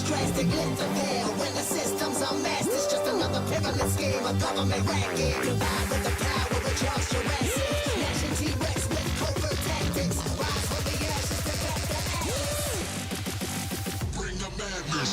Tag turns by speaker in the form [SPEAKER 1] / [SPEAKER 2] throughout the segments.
[SPEAKER 1] drastic, interfere. When the system's a mess, it's just another pyramid scheme, a government racket. Combined with the power of Charles Jurassic. Nation T-Rex with covert tactics. Rise from the ashes to back the ashes. Bring the madness.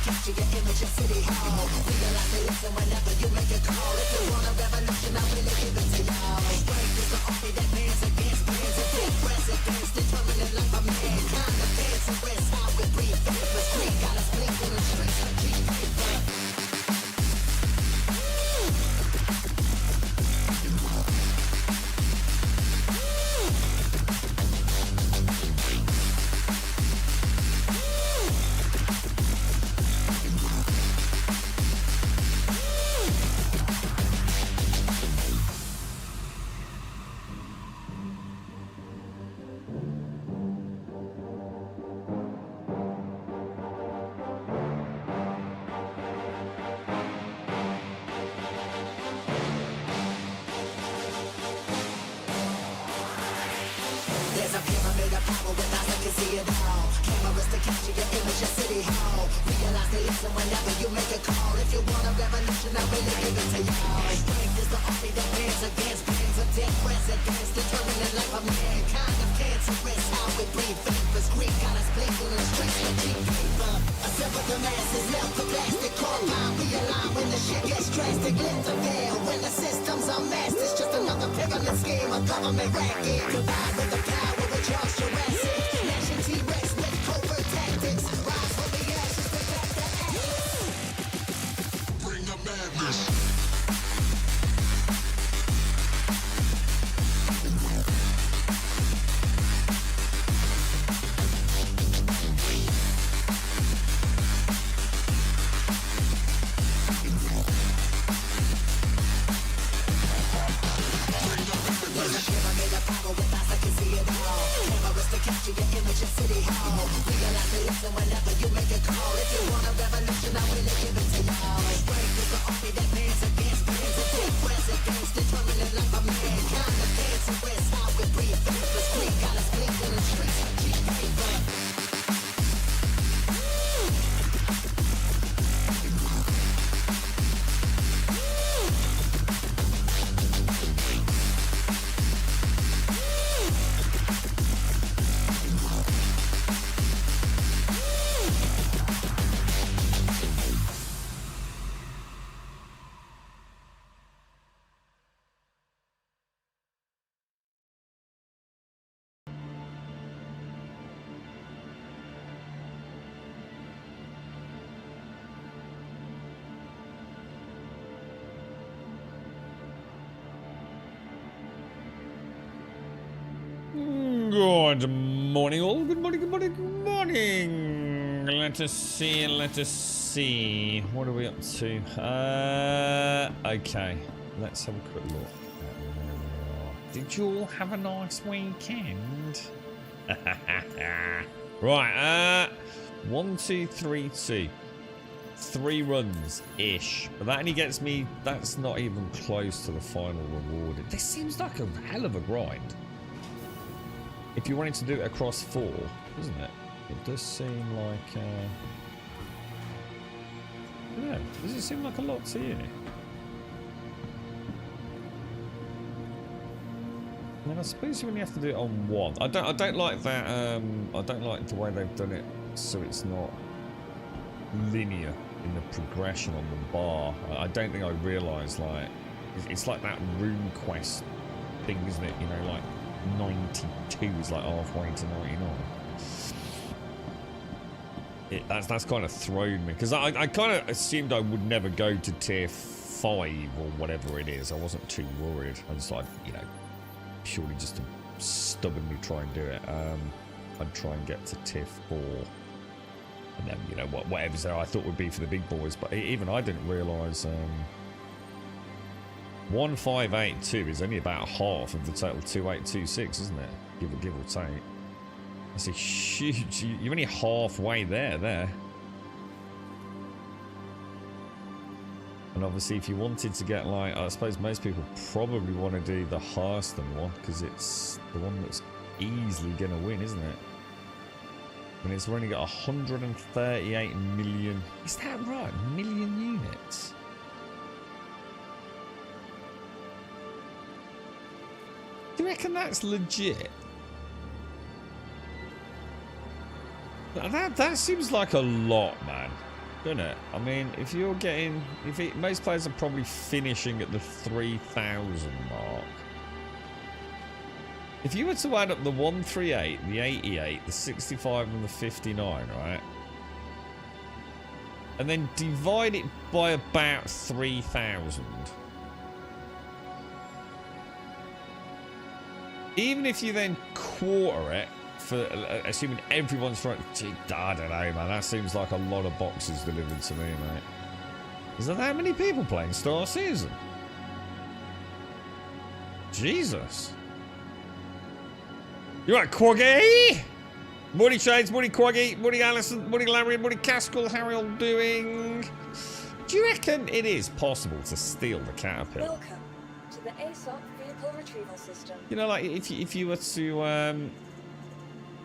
[SPEAKER 1] Capture your image at City Hall. Realize they listen whenever you make a call. If you want a revolution, I really give it to y'all. Strength is the army that bands against bands and big presidents, determining life of mankind. The fans and rest, how we breathe. Famous green got us blinking in the streets like cheap paper.
[SPEAKER 2] Good morning, all. Good morning, good morning, good morning. Let us see. What are we up to? Okay. Let's have a quick look. Did you all have a nice weekend? Right, 1, 2, 3, 2. 3 runs-ish. But that only gets me... That's not even close to the final reward. This seems like a hell of a grind. If you wanted to do it across 4, doesn't it? It does seem like... yeah, does it seem like a lot to you? I mean, I suppose you only have to do it on 1. I don't like that, I don't like the way they've done it so it's not linear in the progression on the bar. I don't think I realised, like, it's like that rune quest thing, isn't it? You know, like 92 is like halfway to 99. That's kind of thrown me, because I kind of assumed I would never go to tier 5 or whatever it is. I wasn't too worried. I just like, you know, purely just to stubbornly try and do it. I'd try and get to tier 4, and then, you know, whatever's there I thought would be for the big boys. But even I didn't realise 1582 is only about half of the total 2826, isn't it? Give or take. That's a huge... You're only halfway there. And obviously, if you wanted to get, like... I suppose most people probably want to do the Hurston one, because it's the one that's easily going to win, isn't it? And it's only got 138 million... Is that right? Million units? Do you reckon that's legit? That seems like a lot, man. Doesn't it? I mean, if you're getting... most players are probably finishing at the 3,000 mark. If you were to add up the 138, the 88, the 65 and the 59, right? And then divide it by about 3,000. Even if you then quarter it, for assuming everyone's right, I don't know, man. That seems like a lot of boxes delivered to me, mate. Is there that many people playing Star Citizen? Jesus. You right, Quaggy? Morning Shades, morning Quaggy, morning Alison, morning Larry, morning Caskell. How are you all doing? Do you reckon it is possible to steal the Caterpillar?
[SPEAKER 3] Welcome to the ASOP vehicle retrieval system.
[SPEAKER 2] You know, like if you were to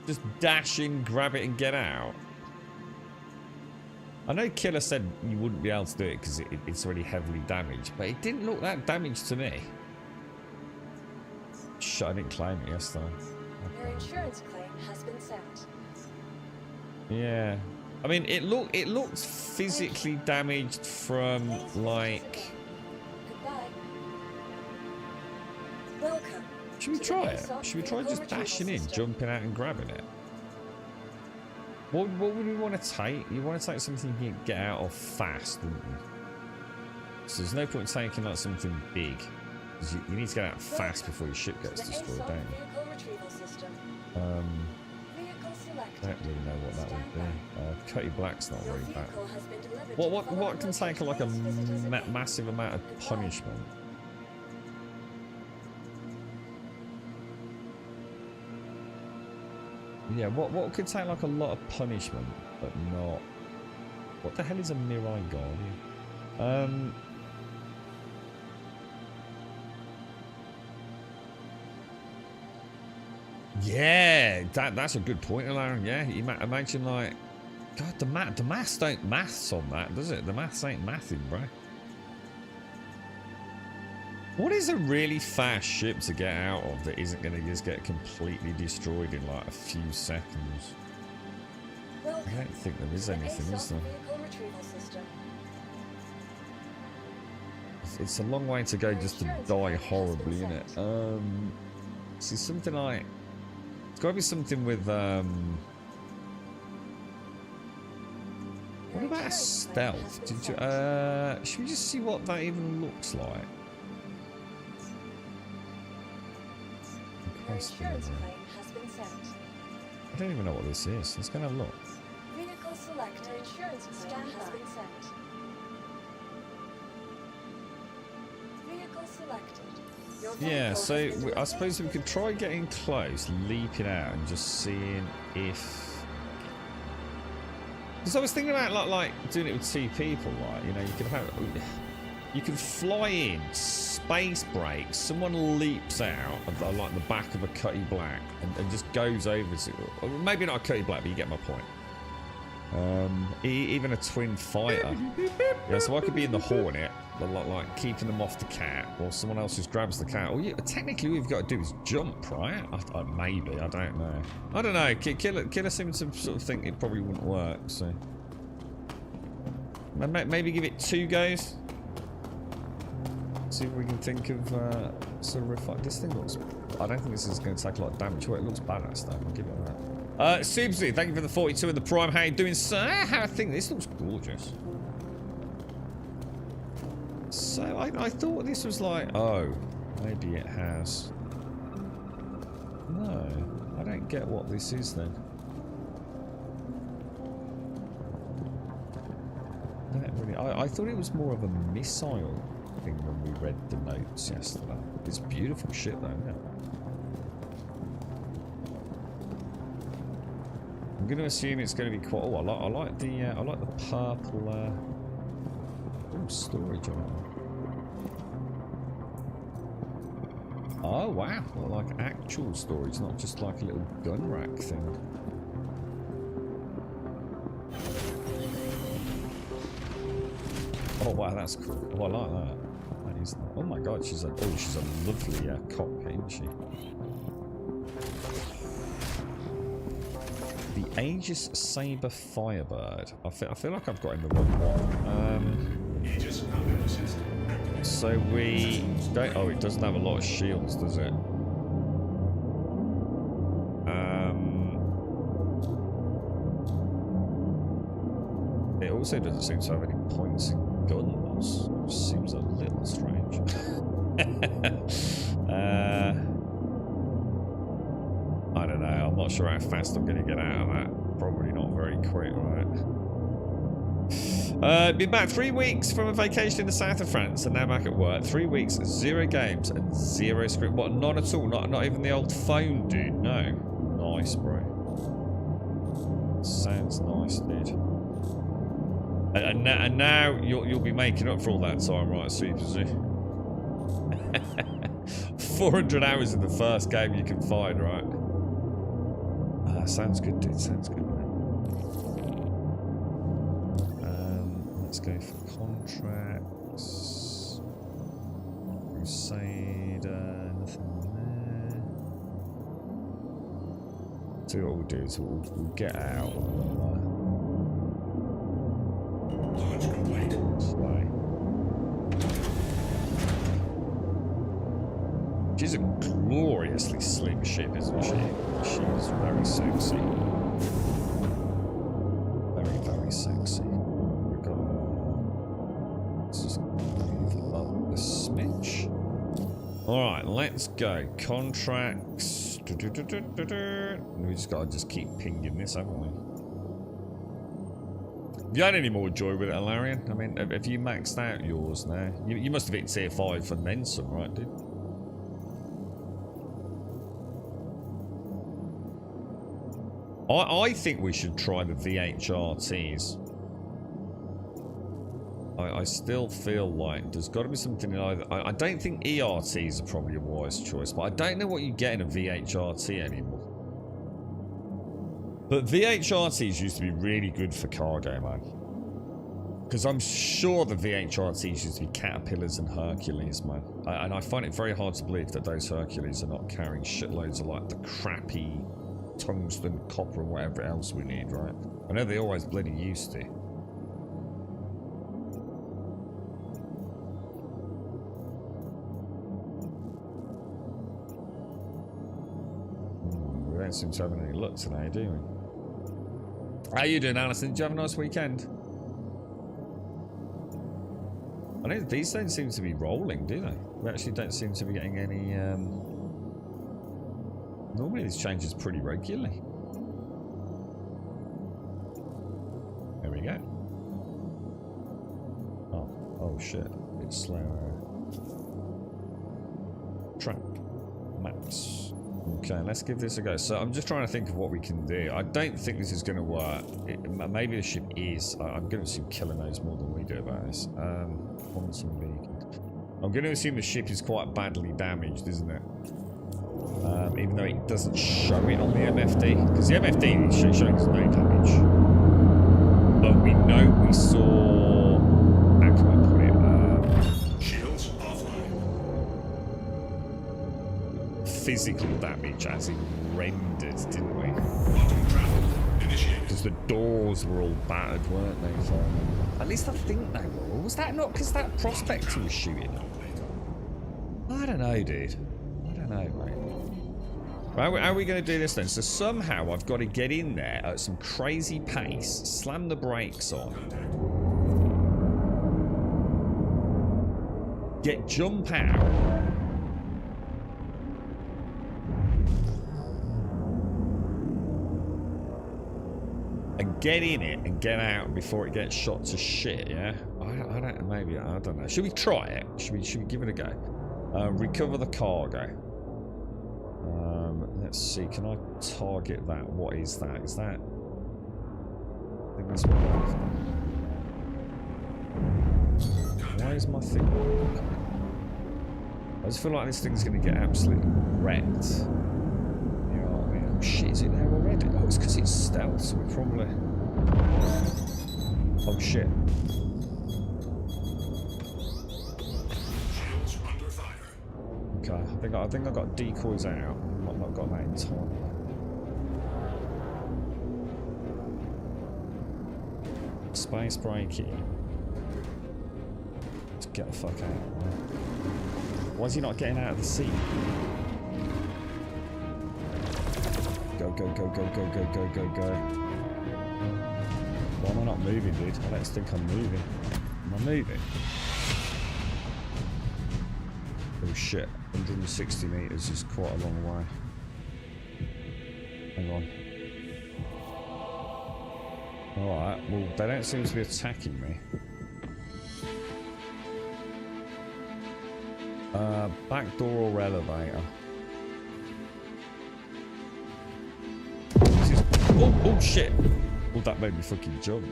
[SPEAKER 2] just dash in, grab it, and get out. I know Killer said you wouldn't be able to do it because it's already heavily damaged, but it didn't look that damaged to me. Shit, I didn't claim it yesterday.
[SPEAKER 3] Your insurance claim has been sent.
[SPEAKER 2] Yeah, I mean it looked physically damaged from like.
[SPEAKER 3] Goodbye. Welcome.
[SPEAKER 2] Should we try it? Should we try just dashing in, jumping out and grabbing it? What would we want to take? You want to take something you can get out of fast, wouldn't you? So there's no point taking like something big. Because you need to get out fast before your ship gets destroyed, don't you? I don't really know what that would be. Cutty Black's not very bad. What can take like a massive amount of punishment? Yeah, what could take like a lot of punishment, but not... What the hell is a Mirai Guardian? Yeah, that's a good point, Aaron. Yeah, you imagine like... God, the maths don't maths on that, does it? The maths ain't mathing, bro. What is a really fast ship to get out of that isn't going to just get completely destroyed in like a few seconds? I don't think there is anything, is there? It's a long way to go just to die horribly, isn't it? See, something like... It's got to be something with... What about stealth? Should we just see what that even looks like?
[SPEAKER 3] Insurance claim has been sent.
[SPEAKER 2] I don't even know what this is. Let's go and have a look.
[SPEAKER 3] Vehicle selector insurance claim has been sent. Vehicle selected.
[SPEAKER 2] Yeah, so I suppose we could try getting close, leaping out, and just seeing if. Because I was thinking about like doing it with 2 people, like you know, you could have. You can fly in, space break, someone leaps out of like the back of a Cutty Black and just goes over to... Maybe not a Cutty Black, but you get my point. Even a twin fighter. Yeah, so I could be in the Hornet, like keeping them off the cat, or someone else just grabs the cat. Or technically all you've got to do is jump, right? Maybe, I don't know. I don't know, Killer seems to sort of think it probably wouldn't work, so... Maybe give it 2 goes? See if we can think of sort of refine. This thing looks... I don't think this is going to take a lot of damage. Well, it looks badass though. I'll give it that. Subsy, thank you for the 42 and the Prime. How you doing, sir? I think this looks gorgeous. So I thought this was like... Oh, maybe it has. No, I don't get what this is then. I thought it was more of a missile. thing when we read the notes yesterday. It's beautiful shit though, isn't it? I'm going to assume it's going to be quite. Oh, I like the purple. Storage on it. Oh wow! Well, like actual storage, not just like a little gun rack thing. Oh wow, that's cool. Oh, I like that. That is. Oh my god, she's a lovely cockpit, isn't she? The Aegis Saber Firebird. I feel like I've got in the wrong one.
[SPEAKER 4] Aegis combat system activated.
[SPEAKER 2] So we don't. Oh, it doesn't have a lot of shields, does it? It also doesn't seem to have any points in guns, which seems a little strange. I don't know. I'm not sure how fast I'm going to get out of that. Probably not very quick, right? Been back 3 weeks from a vacation in the south of France and now back at work. 3 weeks, 0 games and 0 script. What? Not at all. Not even the old phone, dude. No. Nice, bro. Sounds nice, dude. And now you'll be making up for all that time, right, Super 400 hours in the first game you can find, right? Sounds good, dude. Sounds good, man. Let's go for contracts. Crusader, nothing there. So what we'll do is we'll get out.
[SPEAKER 4] Launch complete.
[SPEAKER 2] She's a gloriously slim ship, isn't she? She's very sexy. Very, very sexy. We've got let's just move up a smidge. Alright, let's go. Contracts. We just gotta keep pinging this, haven't we? Have you had any more joy with it, Alarian? I mean, have you maxed out yours now? You must have hit tier 5 and then some, right, dude? I think we should try the VHRTs. I still feel like there's got to be something in either. I don't think ERTs are probably a wise choice, but I don't know what you get in a VHRT anymore. But VHRTs used to be really good for cargo, man. Because I'm sure the VHRTs used to be Caterpillars and Hercules, man. And I find it very hard to believe that those Hercules are not carrying shitloads of like the crappy tungsten, copper, and whatever else we need, right? I know they always bloody used to. We don't seem to have any luck today, do we? How you doing, Alison? Did you have a nice weekend? I know these don't seem to be rolling, do they? We actually don't seem to be getting any normally this changes pretty regularly. There we go. Oh shit. A bit slower. Track. Maps. Okay, let's give this a go. So I'm just trying to think of what we can do. I don't think this is going to work. Maybe the ship is. I'm going to assume Killer knows more than we do about this. Quantum vehicle. I'm going to assume the ship is quite badly damaged, isn't it? Even though it doesn't show it on the MFD. Because the MFD is showing us no damage. But we know we saw... How can I put it?
[SPEAKER 4] Shields offline.
[SPEAKER 2] Physical damage as in rendered, didn't we?
[SPEAKER 4] Quantum travel initiated.
[SPEAKER 2] Because the doors were all battered, weren't they? So, at least I think they were. Or was that not because that prospector was shooting? I don't know, dude. I don't know, mate. How are we going to do this then? So somehow I've got to get in there at some crazy pace, slam the brakes on, get jump out, and get in it and get out before it gets shot to shit, yeah? I don't know. maybe, I don't know. Should we try it? Should we give it a go? Recover the cargo. Let's see, can I target that? What is that? Is that... I think that's what why is my thing... I just feel like this thing's going to get absolutely wrecked. You know what I mean? Oh shit, is it there already? Oh, it's because it's stealth, so we probably... Oh shit.
[SPEAKER 4] Shields under fire.
[SPEAKER 2] Okay, I think I got decoys out. I might not have got that in time. Space braking. Let's get the fuck out. Why is he not getting out of the seat? Go, go, go, go, go, go, go, go, go. Why am I not moving, dude? I don't think I'm moving. Am I moving? Oh shit. 160 meters is quite a long way. Hang on. Alright, well, they don't seem to be attacking me. Back door or elevator? This is... Oh shit! Well, that made me fucking jump.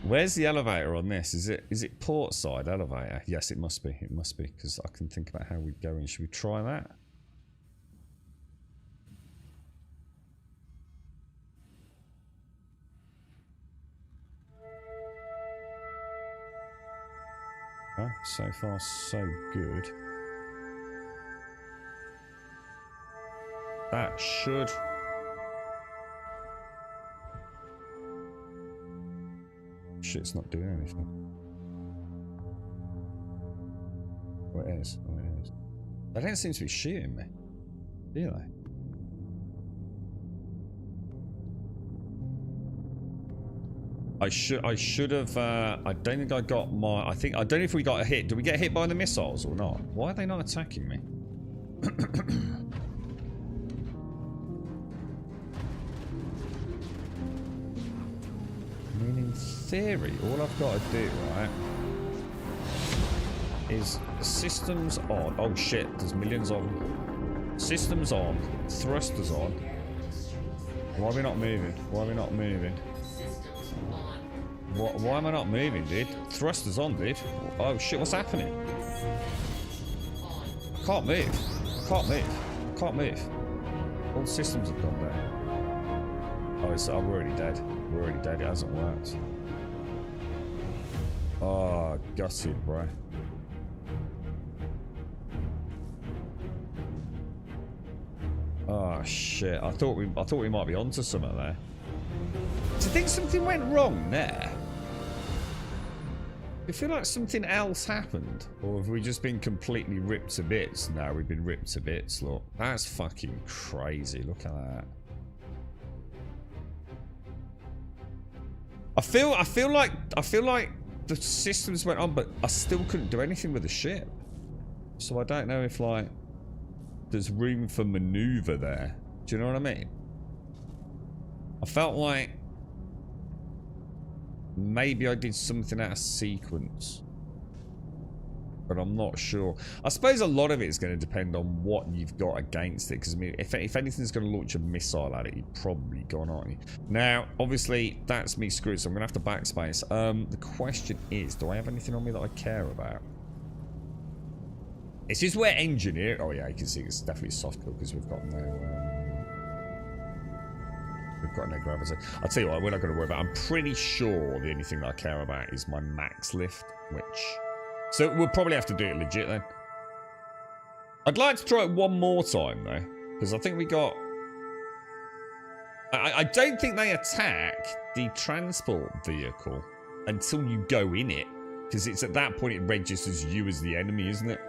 [SPEAKER 2] Where's the elevator on this? Is it port side elevator? Yes, it must be. It must be, because I can think about how we go in. Should we try that? Oh, so far so good. That should... Shit's not doing anything. Oh, it is. Oh, it is. They don't seem to be shooting me, do they? I should have, I don't think I got my, I don't know if we got a hit. Did we get hit by the missiles or not? Why are they not attacking me? I mean, in theory, all I've got to do, right, is systems on. Oh shit, there's millions of them. Systems on, thrusters on. Why are we not moving? Why are we not moving? Why am I not moving, dude? Thrusters on, dude. Oh shit, what's happening? I can't move. I can't move. I can't move. All the systems have gone down. Oh, I'm already dead. We're already dead. It hasn't worked. Oh, gutted, bro. Oh shit! I thought we might be onto something there. Do you think something went wrong there? I feel like something else happened, or have we just been completely ripped to bits? No, we've been ripped to bits. Look, that's fucking crazy. Look at that. I feel like the systems went on, but I still couldn't do anything with the ship. So I don't know if like there's room for maneuver there. Do you know what I mean? I felt like maybe I did something out of sequence, but I'm not sure. I suppose a lot of it is going to depend on what you've got against it, because I mean, if anything's going to launch a missile at it, you've probably gone, aren't you? Now, obviously, that's me screwed, so I'm going to have to backspace. The question is, do I have anything on me that I care about? This is where engineer... Oh yeah, you can see it's definitely soft kill because we've got no... We've got no gravity. I'll tell you what, we're not going to worry about it. I'm pretty sure the only thing that I care about is my max lift, which... So we'll probably have to do it legit then. I'd like to try it one more time though, because I think we got... I don't think they attack the transport vehicle until you go in it, because it's at that point it registers you as the enemy, isn't it?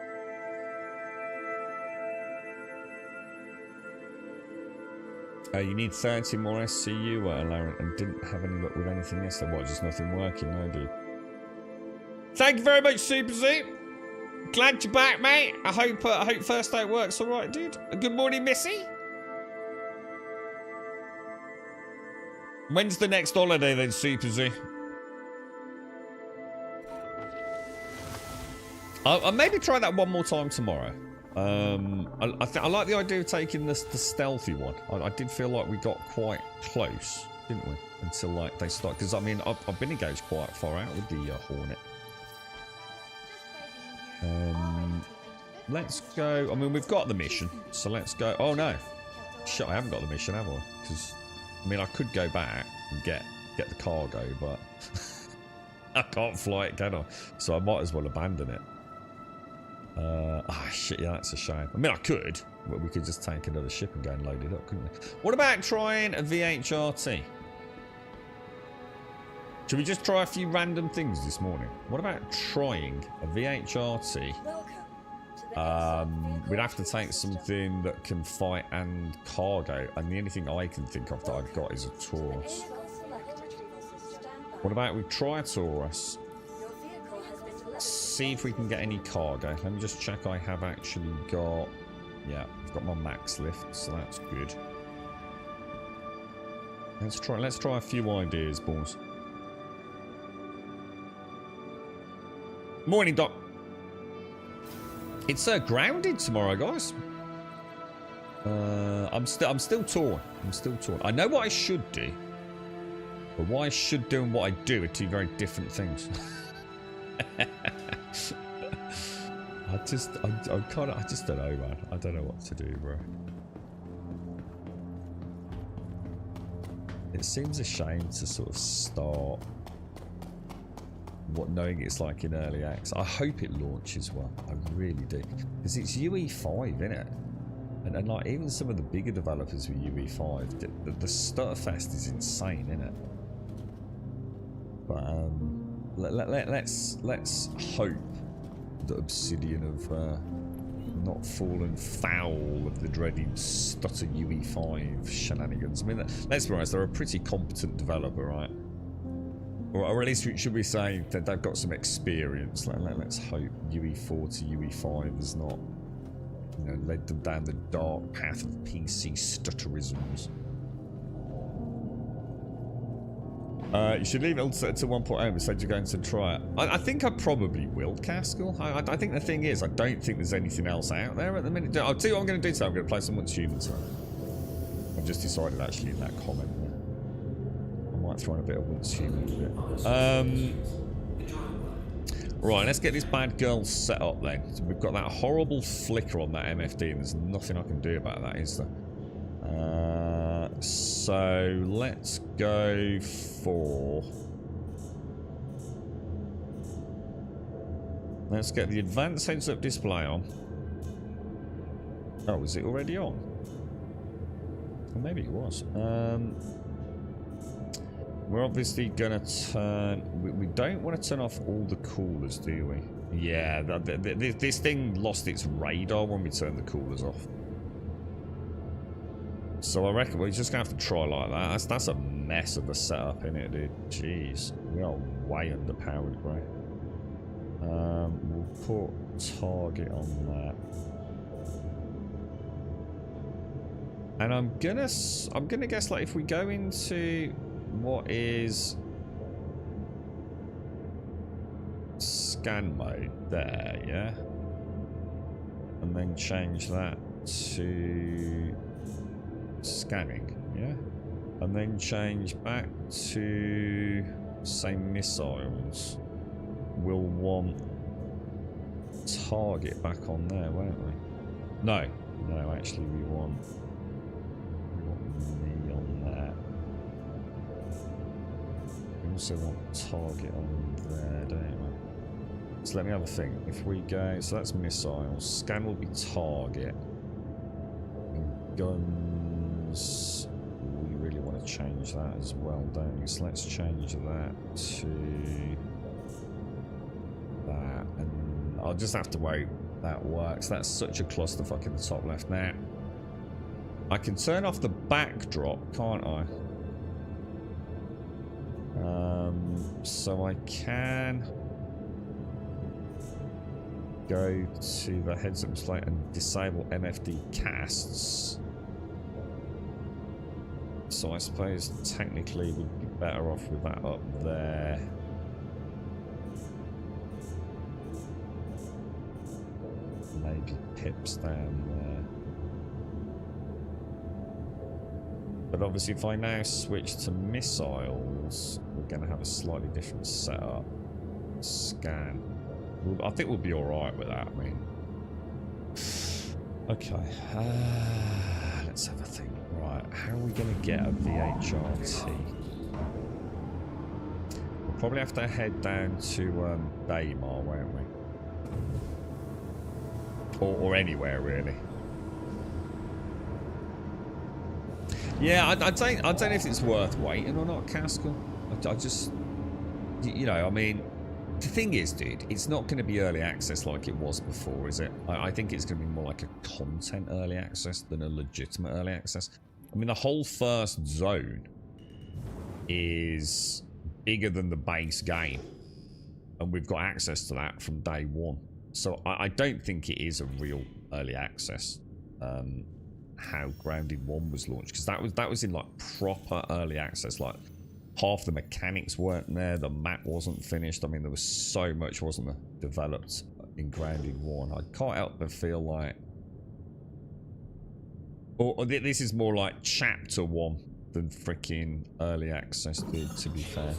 [SPEAKER 2] You need 30 more SCU, Lauren, and didn't have any luck with anything yesterday. What, just nothing working, no, dude? Thank you very much, Super Z. Glad you're back, mate. I hope first day works all right, dude. Good morning, Missy. When's the next holiday then, Super Z? I'll maybe try that one more time tomorrow. I like the idea of taking the stealthy one. I did feel like we got quite close, didn't we? Until like they start, because I mean I've been engaged quite far out with the Hornet. Let's go. I mean, we've got the mission, so let's go. Oh no, shit! I haven't got the mission, have I? Because I mean, I could go back and get the cargo, but I can't fly it, can I? So I might as well abandon it. Shit! Yeah, that's a shame. I mean, I could, but we could just take another ship and go and load it up, couldn't we? What about trying a VHRT? Should we just try a few random things this morning? What about trying a VHRT? We'd have to take something that can fight and cargo, and the only thing I can think of that I've got is a Taurus. What about we try a Taurus? See if we can get any cargo. Let me just check I have actually got... Yeah, I've got my max lift, so that's good. Let's try a few ideas, boys. Morning, Doc. It's grounded tomorrow, guys. I'm still torn. I know what I should do, but what I should do and what I do are two very different things. I just don't know, man. I don't know what to do, bro. It seems a shame to sort of start knowing it's like in early access. I hope it launches well. I really do, because it's UE5, isn't it? And like even some of the bigger developers with UE5, the Stutterfest is insane, isn't it? But let's hope that Obsidian have not fallen foul of the dreaded Stutter UE5 shenanigans. I mean, let's be honest, they're a pretty competent developer, right? Or at least should we say that they've got some experience. Let's hope UE4 to UE5 has not, you know, led them down the dark path of PC stutterisms. You should leave it to 1.0 instead you're going to try it. I think I probably will, Caskell. I think the thing is, I don't think there's anything else out there at the minute. I'll tell you what I'm going to do today. I'm going to play some Once Human today. I've just decided actually in that comment there. I might throw in a bit of Once Human. Right, let's get this bad girl set up then. So we've got that horrible flicker on that MFD and there's nothing I can do about that, is there? So let's go for... Let's get the advanced heads-up display on. Oh, is it already on? Well, maybe it was. We're obviously gonna turn... We don't want to turn off all the coolers, do we? Yeah, this thing lost its radar when we turned the coolers off. So I reckon we're just gonna have to try like that. That's a mess of a setup, isn't it, dude? Jeez, we are way underpowered, bro. We'll put target on that, and I'm gonna guess like if we go into what is scan mode there, yeah, and then change that to scanning, yeah, and then change back to say missiles, we'll want target back on there, won't we? No, actually we want me on there. We also want target on there, don't we? So let me have a think. If we go, so that's missiles, scan will be target, and guns, we really want to change that as well, don't we? So let's change that to that, and I'll just have to wait that works. That's such a clusterfuck in the top left. Now I can turn off the backdrop, can't I? So I can go to the heads-up display and disable MFD casts. So I suppose technically we'd be better off with that up there. Maybe pips down there. But obviously if I now switch to missiles, we're going to have a slightly different setup. Scan. I think we'll be alright with that, I mean. Okay. Let's have a think. Right, how are we going to get a VHRT? We'll probably have to head down to Daymar, won't we? Or anywhere, really. Yeah, I don't know if it's worth waiting or not, Caskell. I just, you know, I mean, the thing is, dude, it's not going to be early access like it was before, is it? I think it's going to be more like a content early access than a legitimate early access. I mean, the whole first zone is bigger than the base game, and we've got access to that from day one. So I don't think it is a real early access. How Grounded 1 was launched, because that was in like proper early access. Like half the mechanics weren't there, the map wasn't finished. I mean, there was so much wasn't developed in Grounded 1. I can't help but feel like, or this is more like chapter 1 than freaking early access, dude, to be fair.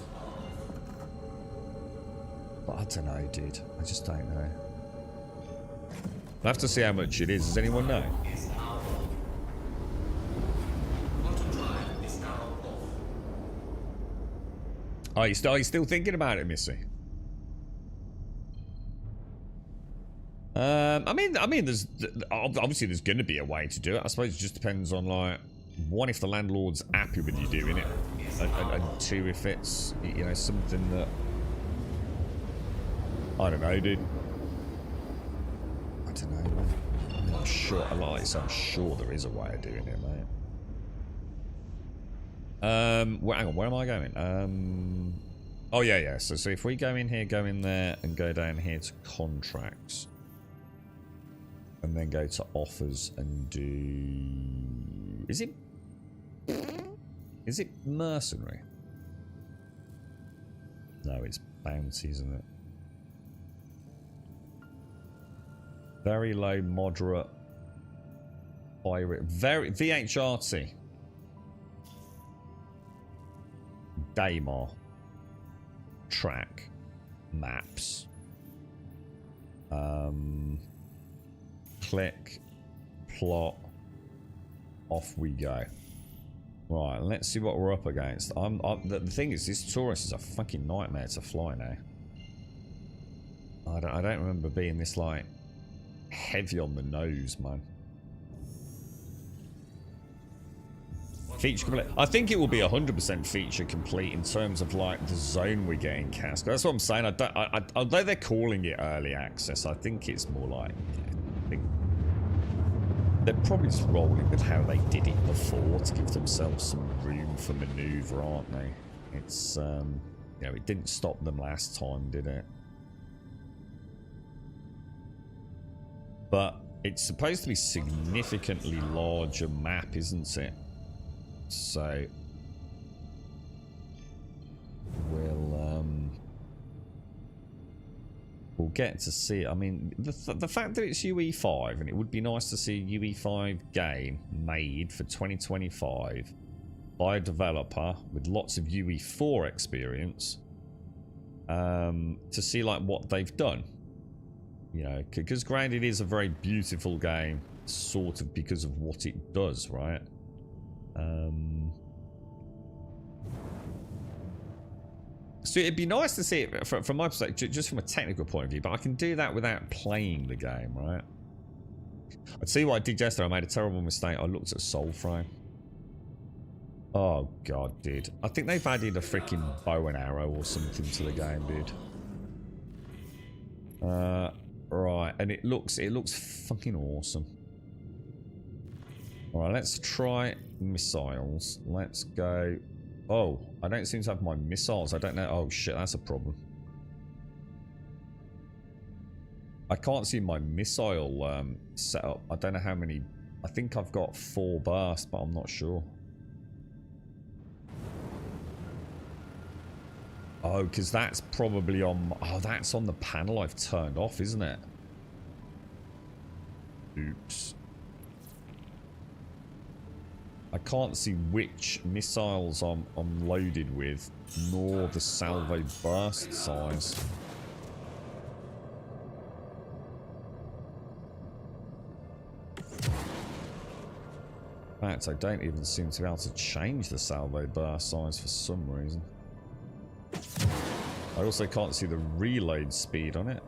[SPEAKER 2] But I don't know, dude, I just don't know. I'll have to see how much it is. Does anyone know? Are you still thinking about it, Missy? I mean, there's obviously there's going to be a way to do it. I suppose it just depends on, like, one, if the landlord's happy with you doing it, and two, if it's, you know, something that, I don't know, dude. I don't know, man. I'm sure, I'm sure there is a way of doing it, mate. Well, hang on, where am I going? Oh yeah. So if we go in here, go in there, and go down here to contracts, and then go to offers and do, is it mercenary? No, it's bounty, isn't it? Very low, moderate, pirate, very VHRT. Daymar. Track. Maps. Click. Plot. Off we go. Right, let's see what we're up against. The thing is, this Taurus is a fucking nightmare to fly now. I don't remember being this, like, heavy on the nose, man. Feature complete. I think it will be 100% feature complete in terms of, like, the zone we're getting, Cask. That's what I'm saying. Although they're calling it early access, I think it's more like, I think they're probably just rolling with how they did it before to give themselves some room for maneuver, aren't they? It's you know, it didn't stop them last time, did it? But it's supposed to be significantly larger map, isn't it? So we'll get to see it. I mean, the fact that it's UE5, and it would be nice to see a UE5 game made for 2025 by a developer with lots of UE4 experience, to see, like, what they've done. You know, because Grounded is a very beautiful game, sort of because of what it does, right? So it'd be nice to see it from my perspective, just from a technical point of view, but I can do that without playing the game, right? I'd see what I did yesterday. I made a terrible mistake. I looked at Soulframe. Oh god, dude. I think they've added a freaking bow and arrow or something to the game, dude. Right, and it looks fucking awesome. Alright, let's try missiles. Let's go. Oh, I don't seem to have my missiles. I don't know. Oh shit, that's a problem. I can't see my missile setup. I don't know how many. I think I've got 4 bursts, but I'm not sure. Oh, because that's probably on. Oh, that's on the panel I've turned off, isn't it? Oops. I can't see which missiles I'm loaded with, nor the salvo burst size. In fact, I don't even seem to be able to change the salvo burst size for some reason. I also can't see the reload speed on it.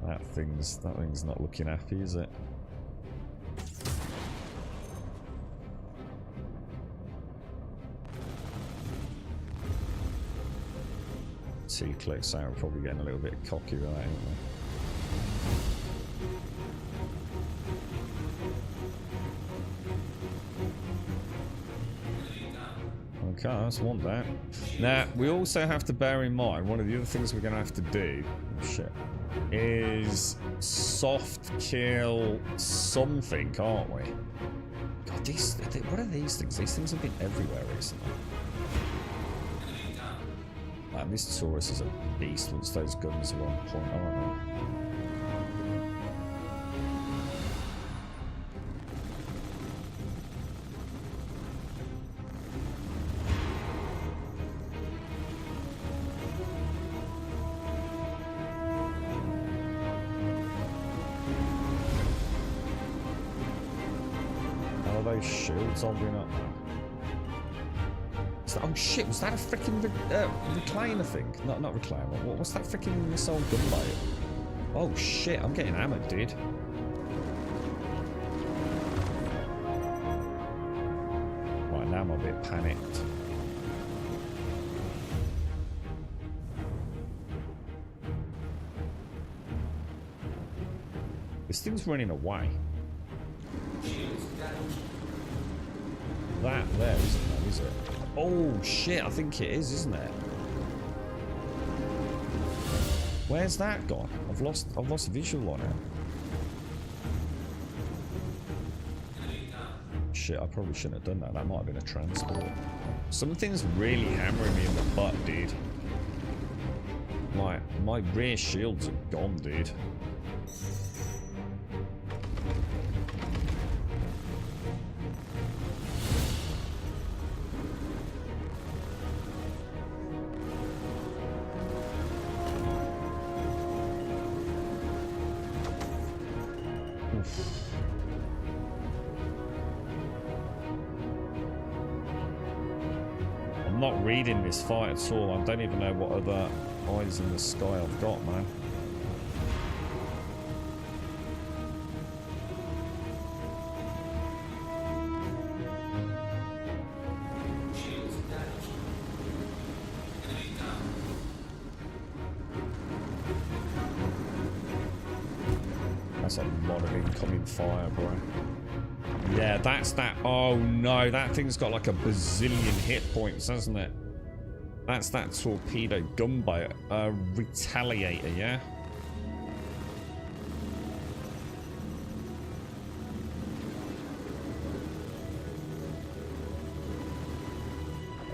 [SPEAKER 2] That thing's not looking happy, is it? Two clicks out, we're probably getting a little bit cocky with that, ain't we? Okay, that's one down. Now, we also have to bear in mind, one of the other things we're going to have to do, oh shit, is soft kill something, aren't we? God, what are these things? These things have been everywhere recently. Man, this Taurus is a beast once those guns are on point, aren't they? Shields all been up now. Oh shit, was that a freaking recliner thing? Not recliner. What's that freaking missile gunboat? Oh shit, I'm getting hammered, dude. Right, now I'm a bit panicked. This thing's running away. That there isn't that, is it? Oh shit, I think it is, isn't it? Where's that gone? I've lost visual on it. Shit, I probably shouldn't have done that. That might have been a transport. Something's really hammering me in the butt, dude. My rear shields are gone, dude. I'm not reading this fight at all. I don't even know what other eyes in the sky I've got, man. That's a lot of incoming fire, bro. Yeah, that's that. Oh no, that thing's got like a bazillion hit points, hasn't it? That's that torpedo gunboat. Retaliator, yeah?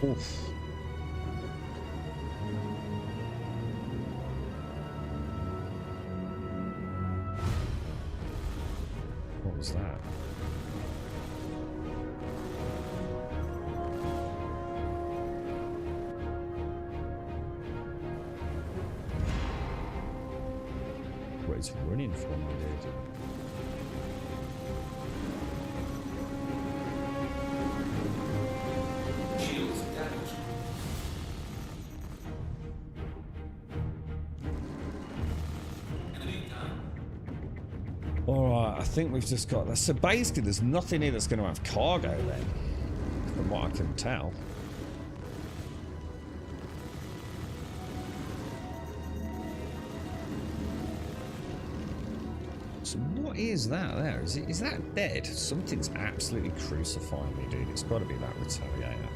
[SPEAKER 2] Oof. What was that? Where it's running from, dude. Alright, I think we've just got that. So basically there's nothing here that's going to have cargo then, from what I can tell. So what is that there? Is that dead? Something's absolutely crucifying me, dude. It's got to be that retaliator.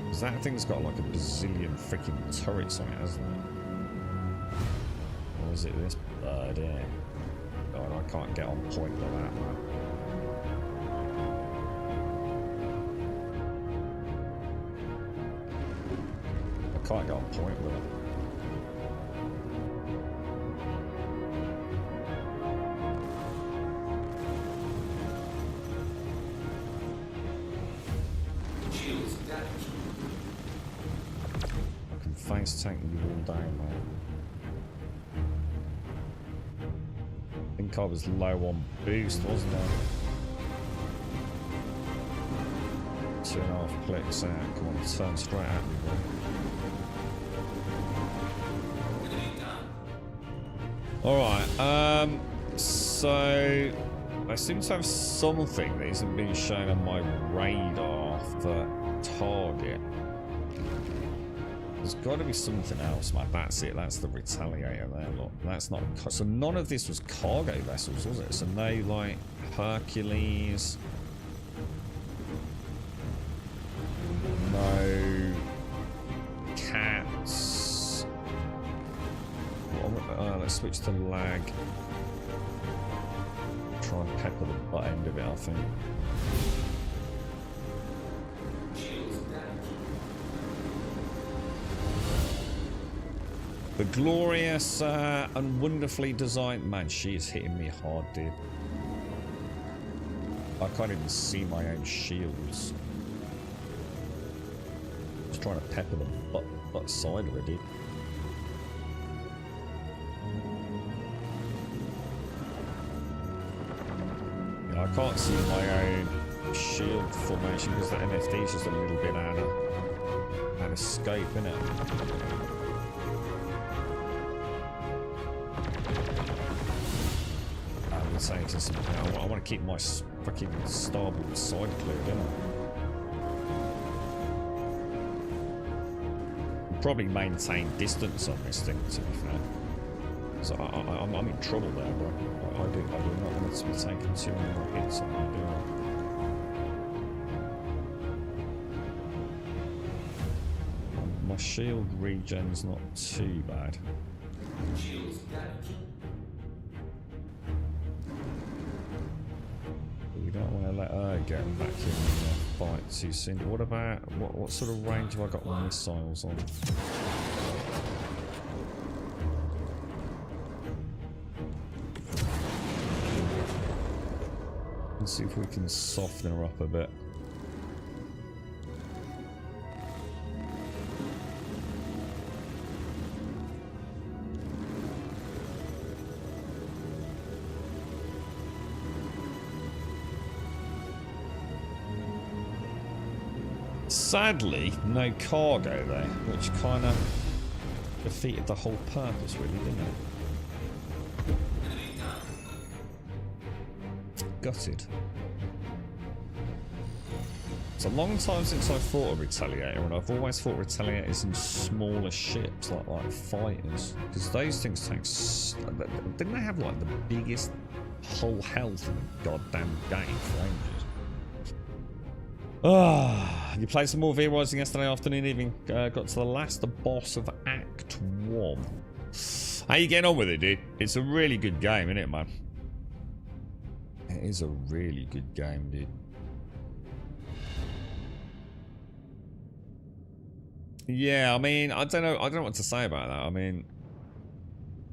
[SPEAKER 2] Because that thing's got like a bazillion freaking turrets on it, hasn't it? Or is it this bird here? God, I can't get on point with that, man. I can't get on point with it. base tank you all day, mate. I think I was low on boost, wasn't I? 2.5 clicks out. Come on, turn straight at me, bro. Alright, so I seem to have something that isn't being shown on my radar for target. There's got to be something else, mate. That's it. That's the retaliator there, look. That's not... So none of this was cargo vessels, was it? So no, like, Hercules... No... Cats... let's switch to lag. Try and pepper the butt end of it, I think. The glorious and wonderfully designed... Man, she is hitting me hard, dude. I can't even see my own shields. Just trying to pepper the butt side of it, dude. Yeah, I can't see my own shield formation because the MFD is just a little bit out of scope, innit? Saying to something, I want to keep my fucking starboard side clear, don't I? I'll probably maintain distance on this thing, to be fair. So I'm in trouble there, bro. I do not want it to be taking too many more hits on me, do I? My shield regen's not too bad. Don't want to let her get back in the fight too soon. What about what sort of range have I got my missiles on? Let's see if we can soften her up a bit. Sadly, no cargo there, which kind of defeated the whole purpose, really, didn't it? Gutted. It's a long time since I fought a Retaliator, and I've always fought Retaliators in smaller ships, like fighters, because those things take... Didn't they have, like, the biggest whole health in the goddamn game for ages? You played some more V-Rising yesterday afternoon, even got to the last boss of Act 1. How you getting on with it, dude? It's a really good game, isn't it, man? It is a really good game, dude. Yeah, I mean, I don't know what to say about that. I mean,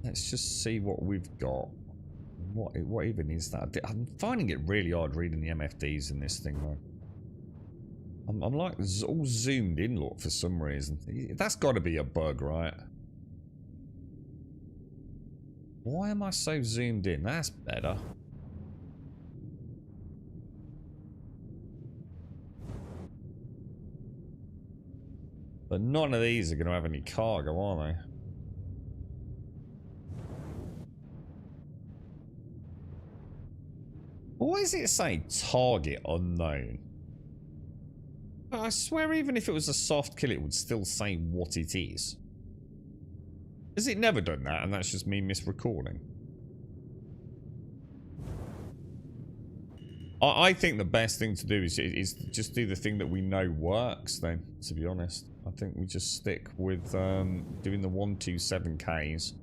[SPEAKER 2] let's just see what we've got. What even is that? I'm finding it really odd reading the MFDs in this thing, though. I'm like all zoomed in, look, for some reason. That's got to be a bug, right? Why am I so zoomed in? That's better. But none of these are going to have any cargo, are they? Why does it say target unknown? I swear even if it was a soft kill, it would still say what it is. Has it never done that and that's just me misrecording? I think the best thing to do is just do the thing that we know works then, to be honest. I think we just stick with doing the 127Ks.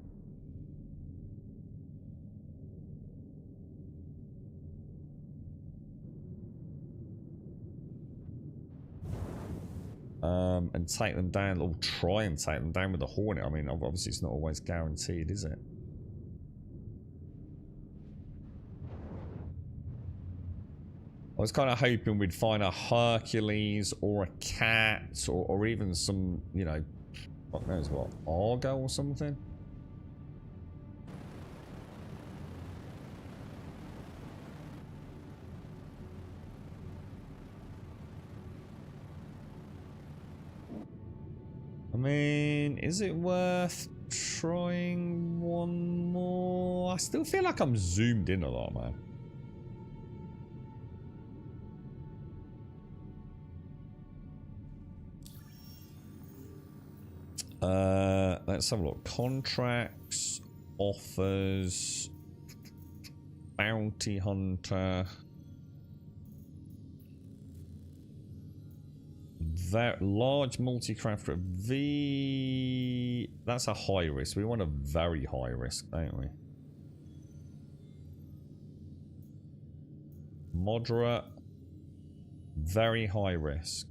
[SPEAKER 2] And take them down, or try and take them down with the Hornet. I mean, obviously it's not always guaranteed, is it? I was kind of hoping we'd find a Hercules or a Cat or even some, you know, Fuck knows what. Argo or something? I mean, is it worth trying one more? I still feel like I'm zoomed in a lot, man. Let's have a look. Contracts, offers, bounty hunter. That large multi-crafter V. That's a high risk. We want a very high risk, don't we? Moderate, very high risk.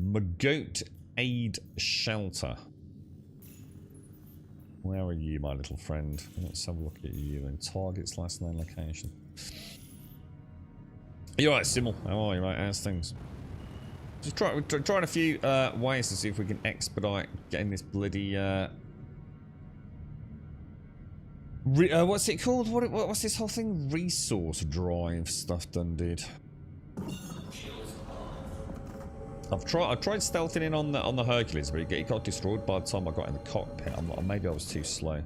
[SPEAKER 2] Magoat aid shelter. Where are you, my little friend? Let's have a look at you and targets last known location. You alright, Simmel? How are you, mate? How's things? Just trying a few ways to see if we can expedite getting this bloody what's it called? What's this whole thing? Resource drive stuff done, dude. I tried stealthing in on the Hercules, but it got destroyed by the time I got in the cockpit. Maybe I was too slow.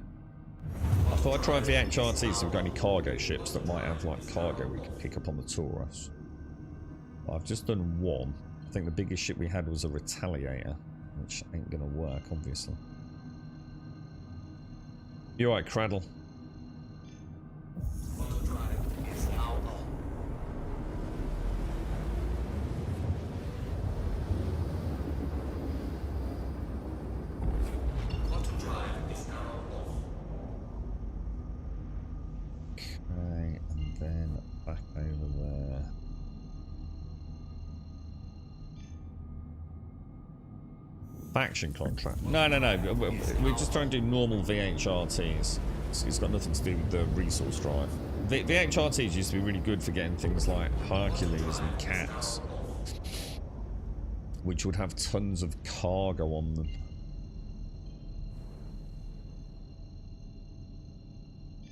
[SPEAKER 2] I thought I'd try VHRT, so we've got any cargo ships that might have like cargo we could pick up on the Taurus. But I've just done one. I think the biggest ship we had was a Retaliator, which ain't gonna work, obviously. You alright, Cradle? Faction contract. No. We're just trying to do normal VHRTs. It's got nothing to do with the resource drive. VHRTs used to be really good for getting things like Hercules and Cats, which would have tons of cargo on them.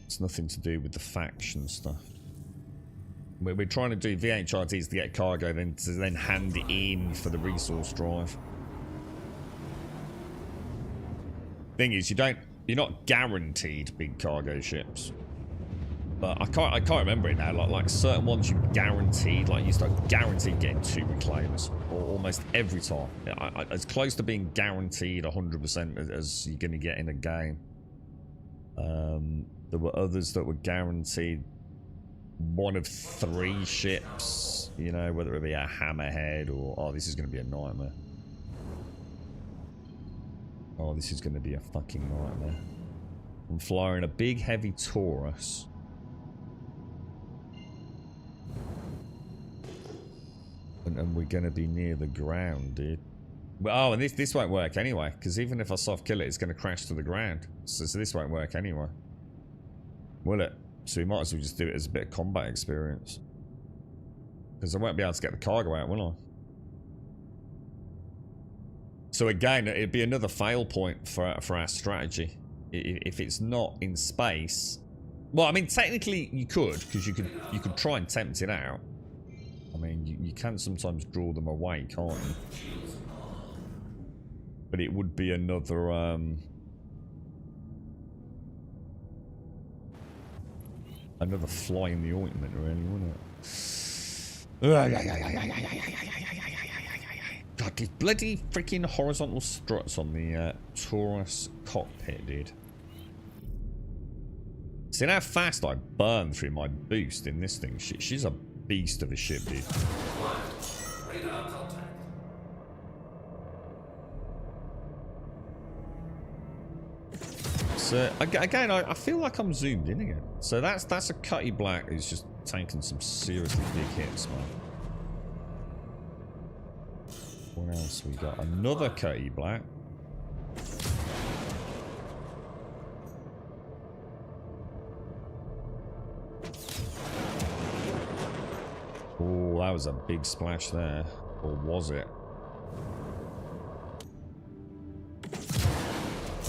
[SPEAKER 2] It's nothing to do with the faction stuff. We're trying to do VHRTs to get cargo, then to then hand it in for the resource drive. Thing is, you're not guaranteed big cargo ships, but I can't remember it now. Like certain ones you're guaranteed, like you start guaranteed getting 2 reclaimers, or almost every time. As close to being guaranteed 100% as you're gonna get in a game. There were others that were guaranteed 1 of 3 ships. You know, whether it be a hammerhead or oh, this is gonna be a nightmare. Oh, this is going to be a fucking nightmare. I'm flying a big, heavy Taurus. And we're going to be near the ground, dude. Oh, and this won't work anyway, because even if I soft kill it, it's going to crash to the ground. So this won't work anyway. Will it? So we might as well just do it as a bit of combat experience. Because I won't be able to get the cargo out, will I? So again, it'd be another fail point for our strategy. If it's not in space, well, I mean, technically you could, because you could try and tempt it out. I mean, you can sometimes draw them away, can't you? But it would be another another fly in the ointment, really, wouldn't it? God, these bloody freaking horizontal struts on the Taurus cockpit, dude. See how fast I burn through my boost in this thing? She's a beast of a ship, dude. So again, I feel like I'm zoomed in again. So that's a Cutty Black who's just taking some seriously big hits, man. What else we got? Another Cutty Black. Oh, that was a big splash there. Or was it?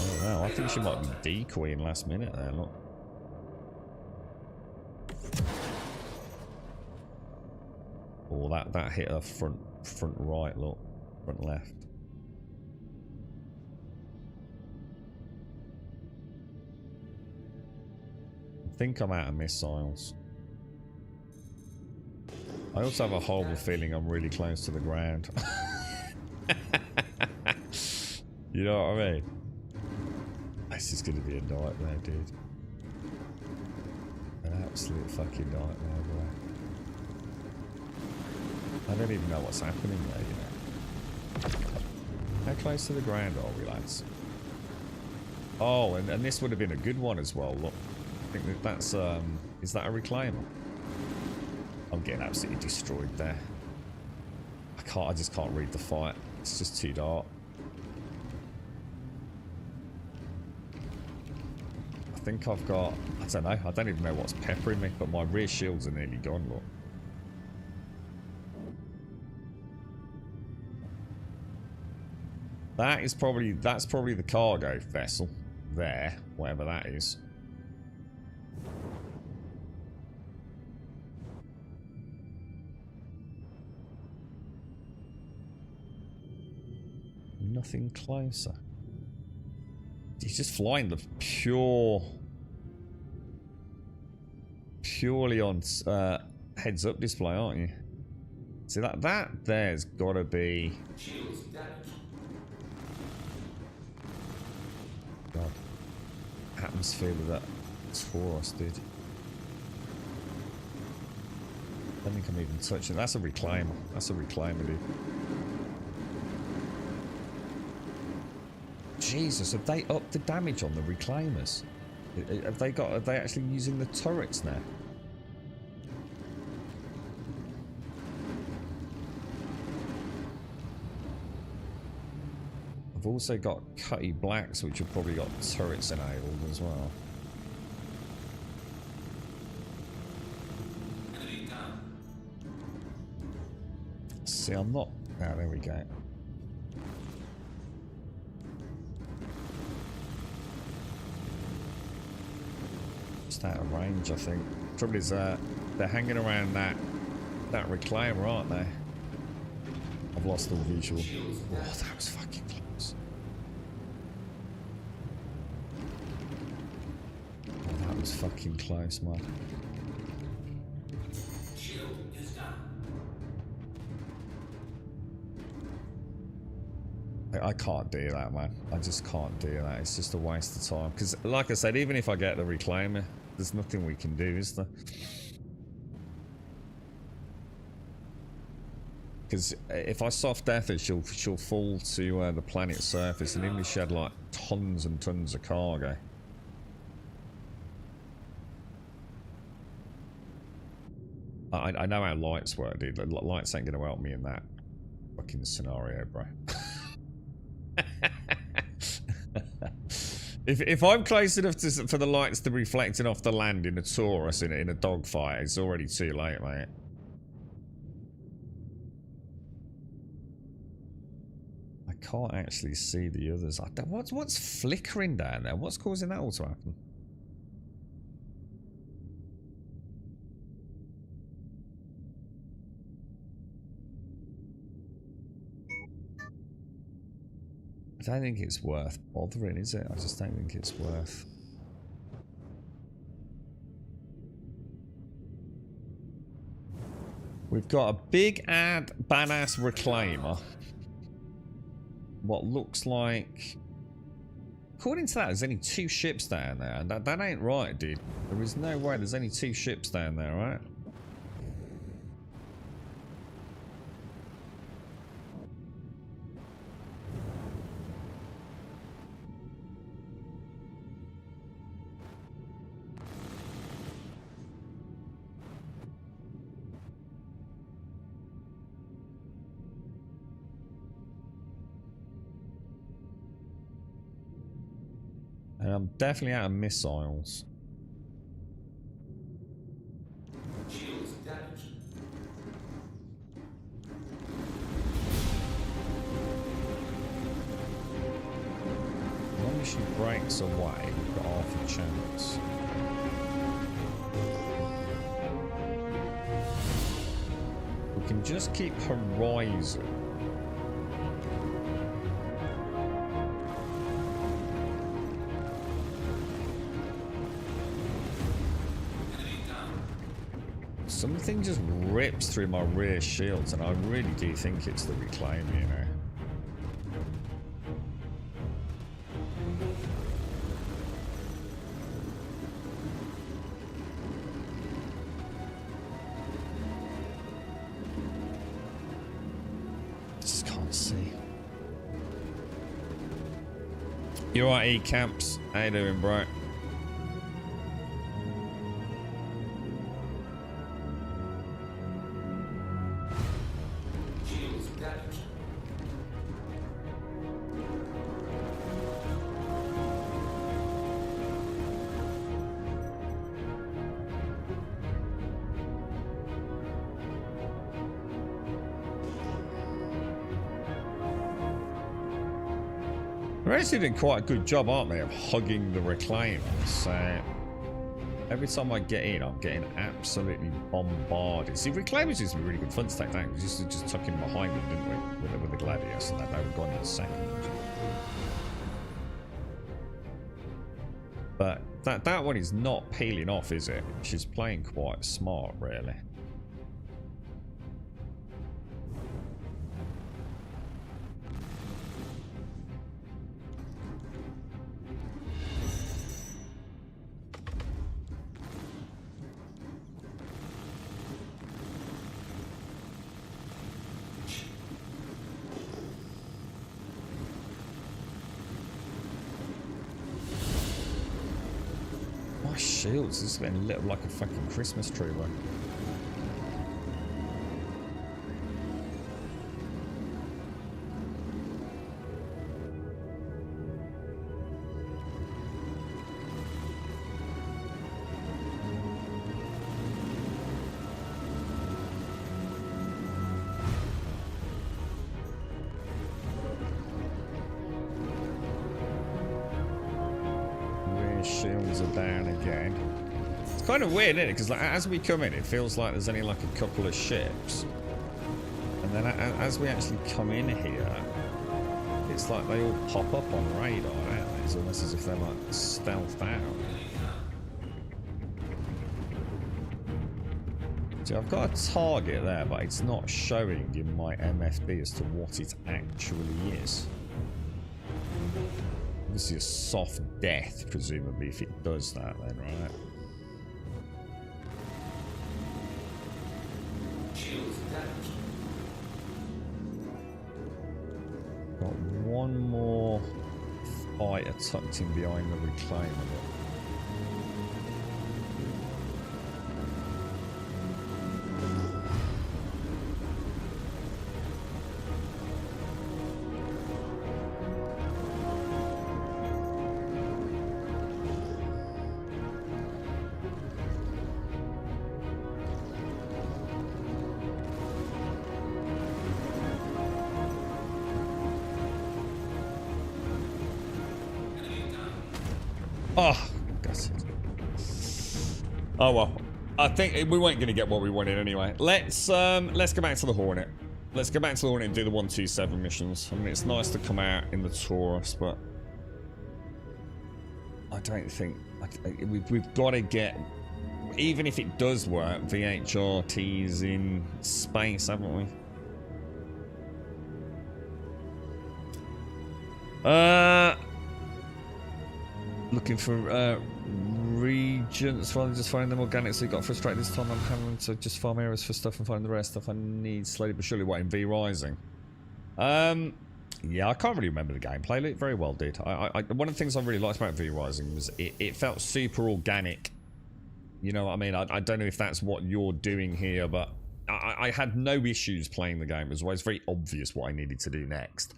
[SPEAKER 2] Oh no, I think she might be decoying last minute there, look. Oh, that hit her front right, look. Front left. I think I'm out of missiles. I also have a horrible feeling I'm really close to the ground. You know what I mean? This is gonna be a nightmare, dude. An absolute fucking nightmare, bro. I don't even know what's happening there, you know. How close to the ground are we, lads? Oh, and this would have been a good one as well, look. I think that's, is that a reclaimer? I'm getting absolutely destroyed there. I just can't read the fight. It's just too dark. I think I've got, I don't know, I don't even know what's peppering me, but my rear shields are nearly gone, look. That's probably the cargo vessel there, whatever that is. Nothing closer. He's just flying the purely on heads up display, aren't you? See that there's gotta be. God, atmosphere with that Taurus, dude. I don't think I'm even touching. That's a reclaimer. That's a reclaimer, dude. Jesus, have they upped the damage on the reclaimers? Are they actually using the turrets now? I've also got Cutty Blacks, which have probably got turrets enabled as well. See, I'm not. Ah, there we go. Just out of range, I think. Trouble is, they're hanging around that reclaimer, aren't they? I've lost all visual. Oh, that was fucking close. Oh, that was fucking close, man. I can't do that, man. I just can't do that. It's just a waste of time. Because, like I said, even if I get the reclaimer, there's nothing we can do, is there? Because if I soft death her, she'll fall to the planet's surface, and even if she had like tons and tons of cargo. I know how lights work, dude. Lights ain't going to help me in that fucking scenario, bro. If I'm close enough for the lights to be reflecting off the land in a Taurus in a dogfight, it's already too late, mate. I can't actually see the others. What's flickering down there? What's causing that all to happen? I don't think it's worth bothering, is it? I just don't think it's worth. We've got a big badass reclaimer. What looks like... According to that, there's only 2 ships down there. And that ain't right, dude. There is no way there's only 2 ships down there, right? And I'm definitely out of missiles. time she breaks away, we've got half a chance. We can just keep Horizon. Something just rips through my rear shields, and I really do think it's the reclaim, you know. Just can't see. You alright, E-Camps? How you doing, bro? They're actually doing quite a good job, aren't they, of hugging the reclaimers. So every time I get in, I'm getting absolutely bombarded. See, reclaimers used to be really good fun to take down. We used to just tuck in behind them, didn't we, with the gladius, and they were gone in a second. But that one is not peeling off, is it? She's playing quite smart, really. Shields, this is getting lit up like a fucking Christmas tree, bro. Shields are down again. It's kind of weird, isn't it? Because like, as we come in, it feels like there's only like a couple of ships, and then as we actually come in here, it's like they all pop up on radar, don't they? It's almost as if they're like stealthed out. See, I've got a target there, but it's not showing in my MFB as to what it actually is. Obviously a soft death, presumably, if it does that then, right? Got one more fighter tucked in behind the reclaim of it. Oh, that's it. Oh well, I think we weren't going to get what we wanted anyway. Let's go back to the Hornet. Let's go back to the Hornet and do the 127 missions. I mean, it's nice to come out in the Taurus, but I don't think we've got to get. Even if it does work, VHRT's in space, haven't we? Looking for regents rather than just finding them organic, so you got frustrated this time. I'm having to just farm areas for stuff and find the rest stuff I need slowly but surely. What, in V Rising? Yeah, I can't really remember the gameplay. It very well did. One of the things I really liked about V Rising was it felt super organic. You know what I mean? I don't know if that's what you're doing here, but I had no issues playing the game. It was always very obvious what I needed to do next.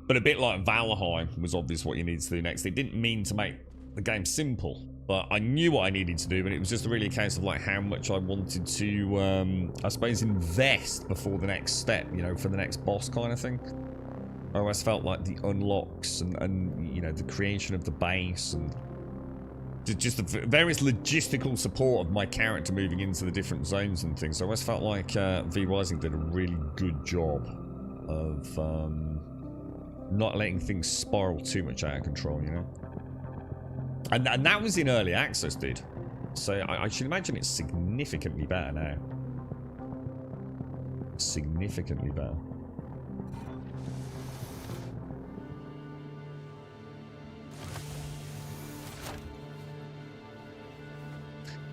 [SPEAKER 2] But a bit like Valheim was obvious what you needed to do next. It didn't mean to make the game simple, but I knew what I needed to do, and it was just really a case of like how much I wanted to, I suppose, invest before the next step, you know, for the next boss kind of thing. I always felt like the unlocks and you know, the creation of the base and just the various logistical support of my character moving into the different zones and things. I always felt like V Rising did a really good job of not letting things spiral too much out of control, you know? And that was in early access, dude. So I should imagine it's significantly better now. Significantly better.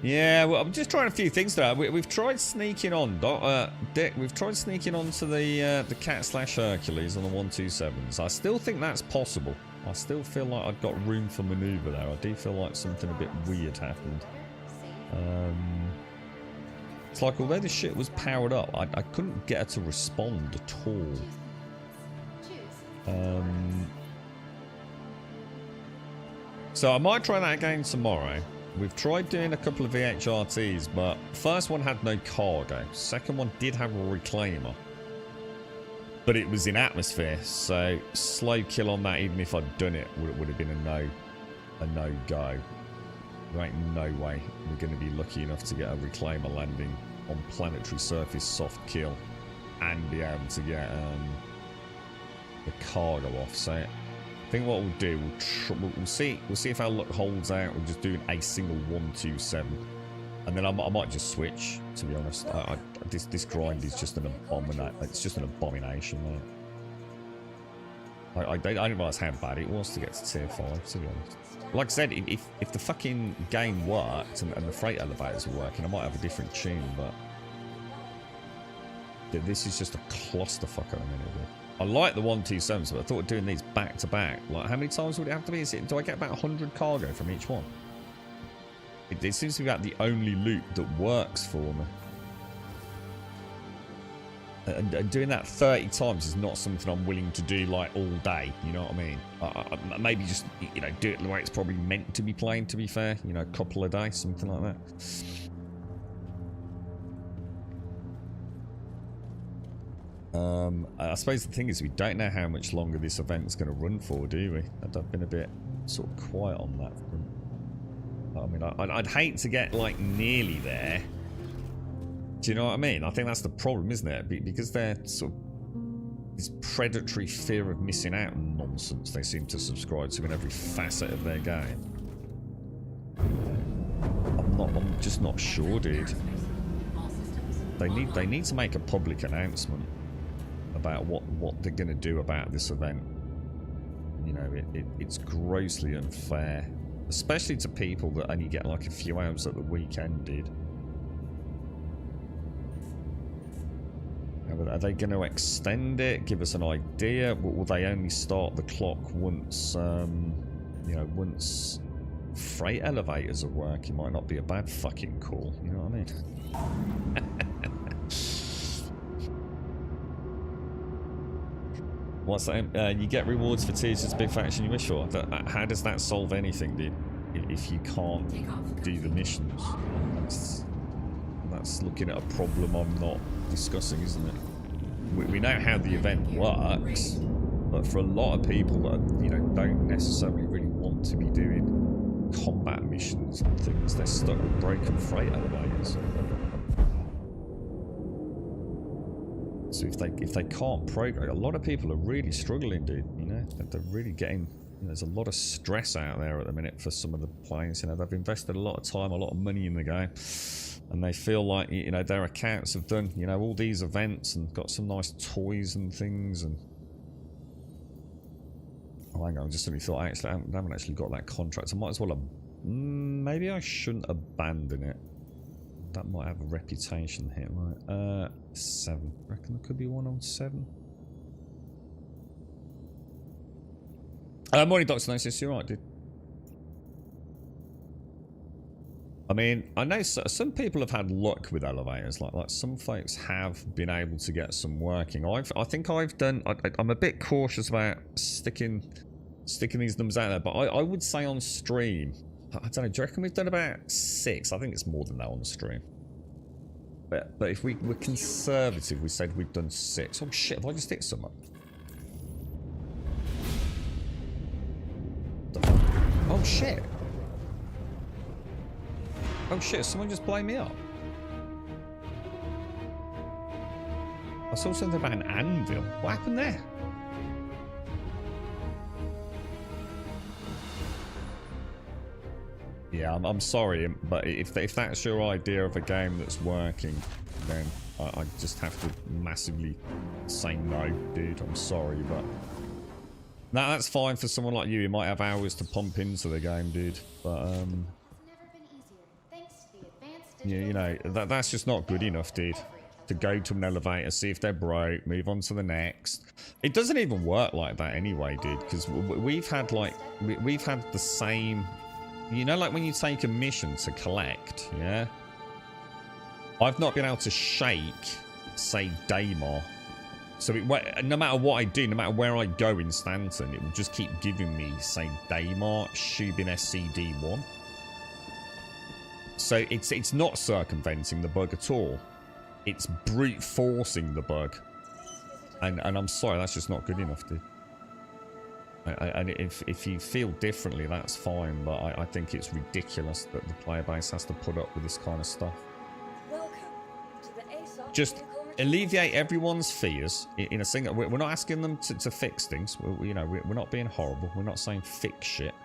[SPEAKER 2] Yeah, well, I'm just trying a few things there. We've tried sneaking on, Dick. We've tried sneaking onto the Cat/Hercules on the 127s. I still think that's possible. I still feel like I've got room for manoeuvre there. I do feel like something a bit weird happened. It's like although the shit was powered up, I couldn't get her to respond at all. So I might try that again tomorrow. We've tried doing a couple of VHRTs, but first one had no cargo. Second one did have a reclaimer, but it was in atmosphere, so slow kill on that. Even if I'd done it, would have been a no go. There ain't no way we're going to be lucky enough to get a reclaimer landing on planetary surface soft kill and be able to get the cargo off. So I think what we'll do, we'll see if our luck holds out. We're just doing a single 127, and then I might just switch. To be honest, this grind is just an abomination. It's just an abomination, mate. I didn't realise how bad it was to get to tier 5. To be honest, like I said, if the fucking game worked and the freight elevators were working, I might have a different tune. But this is just a clusterfuck at the minute, dude. I like the 127s, but I thought of doing these back to back. Like, how many times would it have to be? Do I get about 100 cargo from each one? It seems to be about the only loop that works for me. And doing that 30 times is not something I'm willing to do like all day. You know what I mean? Maybe just, you know, do it the way it's probably meant to be playing. To be fair, you know, a couple a day, something like that. I suppose the thing is we don't know how much longer this event's going to run for, do we? I've been a bit sort of quiet on that front. I mean, I'd hate to get like nearly there. Do you know what I mean? I think that's the problem, isn't it? Because they're sort of this predatory fear of missing out nonsense they seem to subscribe to in every facet of their game. I'm just not sure, dude. They need to make a public announcement about what they're going to do about this event. You know, it's grossly unfair, especially to people that only get like a few hours at the weekend, dude. Are they going to extend it? Give us an idea? Will they only start the clock once, you know, once freight elevators are working? Might not be a bad fucking call. You know what I mean? What's that? You get rewards for tiers as big faction you wish for. How does that solve anything, dude? If you can't do the missions, that's looking at a problem I'm not discussing, isn't it? We know how the event works, but for a lot of people that, you know, don't necessarily really want to be doing combat missions and things, they're stuck with broken freight elevators. So if they can't progress, a lot of people are really struggling, dude. You know, they're really getting. You know, there's a lot of stress out there at the minute for some of the players. You know, they've invested a lot of time, a lot of money in the game, and they feel like, you know, their accounts have done, you know, all these events and got some nice toys and things. And oh, hang on, I just suddenly thought I haven't actually got that contract. I might as well. Maybe I shouldn't abandon it. That might have a reputation hit, right? 7. Reckon there could be one on 7. Morning, Dr. Gnosis. You're right, dude. I mean, I know some people have had luck with elevators. Like some folks have been able to get some working. I think I've done. I'm a bit cautious about sticking these numbers out there, but I would say on stream, I don't know, do you reckon we've done about 6? I think it's more than that on the stream. But if we're conservative, we said we've done 6. Oh shit, have I just hit someone? Oh shit. Oh shit, someone just blow me up. I saw something about an anvil. What happened there? Yeah, I'm sorry, but if that's your idea of a game that's working, then I just have to massively say no, dude. I'm sorry, but that's fine for someone like you. You might have hours to pump into the game, dude. But yeah, you know that's just not good enough, dude. To go to an elevator, see if they're broke, move on to the next. It doesn't even work like that anyway, dude. Because we've had we've had the same. You know, like when you take a mission to collect, yeah? I've not been able to shake, say, Daymar. So no matter what I do, no matter where I go in Stanton, it will just keep giving me, say, Daymar, Shubin SCD1. So it's not circumventing the bug at all. It's brute forcing the bug. And I'm sorry, that's just not good enough, dude. And if you feel differently, that's fine, but I think it's ridiculous that the player base has to put up with this kind of stuff. Just alleviate everyone's fears in a single. We're not asking them to fix things. You know, we're not being horrible. We're not saying fix shit.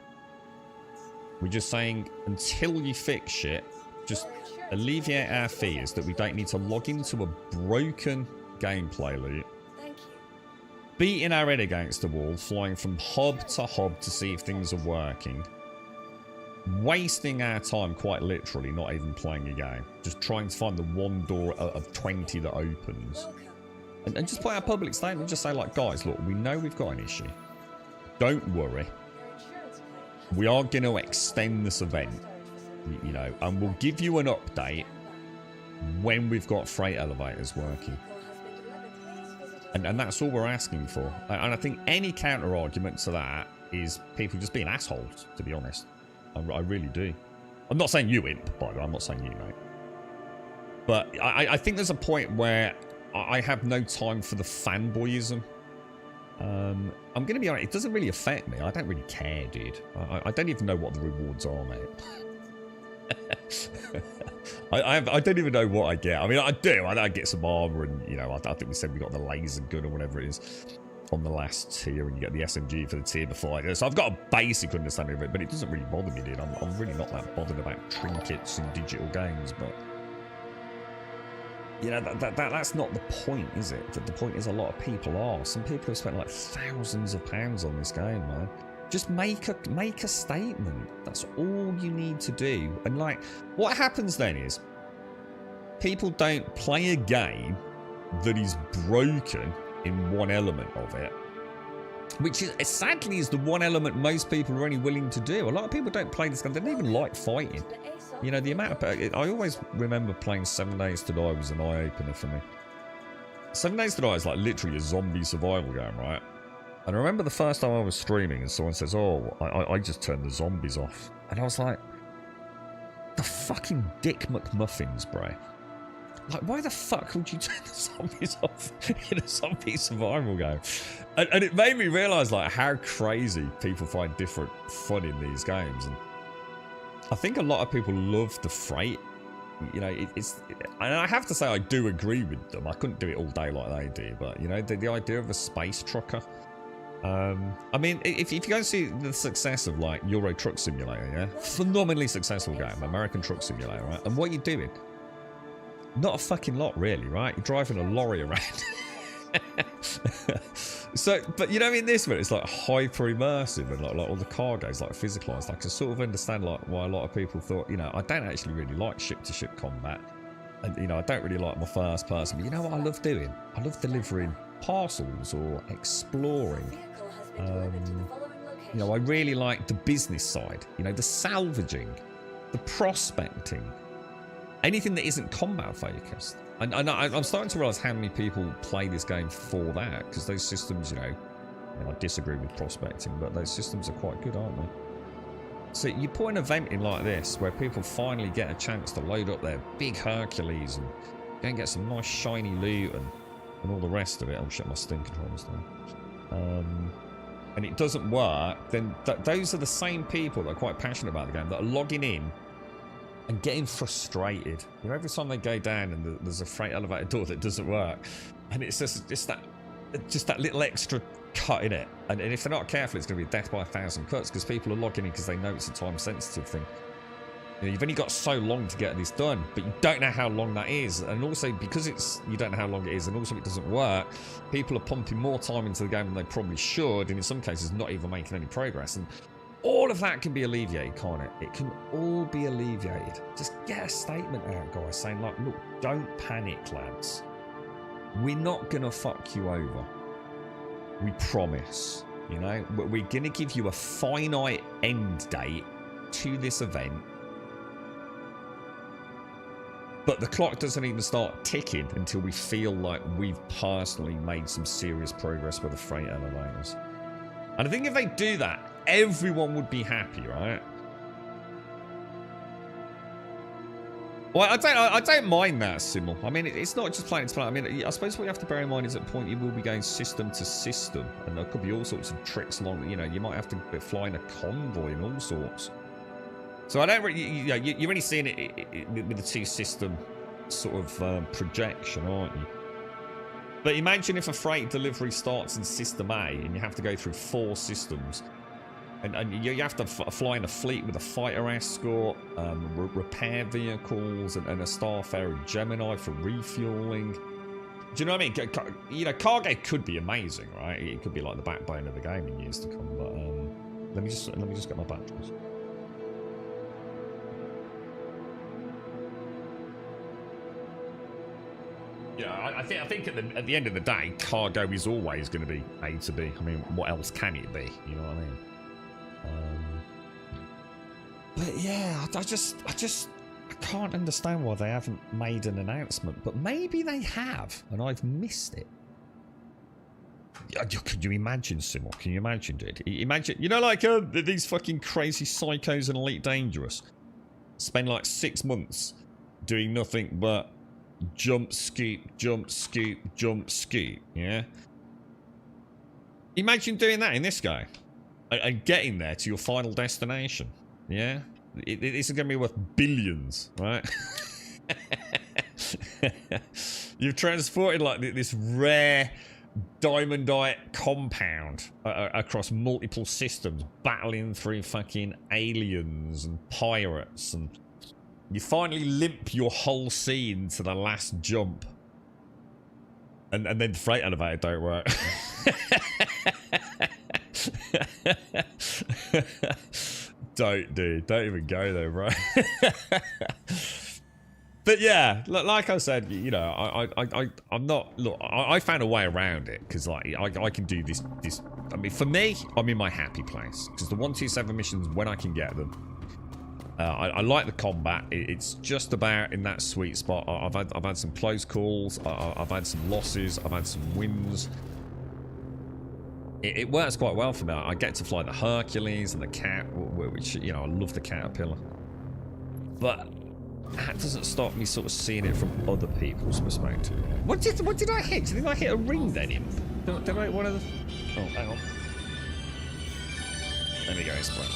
[SPEAKER 2] We're just saying until you fix shit, just alleviate our fears that we don't need to log into a broken gameplay loop. Beating our head against the wall, flying from hub to see if things are working. Wasting our time, quite literally, not even playing a game. Just trying to find the one door of 20 that opens. And just put out a public statement and just say, like, guys, look, we know we've got an issue. Don't worry. We are going to extend this event, you know, and we'll give you an update when we've got freight elevators working. And that's all we're asking for. And I think any counter argument to that is people just being assholes, to be honest. I really do. I'm not saying you, Imp, by the way. I'm not saying you, mate. But I think there's a point where I have no time for the fanboyism. I'm going to be honest, it doesn't really affect me. I don't really care, dude. I don't even know what the rewards are, mate. I don't even know what I get. I mean, I do. I get some armor, and you know, I think we said we got the laser gun or whatever it is on the last tier, and you get the SMG for the tier before. So I've got a basic understanding of it, but it doesn't really bother me, dude. I'm really not that bothered about trinkets in digital games, but you know, that's not the point, is it? The point is a lot of people are. Some people have spent like thousands of pounds on this game, man. Just make a statement. That's all you need to do. And like, what happens then is people don't play a game that is broken in one element of it, which is sadly is the one element most people are only willing to do. A lot of people don't play this game. They don't even like fighting. You know, the amount of... I always remember playing 7 Days to Die was an eye-opener for me. 7 Days to Die is like literally a zombie survival game, right? And I remember the first time I was streaming and someone says, oh, I just turned the zombies off. And I was like, the fucking Dick McMuffins, bro. Like, why the fuck would you turn the zombies off in a zombie survival game? And it made me realise, like, how crazy people find different fun in these games. And I think a lot of people love the freight. You know, and I have to say I do agree with them. I couldn't do it all day like they do. But, you know, the idea of a space trucker... I mean, if you go and see the success of like Euro Truck Simulator, yeah, phenomenally successful game, American Truck Simulator, right? And what you're doing, not a fucking lot, really, right? You're driving a lorry around. So, but you know, in this one, it's like hyper immersive and like all the cargo's like physicalized. Like, I sort of understand like why a lot of people thought, you know, I don't actually really like ship-to-ship combat, and you know, I don't really like my first person. But you know what I love doing? I love delivering parcels or exploring. You know, I really like the business side, you know, the salvaging, the prospecting, anything that isn't combat focused. And I'm starting to realise how many people play this game for that, because those systems, you know, I disagree with prospecting, but those systems are quite good, aren't they? So you put an event in like this where people finally get a chance to load up their big Hercules and go and get some nice shiny loot and all the rest of it. Oh shit, my steam controller's there. and it doesn't work, then those are the same people that are quite passionate about the game that are logging in and getting frustrated. You know, every time they go down and there's a freight elevator door that doesn't work, and it's just that little extra cut in it. And if they're not careful, it's going to be death by 1,000 cuts because people are logging in because they know it's a time-sensitive thing. You know, you've only got so long to get this done, but you don't know how long that is. And also, because you don't know how long it is, and also it doesn't work, people are pumping more time into the game than they probably should, and in some cases not even making any progress. And all of that can be alleviated, can't it? It can all be alleviated. Just get a statement out, guys, saying like, look, don't panic, lads. We're not going to fuck you over. We promise. You know, we're going to give you a finite end date to this event. But the clock doesn't even start ticking until we feel like we've personally made some serious progress with the freight elevators. And I think if they do that, everyone would be happy, right? Well, I don't mind that, Simmel. I mean, it's not just planet to planet. I mean, I suppose what you have to bear in mind is at a point you will be going system to system, and there could be all sorts of tricks along. You know, you might have to be flying a convoy and all sorts. So I don't really, you're only seeing it with the two-system sort of projection, aren't you? But imagine if a freight delivery starts in System A and you have to go through 4 systems. And you have to fly in a fleet with a fighter escort, repair vehicles, and a Starfarer Gemini for refueling. Do you know what I mean? You know, cargo could be amazing, right? It could be like the backbone of the game in years to come. But let me just get my batteries. Yeah, I think at the end of the day, cargo is always going to be A to B. I mean, what else can it be? You know what I mean? But yeah, I can't understand why they haven't made an announcement. But maybe they have, and I've missed it. Could you imagine, Simmel? Can you imagine, dude? Imagine, you know, like these fucking crazy psychos in Elite Dangerous spend like 6 months doing nothing but jump, scoop, jump, scoop, jump, scoop. Yeah. Imagine doing that in this game and getting there to your final destination. Yeah, it's going to be worth billions, right? You've transported like this rare diamondite compound across multiple systems, battling through fucking aliens and pirates, and you finally limp your whole scene to the last jump, and then the freight elevator don't work. Don't, dude. Don't even go there, bro. But yeah, like I said, you know, I'm not. Look, I found a way around it because, like, I can do this. I mean, for me, I'm in my happy place because the 127 missions, when I can get them, I like the combat. It's just about in that sweet spot. I've had some close calls. I've had some losses. I've had some wins. It works quite well for me. I get to fly the Hercules and the Cat, which, you know, I love the Caterpillar. But that doesn't stop me sort of seeing it from other people's perspective. What did I hit? Did I hit a ring then, imp? Did I hit one of the... Oh, hang on. There we go, it's fine.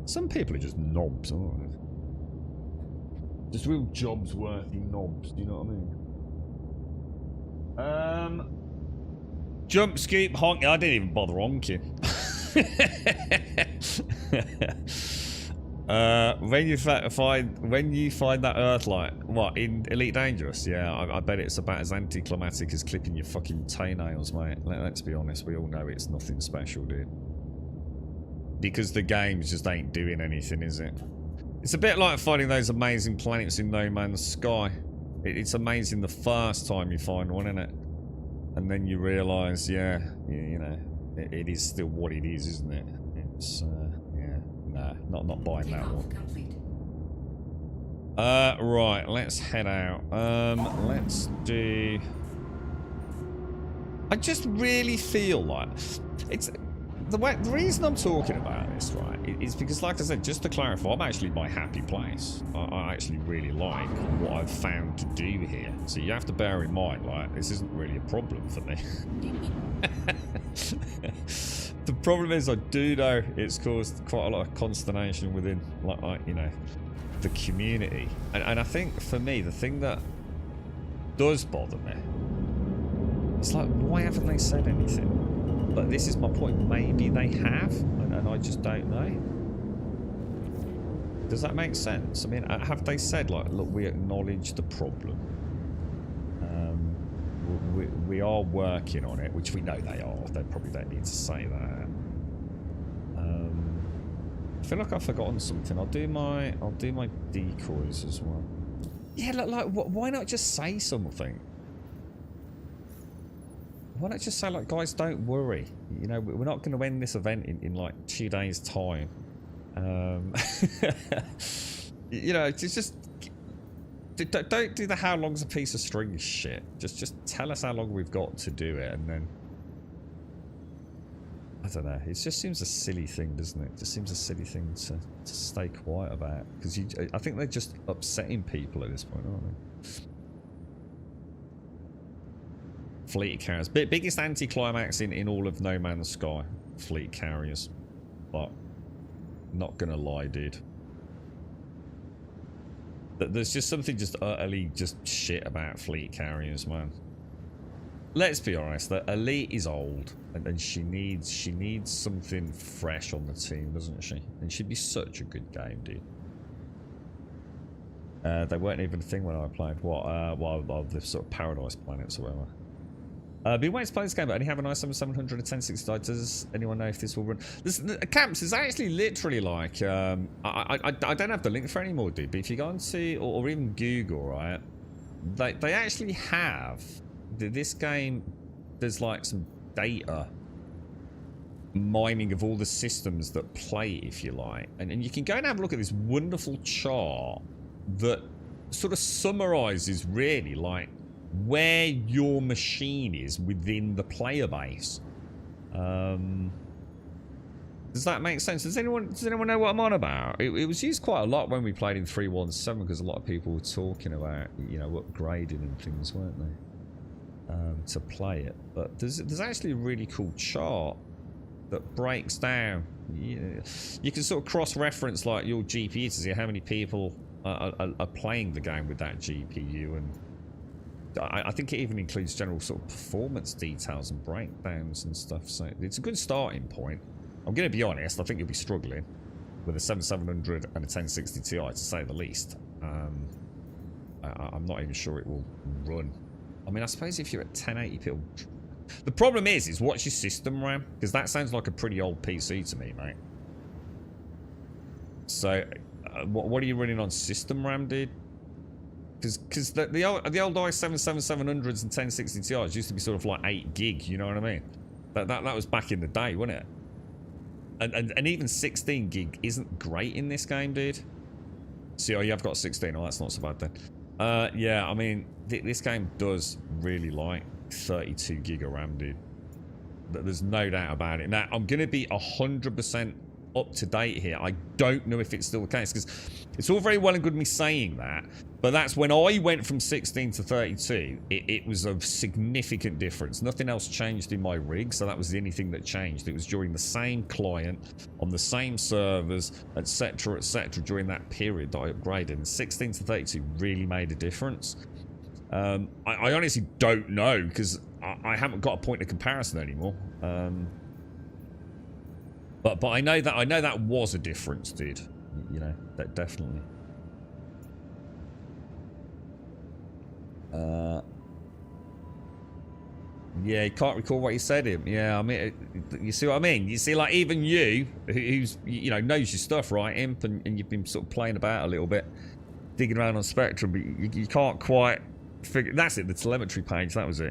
[SPEAKER 2] Some people are just knobs, aren't they? Just real jobs-worthy knobs, do you know what I mean? Jump, scoop, honk. I didn't even bother honking. When you find that Earthlight, what, in Elite Dangerous? Yeah, I bet it's about as anticlimactic as clipping your fucking toenails, mate. Let's be honest, we all know it's nothing special, dude. Because the game just ain't doing anything, is it? It's a bit like finding those amazing planets in No Man's Sky. It's amazing the first time you find one, isn't it? And then you realise, yeah, you know, it is still what it is, isn't it? It's, yeah, nah, not buying that one. Right, let's head out. Let's do... I just really feel like... it's... The reason I'm talking about this, right, is because, like I said, just to clarify, I'm actually in my happy place. I actually really like what I've found to do here. So you have to bear in mind, like, this isn't really a problem for me. The problem is, I do know it's caused quite a lot of consternation within, like you know, the community. And I think, for me, the thing that does bother me, it's like, why haven't they said anything? But this is my point. Maybe they have, and I just don't know. Does that make sense? I mean, have they said, like, look, we acknowledge the problem. We are working on it, which we know they are. They probably don't need to say that. I feel like I've forgotten something. I'll do my decoys as well. Yeah, like why not just say something? Why not just say, like, guys, don't worry. You know, we're not going to end this event in like 2 days' time. You know, just don't do the how long's a piece of string shit. Just tell us how long we've got to do it, and then I don't know. It just seems a silly thing, doesn't it? It just seems a silly thing to stay quiet about, because I think they're just upsetting people at this point, aren't they? Fleet carriers. Biggest anticlimax in all of No Man's Sky. Fleet carriers. But, not gonna lie, dude. There's just something just utterly just shit about fleet carriers, man. Let's be honest, the Elite is old. And she needs something fresh on the team, doesn't she? And she'd be such a good game, dude. They weren't even a thing when I played. What? Well, the sort of Paradise Planets or whatever. Been waiting to play this game, but only have an i7-700 and 1060. Does anyone know if this will run? Camps is actually literally like I don't have the link for it anymore, dude. But if you go onto or even Google, right, they actually have this game. There's like some data mining of all the systems that play, if you like, and you can go and have a look at this wonderful chart that sort of summarizes really like where your machine is within the player base. Does that make sense? Does anyone know what I'm on about? It was used quite a lot when we played in 3.1.7 because a lot of people were talking about, you know, upgrading and things, weren't they? To play it. But there's actually a really cool chart that breaks down. You can sort of cross-reference like your GPU to see how many people are playing the game with that GPU, and I think it even includes general sort of performance details and breakdowns and stuff, so it's a good starting point. I'm going to be honest, I think you'll be struggling with a 7700 and a 1060 Ti, to say the least. I'm not even sure it will run. I mean, I suppose if you're at 1080p... The problem is what's your system RAM? Because that sounds like a pretty old PC to me, mate. So, what are you running on system RAM, dude? Because the old i7-7700s and 1060 Ti's used to be sort of like 8 gig, you know what I mean? That was back in the day, wasn't it? And even 16 gig isn't great in this game, dude. See, oh, you have got 16. Oh, that's not so bad then. Yeah, I mean, this game does really like 32 gig of RAM, dude. There's no doubt about it. Now, I'm going to be 100% up to date here. I don't know if it's still the case, because it's all very well and good me saying that, but that's when I went from 16 to 32. It was a significant difference. Nothing else changed in my rig, so that was the only thing that changed. It was during the same client, on the same servers, etc., during that period that I upgraded. And 16 to 32 really made a difference. I honestly don't know, because I haven't got a point of comparison anymore. But I know that was a difference, dude. You know, that definitely. Yeah, you can't recall what you said him. Yeah, I mean, you see what I mean? You see, like, even you, who's, you know, knows your stuff, right, Imp, and you've been sort of playing about a little bit, digging around on Spectrum, but you can't quite figure. That's it, the telemetry page, that was it,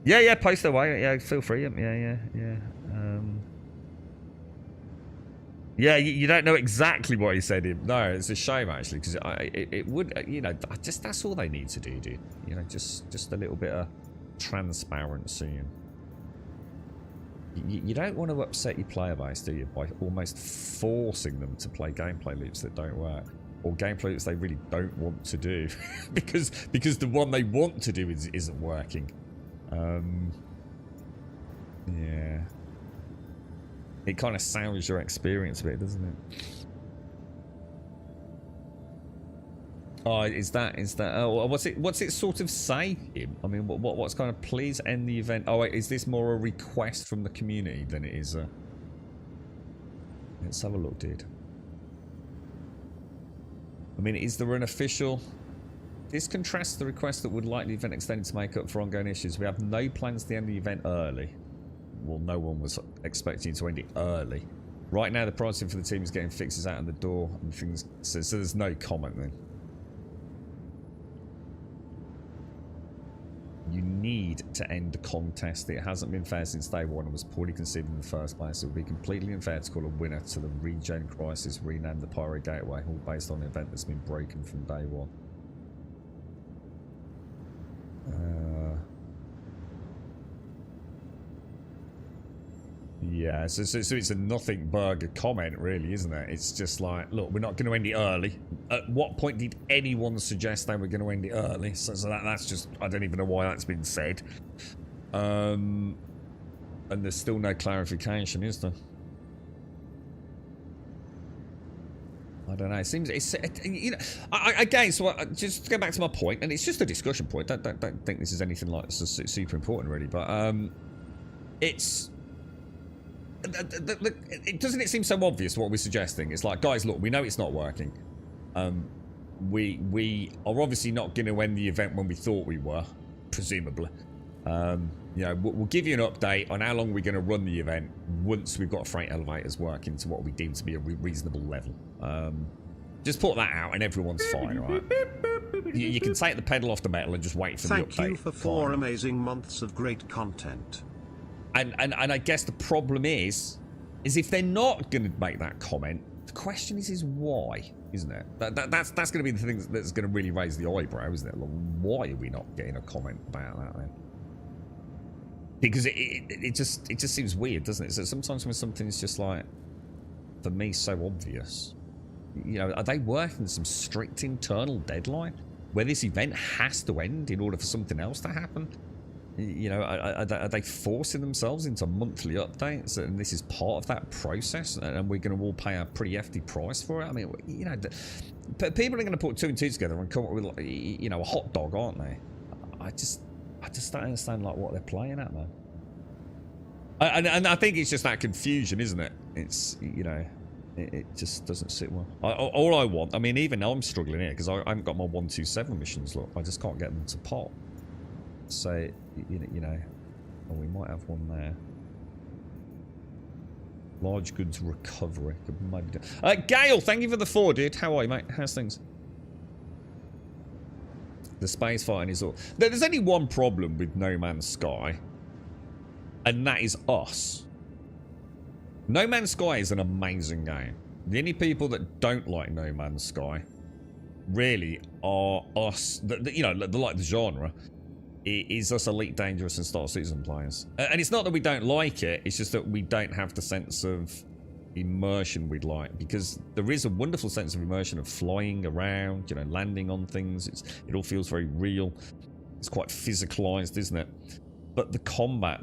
[SPEAKER 2] yeah. Yeah, post away, yeah, feel free, yeah. Yeah, you don't know exactly what he said. No, it's a shame actually, because it would, you know, just that's all they need to do, dude. You know, just a little bit of transparency. And you don't want to upset your player base, do you, by almost forcing them to play gameplay loops that don't work, or gameplay loops they really don't want to do, because the one they want to do isn't working. Yeah. It kind of sours your experience a bit, doesn't it? Oh, is that? Oh, what's it sort of say? I mean, what's kind of please end the event? Oh, wait, is this more a request from the community than it is a? Let's have a look, dude. I mean, is there an official? This contrasts the request that would likely event extended to make up for ongoing issues. We have no plans to end the event early. Well, no one was expecting to end it early. Right now, the priority for the team is getting fixes out on the door and things. So there's no comment then. You need to end the contest. It hasn't been fair since day one and was poorly conceived in the first place. It would be completely unfair to call a winner to the Regen Crisis, renamed the Pyro Gateway, all based on an event that's been broken from day one. Yeah, so it's a nothing burger comment, really, isn't it? It's just like, look, we're not going to end it early. At what point did anyone suggest they were going to end it early? So that's just, I don't even know why that's been said. And there's still no clarification, is there? I don't know. It seems it's, you know, again. So just to go back to my point, and it's just a discussion point. Don't think this is anything like super important, really. But it's. Doesn't it seem so obvious what we're suggesting? It's like, guys, look, we know it's not working. We are obviously not going to end the event when we thought we were, presumably. You know, we'll give you an update on how long we're going to run the event once we've got freight elevators working to what we deem to be a reasonable level. Just put that out and everyone's fine, right? You can take the pedal off the metal and just wait for the update.
[SPEAKER 5] Thank you for 4 amazing months of great content.
[SPEAKER 2] And I guess the problem is if they're not going to make that comment, the question is why, isn't it? That's going to be the thing that's going to really raise the eyebrow, isn't it? Like, why are we not getting a comment about that then? Because it just seems weird, doesn't it? So sometimes when something is just like, for me, so obvious, you know, are they working some strict internal deadline where this event has to end in order for something else to happen? You know, are they forcing themselves into monthly updates, and this is part of that process, and we're going to all pay a pretty hefty price for it? I mean, you know, people are going to put 2 and 2 together and come up with, like, you know, a hot dog, aren't they? I just don't understand, like, what they're playing at, man. And I think it's just that confusion, isn't it? It's, you know, it just doesn't sit well. All I want, I mean, even now I'm struggling here because I haven't got my 127 missions. Look, I just can't get them to pop. So, you know, oh, we might have one there. Large goods recovery. Could maybe do. Gale, thank you for the 4, dude. How are you, mate? How's things? The space fighting is all. There's only one problem with No Man's Sky, and that is us. No Man's Sky is an amazing game. The only people that don't like No Man's Sky really are us. You know, like the genre. is us Elite Dangerous and Star Citizen players. And it's not that we don't like it, it's just that we don't have the sense of immersion we'd like, because there is a wonderful sense of immersion of flying around, you know, landing on things. It all feels very real. It's quite physicalized, isn't it? But the combat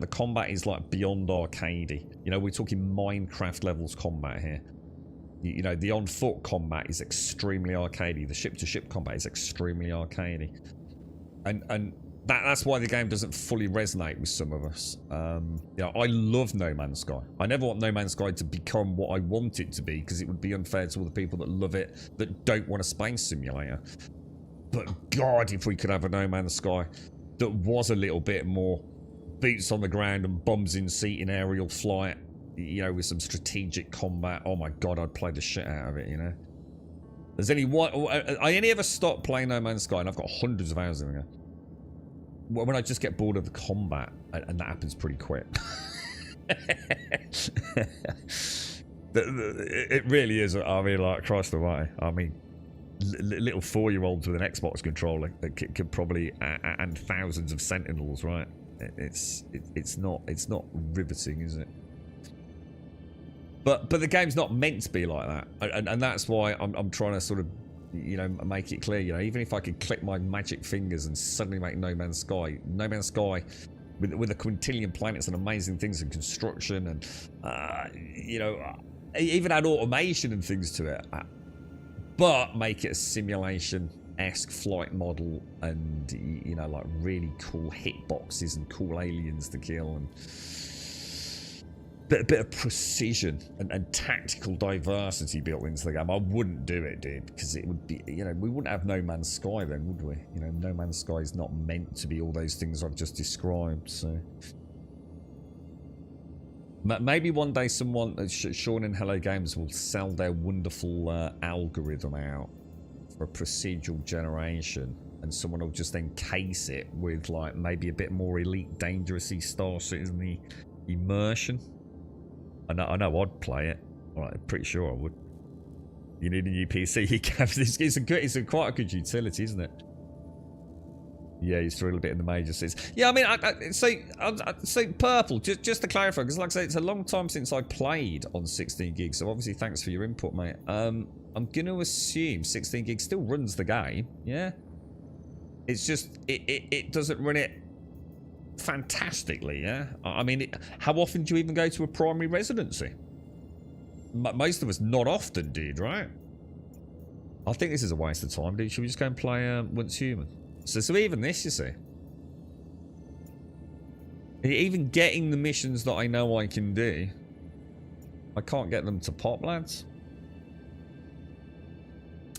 [SPEAKER 2] is like beyond arcadey. You know, we're talking Minecraft levels combat here. You know, the on foot combat is extremely arcadey. The ship to ship combat is extremely arcadey. And that's why the game doesn't fully resonate with some of us. You know, I love No Man's Sky. I never want No Man's Sky to become what I want it to be, because it would be unfair to all the people that love it, that don't want a space simulator. But God, if we could have a No Man's Sky that was a little bit more boots on the ground and bums in seat in aerial flight, you know, with some strategic combat. Oh my God, I'd play the shit out of it, you know. There's only one... I only ever stopped playing No Man's Sky, and I've got hundreds of hours in there, when I just get bored of the combat, and that happens pretty quick. It really is. I mean, like, Christ almighty. I mean, little 4-year-olds with an Xbox controller that could probably... and thousands of Sentinels, right? It's not riveting, is it? But the game's not meant to be like that, and that's why I'm trying to sort of, you know, make it clear. You know, even if I could click my magic fingers and suddenly make No Man's Sky with a quintillion planets and amazing things in construction, and you know, even add automation and things to it, but make it a simulation-esque flight model, and, you know, like really cool hitboxes and cool aliens to kill, and a bit of precision and tactical diversity built into the game, I wouldn't do it, dude, because it would be, you know, we wouldn't have No Man's Sky then, would we? You know, No Man's Sky is not meant to be all those things I've just described, so... Maybe one day someone, Sean and Hello Games, will sell their wonderful algorithm out for a procedural generation, and someone will just encase it with, like, maybe a bit more Elite Dangerous-y Star Citizen-y immersion. I know I'd play it. Well, I'm pretty sure I would. You need a new PC. It's quite a good utility, isn't it? Yeah, he's through a bit in the major cities. Yeah, I mean, so Purple, just to clarify, because like I say, it's a long time since I played on 16 gigs, so obviously thanks for your input, mate. I'm going to assume 16 gigs still runs the game, yeah? It's just, it doesn't run it fantastically, yeah? I mean, how often do you even go to a primary residency? Most of us not often did, right? I think this is a waste of time, dude. Should we just go and play Once Human? So even this, you see, even getting the missions that I know I can do, I can't get them to pop, lads.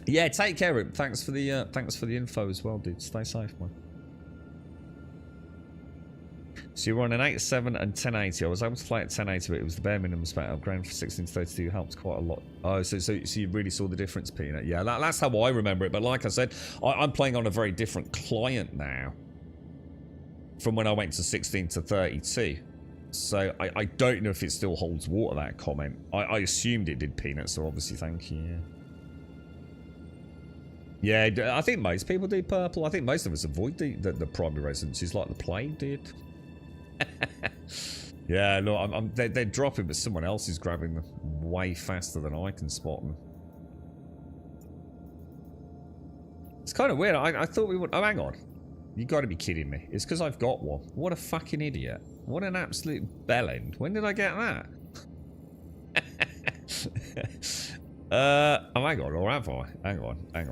[SPEAKER 2] Yeah, take care of it. Thanks for the info as well, dude. Stay safe, man. So you were on an 87 and 1080. I was able to play at 1080, but it was the bare minimum spec. Upgrading from 16 to 32 helped quite a lot. Oh, so you really saw the difference, Peanut. Yeah, that's how I remember it. But like I said, I'm playing on a very different client now from when I went to 16 to 32. So I don't know if it still holds water, that comment. I assumed it did, Peanut, so obviously thank you. Yeah, I think most people do, Purple. I think most of us avoid the primary residencies like the plague did. Yeah, look, they're dropping, but someone else is grabbing them way faster than I can spot them. It's kind of weird. I thought we would... Oh, hang on. You got to be kidding me. It's because I've got one. What a fucking idiot. What an absolute bellend. When did I get that? Oh, hang on, or have I? Hang on. Hang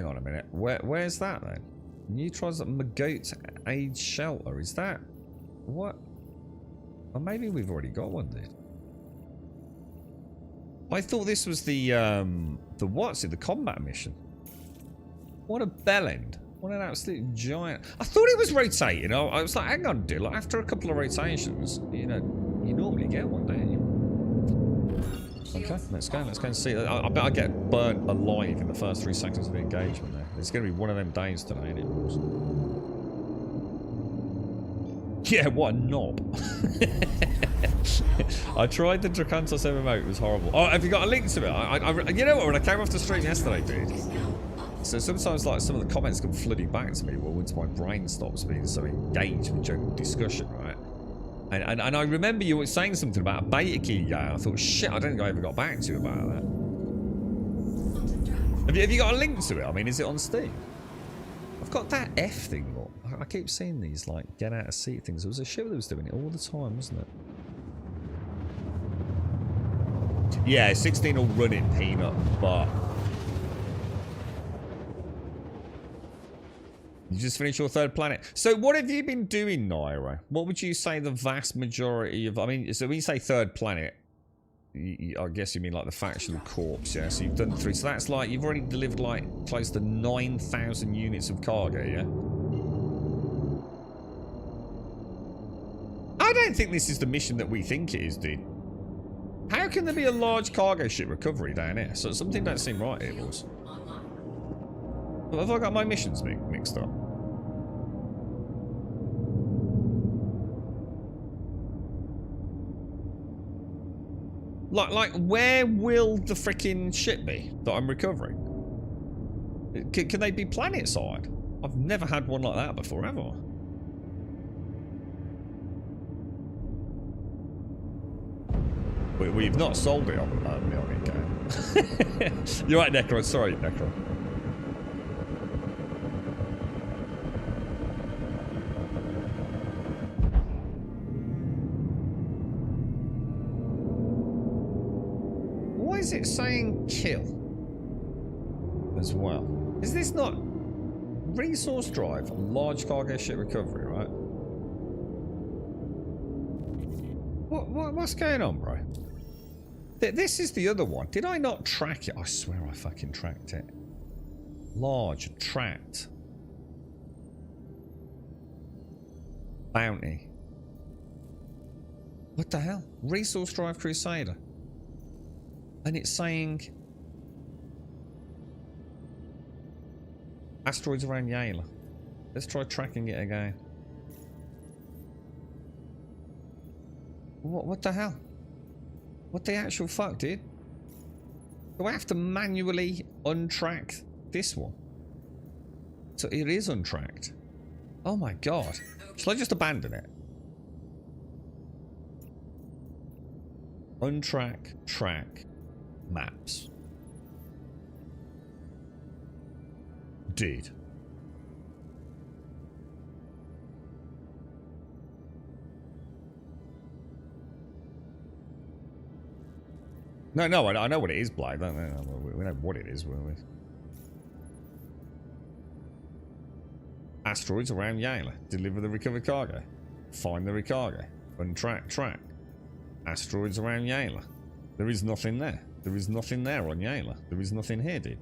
[SPEAKER 2] on a minute. Where's that then? Neutrons at Magoat Age Shelter. Is that what? Or maybe we've already got one, dude. I thought this was the what's it? The combat mission. What a bellend. What an absolute giant. I thought it was rotating. I was like, hang on, dude. Like, after a couple of rotations, you know, you normally get one, don't you? Okay, let's go and see. I bet I get burnt alive in the first 3 seconds of the engagement there. It's going to be one of them days today, isn't it? Yeah, what a knob. I tried the Dracantos MMO, it was horrible. Oh, have you got a link to it? You know what, when I came off the stream yesterday, dude. So sometimes, like, some of the comments come flooding back to me once my brain stops being so engaged with general discussion, right? And I remember you were saying something about a beta key guy. I thought, shit, I don't think I ever got back to you about that. Have you got a link to it? I mean, is it on Steam? I've got that F thing, look. I keep seeing these, like, get out of seat things. There was a ship that was doing it all the time, wasn't it? Yeah, 16 will run it, Peanut, but... You just finished your third planet. So what have you been doing, Naira? What would you say the vast majority of... I mean, so when you say third planet, I guess you mean like the factional corps, yeah? So you've done 3. So that's like, you've already delivered like close to 9,000 units of cargo, yeah? I don't think this is the mission that we think it is, dude. How can there be a large cargo ship recovery down here? So something don't seem right here, boys. Have I got my missions mixed up? Like, where will the freaking ship be that I'm recovering? Can they be planet side? I've never had one like that before, have I? We've not sold it on the game. You're right, Necro. Sorry, Necro. Why is it saying kill as well? Is this not resource drive, large cargo ship recovery, right? What's going on, bro? This is the other one. Did I not track it? I swear I fucking tracked it. Large, tracked. Bounty. What the hell? Resource Drive Crusader. And it's saying... asteroids around Yala. Let's try tracking it again. What the hell? What the actual fuck, dude? Do I have to manually untrack this one? So it is untracked. Oh my god. Shall I just abandon it? Untrack, track, maps. Dude. No, I know what it is, Blythe. We know what it is, will we? Asteroids around Yala. Deliver the recovered cargo. Find the cargo. Untrack, track. Asteroids around Yala. There is nothing there. There is nothing there on Yala. There is nothing here, dude.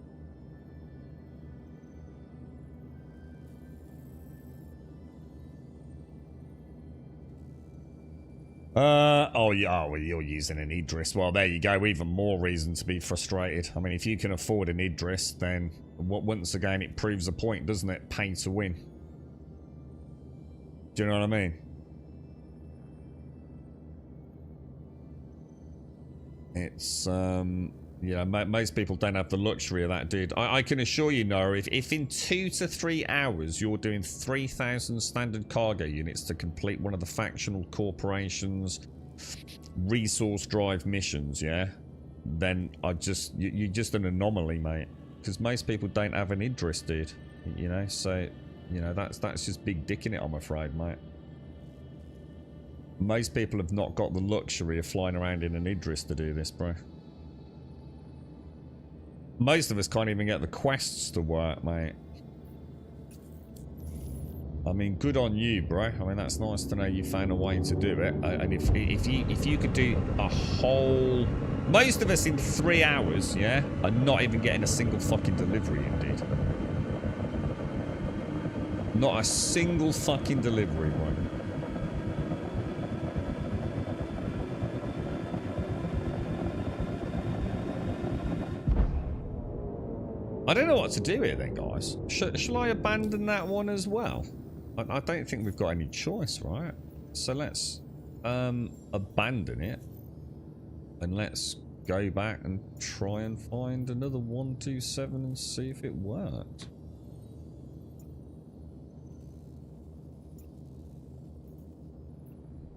[SPEAKER 2] Oh yeah, well, you're using an Idris. Well, there you go. Even more reason to be frustrated. I mean, if you can afford an Idris, then once again, it proves a point, doesn't it? Pay to win. Do you know what I mean? It's, yeah, most people don't have the luxury of that, dude. I can assure you, Noah, if in 2 to 3 hours you're doing 3,000 standard cargo units to complete one of the factional corporations' resource drive missions, yeah, then you're just an anomaly, mate. Because most people don't have an Idris, dude. You know, so, you know, that's just big dick in it, I'm afraid, mate. Most people have not got the luxury of flying around in an Idris to do this, bro. Most of us can't even get the quests to work, mate. I mean, good on you, bro. I mean, that's nice to know you found a way to do it. And if you could do a whole... Most of us in 3 hours, yeah, are not even getting a single fucking delivery, indeed. Not a single fucking delivery, bro. I don't know what to do here then, guys. Shall I abandon that one as well? I don't think we've got any choice, right? So let's abandon it. And let's go back and try and find another 127 and see if it worked.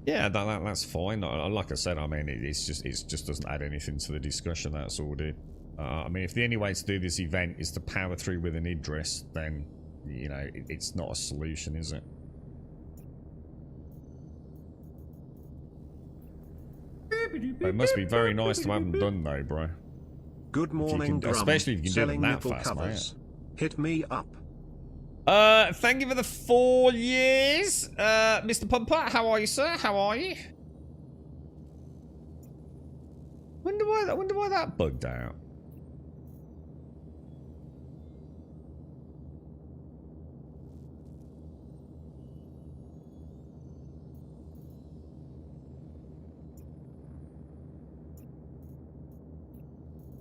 [SPEAKER 2] Yeah, that's fine. Like I said, I mean, it just doesn't add anything to the discussion. That's all, dude. I mean, if the only way to do this event is to power through with an Idris, then, you know, it's not a solution, is it? It must be very nice to have them done, though, bro.
[SPEAKER 5] Good morning, Drum.
[SPEAKER 2] Especially if you can do
[SPEAKER 5] Selling
[SPEAKER 2] them that
[SPEAKER 5] nipple
[SPEAKER 2] fast,
[SPEAKER 5] covers.
[SPEAKER 2] mate.
[SPEAKER 5] Hit me up.
[SPEAKER 2] Thank you for the 4 years, Mr. Pumper. How are you, sir? How are you? Wonder why that bugged out.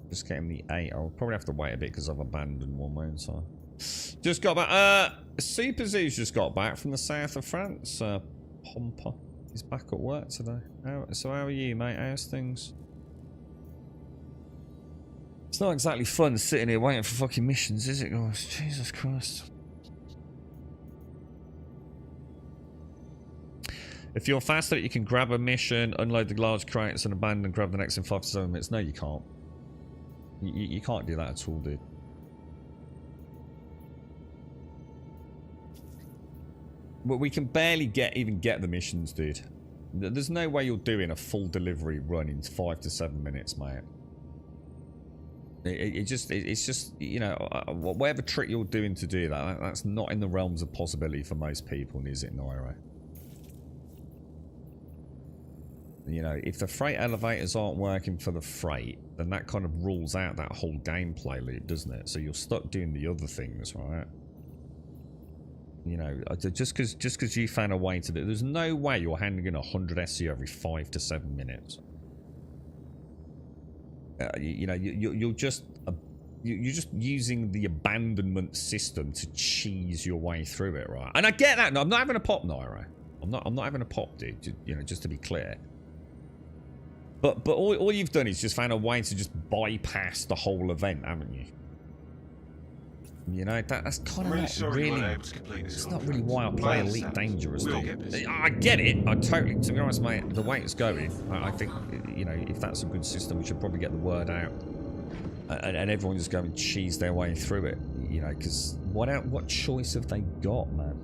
[SPEAKER 2] Just getting the 8. I'll probably have to wait a bit because I've abandoned one, won't I? Just got back. Super Zoo's just got back from the south of France. Pomper. He's back at work today. So how are you, mate? How's things? It's not exactly fun sitting here waiting for fucking missions, is it, guys? Jesus Christ. If you're faster, you can grab a mission, unload the large crates, and abandon, grab the next in 5 to 7 minutes. No, you can't. You can't do that at all, dude. But we can barely even get the missions, dude. There's no way you're doing a full delivery run in 5 to 7 minutes, mate. It's just, you know, whatever trick you're doing to do that, that's not in the realms of possibility for most people, is it, Nairo? You know, if the freight elevators aren't working for the freight, then that kind of rules out that whole gameplay loop, doesn't it? So you're stuck doing the other things, right? You know, just because you found a way to do it, there's no way you're handing in 100 SEO every 5 to 7 minutes. You know, you're just using the abandonment system to cheese your way through it, right? And I get that. No, I'm not having a pop, Nairo. I'm not having a pop, dude. You know, just to be clear. But all you've done is just found a way to just bypass the whole event, haven't you? You know, that's kind of not really... It's not really why I play Elite Dangerous, dude. I get it. I totally... To be honest, mate, the way it's going, I think, you know, if that's a good system, we should probably get the word out. And everyone just go and cheese their way through it. You know, because what choice have they got, man?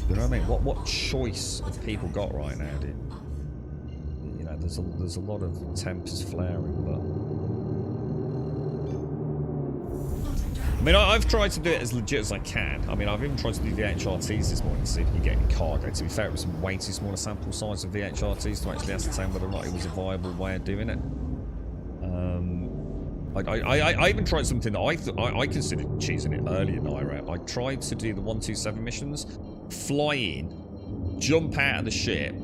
[SPEAKER 2] You know what I mean? What choice have people got right now, dude? You know, there's a lot of tempers flaring, but... I mean, I've tried to do it as legit as I can. I mean, I've even tried to do the HRTs this morning to see if you get any cargo. To be fair, it was way too small a sample size of the HRTs to actually ascertain whether or not it was a viable way of doing it. I even tried something that I considered cheesing it earlier, Naira. I tried to do the 127 missions, fly in, jump out of the ship,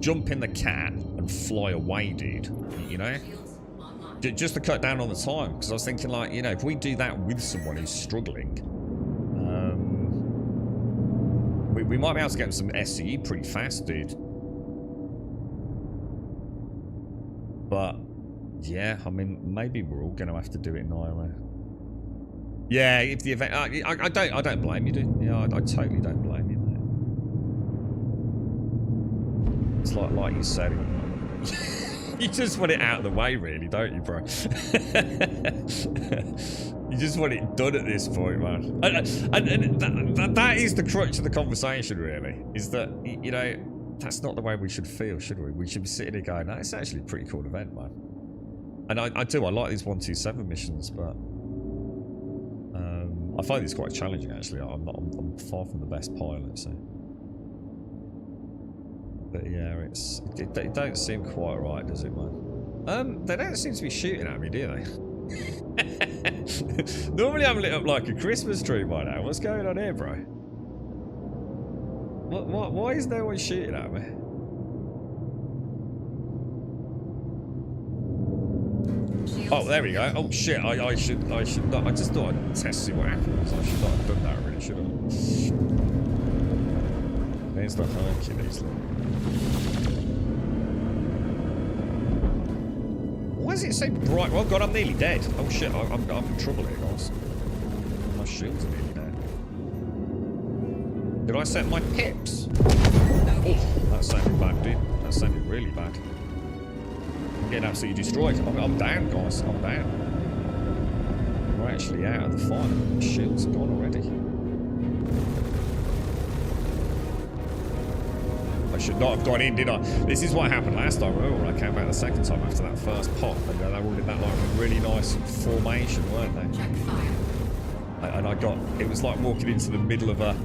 [SPEAKER 2] jump in the cat, and fly away, dude. You know? Just to cut down on the time, because I was thinking, like, you know, if we do that with someone who's struggling, we might be able to get some SCE pretty fast, dude. But yeah, I mean, maybe we're all going to have to do it, Naira. Yeah, if the event, I don't blame you, dude. Yeah, I totally don't blame you, mate. It's like you said. You just want it out of the way, really, don't you, bro? You just want it done at this point, man. And that is the crux of the conversation, really. Is that, you know, that's not the way we should feel, should we? We should be sitting here going, no, it's actually a pretty cool event, man. And I like these 127 missions, but I find these quite challenging, actually. I'm far from the best pilot, so. But yeah, it don't seem quite right, does it, man? They don't seem to be shooting at me, do they? Normally I'm lit up like a Christmas tree by now. What's going on here, bro? Why is no one shooting at me? Oh, there we go. Oh shit, I should not. I just thought I'd test to see what happens. I should not have done that, really, should I? Where's the Hercules? Why is it so bright? Oh god, I'm nearly dead. Oh shit, I'm in trouble here, guys. My shields are nearly dead. Did I set my pips? Oh, that sounded bad, dude. That sounded really bad. I'm getting absolutely destroyed. I'm down, guys. I'm down. We're actually out of the fight. My shields are gone already. I should not have gone in, did I? This is what happened last time. Remember when I came back the second time after that first pop, and they were all in that like really nice formation, weren't they?
[SPEAKER 1] Check fire.
[SPEAKER 2] And I got, it was like walking into the middle of a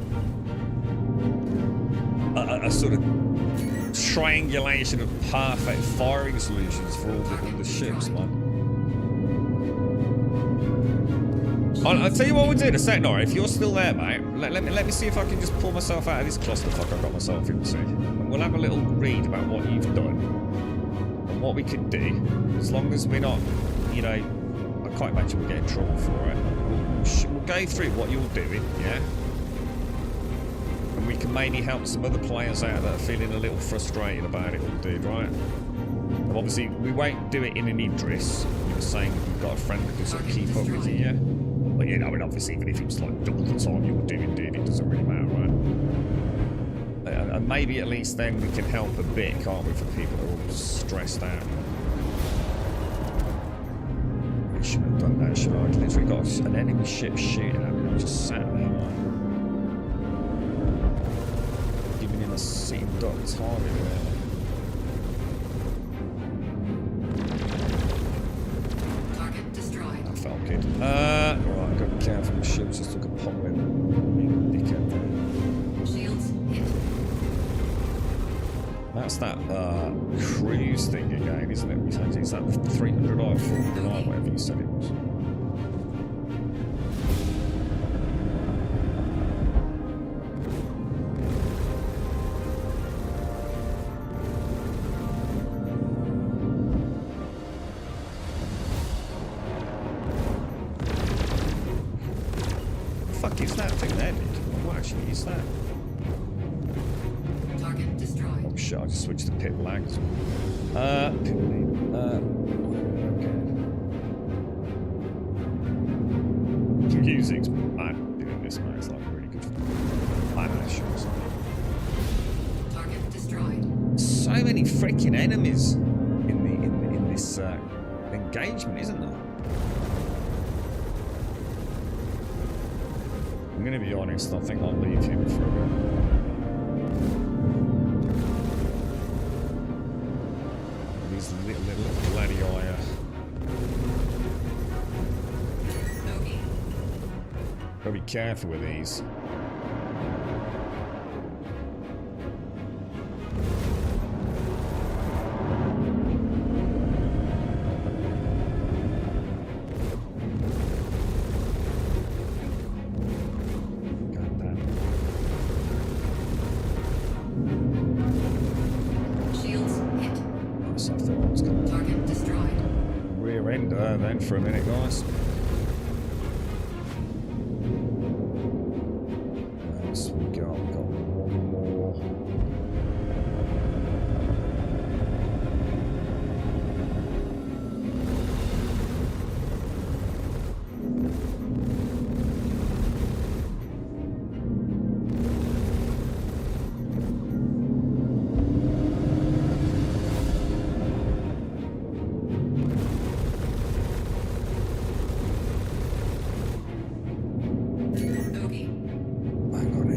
[SPEAKER 2] sort of triangulation of perfect firing solutions for all the ships, man. I'll tell you what we'll do in a sec, Nora. If you're still there, mate, let me see if I can just pull myself out of this clusterfuck I've got myself into. And we'll have a little read about what you've done and what we could do. As long as we're not, you know, I can't imagine we'll get in trouble for it. We'll go through what you're doing, yeah? And we can maybe help some other players out that are feeling a little frustrated about it all, dude, right? And obviously, we won't do it in an Idris. You were saying you've got a friend that can sort of keep up with you, yeah? But yeah, I mean, obviously, even if it was like double the time you were doing, dude, it doesn't really matter, right? And maybe at least then we can help a bit, can't we, for people that are all stressed out. I shouldn't have done that, should I? I literally got an enemy ship shooting at me. I just sat there, like, giving him a sitting duck target, really. Right, I've got to be careful. My shields just took a pop with dickhead.
[SPEAKER 1] Shields hit.
[SPEAKER 2] That's that cruise thing again, isn't it? Is that the 300 or 409, whatever you said it was? Is that thing there, dude? What actually is that?
[SPEAKER 1] Target destroyed.
[SPEAKER 2] Oh shit, I just switched to pit lags. Pit lead. Okay. The music's bad doing this, man. It's like really good fun.
[SPEAKER 1] Target destroyed.
[SPEAKER 2] So many freaking enemies in this engagement, isn't there? I'm gonna be honest, I think I'll leave him for a bit. These little bloody eye. Gotta be careful with these. Then for a minute, guys. Yes, we got one more.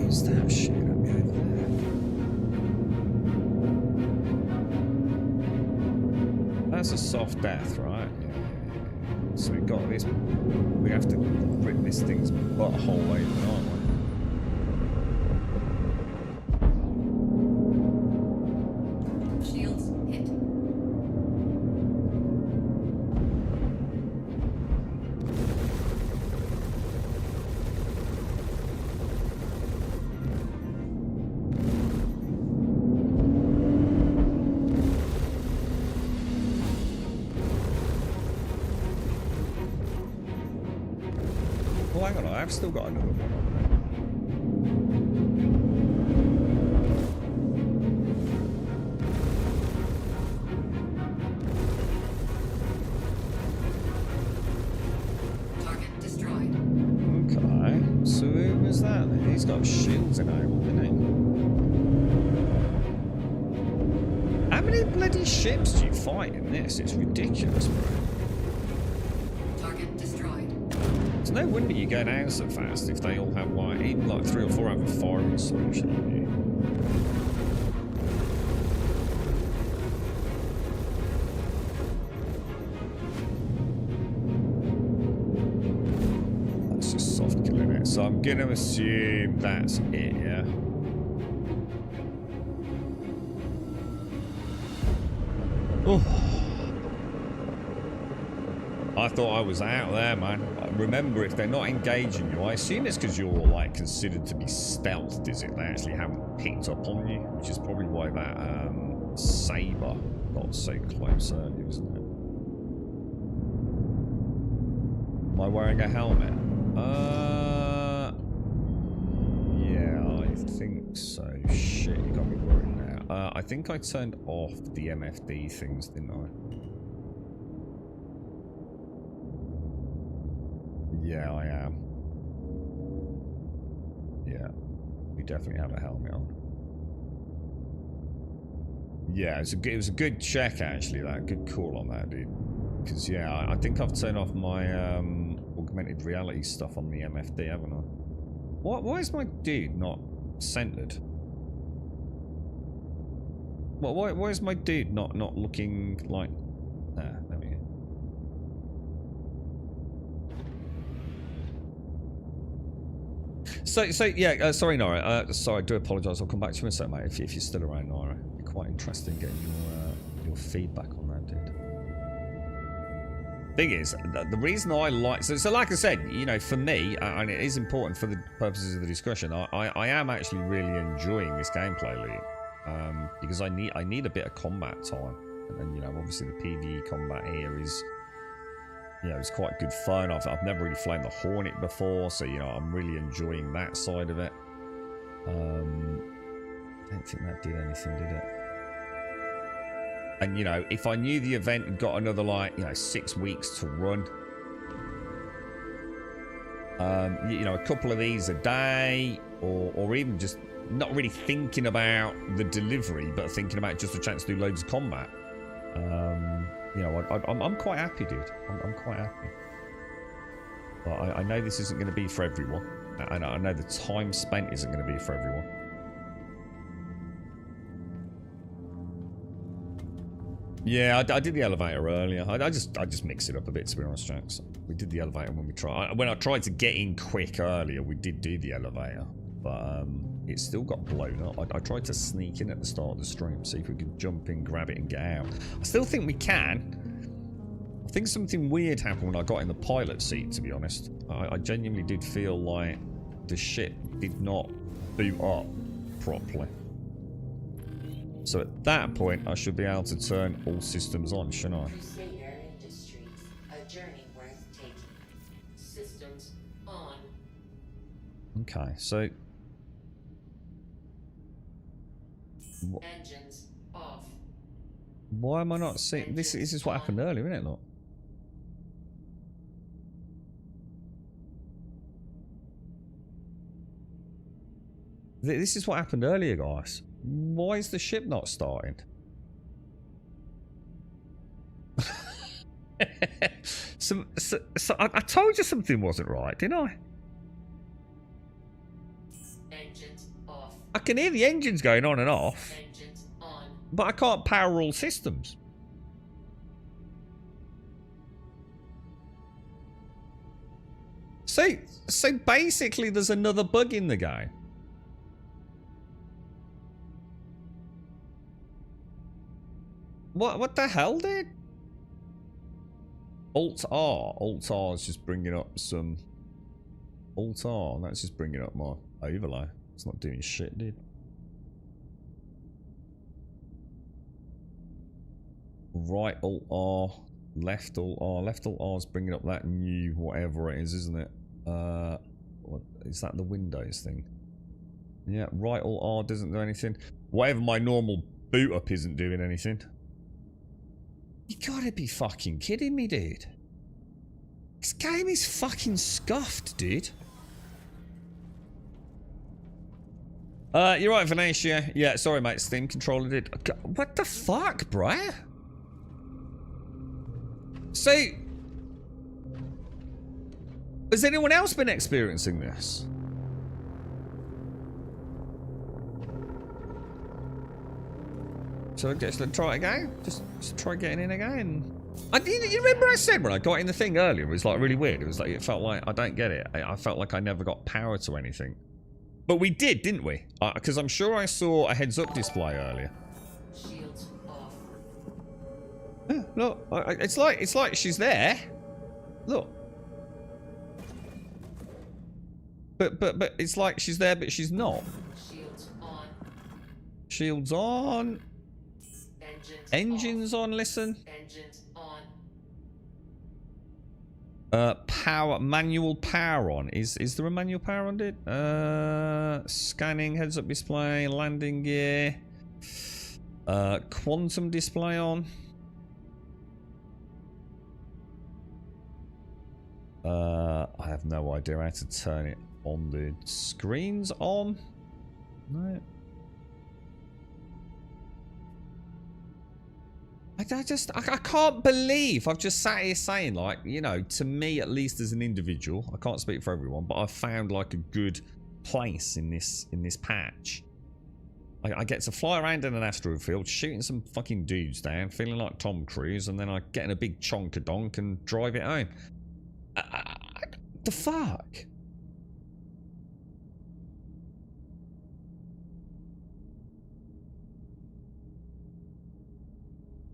[SPEAKER 2] That shit at me over there. That's a soft death, right? Yeah. So we've got this. We have to rip this thing's butthole open, aren't we?
[SPEAKER 1] Shields hit. Oh, hang on, I've still got another one over
[SPEAKER 2] many bloody ships do you fight in this? It's ridiculous, bro.
[SPEAKER 1] Target destroyed.
[SPEAKER 2] It's no wonder you go down so fast if they all have like, even like 3 or 4 have a firing solution on you. That's just soft killing it. So I'm gonna assume that's it, yeah? Oh. I thought I was out there, man. Remember, if they're not engaging you, I assume it's because you're, like, considered to be stealthed, is it? They actually haven't picked up on you, which is probably why that, Saber got so close earlier, isn't it? Am I wearing a helmet? Yeah, I think so. Shit, you got me worried now. I think I turned off the MFD things, didn't I? Yeah, I am. Yeah, we definitely have a helmet on. Yeah, it was a good check, actually, that. Good call on that, dude. Because, yeah, I think I've turned off my augmented reality stuff on the MFD, haven't I? Why is my dude not centered? Why is my dude not looking like... Ah, there we go. So yeah, sorry, Nora. Sorry, I do apologise. I'll come back to you in a second, mate, if you're still around, Nora. It'd be quite interesting getting your feedback on that, dude. Thing is, the reason I like... So like I said, you know, for me, and it is important for the purposes of the discussion, I am actually really enjoying this gameplay loop. Because I need a bit of combat time. And you know, obviously the PvE combat here is... You know, it's quite good fun. I've never really flown the Hornet before, so, you know, I'm really enjoying that side of it. I don't think that did anything, did it? And, you know, if I knew the event had got another, like, you know, 6 weeks to run, you know, a couple of these a day, or even just not really thinking about the delivery, but thinking about just a chance to do loads of combat. You know, I'm quite happy, dude. I'm quite happy. But I know this isn't going to be for everyone. And I know the time spent isn't going to be for everyone. Yeah, I did the elevator earlier. I just mixed it up a bit, to be honest, Jax. We did the elevator when I tried to get in quick earlier. We did do the elevator, but it still got blown up. I tried to sneak in at the start of the stream, see if we could jump in, grab it, and get out. I still think we can. I think something weird happened when I got in the pilot seat, to be honest. I genuinely did feel like the ship did not boot up properly. So at that point, I should be able to turn all systems on, shouldn't I?
[SPEAKER 1] Crusader Industries, a journey worth taking. Systems on.
[SPEAKER 2] Okay, so...
[SPEAKER 1] Engines off.
[SPEAKER 2] Why am I not seeing... This is what happened earlier, isn't it, look? This is what happened earlier, guys. Why is the ship not starting? So I told you something wasn't right, didn't I?
[SPEAKER 1] Engines off.
[SPEAKER 2] I can hear the engines going on and off,
[SPEAKER 1] Engines on.
[SPEAKER 2] but I can't power all systems. So basically there's another bug in the game. What the hell, dude? Alt-R. Alt-R is just bringing up some... Alt-R, that's just bringing up my overlay. It's not doing shit, dude. Right Alt-R. Left Alt-R. Left Alt-R is bringing up that new whatever it is, isn't it? What, is that the Windows thing? Yeah, right Alt-R doesn't do anything. Whatever my normal boot up isn't doing anything. You gotta be fucking kidding me, dude. This game is fucking scuffed, dude. You're right, Venetia. Yeah, sorry, mate. Steam controller did. What the fuck, bruh? So, has anyone else been experiencing this? So let's try it again. Just try getting in again. You remember I said when I got in the thing earlier, it was like really weird. It was like, it felt like I don't get it. I felt like I never got power to anything. But we did, didn't we? Because I'm sure I saw a heads-up display earlier.
[SPEAKER 1] Shields off.
[SPEAKER 2] Yeah, look, it's like she's there. Look. But it's like she's there, but she's not.
[SPEAKER 1] Shields on.
[SPEAKER 2] Shields on. Engines on. Listen.
[SPEAKER 1] Engines on.
[SPEAKER 2] Power, manual power on. Is there a manual power on it? Scanning, heads up display, landing gear. Quantum display on. I have no idea how to turn it on. The screens on. No. I can't believe I've just sat here saying, like, you know, to me at least as an individual, I can't speak for everyone, but I've found like a good place in this patch. I get to fly around in an asteroid field, shooting some fucking dudes down, feeling like Tom Cruise, and then I get in a big chonka-donk and drive it home. The fuck?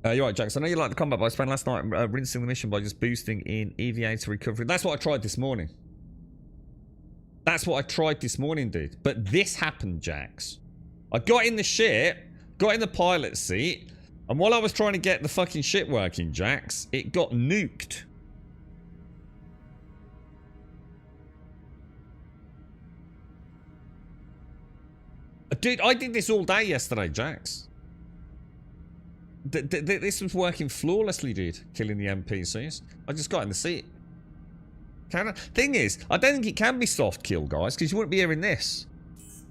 [SPEAKER 2] You're right, Jax. I know you like the combat, but I spent last night rinsing the mission by just boosting in EVA to recovery. That's what I tried this morning. That's what I tried this morning, dude. But this happened, Jax. I got in the ship, got in the pilot seat, and while I was trying to get the fucking ship working, Jax, it got nuked. Dude, I did this all day yesterday, Jax. This was working flawlessly, dude. Killing the NPCs. I just got in the seat. Thing is, I don't think it can be soft kill, guys, because you wouldn't be hearing this.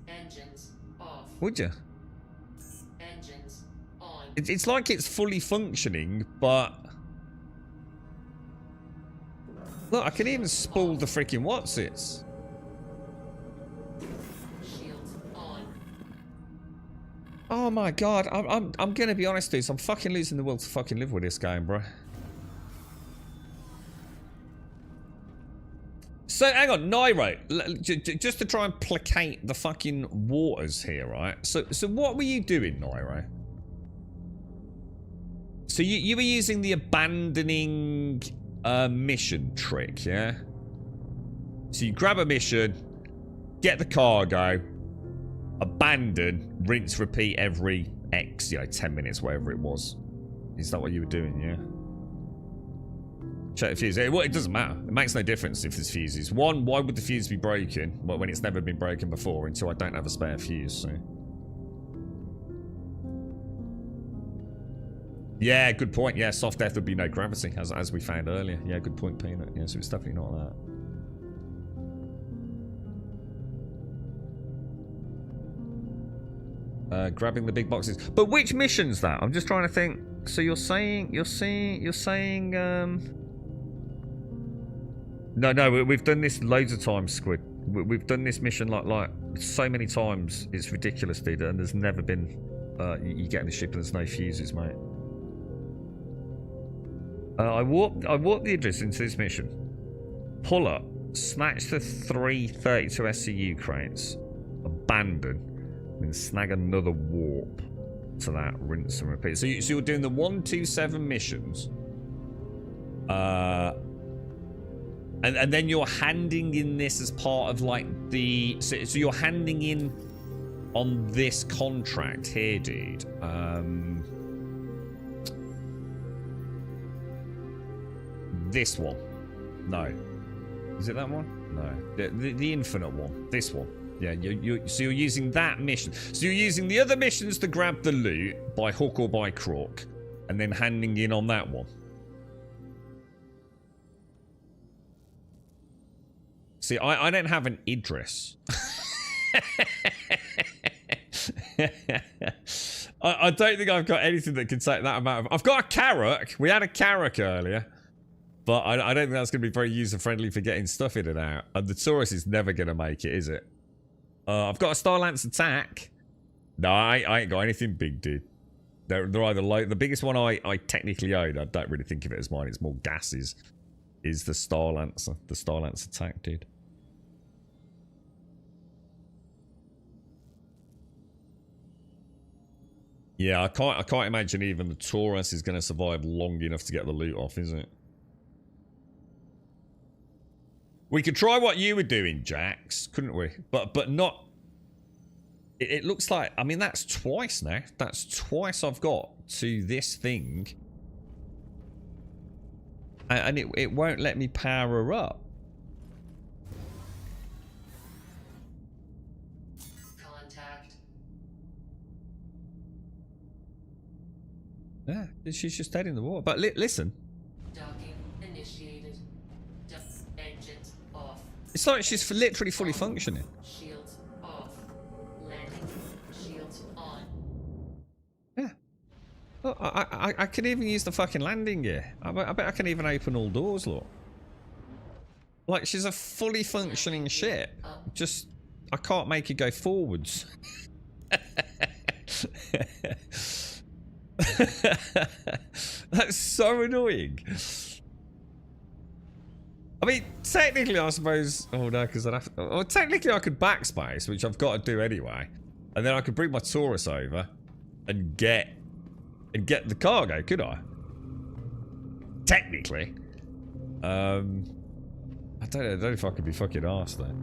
[SPEAKER 1] Engines off.
[SPEAKER 2] Would you?
[SPEAKER 1] Engines on.
[SPEAKER 2] It's like it's fully functioning, but... Look, I can even spool the freaking what's-its. Oh my god, I'm gonna be honest, dudes. I'm fucking losing the will to fucking live with this game, bro. So, hang on, Nairo. Just to try and placate the fucking waters here, right? So what were you doing, Nairo? So you were using the abandoning mission trick, yeah? So you grab a mission, get the cargo, abandon, rinse, repeat every X, 10 minutes, whatever it was. Is that what you were doing, yeah? Check the fuse. Well, it doesn't matter. It makes no difference if there's fuses. One, why would the fuse be broken? Well, when it's never been broken before until I don't have a spare fuse, so... Yeah, good point. Yeah, soft death would be no gravity, as we found earlier. Yeah, good point, Peanut. Yeah, so it's definitely not that. Grabbing the big boxes. But which mission's that? I'm just trying to think. So you're saying, No, we've done this loads of times, Squid. We've done this mission like so many times. It's ridiculous, dude. And there's never been, you get in the ship and there's no fuses, mate. I warped the Idris into this mission. Pull up, snatch the 3 32 SCU crates, abandon, and snag another warp to that, rinse and repeat. So you're doing the 127 missions, and then you're handing in this as part of like the so you're handing in on this contract here, dude. This one, no, is it that one? No, the infinite one. This one. Yeah, so you're using that mission. So you're using the other missions to grab the loot by hook or by crook, and then handing in on that one. See, I don't have an Idris. I don't think I've got anything that can take that amount of... I've got a Carrack. We had a Carrack earlier. But I don't think that's going to be very user-friendly for getting stuff in and out. And the Taurus is never going to make it, is it? I've got a Starlance attack. No, I ain't got anything big, dude. They're either low... The biggest one I technically own, I don't really think of it as mine, it's more gases, is the Starlance. The Starlance attack, dude. Yeah, I can't imagine even the Taurus is going to survive long enough to get the loot off, is it? We could try what you were doing, Jax, couldn't we? But not... It looks like... I mean, that's twice now. That's twice I've got to this thing. And it won't let me power her up.
[SPEAKER 1] Contact.
[SPEAKER 2] Yeah, she's just dead in the water. But listen.
[SPEAKER 1] Docking initiated. Engines off.
[SPEAKER 2] It's like she's literally fully functioning.
[SPEAKER 1] Shields off. Landing. Shields on.
[SPEAKER 2] Yeah. Look, I can even use the fucking landing gear. I bet I can even open all doors, look. Like, she's a fully functioning ship. Just, I can't make it go forwards. That's so annoying. I mean, technically, I suppose... Oh, no, because I'd have... Well, technically, I could backspace, which I've got to do anyway. And then I could bring my Taurus over and get the cargo, could I? Technically. I don't know if I could be fucking arsed there.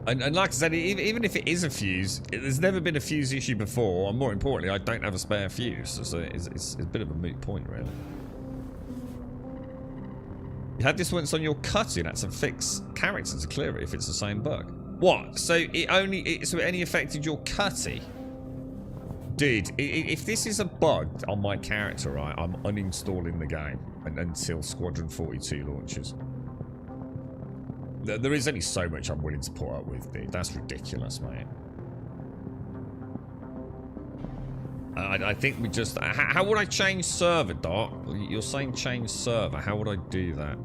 [SPEAKER 2] And like I said, even if it is a fuse, there's never been a fuse issue before, and more importantly, I don't have a spare fuse, so it's a bit of a moot point, really. You had this once on your cutting, that's a fix character to clear it if it's the same bug. What? So it only affected your cutty? Dude, if this is a bug on my character, right, I'm uninstalling the game until Squadron 42 launches. There is only so much I'm willing to put up with, dude. That's ridiculous, mate. I think we just... How would I change server, Doc? You're saying change server. How would I do that?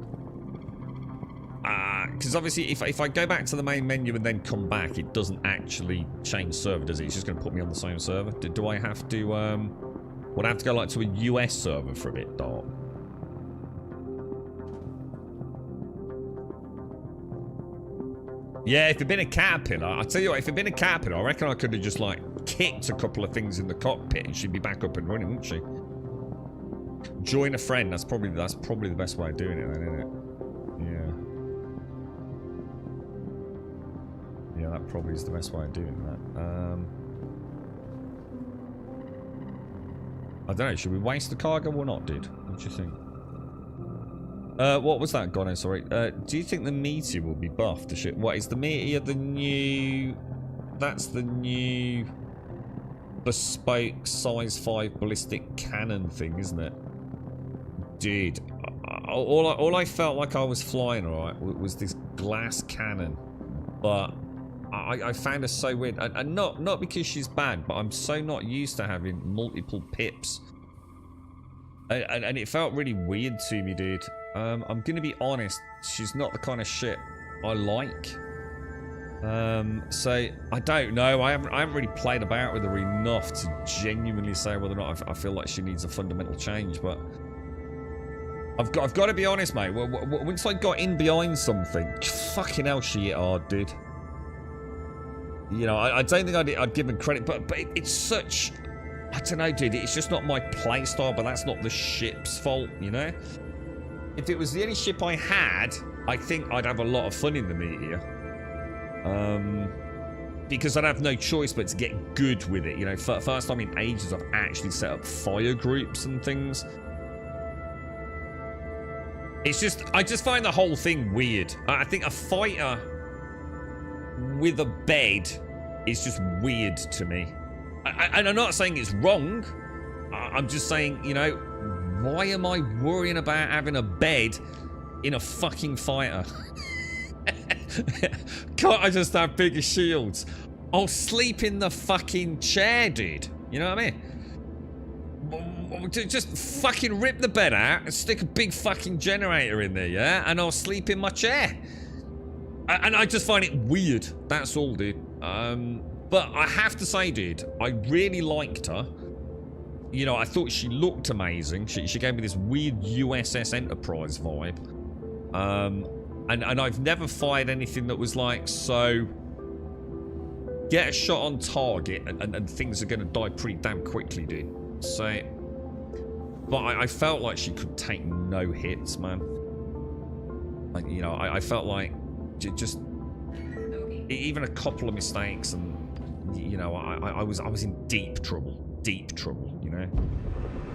[SPEAKER 2] Because obviously, if I go back to the main menu and then come back, it doesn't actually change server, does it? It's just going to put me on the same server. Do I have to... would I have to go like to a US server for a bit, Doc? Yeah, if it'd been a caterpillar, I'll tell you what, if it'd been a caterpillar, I reckon I could have just, like, kicked a couple of things in the cockpit and she'd be back up and running, wouldn't she? Join a friend, that's probably the best way of doing it then, isn't it? Yeah. Yeah, that probably is the best way of doing that. I don't know, should we waste the cargo or not, dude? What do you think? What was that, Gono? Sorry. Do you think the meteor will be buffed? What is the meteor? The new... That's the new bespoke size 5 ballistic cannon thing, isn't it? Dude, all I felt like I was flying, alright, was this glass cannon. But I found her so weird. And not because she's bad, but I'm so not used to having multiple pips. And it felt really weird to me, dude. I'm gonna be honest, she's not the kind of shit I like. So I don't know. I haven't really played about with her enough to genuinely say whether or not I feel like she needs a fundamental change. But I've got to be honest, mate. Once I got in behind something, fucking hell, she hit hard, dude. You know, I don't think I'd give him credit, but it's such... I don't know, dude. It's just not my playstyle, but that's not the ship's fault, you know? If it was the only ship I had, I think I'd have a lot of fun in the meteor. Because I'd have no choice but to get good with it. You know, first time in ages I've actually set up fire groups and things. It's just, I just find the whole thing weird. I think a fighter with a bed is just weird to me. And I'm not saying it's wrong. I'm just saying, you know, why am I worrying about having a bed in a fucking fighter? Can't I just have bigger shields? I'll sleep in the fucking chair, dude. You know what I mean? Just fucking rip the bed out and stick a big fucking generator in there, yeah? And I'll sleep in my chair. And I just find it weird. That's all, dude. But I have to say, dude, I really liked her. You know, I thought she looked amazing. She gave me this weird USS Enterprise vibe. And I've never fired anything that was like, so get a shot on target and things are going to die pretty damn quickly, dude. So, but I felt like she could take no hits, man. Like, you know, I felt like just even a couple of mistakes and, you know, I was in deep trouble, you know.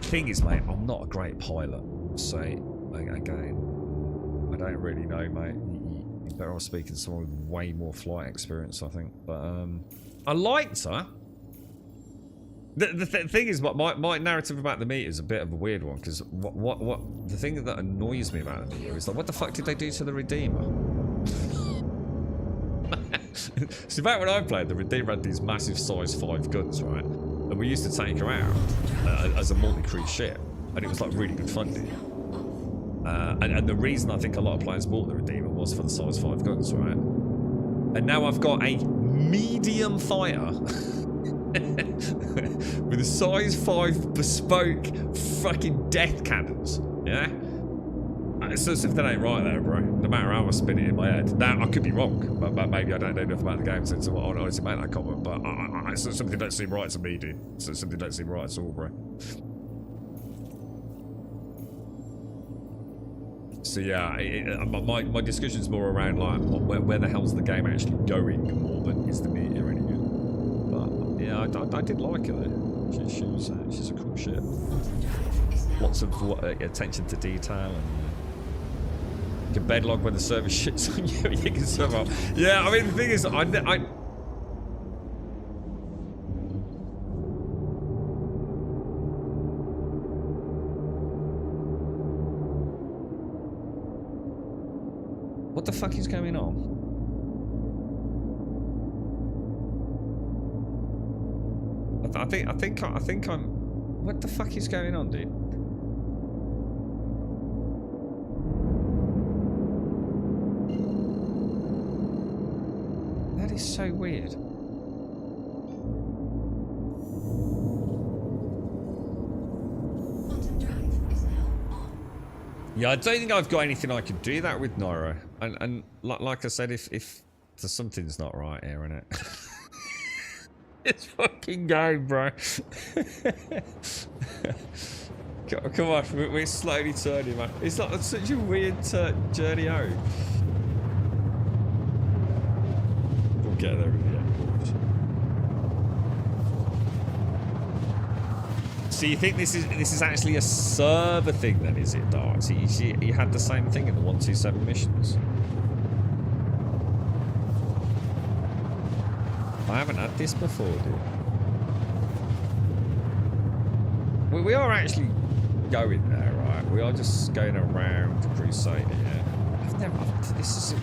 [SPEAKER 2] Thing is, mate, I'm not a great pilot, so again, I don't really know, mate. You're better off speaking to someone with way more flight experience, I think. But I liked her. The thing is, my narrative about the meter is a bit of a weird one, because what the thing that annoys me about the meter is like, what the fuck did they do to the Redeemer? So back when I played, the Redeemer had these massive size 5 guns, right? And we used to take her out as a multi-crew ship, and it was like really good fun, dude. And the reason I think a lot of players bought the Redeemer was for the size 5 guns, right? And now I've got a medium fighter with a size 5 bespoke fucking death cannons, yeah? So something ain't right there, bro. No matter how I spin it in my head. Now, I could be wrong, but maybe I don't know enough about the game to honestly make that comment, but something don't seem right to me, dude. So something don't seem right at all, bro. So yeah, my discussion's more around like where the hell's the game actually going more than is the meter any good. But yeah, I did like her though. She's a cool ship. Lots of attention to detail, and you can bedlog when the server shits on you. You can serve up. Yeah, I mean the thing is, what the fuck is going on? I think I'm. What the fuck is going on, dude? That is so weird. Yeah, I don't think I've got anything I can do that with Nairo. And like I said, if there's something's not right here, innit? It's fucking game, bro. Come on, we're slowly turning, man. It's like such a weird journey home. We'll get there in the end. So you think this is actually a server thing then, is it, Dark? So you had the same thing in the 127 missions? I haven't had this before, dude. We are actually going there, right? We are just going around Crusader, yeah. This is...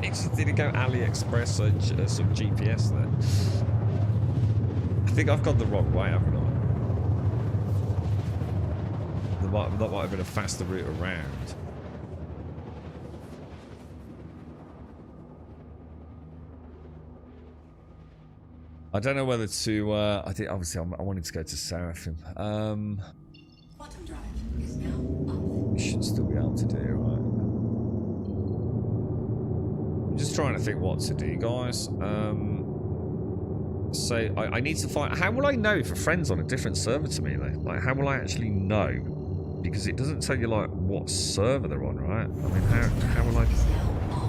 [SPEAKER 2] It just didn't go AliExpress or some GPS there. I think I've gone the wrong way, haven't I? That might have been a faster route around. I don't know whether to. I think obviously I wanted to go to Seraphim. You should still be able to do, right? I'm just trying to think what to do, guys. So I need to find. How will I know if a friend's on a different server to me, though? Like, how will I actually know? Because it doesn't tell you like what server they're on, right? I mean, how will I?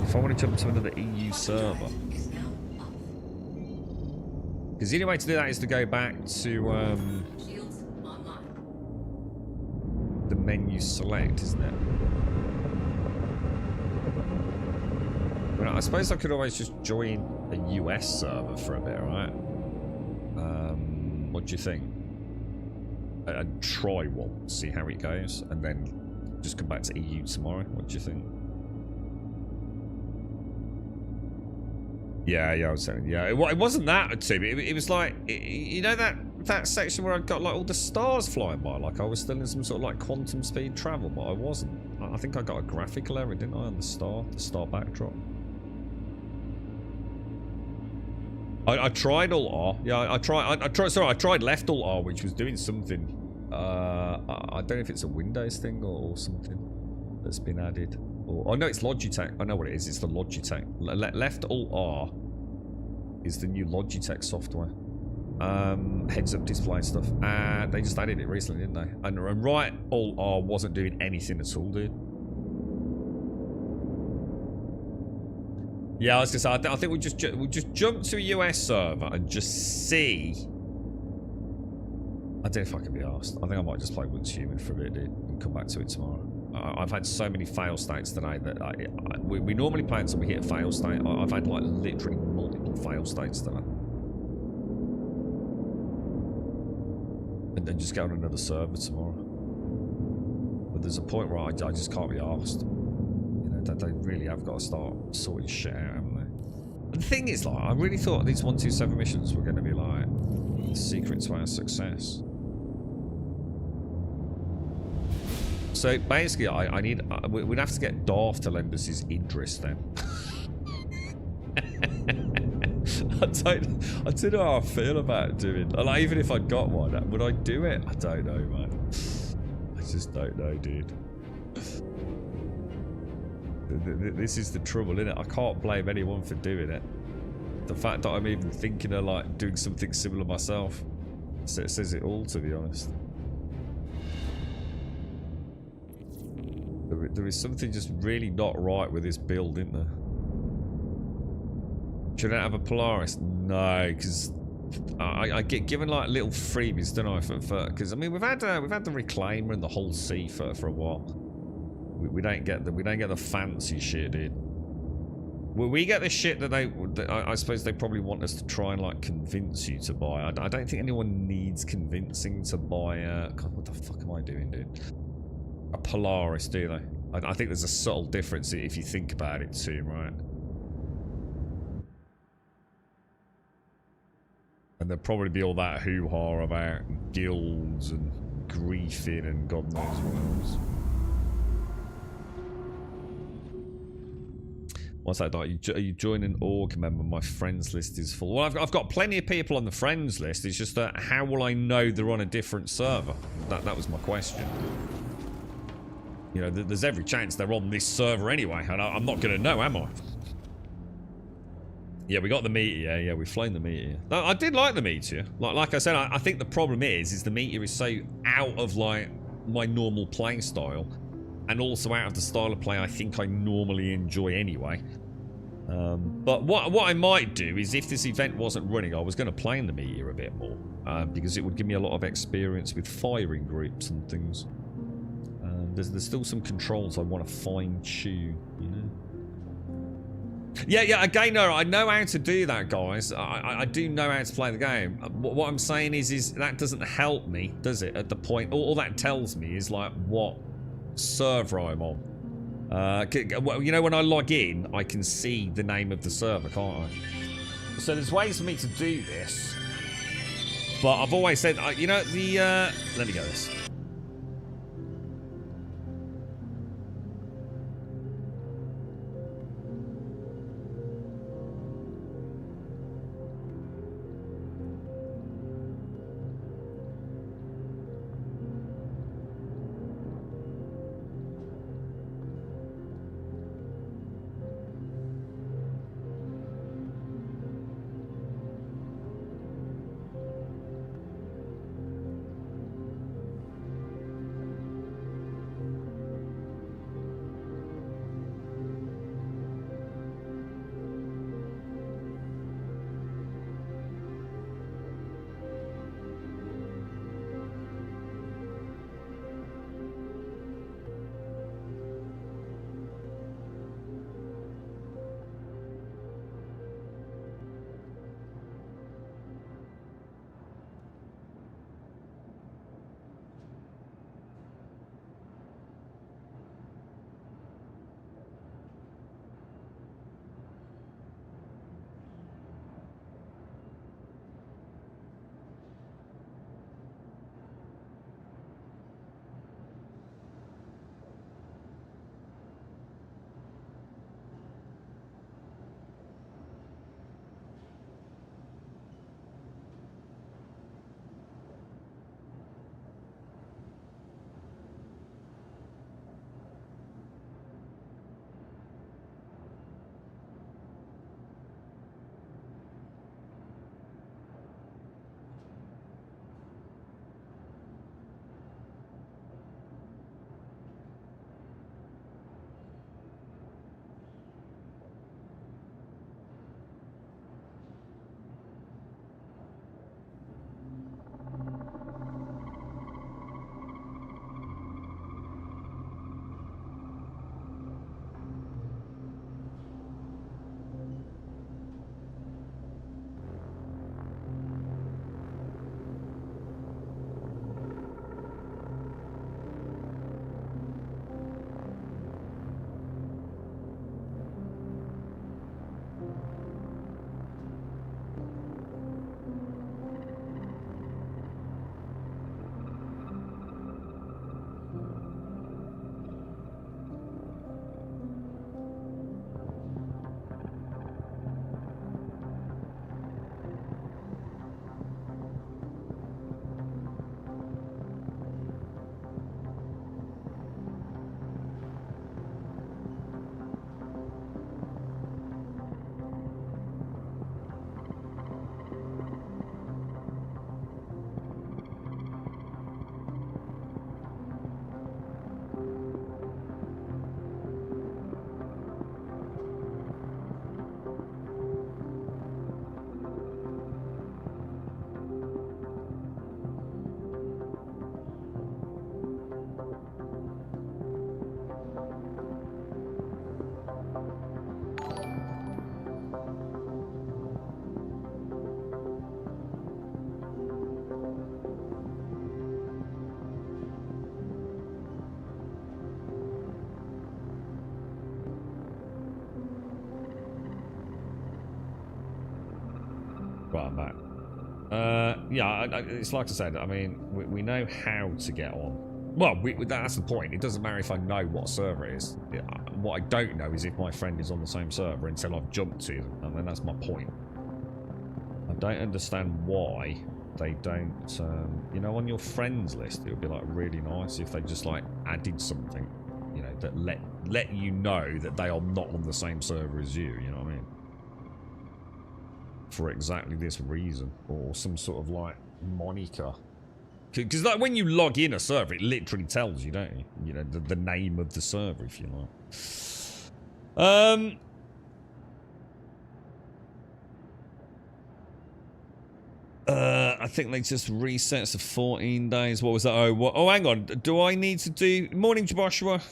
[SPEAKER 2] If I want to jump to another EU server. Because the only way to do that is to go back to the menu select, isn't it? Well, I suppose I could always just join a US server for a bit, right? What do you think? I'd try one, see how it goes, and then just come back to EU tomorrow. What do you think? Yeah, I was saying, yeah. It wasn't that too. It was like, you know that section where I got like all the stars flying by, like I was still in some sort of like quantum speed travel, but I wasn't. I think I got a graphical error, didn't I, on the star backdrop? I tried Alt R. Yeah, I tried. Sorry, I tried left Alt R, which was doing something. I don't know if it's a Windows thing or something that's been added. Or, oh no, it's Logitech. I know what it is. It's the Logitech. Left Alt R is the new Logitech software. Heads-up display stuff. They just added it recently, didn't they? And right Alt R wasn't doing anything at all, dude. Yeah, I was gonna say, I think we'll just jump to a US server and just see. I don't know if I can be asked. I think I might just play Once Human for a bit, dude, and come back to it tomorrow. I've had so many fail states today that we normally play until we hit a fail state. I've had like literally multiple fail states today. And then just go on another server tomorrow. But there's a point where I just can't be asked. You know, they really have got to start sorting shit out, haven't they? And the thing is, like, I really thought these 127 missions were going to be like the secret to our success. So basically, I need. We'd have to get Darth to lend us his interest then. I don't know how I feel about doing. Like, even if I got one, would I do it? I don't know, man. I just don't know, dude. This is the trouble, innit? I can't blame anyone for doing it. The fact that I'm even thinking of like doing something similar myself says it all, to be honest. There is something just really not right with this build, isn't there? Should I have a Polaris? No, because I get given like little freebies, don't I? Because I mean we've had the Reclaimer and the whole sea for a while. We don't get the fancy shit, dude. Well, we get the shit that I suppose they probably want us to try and like convince you to buy. I don't think anyone needs convincing to buy. God, what the fuck am I doing, dude? A Polaris, do they? I think there's a subtle difference if you think about it too, right? And there'll probably be all that hoo-ha about guilds and griefing and God knows what else. What's that, Doc? Are you joining org member? My friends list is full. Well, I've got plenty of people on the friends list. It's just that how will I know they're on a different server? That was my question. You know, there's every chance they're on this server anyway, and I'm not going to know, am I? Yeah, we got the Meteor. Yeah, we've flown the Meteor. No, I did like the Meteor. Like I said, I think the problem is the Meteor is so out of like my normal playing style, and also out of the style of play I think I normally enjoy anyway. But what I might do is, if this event wasn't running, I was going to play in the Meteor a bit more, because it would give me a lot of experience with firing groups and things. There's still some controls I want to fine-tune, you know? Yeah, again, no, I know how to do that, guys. I do know how to play the game. What I'm saying is that doesn't help me, does it? At the point, all that tells me is like what server I'm on. You know, when I log in, I can see the name of the server, can't I? So there's ways for me to do this, but I've always said, you know, let me go this. Right, I'm back. Yeah, it's like I said, I mean, we know how to get on. Well, that's the point. It doesn't matter if I know what server it is. What I don't know is if my friend is on the same server until I've jumped to them, and then that's my point. I don't understand why they don't, you know, on your friends list, it would be like really nice if they just like added something, you know, that let you know that they are not on the same server as you, you know what I mean? For exactly this reason, or some sort of like moniker. Because like when you log in a server, it literally tells you, don't you? You know, the name of the server, if you like. I think they just resets to 14 days. What was that? Oh, what? Oh, hang on. Do I need to do... Morning, Joshua.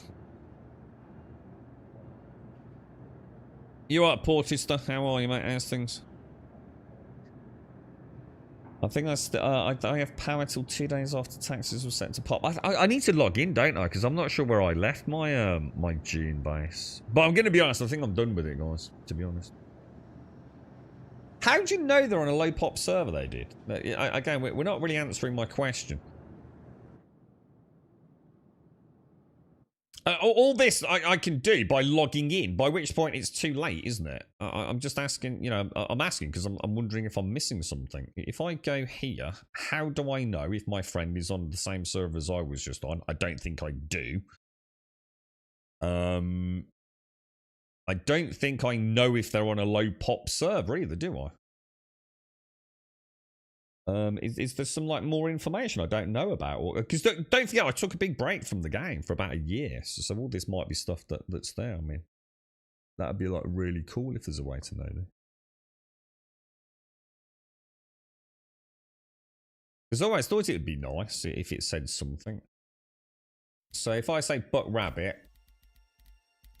[SPEAKER 2] You alright, Portister? How are you, mate? How's things? I think I have power till 2 days after taxes were set to pop. I need to log in, don't I? Because I'm not sure where I left my my June base. But I'm going to be honest, I think I'm done with it, guys, to be honest. How do you know they're on a low pop server, they did? Again, we're not really answering my question. All this I can do by logging in, by which point it's too late, isn't it? I'm just asking, you know, I'm asking because I'm wondering if I'm missing something. If I go here, how do I know if my friend is on the same server as I was just on? I don't think I do. I don't think I know if they're on a low pop server either, do I? Is there some like more information I don't know about? Because don't forget, I took a big break from the game for about a year, so all this might be stuff that's there. I mean, that'd be like really cool if there's a way to know that. Because I always thought it would be nice if it said something. So if I say Buck Rabbit,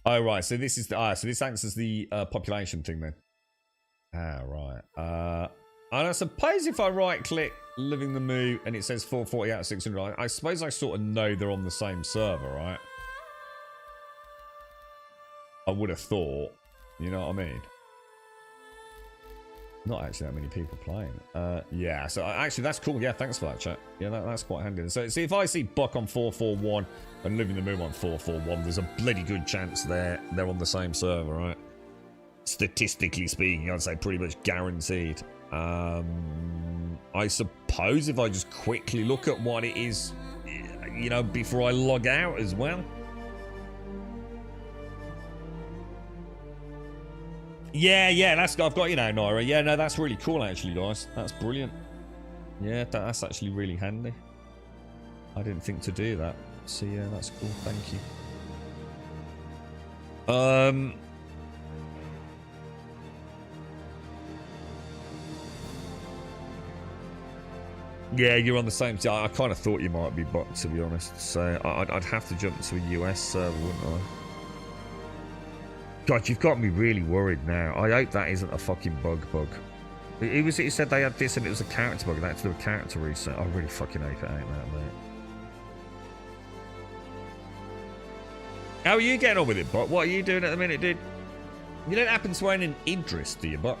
[SPEAKER 2] oh right, so this is the so this answers the population thing then. Ah right. And I suppose if I right-click Living the Moo and it says 440 out of 600, I suppose I sort of know they're on the same server, right? I would have thought, you know what I mean? Not actually that many people playing. Yeah, so actually that's cool. Yeah, thanks for that, chat. Yeah, that's quite handy. So see, if I see Buck on 441 and Living the Moo on 441, there's a bloody good chance they're on the same server, right? Statistically speaking, I'd say pretty much guaranteed. I suppose if I just quickly look at what it is, you know, before I log out as well. Yeah, I've got you now, Naira. Yeah, no, that's really cool actually, guys. That's brilliant. Yeah, that's actually really handy. I didn't think to do that. So yeah, that's cool. Thank you. Yeah, you're on the same team. I kind of thought you might be, but to be honest, so I'd have to jump to a US server, wouldn't I? God, you've got me really worried now. I hope that isn't a fucking bug. It said they had this and it was a character bug. They had to do a character reset. I really fucking hope it ain't that, mate. How are you getting on with it, Buck? What are you doing at the minute, dude? You don't happen to own an Idris, do you, Buck?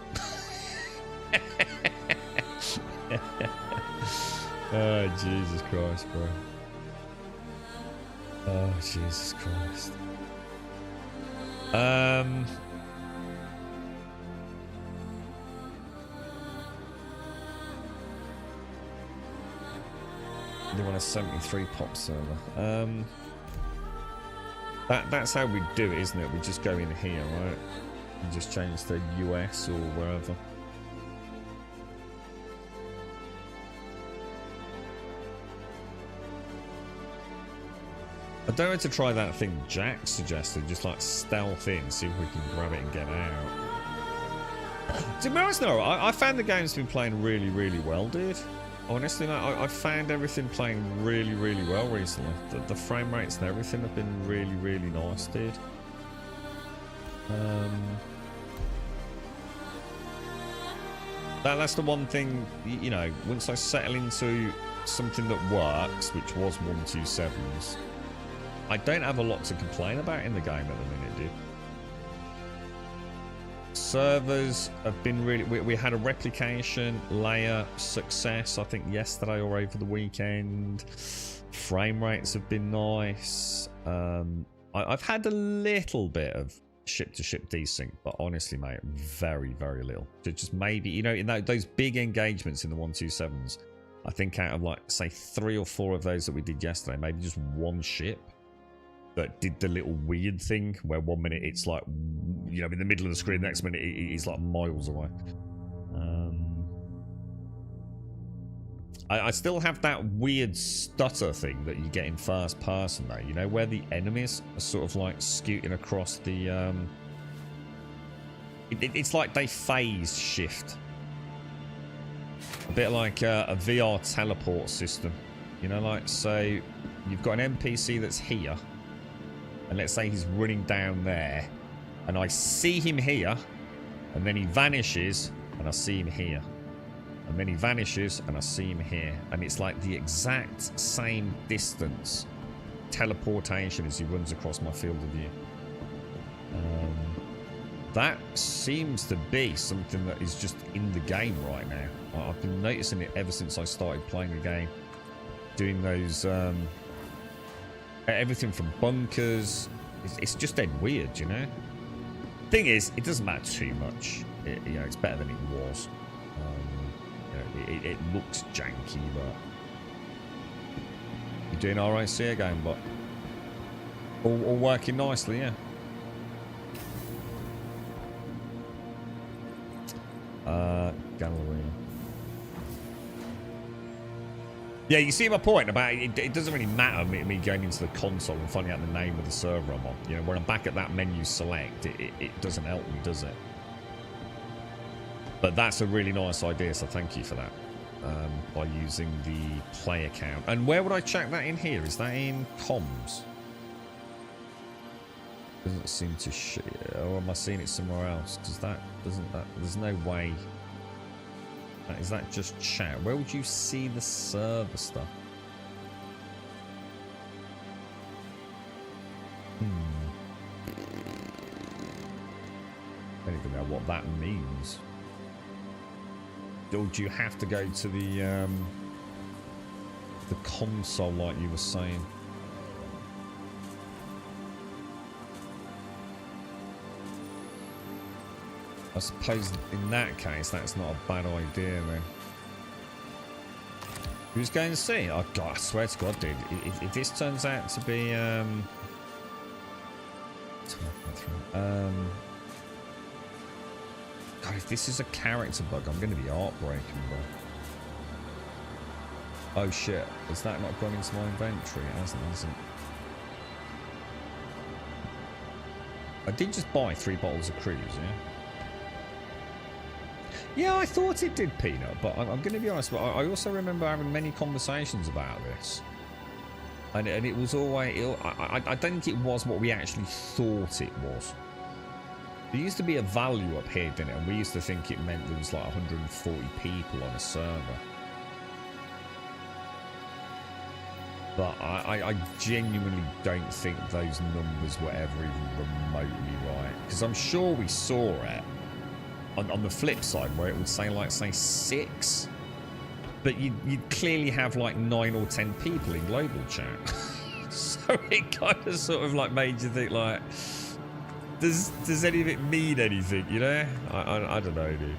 [SPEAKER 2] Oh, Jesus Christ, bro. Oh, Jesus Christ. They want a 73 pop server. That's how we do it, isn't it? We just go in here, right? And just change the US or wherever. I don't want to try that thing Jack suggested, just like stealth in, see if we can grab it and get out. To be honest, no, I found the game's been playing really, really well, dude. Honestly, I found everything playing really, really well recently. The frame rates and everything have been really, really nice, dude. That's the one thing, you know, once I settle into something that works, which was 127s, I don't have a lot to complain about in the game at the minute, dude. servers have been really... We had a replication layer success, I think, yesterday or over the weekend. Frame rates have been nice. I've had a little bit of ship-to-ship desync, but honestly, mate, very, very little. Just maybe, you know, in those big engagements in the 127s, I think out of, like, say, 3 or 4 of those that we did yesterday, maybe just one ship that did the little weird thing where 1 minute it's like, you know, in the middle of the screen, the next minute it's like miles away. I still have that weird stutter thing that you get in first person though, you know, where the enemies are sort of like scooting across the it's like they phase shift, a bit like a VR teleport system, you know, like, so you've got an NPC that's here and let's say he's running down there and I see him here and then he vanishes and I see him here. And then he vanishes and I see him here. And it's like the exact same distance teleportation as he runs across my field of view. That seems to be something that is just in the game right now. I've been noticing it ever since I started playing the game. Doing those... everything from bunkers. It's just dead weird, you know? Thing is, it doesn't matter too much. You know, it's better than it was. It looks janky, but you're doing RAC again, but all working nicely, yeah. Gallery. Yeah, you see my point about it doesn't really matter me going into the console and finding out the name of the server I'm on. You know, when I'm back at that menu select, it doesn't help me, does it? But that's a really nice idea, so thank you for that. By using the play account. And where would I check that in here? Is that in comms? Doesn't seem to or am I seeing it somewhere else? Because there's no way. Is that just chat? Where would you see the server stuff? I don't even know what that means. Or do you have to go to the console like you were saying? I suppose in that case, that's not a bad idea then. Who's going to see? Oh God, I swear to God, dude. If this turns out to be God, if this is a character bug, I'm going to be heartbroken, bro. Oh shit, has that not gone into my inventory? It hasn't, has it? I did just buy 3 bottles of cruise, yeah? Yeah, I thought it did, Peanut, but I'm going to be honest, but I also remember having many conversations about this. And it was always... I don't think it was what we actually thought it was. There used to be a value up here, didn't it? And we used to think it meant there was like 140 people on a server. But I genuinely don't think those numbers were ever even remotely right. Because I'm sure we saw it on the flip side where it would say, like, say 6. But you'd clearly have like 9 or 10 people in global chat. So it kind of sort of like made you think, like... Does any of it mean anything, you know? I don't know, dude.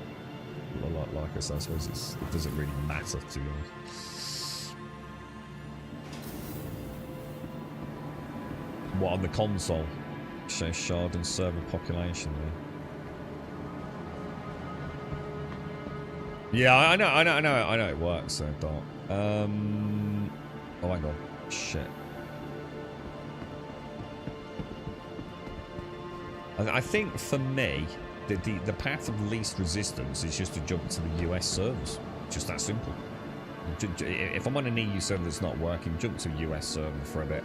[SPEAKER 2] Like I said, I suppose it doesn't really matter, to be honest. What, on the console? Show shard and server population there. Yeah, I know it works there, Dot. Oh, hang on. Shit. I think for me, the path of least resistance is just to jump to the US servers. Just that simple. If I'm on an EU server that's not working, jump to a US server for a bit.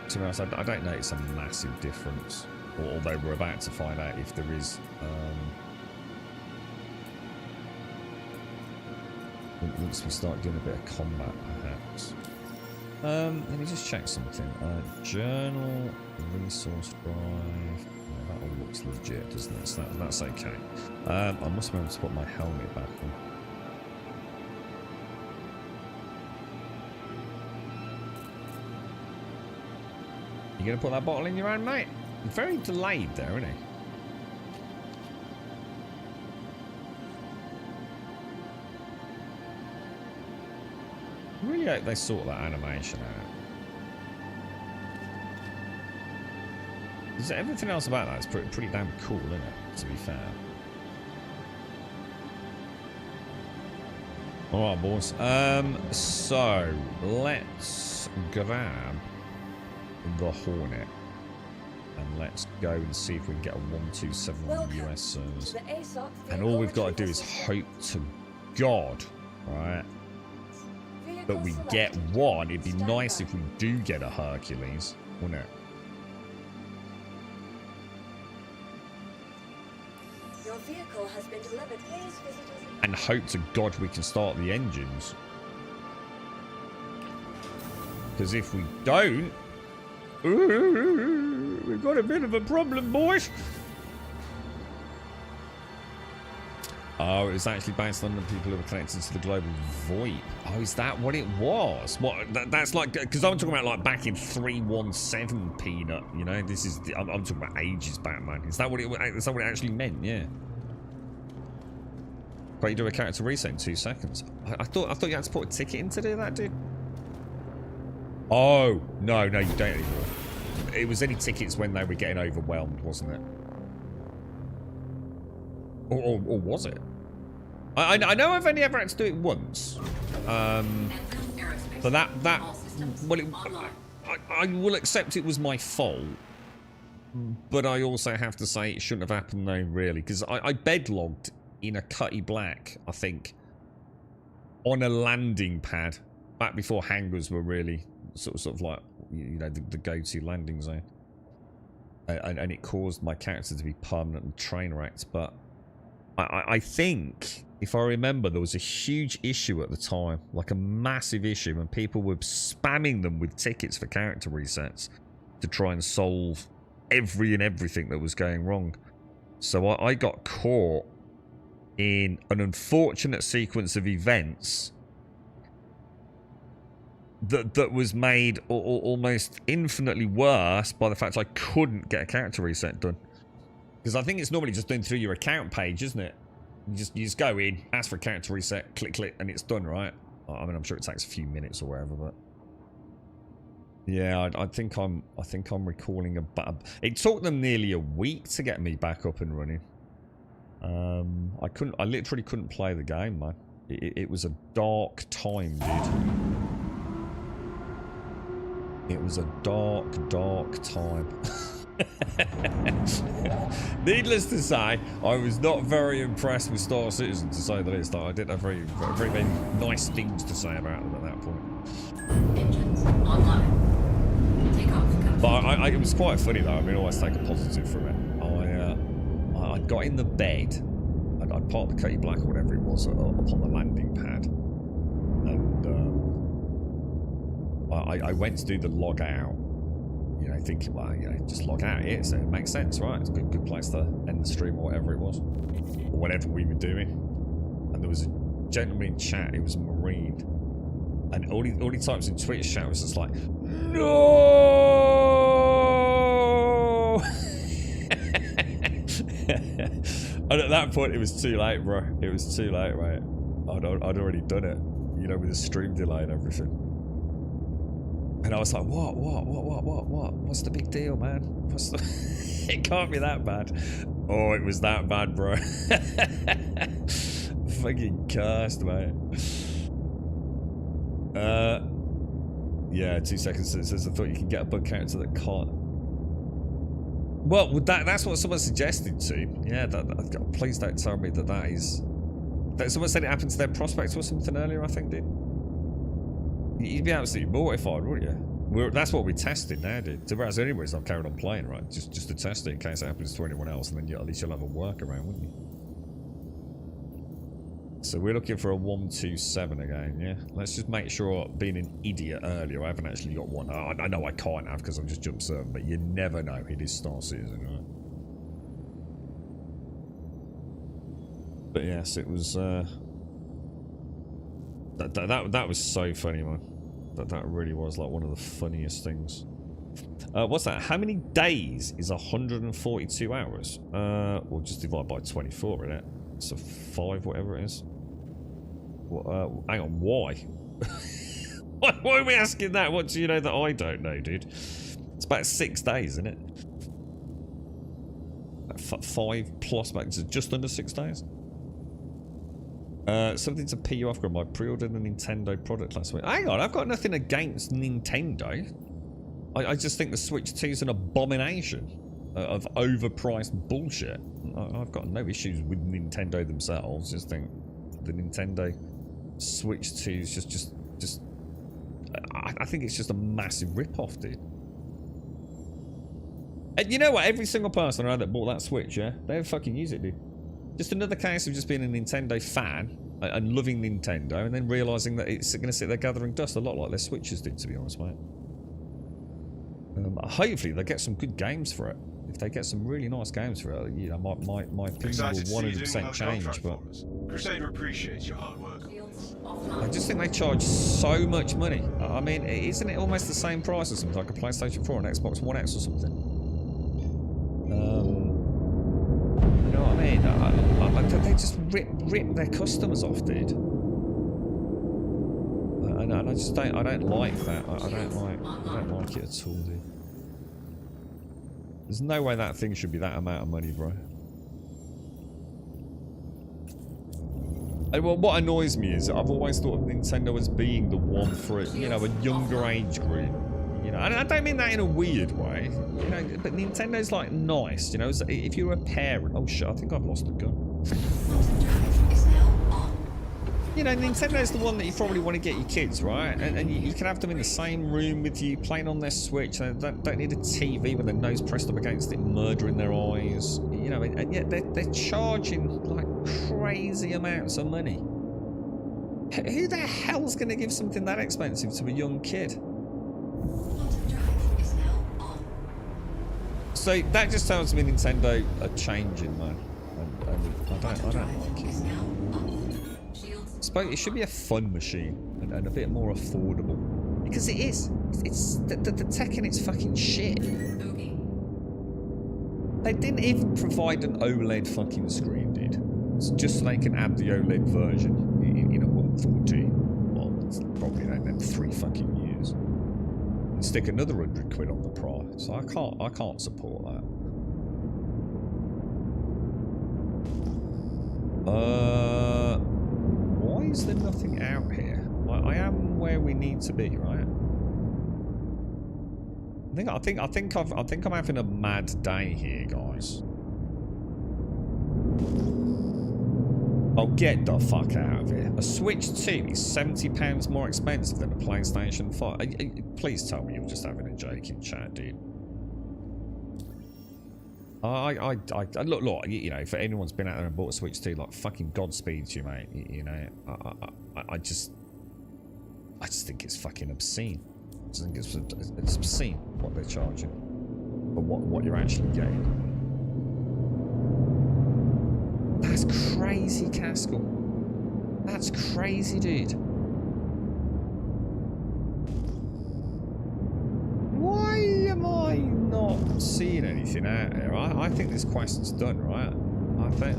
[SPEAKER 2] To be honest, I don't notice a massive difference. Although we're about to find out if there is. Once we start doing a bit of combat, perhaps. Let me just check something. Journal, resource drive. all looks legit, doesn't it? So that's okay. I must remember to put my helmet back on. You gonna put that bottle in your hand, mate? You're very delayed there, isn't he? Really hope they sort that animation out. Because everything else about that is pretty damn cool, isn't it? To be fair. Alright, boys. So let's grab the Hornet. And let's go and see if we can get a 127 on the US servers. And all we've got to do is hope to God, right, that we get one. It'd be nice if we do get a Hercules, wouldn't it?
[SPEAKER 3] Your vehicle has been delivered. Please visit us.
[SPEAKER 2] And hope to God we can start the engines. Because if we don't, we've got a bit of a problem, boys. Oh, it was actually based on the people who were connected to the global VoIP. Oh, is that what it was? What? That's like, because I'm talking about like back in 317 Peanut. You know, this is I'm talking about ages back, man. Is that what it? Is that what it actually meant? Yeah. But you do a character reset in 2 seconds. I thought you had to put a ticket in to do that, dude. Oh no, you don't anymore. It was any tickets when they were getting overwhelmed, wasn't it? Or was it? I know I've only ever had to do it once. But that well, I will accept it was my fault. But I also have to say it shouldn't have happened though, really, because I bedlogged in a Cutty Black, I think, on a landing pad back before hangars were really sort of like, you know, the go-to landing zone, and it caused my character to be permanently train wrecked. But I think, if I remember, there was a huge issue at the time, like a massive issue, and people were spamming them with tickets for character resets to try and solve everything that was going wrong. So I got caught in an unfortunate sequence of events that was made almost infinitely worse by the fact I couldn't get a character reset done. Because I think it's normally just done through your account page, isn't it? You just go in, ask for a character reset, click, and it's done, right? I mean, I'm sure it takes a few minutes or whatever, but yeah, I think I'm recalling it took them nearly a week to get me back up and running. I literally couldn't play the game, man. It was a dark time, dude. It was a dark time. Needless to say, I was not very impressed with Star Citizen, to say the least. I didn't have very many nice things to say about them at that point.
[SPEAKER 6] Engines online. Take off.
[SPEAKER 2] But it was quite funny though. I mean, always take a positive from it. I got in the bed, and I'd parked the Cutty Black or whatever it was up on the landing pad, and I went to do the log out. You know, thinking, well, you know, just log out here, so it makes sense, right? It's a good place to end the stream or whatever it was, or whatever we were doing. And there was a gentleman in chat. It was a Marine, and all he types in Twitch chat was just like, no. And at that point, it was too late, bro. It was too late, right? I'd already done it, you know, with the stream delay and everything. And I was like, what? What's the big deal, man? What's the... It can't be that bad. Oh, it was that bad, bro. Fucking cursed, mate. Yeah, 2 seconds. It says, I thought you could get a bug character that can't. Well, that's what someone suggested to. Yeah, please don't tell me that is... Someone said it happened to their prospects or something earlier, I think, dude. You'd be absolutely mortified, wouldn't you? That's what we tested now, dude. So that's the only reason I've carried on playing, right? Just to test it in case it happens to anyone else, and then at least you'll have a workaround, wouldn't you? So we're looking for a 127 again, yeah? Let's just make sure, being an idiot earlier, I haven't actually got one. I know I can't have because I'm just jump certain, but you never know. It is Star Citizen, right? But yes, it was that was so funny, man. That really was like one of the funniest things. What's that? How many days is 142 hours? We'll just divide by 24 in it. So 5, whatever it is. Well, hang on, why? Why are we asking that? What do you know that I don't know, dude? It's about 6 days, isn't it? 5 plus, back to just under 6 days. Something to pee you off, Grandma. I pre-ordered a Nintendo product last week. Hang on, I've got nothing against Nintendo. I just think the Switch 2 is an abomination of overpriced bullshit. I've got no issues with Nintendo themselves. Just think the Nintendo Switch 2 is just I think it's just a massive rip-off, dude. And you know what? Every single person I know that bought that Switch, yeah, they fucking use it, dude. Just another case of just being a Nintendo fan and loving Nintendo, and then realising that it's going to sit there gathering dust a lot like their Switches did, to be honest, mate. Hopefully they get some good games for it. If they get some really nice games for it, you know, my opinion will 100% change. But
[SPEAKER 4] Crusader appreciates your hard work.
[SPEAKER 6] Shields offline.
[SPEAKER 2] I just think they charge so much money. I mean, isn't it almost the same price as something like a PlayStation 4 and Xbox One X or something? You know what I mean? They just rip their customers off, dude. And I just don't. I don't like that. I don't like it at all, dude. There's no way that thing should be that amount of money, bro. And well, what annoys me is I've always thought of Nintendo as being the one for, you know, a younger age group. You know, and I don't mean that in a weird way. You know, but Nintendo's like nice. You know, if you're a parent. Oh shit! I think I've lost the gun.
[SPEAKER 6] Quantum drive is now on.
[SPEAKER 2] You know, Nintendo's the one that you probably want to get your kids, right? And you can have them in the same room with you, playing on their Switch. They don't need a TV with their nose pressed up against it, murdering their eyes. You know, and yet they're charging like crazy amounts of money. Who the hell's going to give something that expensive to a young kid?
[SPEAKER 6] Quantum drive is now on.
[SPEAKER 2] So that just tells me Nintendo are changing, man. And I don't like
[SPEAKER 6] Is
[SPEAKER 2] it.
[SPEAKER 6] now on. Shields.
[SPEAKER 2] I suppose it should be a fun machine and a bit more affordable. Because it is. It's the tech in it's fucking shit.
[SPEAKER 6] Boogie.
[SPEAKER 2] They didn't even provide an OLED fucking screen, dude. It's just so they can add the OLED version in a month or two. Well, it's probably like 3 fucking years. And stick another £100 on the price. So I can't support that. Why is there nothing out here? I am where we need to be, right? I think I'm having a mad day here, guys. Oh, get the fuck out of here. A Switch 2 is £70 more expensive than a PlayStation 5. Please tell me you're just having a joke in chat, dude. Look, you know, if anyone's been out there and bought a Switch 2, like, fucking Godspeed to you, mate. You know, I just think it's fucking obscene. I just think it's obscene what they're charging, but what you're actually getting. That's crazy, Caskell. That's crazy, dude. Why am I not seeing anything out here? I think this quest's done, right?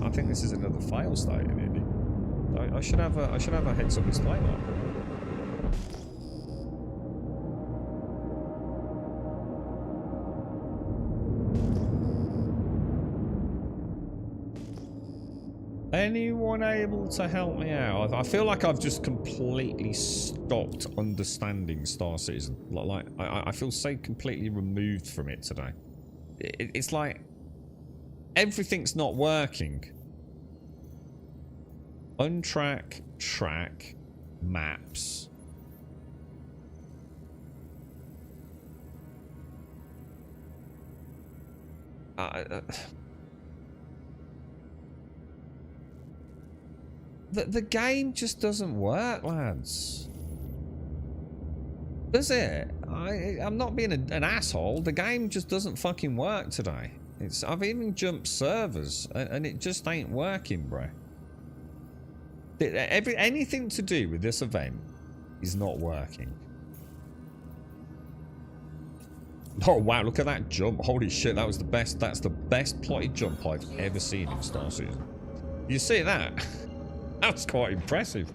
[SPEAKER 2] I think this is another fail state in it. I should have a heads up display marker. Anyone able to help me out? I feel like I've just completely stopped understanding Star Citizen. Like I feel so completely removed from it today. It's like everything's not working. Untrack, track, maps. The game just doesn't work, lads. Does it? I'm not being an asshole. The game just doesn't fucking work today. I've even jumped servers and it just ain't working, bro. Anything to do with this event is not working. Oh wow, look at that jump. Holy shit, that was the best. That's the best plotted jump I've ever seen in Star Citizen. You see that? That was quite impressive.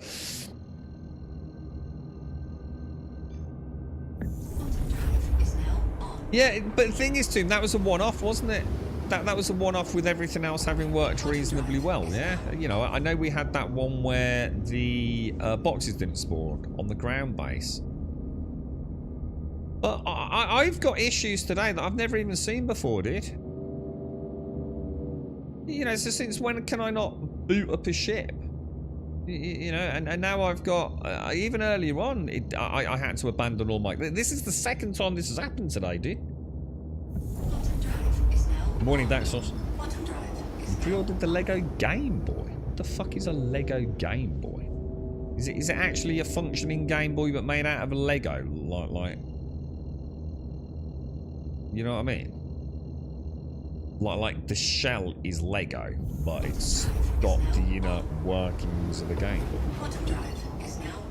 [SPEAKER 2] Yeah, but the thing is, Tim, that was a one-off, wasn't it? That was a one-off with everything else having worked reasonably well, yeah? You know, I know we had that one where the boxes didn't spawn on the ground base. But I've got issues today that I've never even seen before, dude. You know, so since when can I not boot up a ship? You know, and now I've got, even earlier on, I had to abandon all my... This is the second time this has happened today, dude. Good morning, Daxos. You pre-ordered the Lego Game Boy. What the fuck is a Lego Game Boy? Is it actually a functioning Game Boy but made out of a Lego? Like... You know what I mean? Like the shell is Lego, but it's got the inner workings of the Game Boy.
[SPEAKER 6] Quantum drive is now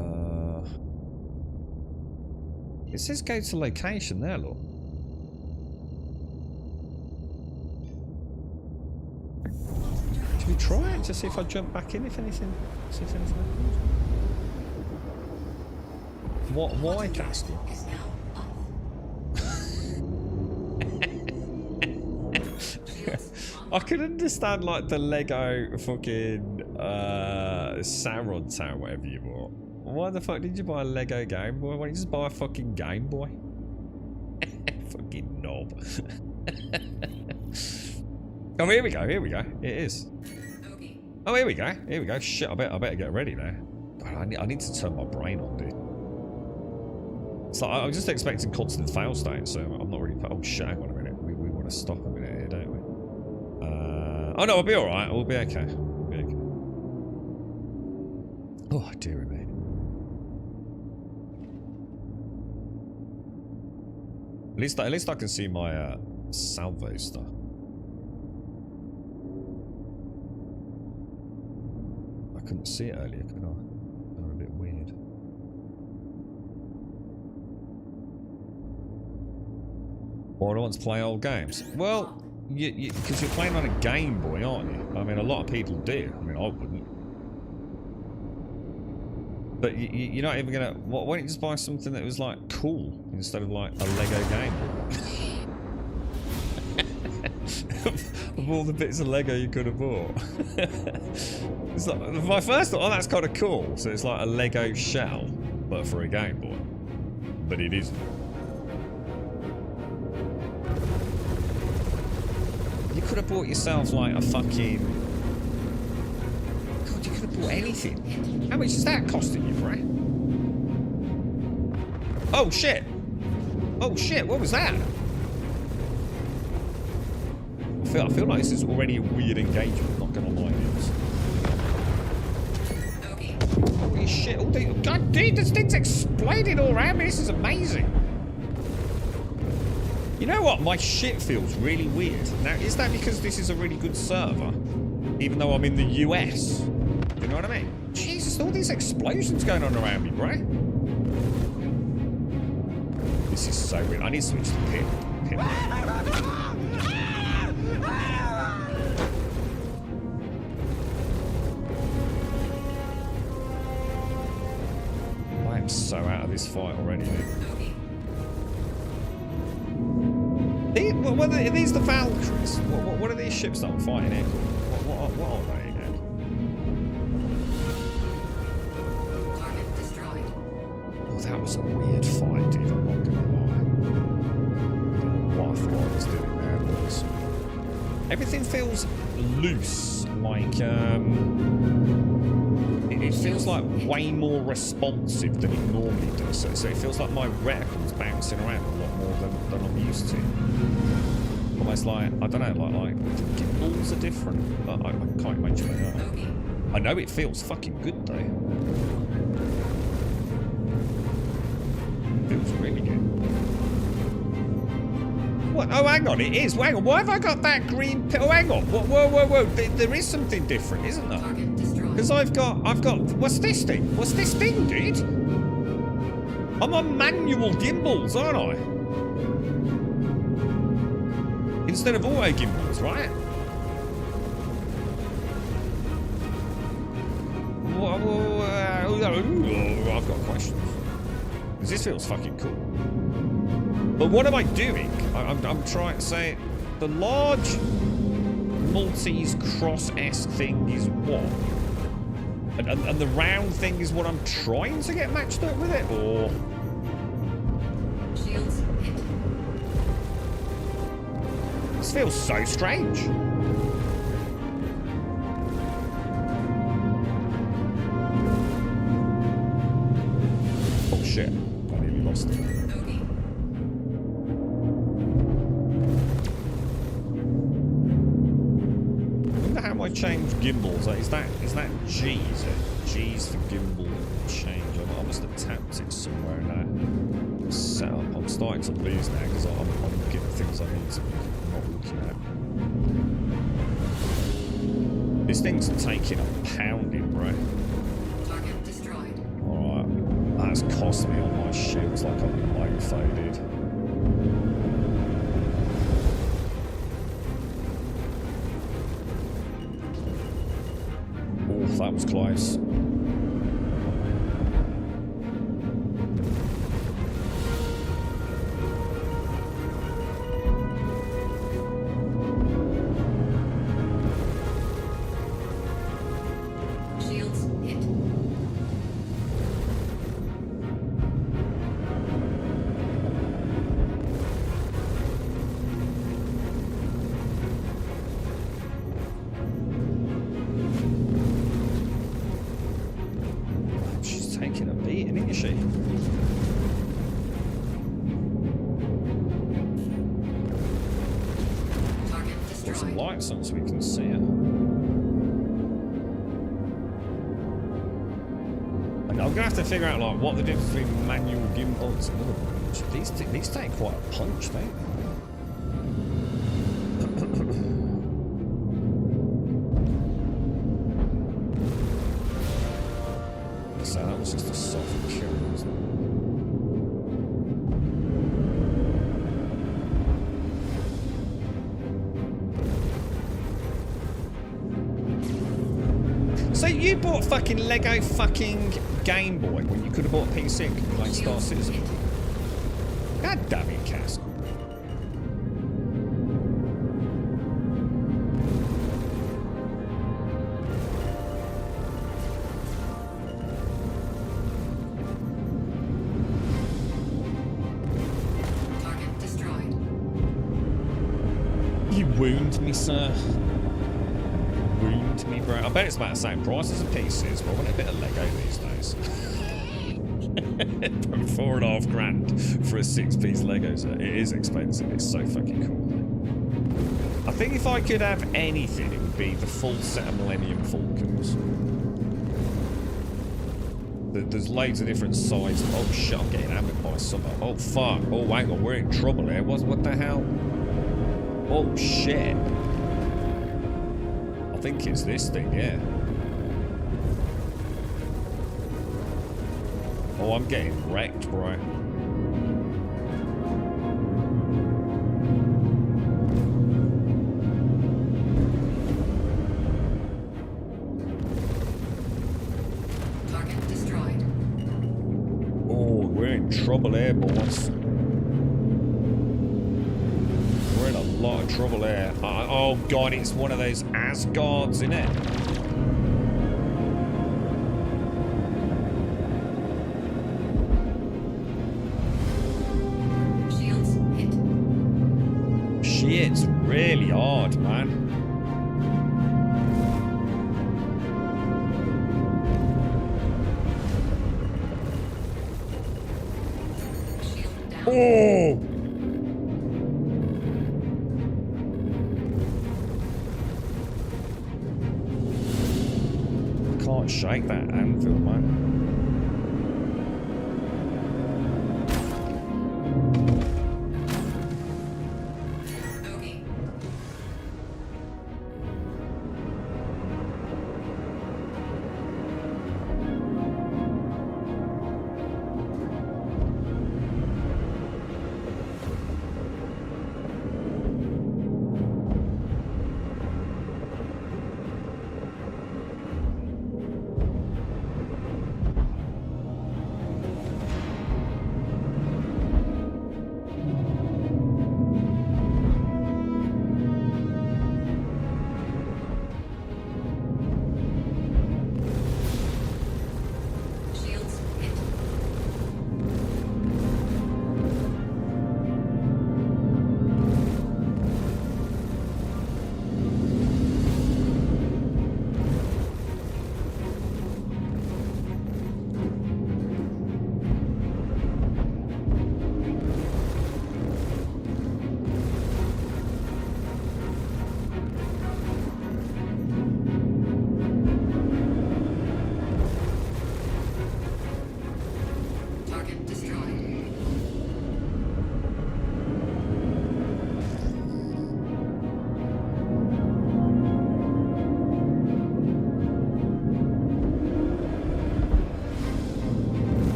[SPEAKER 6] off.
[SPEAKER 2] It says go to location there, look. Should we try it? Just see if I jump back in, if anything. See if anything happens. What? Why, Castle?
[SPEAKER 6] Is now off.
[SPEAKER 2] I could understand like the Lego fucking Sauron Town, whatever you bought. Why the fuck did you buy a Lego Game Boy? Why don't you just buy a fucking Game Boy? Fucking knob. Oh, here we go. Here we go. It is.
[SPEAKER 6] Okay.
[SPEAKER 2] Oh, here we go. Here we go. Shit, I better get ready now. God, I need to turn my brain on, dude. It's like, I'm just expecting constant fail state, so I'm not really... Oh shit, hang on a minute. We want to stop a minute here, don't we? Oh no, we'll be alright. We'll be okay. We'll be okay. Oh, dear me. At least I can see my salvo stuff. I couldn't see it earlier, could I? They were a bit weird. Or I want to play old games. Well, because you're playing on a Game Boy, aren't you? I mean, a lot of people do. I mean, I wouldn't. But you're not even gonna... Why don't you just buy something that was like cool instead of like a Lego Game Boy? Of all the bits of Lego you could have bought. It's like, my first thought, oh, that's kind of cool. So it's like a Lego shell, but for a Game Boy. But it isn't. You could have bought yourself like a fucking... God, you could have bought anything. How much is that costing you, Bray? Oh shit! Oh shit, what was that? I feel like this is already a weird engagement, not gonna lie to you. Holy shit, all these... God dude, this thing's exploding all around me, this is amazing. You know what? My shit feels really weird. Now, is that because this is a really good server? Even though I'm in the US? Do you know what I mean? Jesus, all these explosions going on around me, bro. This is so weird. I need to switch to pit. I am so out of this fight already, dude. What are these the Valkyries? What are these ships that I'm fighting here? What are they again?
[SPEAKER 6] Target destroyed.
[SPEAKER 2] Oh, that was a weird fight, dude. I'm not gonna lie. I don't know what I thought I was doing there, boys. Everything feels loose, like it feels like way more responsive than it normally does. So it feels like my reticle's bouncing around a lot more than I'm used to. Almost like, I don't know, like gimbals are different, but I can't imagine they are. I know it feels fucking good though. It feels really good. what? Oh, hang on, it is. Hang on, why have I got that green? Oh, hang on. Whoa. There is something different, isn't there?
[SPEAKER 6] Target destroyed.
[SPEAKER 2] Because I've got. What's this thing? What's this thing, dude? I'm on manual gimbals, aren't I? Instead of auto gimbals, right? I've got questions. Because this feels fucking cool. But what am I doing? I'm trying to say the large Maltese cross S thing is what? And the round thing is what I'm trying to get matched up with it, or
[SPEAKER 6] Shields hit.
[SPEAKER 2] this feels so strange. Oh shit! I nearly lost it.
[SPEAKER 6] Bogey.
[SPEAKER 2] I wonder how I change gimbals. Is that G? Is it G's for gimbal change? I must have tapped it somewhere in that setup. I'm starting to lose now because I'm looking at things I need to be not looking at. This thing's taking a pounding, bro.
[SPEAKER 6] Target destroyed.
[SPEAKER 2] Alright. That's cost me on my shields like I've been light faded. Oh, that was close.
[SPEAKER 6] Shields hit.
[SPEAKER 2] She's taking a beating, isn't she?
[SPEAKER 6] Target
[SPEAKER 2] Put some
[SPEAKER 6] destroyed.
[SPEAKER 2] lights on so we can see her. And I'm gonna have to figure out like what the difference between manual gimbal. Oh, it's another punch. These take quite a punch, don't they? So that was just a soft kill, wasn't it? So you bought fucking Lego fucking Game Boy when you could have bought a PC and could play Star
[SPEAKER 6] Shields
[SPEAKER 2] Citizen?
[SPEAKER 6] hit.
[SPEAKER 2] God damn it, Cass.
[SPEAKER 6] Target destroyed.
[SPEAKER 2] You wound me, sir. Wound me, bro. I bet it's about the same price as a PC, but I want a bit of Lego these days. $4.5 grand for a 6-piece Lego set. It is expensive. It's so fucking cool. I think if I could have anything, it would be the full set of Millennium Falcons. There's loads of different sizes. Oh shit, I'm getting hammered by summer. Oh fuck. Oh hang on, we're in trouble here. What the hell? Oh shit. I think it's this thing, yeah. Oh, I'm getting wrecked, bro.
[SPEAKER 6] Target destroyed.
[SPEAKER 2] Oh, we're in trouble here, boys. We're in a lot of trouble here. Oh god, it's one of those Asgards, isn't it?
[SPEAKER 6] Shields hit.
[SPEAKER 2] Shit's really hard, man.
[SPEAKER 6] Shield down.
[SPEAKER 2] Oh! Can't shake that anvil, man.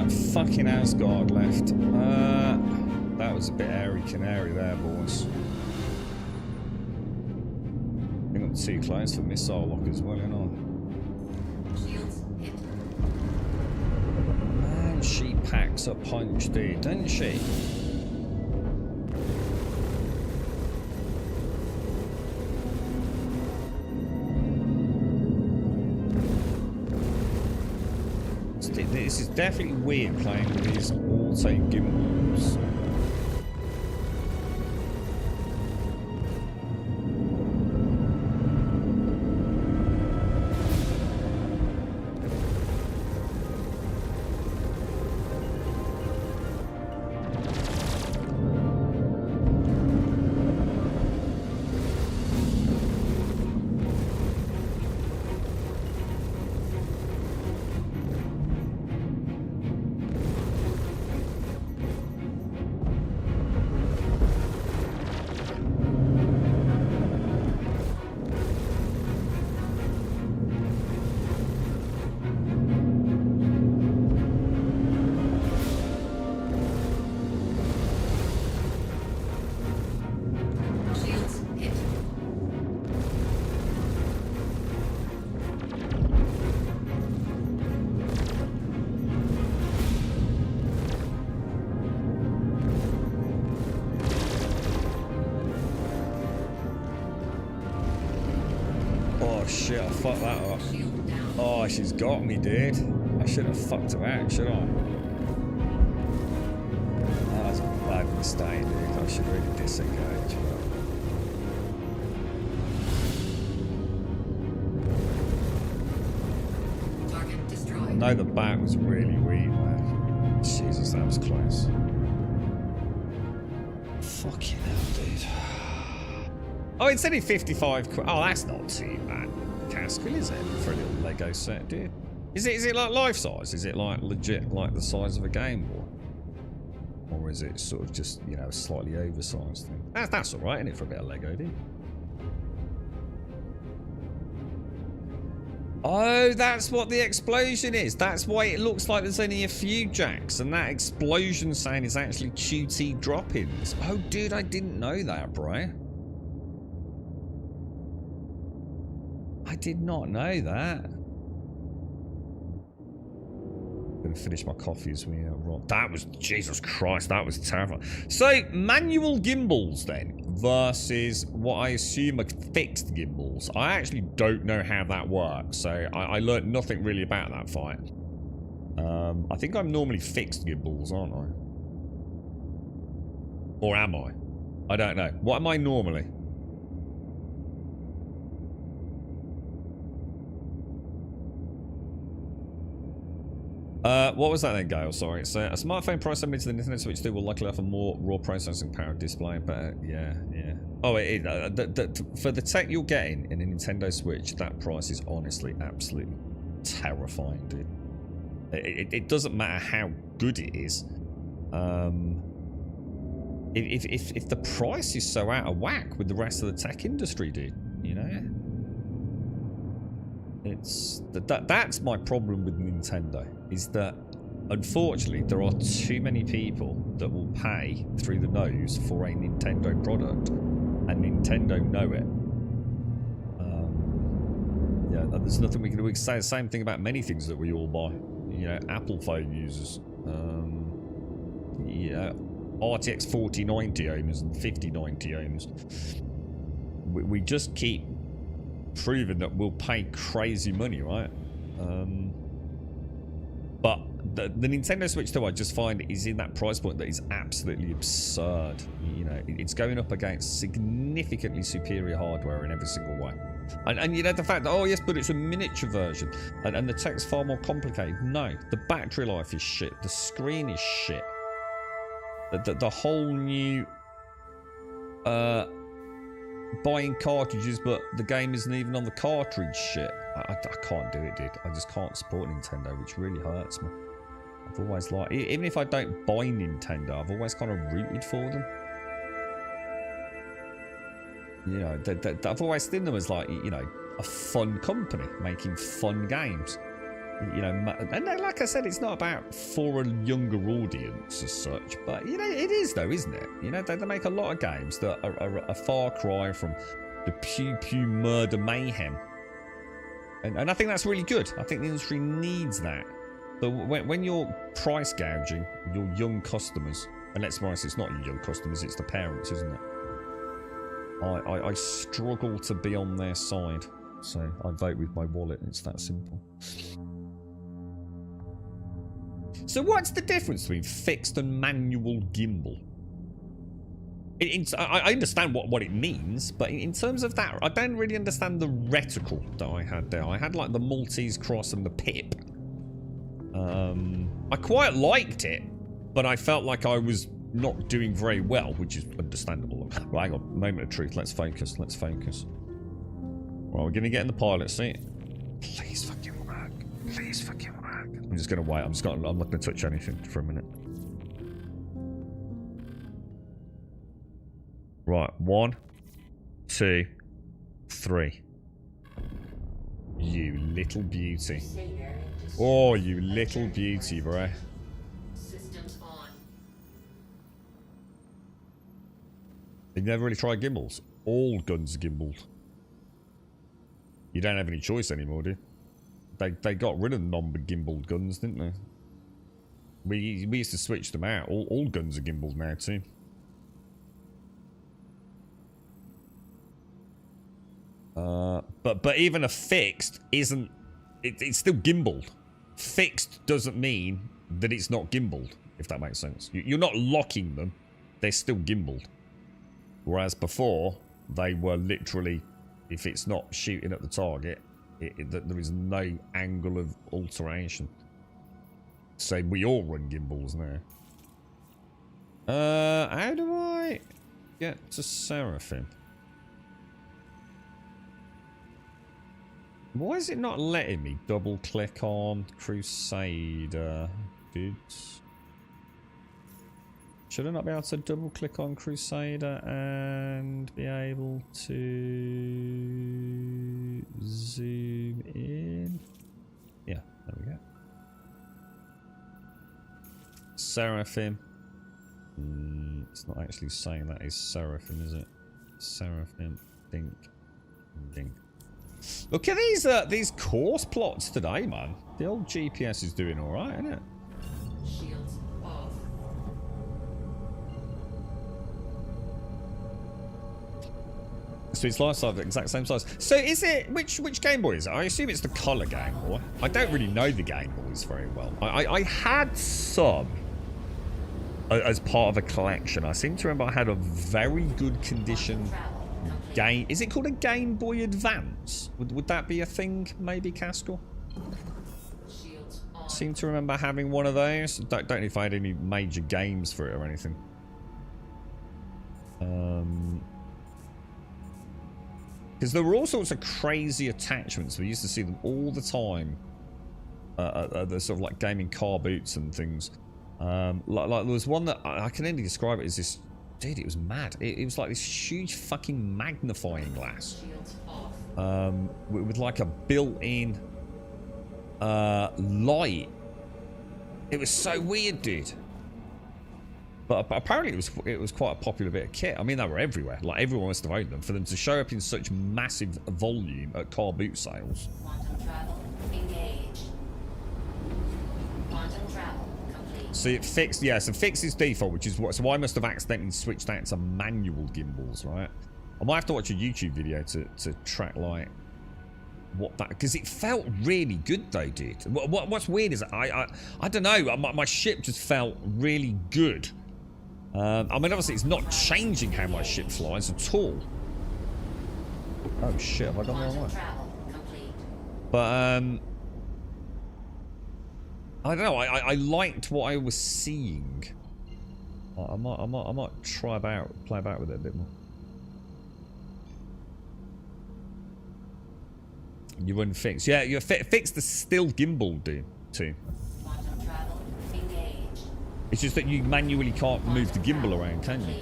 [SPEAKER 2] fucking Asgard left. That was a bit airy canary there, boys. I think I'm too close for missile lock as well, ain't I?
[SPEAKER 6] Shields hit.
[SPEAKER 2] Man, she packs a punch, dude, doesn't she? This is definitely weird playing with these auto gimbals.
[SPEAKER 6] Shields hit.
[SPEAKER 2] Oh shit, I fucked that up.
[SPEAKER 6] Shield down.
[SPEAKER 2] Oh, she's got me, dude. I shouldn't have fucked her out, should I? That was a bad mistake, dude. I should really disengage.
[SPEAKER 6] Target destroyed.
[SPEAKER 2] No, the bat was really weak, man. Jesus, that was close. Fucking hell, dude. Oh, it's only 55 quid. Oh, that's not too bad. Castle, is it? For a little Lego set, dude. Is it like life size? Is it like legit like the size of a Game Boy? Or is it sort of just, you know, a slightly oversized thing? That's alright, isn't it, for a bit of Lego, dude? Oh, that's what the explosion is. That's why it looks like there's only a few jacks. And that explosion sound is actually QT drop-ins. Oh, dude, I didn't know that, bro. I did not know that. Gonna finish my coffee as we roll. That was, Jesus Christ, that was terrifying. So, manual gimbals then versus what I assume are fixed gimbals. I actually don't know how that works, so I learned nothing really about that fight. I think I'm normally fixed gimbals, aren't I? Or am I? I don't know. What am I normally? What was that then, Gale? Sorry. So, a smartphone proximity to the Nintendo Switch 2 will likely offer more raw processing power display, but yeah. Oh, for the tech you're getting in a Nintendo Switch, that price is honestly absolutely terrifying, dude. It doesn't matter how good it is. If the price is so out of whack with the rest of the tech industry, dude, you know? That's my problem with Nintendo, is that unfortunately there are too many people that will pay through the nose for a Nintendo product, and Nintendo know it. Yeah, there's nothing we can do. We can say the same thing about many things that we all buy. You know, Apple phone users, yeah, RTX 4090 owners and 5090 owners. We just keep proving that we'll pay crazy money, right? But the Nintendo Switch 2, I just find, is in that price point that is absolutely absurd. You know, it's going up against significantly superior hardware in every single way. And you know, the fact that, oh yes, but it's a miniature version and the tech's far more complicated. No, the battery life is shit. The screen is shit. The whole new buying cartridges, but the game isn't even on the cartridge shit. I can't do it, dude. I just can't support Nintendo, which really hurts me. I've always liked, even if I don't buy Nintendo, I've always kind of rooted for them. You know, I've always seen them as like, you know, a fun company making fun games. you know, and like I said, it's not about for a younger audience as such, but you know, it is though, isn't it? You know, they make a lot of games that are a far cry from the pew murder mayhem, and I think that's really good. I think the industry needs that. But when you're price gouging your young customers, and let's be honest, it's not your young customers, it's the parents, isn't it? I struggle to be on their side, so I vote with my wallet. It's that simple. So what's the difference between fixed and manual gimbal? I understand what it means, but in terms of that, I don't really understand the reticle that I had there. I had like the Maltese cross and the pip. I quite liked it, but I felt like I was not doing very well, which is understandable. Right, hang on, moment of truth. Let's focus. Let's focus. Right, we're gonna get in the pilot seat. Please fucking work. Please fucking work. I'm just gonna wait. I'm not gonna touch anything for a minute. Right, 1, 2, 3. You little beauty. Oh, you little beauty, bro.
[SPEAKER 6] Systems on.
[SPEAKER 2] You've never really tried gimbals? All guns are gimbaled. You don't have any choice anymore, do you? They got rid of non-gimbaled guns, didn't they? We used to switch them out. All guns are gimbaled now too. But even a fixed isn't. It's still gimbaled. Fixed doesn't mean that it's not gimbaled, if that makes sense. You're not locking them. They're still gimbaled. Whereas before, they were literally, if it's not shooting at the target, there is no angle of alteration. So we all run gimbals now. How do I get to Seraphim? Why is it not letting me double click on Crusader, dudes? Should I not be able to double click on Crusader and be able to zoom in? Yeah, there we go. Seraphim. It's not actually saying that is Seraphim, is it? Seraphim. Dink. Dink. Look at these course plots today, man. The old GPS is doing all right, isn't it?
[SPEAKER 6] Shields off.
[SPEAKER 2] So it's life size, the exact same size. So is it which Game Boy is it? I assume it's the color Game Boy. I don't really know the Game Boys very well. I had some as part of a collection. I seem to remember I had a very good condition game. Is it called a Game Boy Advance? Would that be a thing? Maybe, Castle? Seem to remember having one of those. Don't know if I had any major games for it or anything. Because there were all sorts of crazy attachments. We used to see them all the time. The sort of like gaming car boots and things. Like there was one that I can only describe it as this. Dude, it was mad. It was like this huge fucking magnifying glass. With like a built-in light. It was so weird, dude. But apparently it was quite a popular bit of kit. I mean, they were everywhere. Like, everyone must have owned them. For them to show up in such massive volume at car boot sales.
[SPEAKER 6] Quantum travel engaged. Quantum travel complete.
[SPEAKER 2] See, it fixed, yeah, so fixed is default, which is what, so I must have accidentally switched that to manual gimbals, right? I might have to watch a YouTube video to track, like, what that, because it felt really good though, dude. What's weird is I don't know, my ship just felt really good. I mean, obviously it's not changing how my ship flies at all. Oh shit, have I gone the wrong way? But I don't know. I liked what I was seeing. I might play about with it a bit more. You run fixed, yeah. You're fixed. The still gimbal too. It's just that you manually can't move the gimbal around, can you?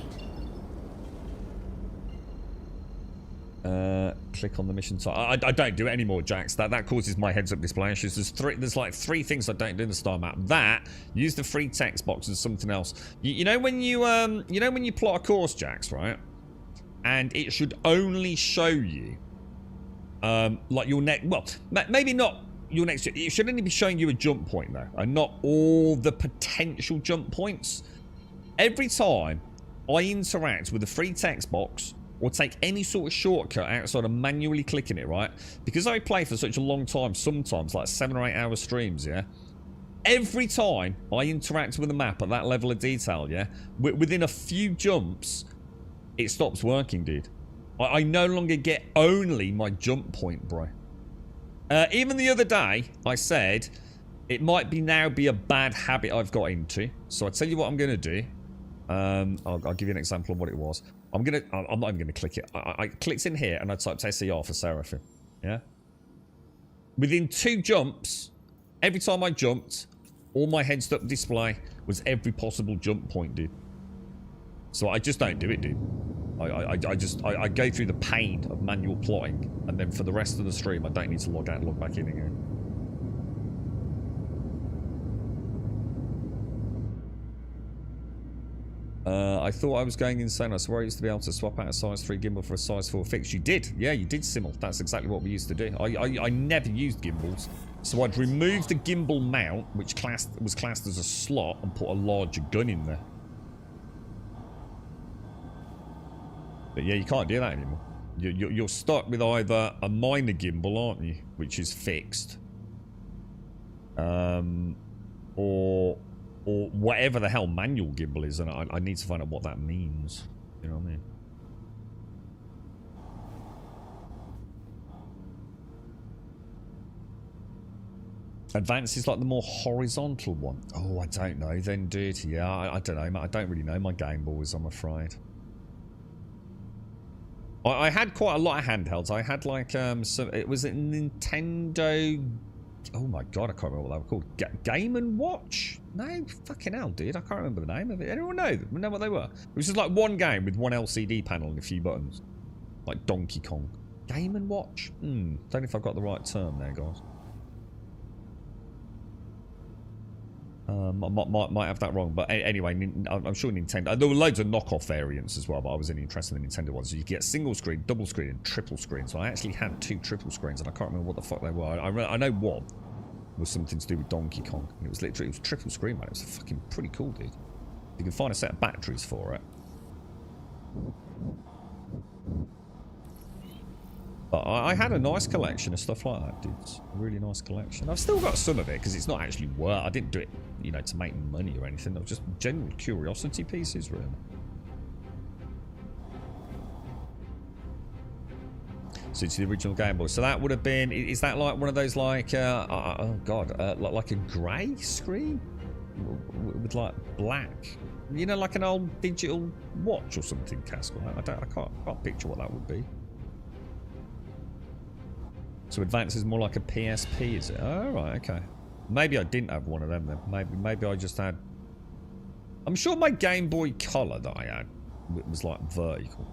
[SPEAKER 2] Click on the mission site. I don't do it anymore, Jax. That causes my heads-up display issues. There's like 3 things I don't do in the star map. That, use the free text box, and something else. You know when you plot a course, Jax, right? And it should only show you like your next. Well, maybe not your next. It should only be showing you a jump point though, and not all the potential jump points. Every time I interact with a free text box or take any sort of shortcut outside of manually clicking it, right? Because I play for such a long time, sometimes like 7 or 8 hour streams, yeah? Every time I interact with the map at that level of detail, yeah? Within a few jumps, it stops working, dude. I no longer get only my jump point, bro. Even the other day, I said, it might now be a bad habit I've got into. So I tell you what I'm going to do. I'll give you an example of what it was. I'm not even gonna click it. I clicked in here and I typed SER for Seraphim. Yeah. Within 2 jumps, every time I jumped, all my heads-up display was every possible jump point, dude. So I just don't do it, dude. I go through the pain of manual plotting, and then for the rest of the stream, I don't need to log out and log back in again. I thought I was going insane. I swear I used to be able to swap out a size 3 gimbal for a size 4 fix. You did. Yeah, you did, Simmel. That's exactly what we used to do. I never used gimbals. So I'd remove the gimbal mount, which was classed as a slot, and put a larger gun in there. But yeah, you can't do that anymore. You're stuck with either a minor gimbal, aren't you? Which is fixed. Or whatever the hell manual gimbal is, and I need to find out what that means. You know what I mean? Advanced is like the more horizontal one. Oh, I don't know then, dude. Yeah, I don't know. I don't really know my Game Boys, I'm afraid. I had quite a lot of handhelds. I had like, it was a Nintendo... Oh my god, I can't remember what they were called. Game & Watch? No, fucking hell, dude. I can't remember the name of it. Anyone know what they were? It was just like one game with one LCD panel and a few buttons. Like Donkey Kong. Game & Watch? Don't know if I've got the right term there, guys. Might have that wrong, but anyway, I'm sure Nintendo... There were loads of knockoff variants as well, but I was only interested in the Nintendo ones. So you get single screen, double screen, and triple screen. So I actually had 2 triple screens, and I can't remember what the fuck they were. I know one was something to do with Donkey Kong. And it was literally, it was triple screen, man. It was fucking pretty cool, dude. You can find a set of batteries for it. But I had a nice collection of stuff like that, dude. A really nice collection. I've still got some of it because it's not actually work. I didn't do it, you know, to make money or anything. It was just general curiosity pieces, really. So it's the original Game Boy. So that would have been... Is that like one of those like... oh, God. Like a grey screen? With like black... You know, like an old digital watch or something, Castle. I can't picture what that would be. So Advance is more like a PSP, is it? Oh, right, okay. Maybe I didn't have one of them then. Maybe I just had... I'm sure my Game Boy Color that I had was like vertical.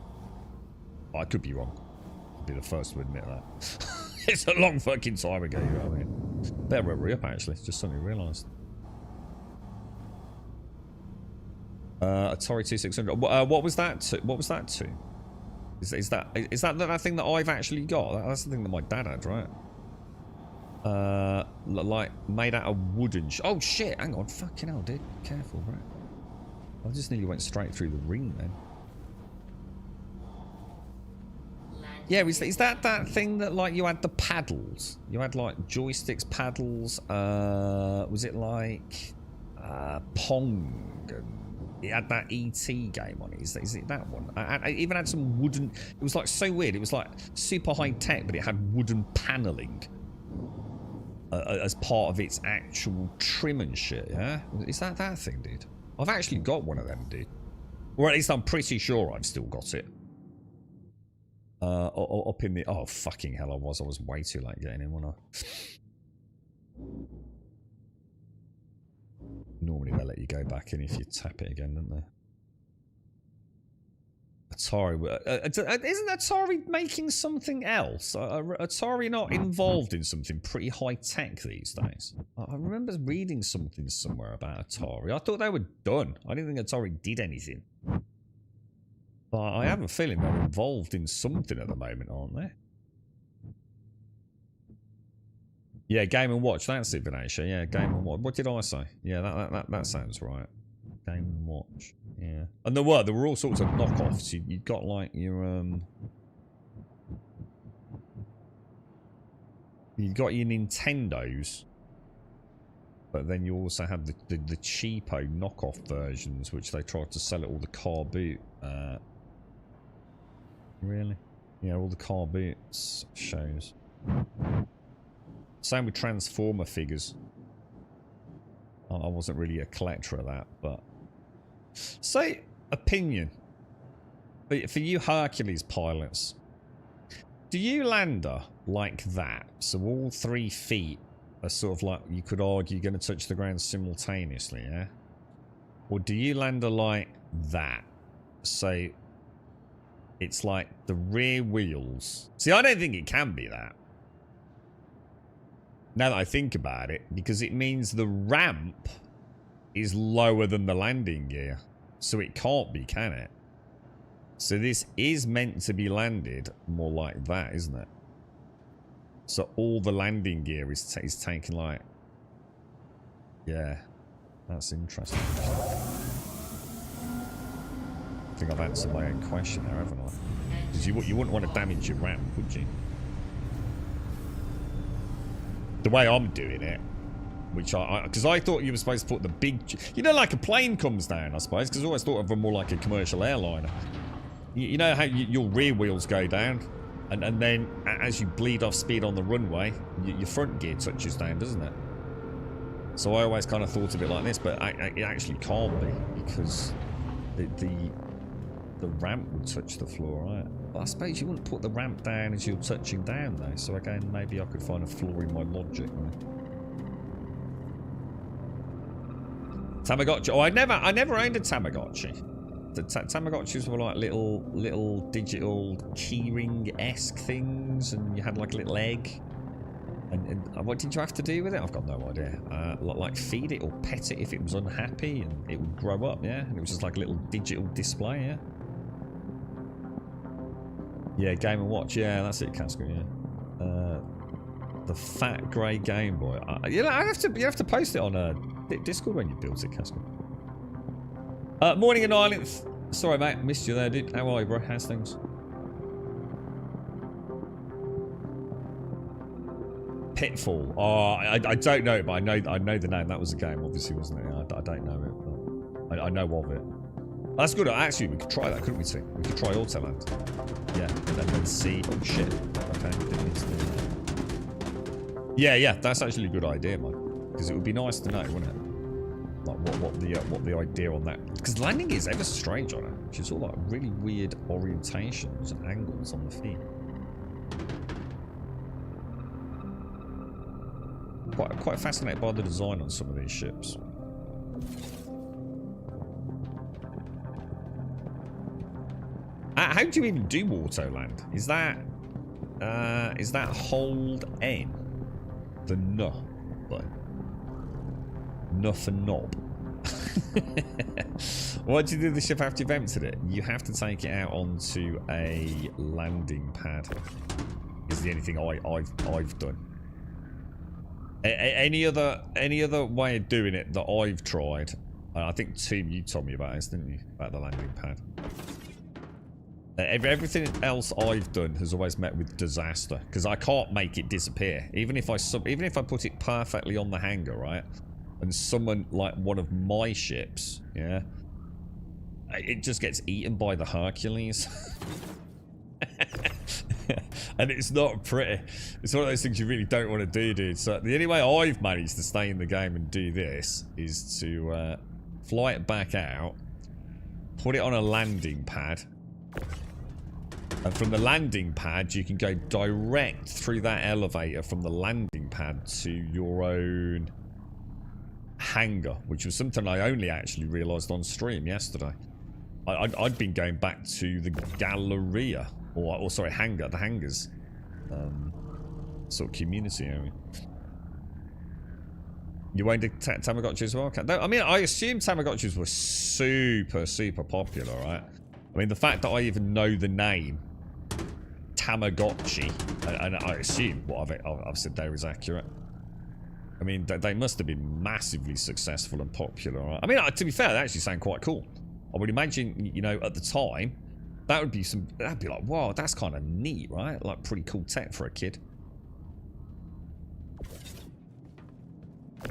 [SPEAKER 2] I could be wrong. I'll be the first to admit that. It's a long fucking time ago, you know what I mean? Better hurry up, actually. Just suddenly realised. Atari 2600. What was that to? What was that to? Is that thing that I've actually got? That's the thing that my dad had, right? Like made out of wooden. Oh shit! Hang on, fucking hell, dude. Careful, right? I just nearly went straight through the ring then. Yeah, is that thing that like you had the paddles? You had like joysticks, paddles. Was it like Pong? And it had that ET game on it. Is it that one? I even had some wooden... It was like so weird. It was like super high tech, but it had wooden paneling as part of its actual trim and shit, yeah? Is that thing, dude? I've actually got one of them, dude. Or at least I'm pretty sure I've still got it. Up in the... Oh, fucking hell, I was way too late getting in, wasn't I? Normally they let you go back in if you tap it again, don't they? Atari. Isn't Atari making something else? Atari not involved in something pretty high tech these days? I remember reading something somewhere about Atari. I thought they were done. I didn't think Atari did anything. But I have a feeling they're involved in something at the moment, aren't they? Yeah, Game & Watch. That's it, Venetia. Yeah, Game & Watch. What did I say? Yeah, that sounds right. Game & Watch. Yeah. And there were all sorts of knockoffs. You got like your you got your Nintendos, but then you also had the cheapo knockoff versions, which they tried to sell at all the car boot. Really? Yeah, all the car boots shows. Same with Transformer figures. I wasn't really a collector of that, but say opinion. But for you Hercules pilots, do you lander like that? So all 3 feet are sort of like, you could argue, going to touch the ground simultaneously, yeah? Or do you lander like that? So it's like the rear wheels. See, I don't think it can be that. Now that I think about it, because it means the ramp is lower than the landing gear. So it can't be, can it? So this is meant to be landed more like that, isn't it? So all the landing gear is taken like... Yeah, that's interesting. I think I've answered my own question there, haven't I? Because you wouldn't want to damage your ramp, would you? The way I'm doing it, which because I thought you were supposed to put the big, you know, like a plane comes down, I suppose, because I always thought of them more like a commercial airliner. You know how your rear wheels go down, and then as you bleed off speed on the runway, your front gear touches down, doesn't it? So I always kind of thought of it like this, but it actually can't be, because the ramp would touch the floor, right? But I suppose you wouldn't put the ramp down as you're touching down, though. So again, maybe I could find a flaw in my logic. Right? Tamagotchi. Oh, I never owned a Tamagotchi. The Tamagotchis were like little digital keyring-esque things, and you had like a little egg. And what did you have to do with it? I've got no idea. Like feed it or pet it if it was unhappy, and it would grow up, yeah? And it was just like a little digital display, yeah? Yeah, Game & Watch, yeah, that's it, Casco, yeah. The fat grey Game Boy. You know, you have to post it on Discord when you build it, Casco. Morning in Ireland. Sorry, mate, missed you there, dude. How are you, bro? How's things? Pitfall. Oh, I don't know, but I know the name. That was a game, obviously, wasn't it? I don't know it, but I know of it. That's good. Actually, we could try that, couldn't we, T? We could try Autoland. Yeah, and then see. Oh shit. Okay, didn't need to do that. Yeah, that's actually a good idea, man. Because it would be nice to know, wouldn't it? Like what the idea on that? Because landing is ever strange on it, which is all like really weird orientations and angles on the feet. Quite fascinated by the design on some of these ships. How do you even do Autoland? Is that hold N? The N button. N for knob. What do you do with the ship after you've emptied it? You have to take it out onto a landing pad. Is the only thing I've done. Any other way of doing it that I've tried? I think Tim, you told me about this, didn't you? About the landing pad. Everything else I've done has always met with disaster because I can't make it disappear. Even if I put it perfectly on the hangar, right, and summon like one of my ships, yeah, it just gets eaten by the Hercules. And it's not pretty. It's one of those things you really don't want to do, dude. So the only way I've managed to stay in the game and do this is to fly it back out, put it on a landing pad, and from the landing pad you can go direct through that elevator from the landing pad to your own hangar, which was something I only actually realised on stream yesterday. I'd been going back to the Galleria, or sorry, hangar, the hangars, sort of community area. You won't do Tamagotchi as well? No, I mean, I assume Tamagotchis were super popular, right? I mean, the fact that I even know the name Tamagotchi, and I assume what I've said there is accurate. I mean, they must have been massively successful and popular, right? I mean, to be fair, they actually sound quite cool. I would imagine, you know, at the time, that'd be like, wow, that's kind of neat, right? Like, pretty cool tech for a kid.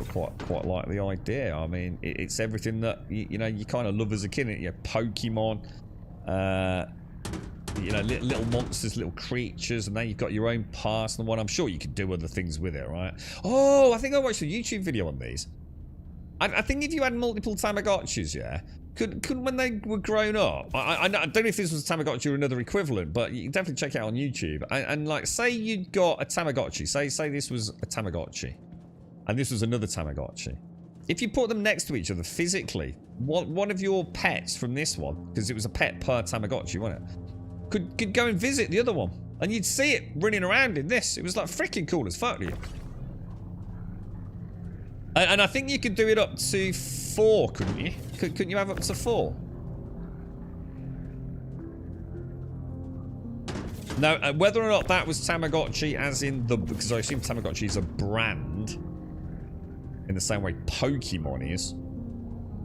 [SPEAKER 2] Quite like the idea. I mean, it's everything that you know you kind of love as a kid. You know, Pokemon, you know, little monsters, little creatures, and then you've got your own personal one. I'm sure you could do other things with it, right? Oh, I think I watched a YouTube video on these. I think if you had multiple Tamagotchis, yeah, could when they were grown up, I don't know if this was a Tamagotchi or another equivalent, but you can definitely check it out on YouTube. And like, say you'd got a Tamagotchi. Say this was a Tamagotchi. And this was another Tamagotchi. If you put them next to each other physically, one of your pets from this one, because it was a pet per Tamagotchi, wasn't it? Could go and visit the other one. And you'd see it running around in this. It was like freaking cool as fuck. And I think you could do it up to 4, couldn't you? Couldn't you have up to 4? No, whether or not that was Tamagotchi as in the... Because I assume Tamagotchi is a brand. In the same way Pokemon is,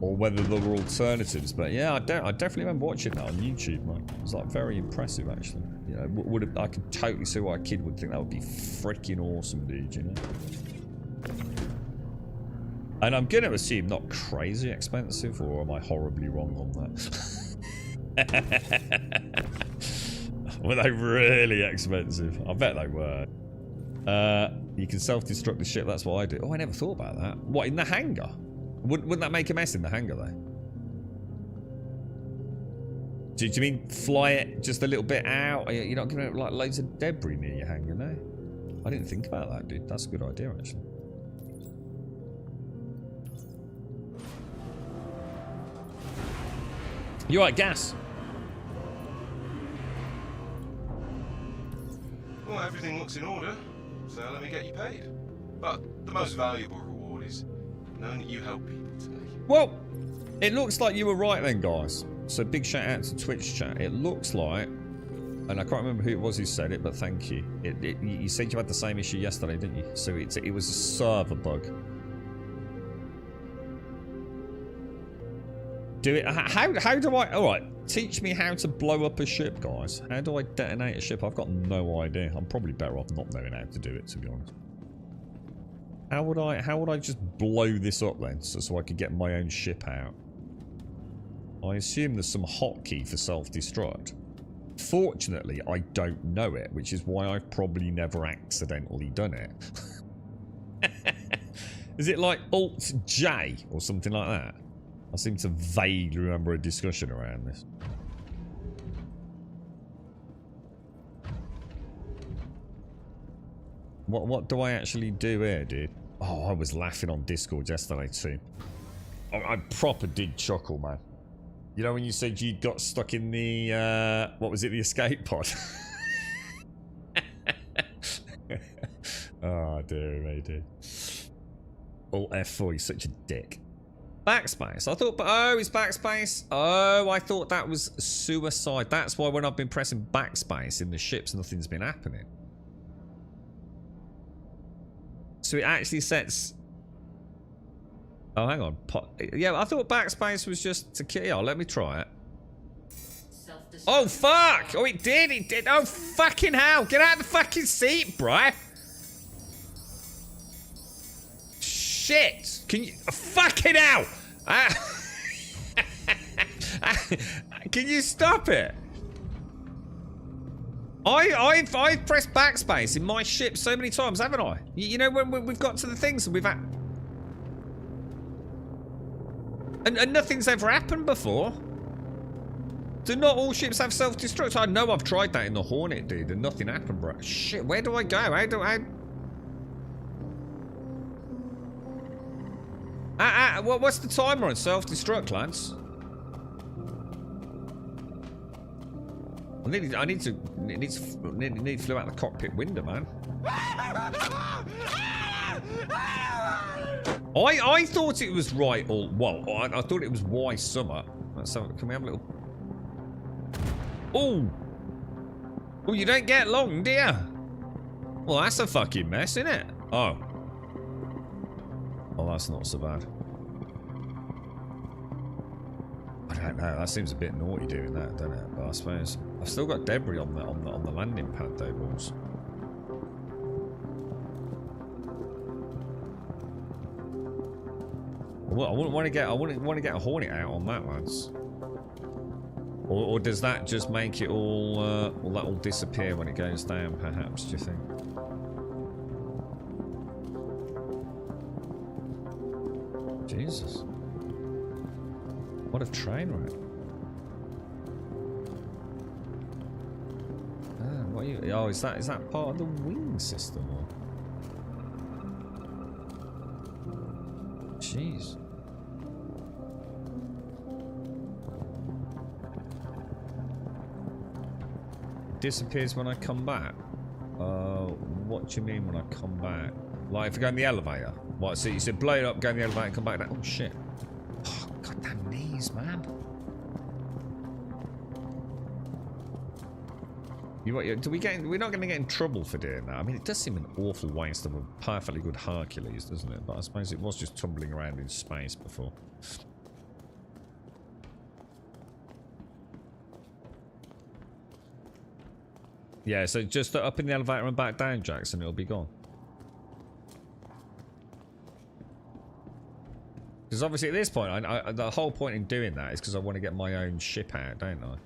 [SPEAKER 2] or whether there were alternatives. But yeah, I definitely remember watching that on YouTube, man. It was like very impressive, actually. You know, I could totally see why a kid would think that would be freaking awesome, dude. You know. And I'm gonna assume not crazy expensive, or am I horribly wrong on that? Were they really expensive? I bet they were. You can self-destruct the ship, that's what I do. Oh, I never thought about that. What, in the hangar? Wouldn't that make a mess in the hangar, though? Do you mean fly it just a little bit out? You're not giving it, like, loads of debris near your hangar, no? I didn't think about that, dude. That's a good idea, actually. You alright, gas?
[SPEAKER 4] Well, everything looks in order. So let me get you paid. But the most valuable reward is knowing that you help people today.
[SPEAKER 2] Well, it looks like you were right then, guys. So big shout out to Twitch chat. It looks like, and I can't remember who it was who said it, but thank you. You said you had the same issue yesterday, didn't you? So it was a server bug. Do it. How do I? All right, teach me how to blow up a ship, guys. How do I detonate a ship? I've got no idea. I'm probably better off not knowing how to do it, to be honest. How would I just blow this up then, so I could get my own ship out? I assume there's some hotkey for self-destruct. Fortunately, I don't know it, which is why I've probably never accidentally done it. Is it like Alt-J or something like that? I seem to vaguely remember a discussion around this. What do I actually do here, dude? Oh, I was laughing on Discord yesterday too. I proper did chuckle, man. You know when you said you got stuck in the, what was it, the escape pod? Oh, dear me, dude. Alt F4, he's such a dick. Backspace. I thought, oh, it's backspace. Oh, I thought that was suicide. That's why when I've been pressing backspace in the ships, nothing's been happening. So it actually sets... Oh, hang on. Yeah, I thought backspace was just to kill. Yeah, let me try it. Oh, fuck! Oh, it did. It did. Oh, fucking hell. Get out of the fucking seat, bruh. Shit. Can you... Fucking hell. Can you stop it? I've pressed backspace in my ship so many times, haven't I? You know, when we've got to the things and we've had... And nothing's ever happened before. Do not all ships have self-destruct? I know I've tried that in the Hornet, dude, and nothing happened, bro. Shit, where do I go? How do I... What's the timer on self-destruct, lads? I need to flew out the cockpit window, man. I thought it was right all. Well, I thought it was Y summer. So can we have a little? Oh, you don't get long, do you? Well, that's a fucking mess, isn't it? Oh, that's not so bad. I don't know. That seems a bit naughty doing that, doesn't it? But I suppose I've still got debris on the landing pad, though, balls. Well, I wouldn't want to get a Hornet out on that, lads. Or does that just make it all? Will that all disappear when it goes down? Perhaps, do you think? Jesus. What a train wreck. What are you, oh, is that part of the wing system? Or? Jeez. Disappears when I come back. What do you mean when I come back? Like if I go in the elevator? What? So you said blow it up, go in the elevator, and come back down. Oh shit! Oh, goddamn knees, man. We're not going to get in trouble for doing that. I mean, it does seem an awful waste of a perfectly good Hercules, doesn't it? But I suppose it was just tumbling around in space before. Yeah, so just up in the elevator and back down, Jackson, it'll be gone. Because obviously at this point, the whole point in doing that is because I want to get my own ship out, don't I?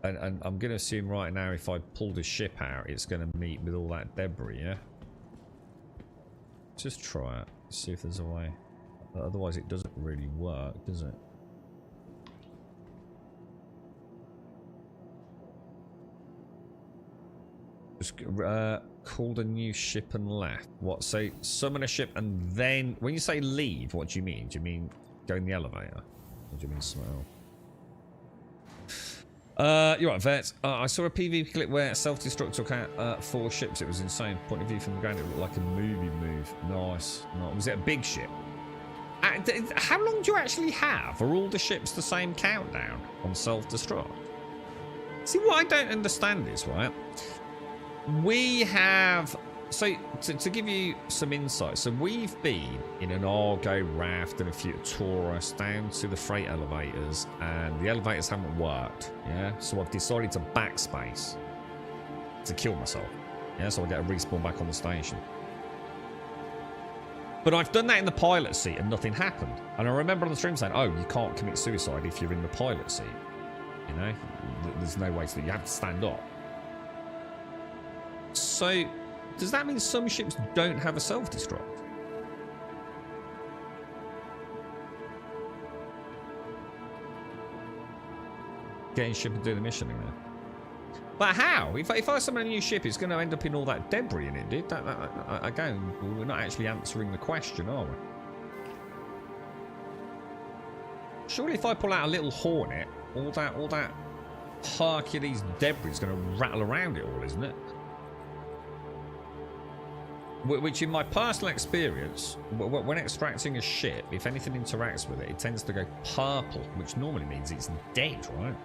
[SPEAKER 2] And I'm going to assume right now if I pull the ship out, it's going to meet with all that debris, yeah? Just try it. See if there's a way. Otherwise it doesn't really work, does it? Just called a new ship and left. What? So summon a ship and then... When you say leave, what do you mean? Do you mean go in the elevator? Or do you mean something else? You're right, Vert. I saw a PvP clip where self-destruct took out 4 ships. It was insane. Point of view from the ground, it looked like a movie move. Nice. Was it a big ship? How long do you actually have? Are all the ships the same countdown on self-destruct? See, what I don't understand is, right? We have... So, to give you some insight, so we've been in an Argo raft and a few Taurus down to the freight elevators, and the elevators haven't worked, yeah? So I've decided to backspace to kill myself, yeah? So I get a respawn back on the station. But I've done that in the pilot seat and nothing happened. And I remember on the stream saying, oh, you can't commit suicide if you're in the pilot seat. You know? There's no way to do it. You have to stand up. So... Does that mean some ships don't have a self-destruct? Getting ship and do the mission again. But how? If I summon a new ship, it's going to end up in all that debris in it, dude. Again, we're not actually answering the question, are we? Surely if I pull out a little Hornet, all that Hercules debris is going to rattle around it all, isn't it? Which, in my personal experience, when extracting a ship, if anything interacts with it, it tends to go purple, which normally means it's dead, right?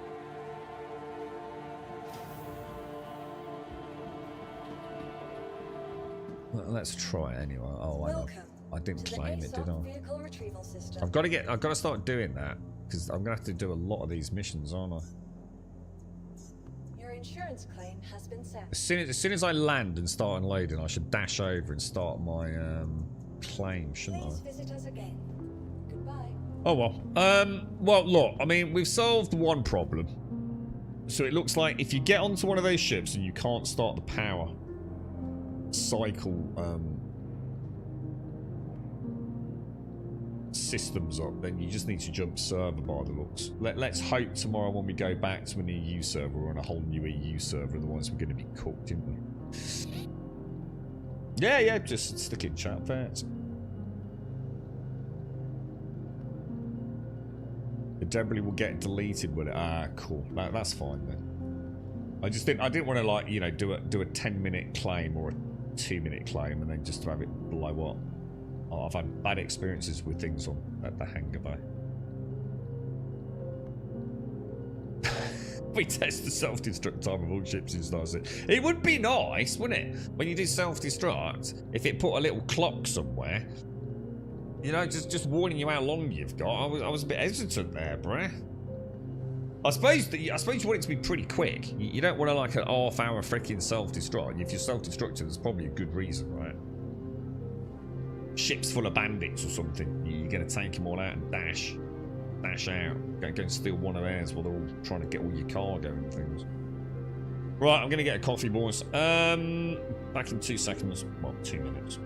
[SPEAKER 2] Well, let's try it anyway. Oh, I didn't claim it, did I? I've got to start doing that because I'm going to have to do a lot of these missions, aren't I?
[SPEAKER 3] Insurance claim has been set.
[SPEAKER 2] As soon as I land and start unloading, I should dash over and start my claim, shouldn't I?
[SPEAKER 3] Please visit us again. Goodbye.
[SPEAKER 2] Oh well. Well, look. I mean, we've solved one problem. So it looks like if you get onto one of those ships and you can't start the power cycle systems up, then you just need to jump server by the looks. Let's hope tomorrow when we go back to an EU server, we're on a whole new EU server, otherwise we're going to be cooked, aren't we? Yeah, just stick it in chat there. but generally will get deleted with it. Ah, cool. That's fine then. I didn't want to, like, you know, do a 10-minute claim or a 2-minute claim and then just to have it blow up. Oh, I've had bad experiences with things at the hangar bay. We test the self-destruct time of all ships in Star City. It would be nice, wouldn't it? When you do self-destruct, if it put a little clock somewhere, you know, just warning you how long you've got. I was a bit hesitant there, bruh. I suppose you want it to be pretty quick. You don't want to, like, an half-hour freaking self-destruct. If you're self-destructing, there's probably a good reason, right? Ship's full of bandits or something. You're going to take them all out and dash out. Go and steal one of theirs while they're all trying to get all your cargo and things. Right, I'm going to get a coffee, boys. Back in 2 seconds. Well, 2 minutes.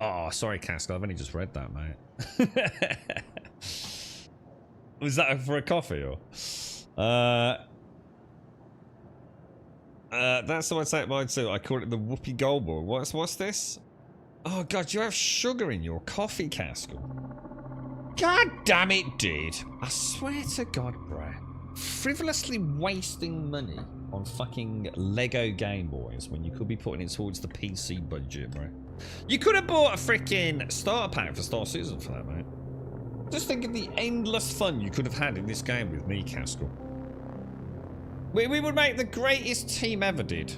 [SPEAKER 2] Oh, sorry, Casco. I've only just read that, mate. Was that for a coffee or? That's the one I say mine too. I call it the Whoopi Goldberg. What's this? Oh god, you have sugar in your coffee, Casco. God damn it, dude. I swear to God, bro. Frivolously wasting money on fucking Lego Game Boys when you could be putting it towards the PC budget, bro. You could have bought a freaking starter pack for Star Citizen for that, mate. Just think of the endless fun you could have had in this game with me, Casco. We would make the greatest team ever did.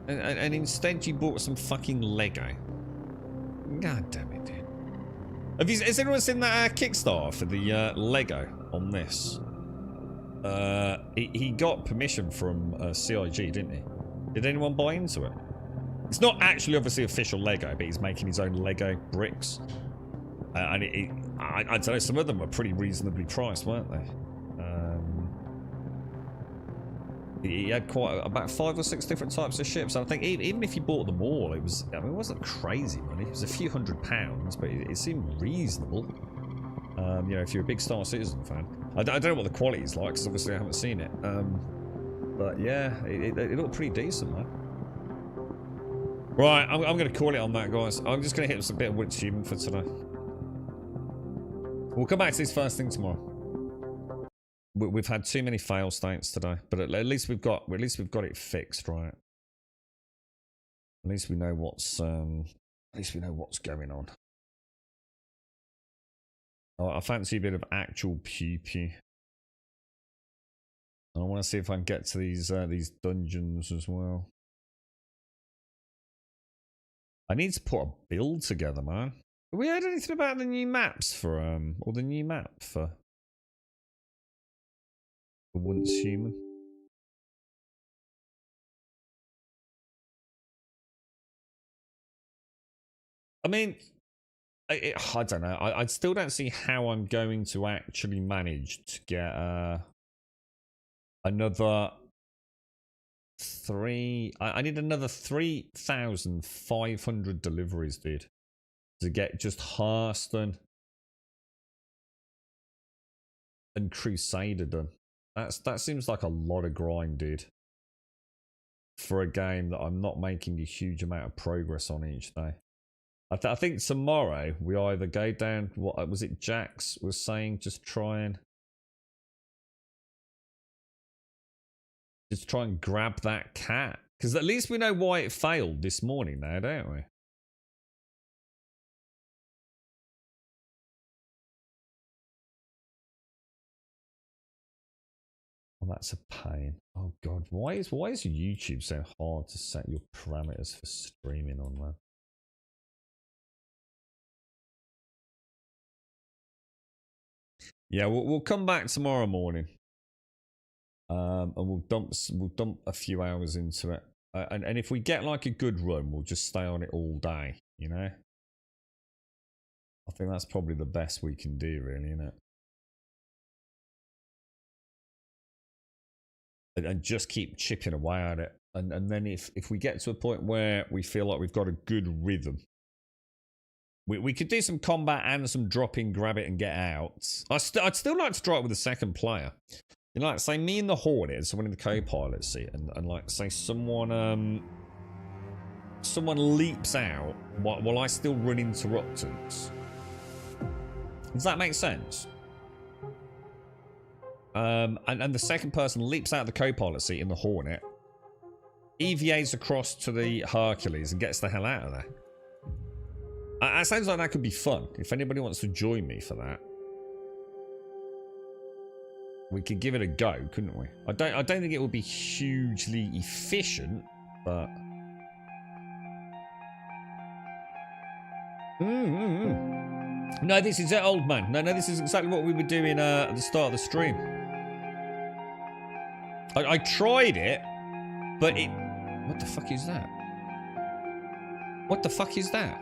[SPEAKER 2] And instead you bought some fucking Lego. God damn it, dude. Has anyone seen that Kickstarter for the Lego on this? He got permission from CIG, didn't he? Did anyone buy into it? It's not actually obviously official Lego, but he's making his own Lego bricks. And I don't know, some of them were pretty reasonably priced, weren't they? He had about 5 or 6 different types of ships. And I think even if you bought them all, it wasn't crazy money. It was a few £100s, but it seemed reasonable. You know, if you're a big Star Citizen fan. I don't know what the quality is like, because obviously I haven't seen it. But yeah, it looked pretty decent, man. Right, I'm going to call it on that, guys. I'm just going to hit a bit of wood achievement for today. We'll come back to this first thing tomorrow. We've had too many fail states today, but at least we've got it fixed, right? At least we know what's going on. Oh, I fancy a bit of actual pew pew. I want to see if I can get to these dungeons as well. I need to put a build together, man. Have we heard anything about the new maps for or the new map for Once Human? I mean, I don't know. I still don't see how I'm going to actually manage to get another 3. I need another 3,500 deliveries, dude, to get just Hearthstone and Crusader done. That seems like a lot of grind, dude, for a game that I'm not making a huge amount of progress on each day. I think tomorrow we either go down, what was it Jax was saying, just try and grab that cat, because at least we know why it failed this morning now, don't we? Oh, that's a pain. Oh god, why is YouTube so hard to set your parameters for streaming on, man? Yeah, we'll come back tomorrow morning, and we'll dump a few hours into it, and if we get like a good run, we'll just stay on it all day. You know, I think that's probably the best we can do, really, isn't it? And just keep chipping away at it, and then if we get to a point where we feel like we've got a good rhythm, we could do some combat and some drop in, grab it and get out. I'd still like to try it with a second player. You know, like say me in the Hornet, someone in the co-pilot seat, and like say someone leaps out while I still run interrupters. Does that make sense? And the second person leaps out of the co-pilot seat in the Hornet, EVAs across to the Hercules and gets the hell out of there. It sounds like that could be fun. If anybody wants to join me for that, we could give it a go, couldn't we? I don't think it would be hugely efficient, but no, this is it, old man. No, this is exactly what we were doing at the start of the stream. I tried it, but it... What the fuck is that? What the fuck is that?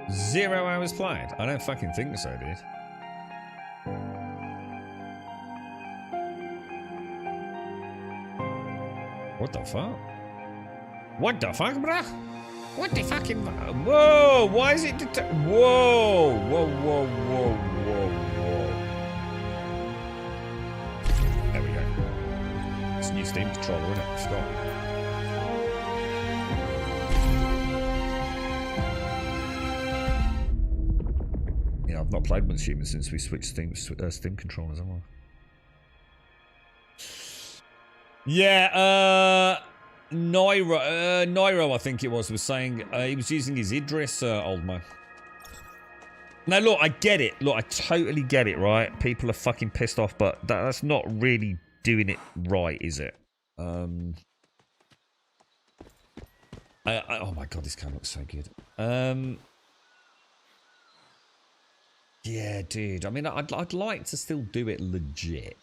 [SPEAKER 2] Zero hours played? I don't fucking think so, dude. What the fuck? What the fuck, bruh? What the fucking... Whoa! Why is it... Whoa! Whoa. There we go. It's a new Steam controller, isn't it? I forgot. Yeah, I've not played much Human since we switched Steam controllers, have I? Yeah, Nairo, I think it was saying he was using his Idris, old man. Now, look, I get it. Look, I totally get it, right? People are fucking pissed off, but that's not really doing it right, is it? Oh my god, this car looks so good. Yeah, dude. I mean, I'd like to still do it legit.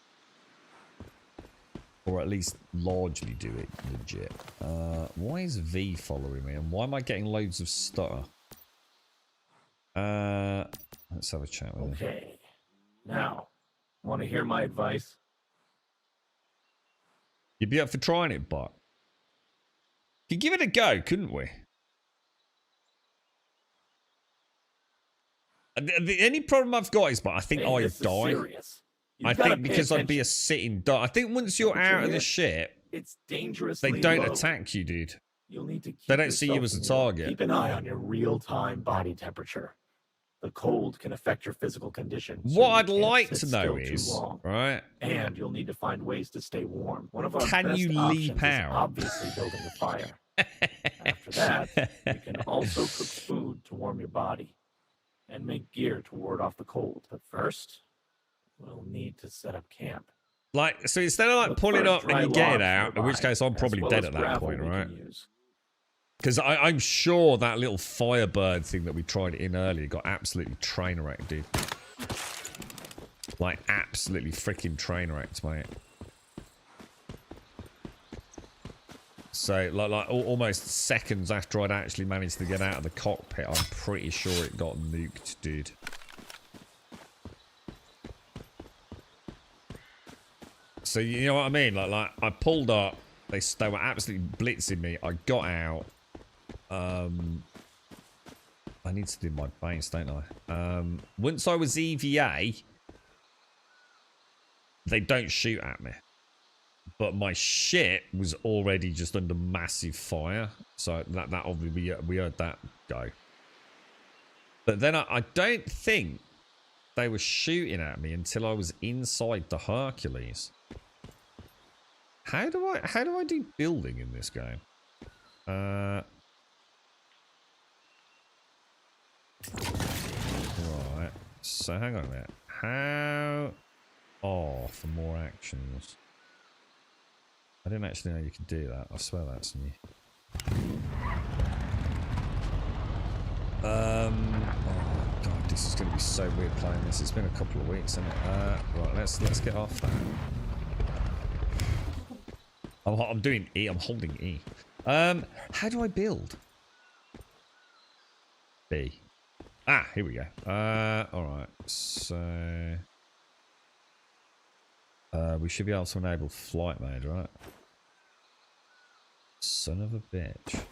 [SPEAKER 2] Or at least largely do it legit. Why is V following me? And why am I getting loads of stutter? Let's have a chat with him.
[SPEAKER 7] Okay. Now, want to hear my advice?
[SPEAKER 2] You'd be up for trying it, but... You could give it a go, couldn't we? The only problem I've got is, but I think I'd die.
[SPEAKER 7] Serious.
[SPEAKER 2] I think because I'd be a sitting duck. I think once you're out of the ship,
[SPEAKER 7] it's dangerous.
[SPEAKER 2] They don't attack you, dude.
[SPEAKER 7] You'll need to keep
[SPEAKER 2] They don't see you as a target.
[SPEAKER 7] Keep an eye on your real-time body temperature. The cold can affect your physical condition. So
[SPEAKER 2] what I'd like to know is, right?
[SPEAKER 7] And you'll need to find ways to stay warm. One of our
[SPEAKER 2] can
[SPEAKER 7] best
[SPEAKER 2] you leap out?
[SPEAKER 7] Is obviously building a fire. After that, you can also cook food to warm your body and make gear to ward off the cold. But first, we'll need to set up camp.
[SPEAKER 2] Like, so instead of like pulling up and you get it out, in which case I'm probably dead at that point, right? Because I'm sure that little Firebird thing that we tried in earlier got absolutely train wrecked, dude. Like, absolutely freaking train wrecked, mate. So, like almost seconds after I'd actually managed to get out of the cockpit, I'm pretty sure it got nuked, dude. So, you know what I mean? Like I pulled up. They were absolutely blitzing me. I got out. I need to do my base, don't I? Once I was EVA, they don't shoot at me. But my shit was already just under massive fire. So that obviously we heard that go. But then I don't think they were shooting at me until I was inside the Hercules. How do I do building in this game? Right. So hang on a minute. How? Oh, for more actions. I didn't actually know you could do that. I swear that's new. Oh god, this is going to be so weird playing this. It's been a couple of weeks, isn't it? Right, let's get off that. I'm doing E. I'm holding E. How do I build? B. Ah, here we go. All right. So we should be able to enable flight mode, right? Son of a bitch.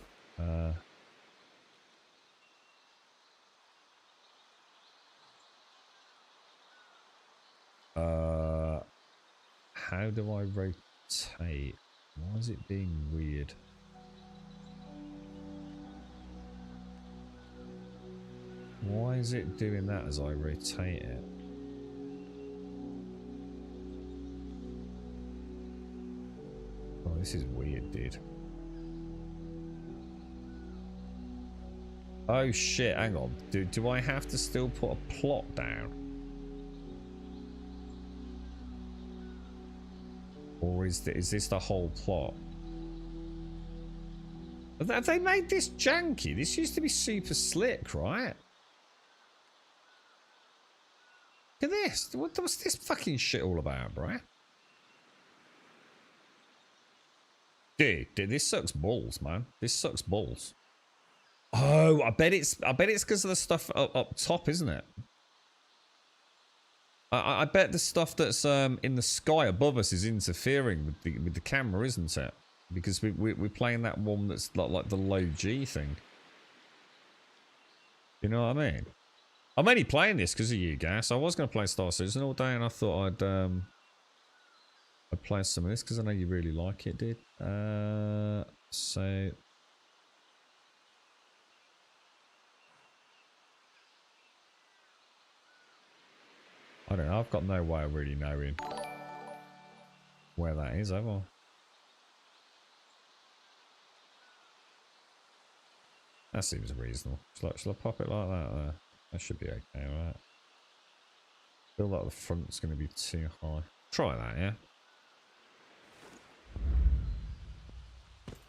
[SPEAKER 2] How do I rotate? Why is it being weird? Why is it doing that as I rotate it? Oh, this is weird, dude. Oh shit, hang on. Do I have to still put a plot down? Or is this the whole plot? Have they made this janky? This used to be super slick, right? Look at this. What's this fucking shit all about, bruh? Dude, this sucks balls, man. This sucks balls. Oh, I bet it's because of the stuff up top, isn't it? I bet the stuff that's in the sky above us is interfering with the camera, isn't it? Because we're playing that one that's like the low G thing. You know what I mean? I'm only playing this because of you, Gas. I was going to play Star Citizen all day, and I thought I'd play some of this because I know you really like it, dude. So. I don't know, I've got no way of really knowing where that is, have I? That seems reasonable. Shall I pop it like that there? That should be okay, right? I feel like the front's going to be too high. Try that, yeah?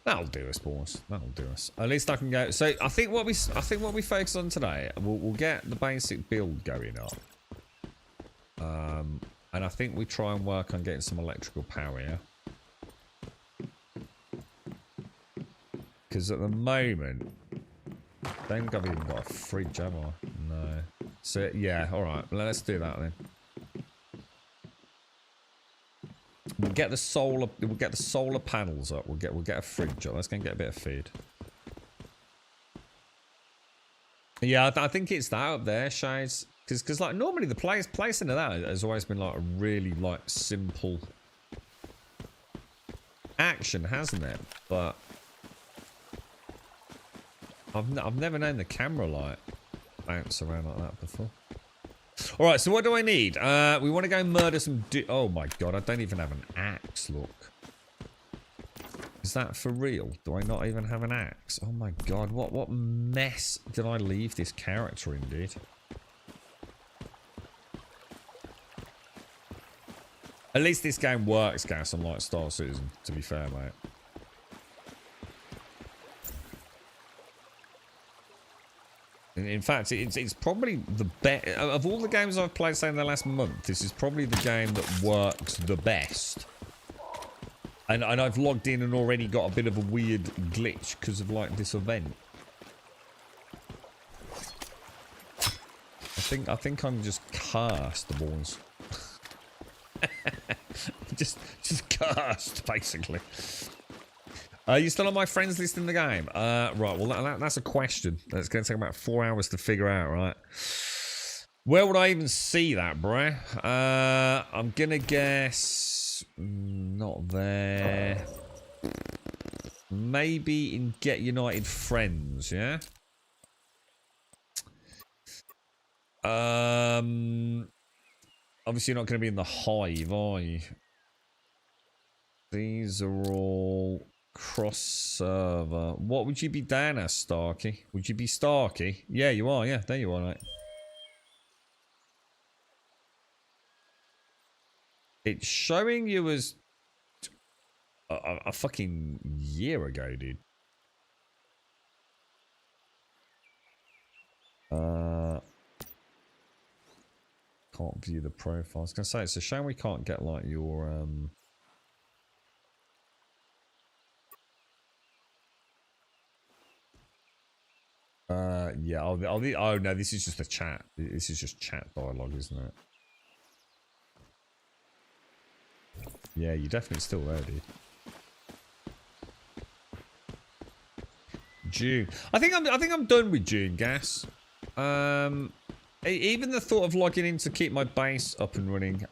[SPEAKER 2] That'll do us, boys. That'll do us. At least I can go. So I think what we focus on today, we'll get the basic build going up. And I think we try and work on getting some electrical power, yeah? Because at the moment, I don't think I've even got a fridge, have I? No. So, yeah, alright. Let's do that then. We'll get the solar panels up. We'll get a fridge up. Let's go and get a bit of feed. Yeah, I think it's that up there, Shades. Because like normally the placing of that has always been like a really like simple action, hasn't it? But I've never known the camera like bounce around like that before. All right, so what do I need? We want to go murder some. Oh my god, I don't even have an axe. Look, is that for real? Do I not even have an axe? Oh my god, what mess did I leave this character in, dude? At least this game works, Gas, unlike Star Citizen, to be fair, mate. In fact, it's probably the best of all the games I've played, say in the last month. This is probably the game that works the best. And I've logged in and already got a bit of a weird glitch because of like this event. I think I'm just cursed, the boys. just cursed, basically. Are you still on my friends list in the game? Right, well, that's a question. That's going to take about 4 hours to figure out, right? Where would I even see that, bruh? I'm going to guess... not there. Maybe in Get United Friends, yeah? Obviously you're not going to be in the Hive, are you? These are all... cross server. What would you be down as, Starkey? Would you be Starkey? Yeah, you are. Yeah, there you are, mate. It's showing you as a fucking year ago, dude. Can't view the profile. I was gonna say it's a shame we can't get like your yeah, oh no, this is just a chat. This is just chat dialogue, isn't it? Yeah, you're definitely still there, dude. June. I think I'm done with June gas. Even the thought of logging in to keep my base up and running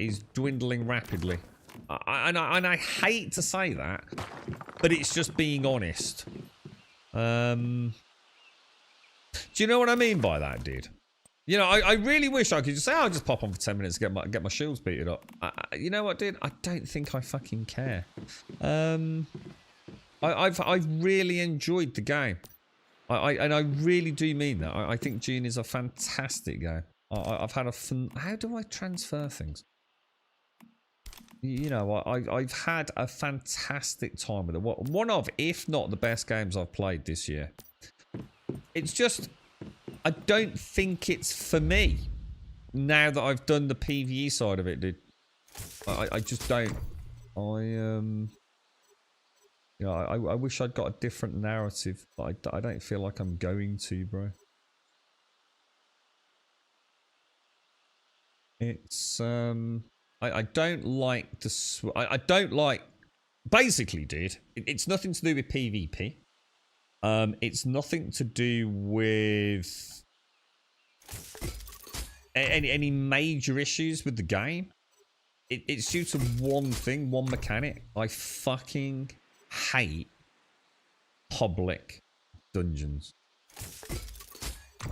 [SPEAKER 2] is dwindling rapidly. And I hate to say that, but it's just being honest. Do you know what I mean by that, dude? You know, I really wish I could just say, oh, I'll just pop on for 10 minutes to get my shields beaten up. You know what, dude? I don't think I fucking care. I've really enjoyed the game. And I really do mean that. I think June is a fantastic game. I've had a fun... How do I transfer things? You know, I've had a fantastic time with it. One of, if not the best games I've played this year. It's just... I don't think it's for me. Now that I've done the PvE side of it, dude. I just don't. You know, I wish I'd got a different narrative, but I don't feel like I'm going to, bro. It's I don't like the I don't like, basically, dude. It's nothing to do with PvP. It's nothing to do with any major issues with the game. It's due to one thing, one mechanic. I fucking hate public dungeons.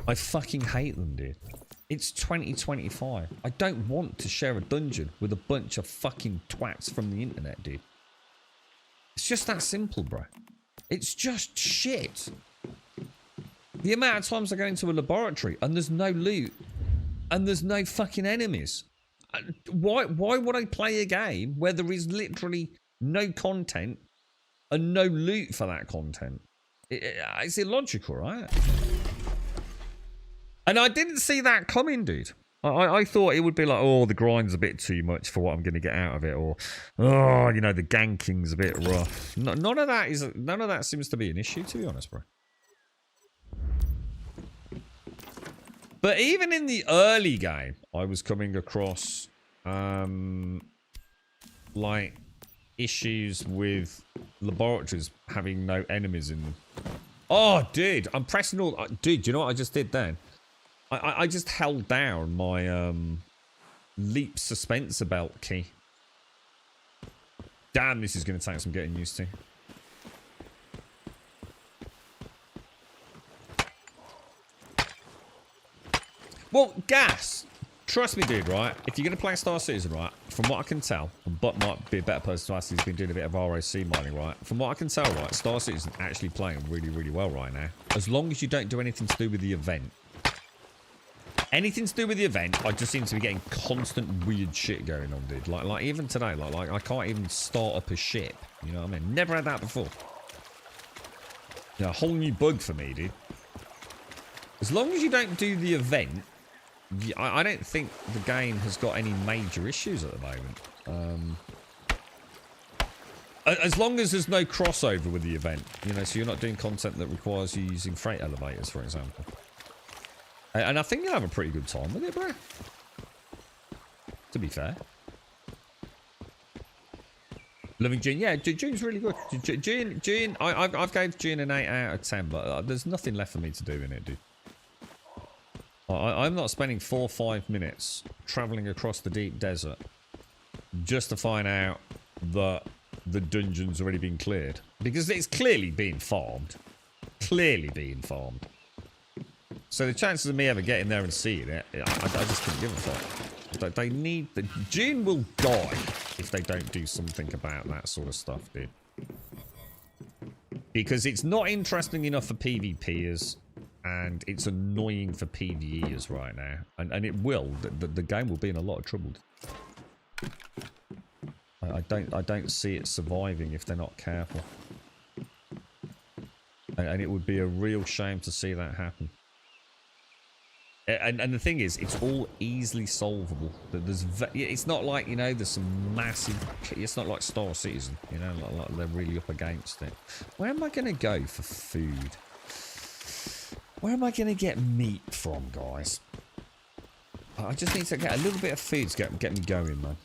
[SPEAKER 2] I fucking hate them, dude. It's 2025. I don't want to share a dungeon with a bunch of fucking twats from the internet, dude. It's just that simple, bro. It's just shit. The amount of times I go into a laboratory and there's no loot and there's no fucking enemies. Why would I play a game where there is literally no content and no loot for that content? It's illogical, right? And I didn't see that coming, dude. I thought it would be like, oh, the grind's a bit too much for what I'm going to get out of it, or oh, you know, the ganking's a bit rough. None of that seems to be an issue, to be honest, bro. But even in the early game, I was coming across like issues with laboratories having no enemies in them. Oh, dude, I'm pressing all. Dude, do you know what I just did then? I just held down my leap suspensor belt key. Damn, this is going to take some getting used to. Well, gas. Trust me, dude, right? If you're going to play Star Citizen, right, from what I can tell, but might be a better person to ask, he's been doing a bit of ROC mining, right? From what I can tell, right, Star Citizen actually playing really, really well right now. As long as you don't do anything to do with the event. Anything to do with the event, I just seem to be getting constant weird shit going on, dude. Like even today, like I can't even start up a ship. You know what I mean? Never had that before. You know, a whole new bug for me, dude. As long as you don't do the event, I don't think the game has got any major issues at the moment. As long as there's no crossover with the event, you know, so you're not doing content that requires you using freight elevators, for example. And I think you'll have a pretty good time with it, bro. To be fair. Loving June. Yeah, June's really good. June, I've gave June an 8 out of 10, but there's nothing left for me to do in it, dude. I'm not spending 4 or 5 minutes travelling across the deep desert just to find out that the dungeon's already been cleared. Because it's clearly being farmed. Clearly being farmed. So the chances of me ever getting there and seeing it, I just couldn't give a fuck. They need... June will die if they don't do something about that sort of stuff, dude. Because it's not interesting enough for PvPers, and it's annoying for PvEers right now. And it will. The game will be in a lot of trouble. I don't see it surviving if they're not careful. And it would be a real shame to see that happen. And the thing is, it's all easily solvable. It's not like, you know, there's some massive... It's not like Star Citizen, you know, like they're really up against it. Where am I going to go for food? Where am I going to get meat from, guys? I just need to get a little bit of food to get me going, man.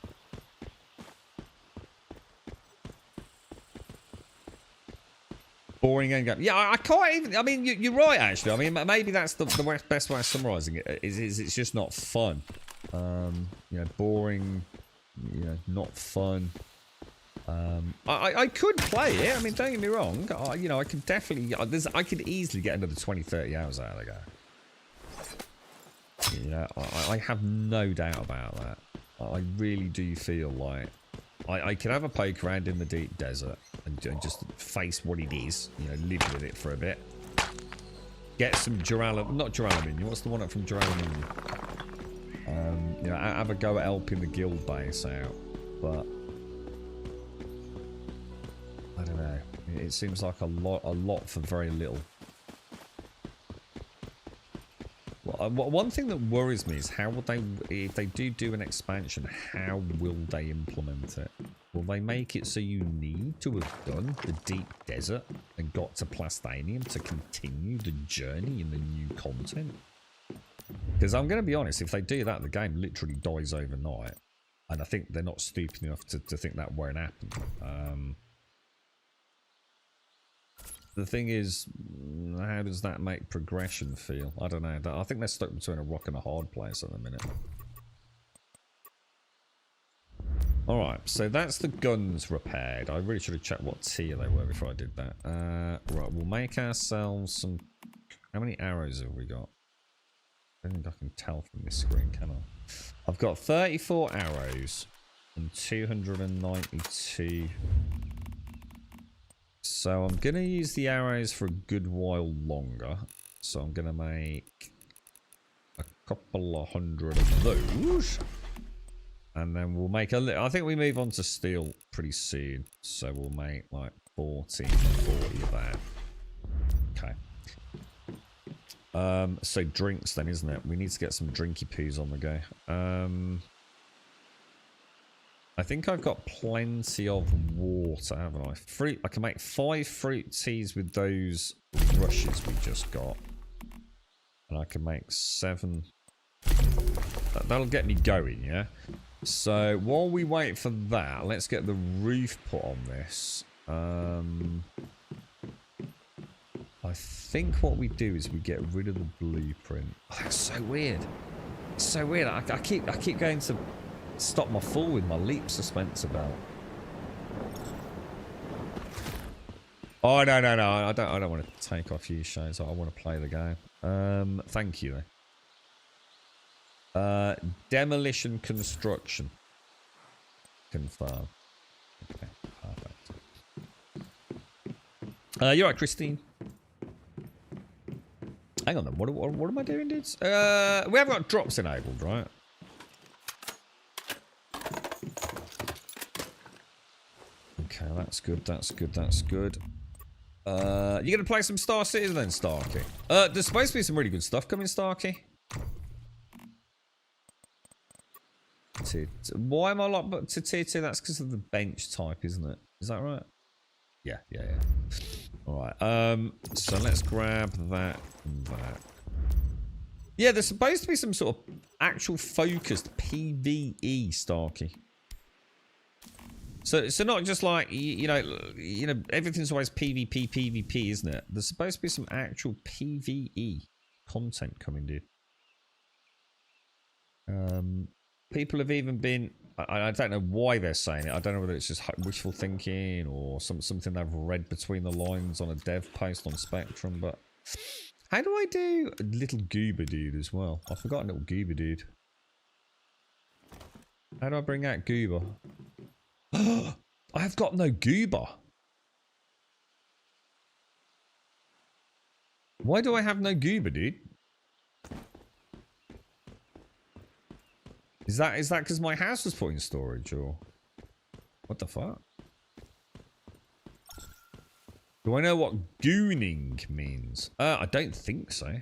[SPEAKER 2] Boring end game. Yeah, I can't even... I mean, you're right, actually. I mean, maybe that's the best way of summarising it. Is it's just not fun. You know, boring. You know, not fun. I could play it. I mean, don't get me wrong. You know, I could definitely... I could easily get another 20, 30 hours out of the game. You know, I have no doubt about that. I really do feel like... I could have a poke around in the deep desert and just face what it is, you know, live with it for a bit. Get some not Duraluminium, what's the one up from Duraluminium? You know, have a go at helping the guild base out, but I don't know. It seems like a lot for very little. One thing that worries me is how would they, if they do an expansion, how will they implement it? Will they make it so you need to have done the deep desert and got to Plastanium to continue the journey in the new content? Because I'm going to be honest, if they do that, the game literally dies overnight. And I think they're not stupid enough to think that won't happen. The thing is, how does that make progression feel? I don't know. I think they're stuck between a rock and a hard place at the minute. Alright, so that's the guns repaired. I really should have checked what tier they were before I did that. Right, we'll make ourselves some... How many arrows have we got? I don't think I can tell from this screen, can I? I've got 34 arrows and 292... So I'm going to use the arrows for a good while longer. So I'm going to make a couple of hundred of those. And then we'll make a little... I think we move on to steel pretty soon. So we'll make like 40 of that. Okay. So drinks then, isn't it? We need to get some drinky poos on the go. I think I've got plenty of water, haven't I? Fruit. I can make 5 fruit teas with those rushes we just got. And I can make 7. That'll get me going, yeah? So, while we wait for that, let's get the roof put on this. I think what we do is we get rid of the blueprint. Oh, that's so weird. It's so weird. I keep going to... stop my fall with my leap suspensor belt. Oh no! I don't want to take off you, shows. I want to play the game. Thank you. Demolition construction. Confirm. Okay, perfect. You're right, Christine. Hang on then. What am I doing, dudes? We haven't got drops enabled, right? Okay, that's good, that's good, that's good. You gonna play some Star Citizen then, Starkey? There's supposed to be some really good stuff coming, Starkey. Why am I locked to tier 2? That's because of the bench type, isn't it? Is that right? Yeah. Alright, so let's grab that and that. Yeah, there's supposed to be some sort of actual focused PvE, Starkey. So not just like, you know, everything's always PvP, isn't it? There's supposed to be some actual PvE content coming, dude. People have even been, I don't know why they're saying it. I don't know whether it's just wishful thinking or something they've read between the lines on a dev post on Spectrum, but how do I do a little goober dude as well? I forgot a little goober dude. How do I bring out goober? I have got no goober. Why do I have no goober, dude? Is that because my house was put in storage, or what the fuck? Do I know what gooning means? I don't think so.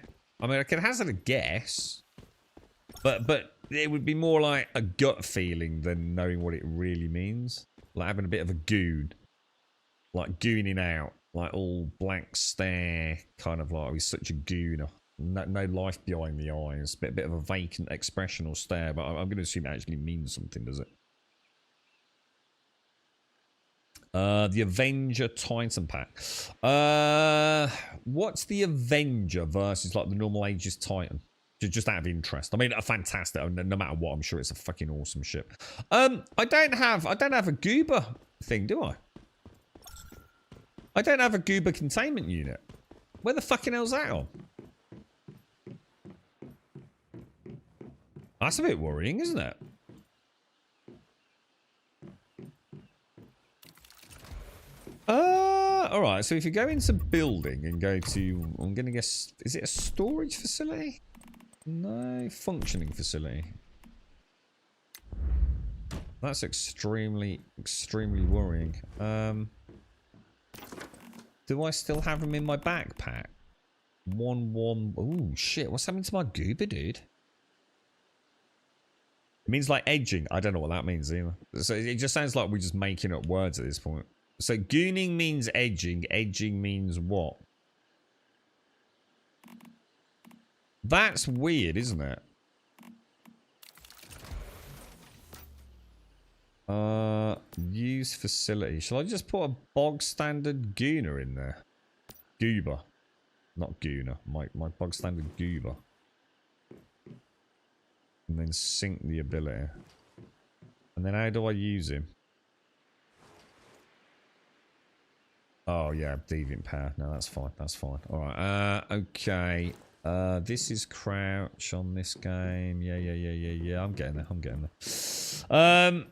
[SPEAKER 2] I mean, I can hazard a guess, but it would be more like a gut feeling than knowing what it really means. Like having a bit of a goon, like gooning out, like all blank stare, kind of like he's such a gooner. No life behind the eyes. Bit of a vacant expression or stare, but I'm going to assume it actually means something, does it? The Avenger Titan pack. What's the Avenger versus like the normal Aegis Titan? Just out of interest. I mean, a fantastic. No matter what, I'm sure it's a fucking awesome ship. I don't have a goober thing, do I? I don't have a goober containment unit. Where the fucking hell's that on? That's a bit worrying, isn't it? Alright, so if you go into building and go to, I'm gonna guess, is it a storage facility? No, functioning facility. That's extremely worrying. Do I still have them in my backpack? Oh shit, what's happening to my goober, dude? It means like edging. I don't know what that means either. So it just sounds like we're just making up words at this point. So gooning means edging. Edging means what? That's weird, isn't it? Use facility. Shall I just put a bog standard gooner in there? Goober. Not gooner. My bog standard goober. And then sync the ability. And then how do I use him? Oh yeah, deviant power. No, that's fine. That's fine. Alright, okay. This is crouch on this game. Yeah. I'm getting there.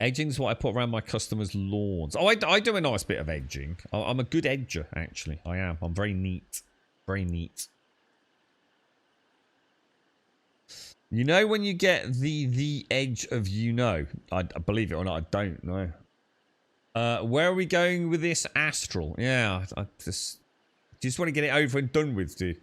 [SPEAKER 2] Edging's what I put around my customers' lawns. Oh, I do a nice bit of edging. I'm a good edger, actually. I am. I'm very neat. Very neat. You know when you get the edge of I believe it or not, I don't know. Where are we going with this astral? Yeah, I just want to get it over and done with, dude.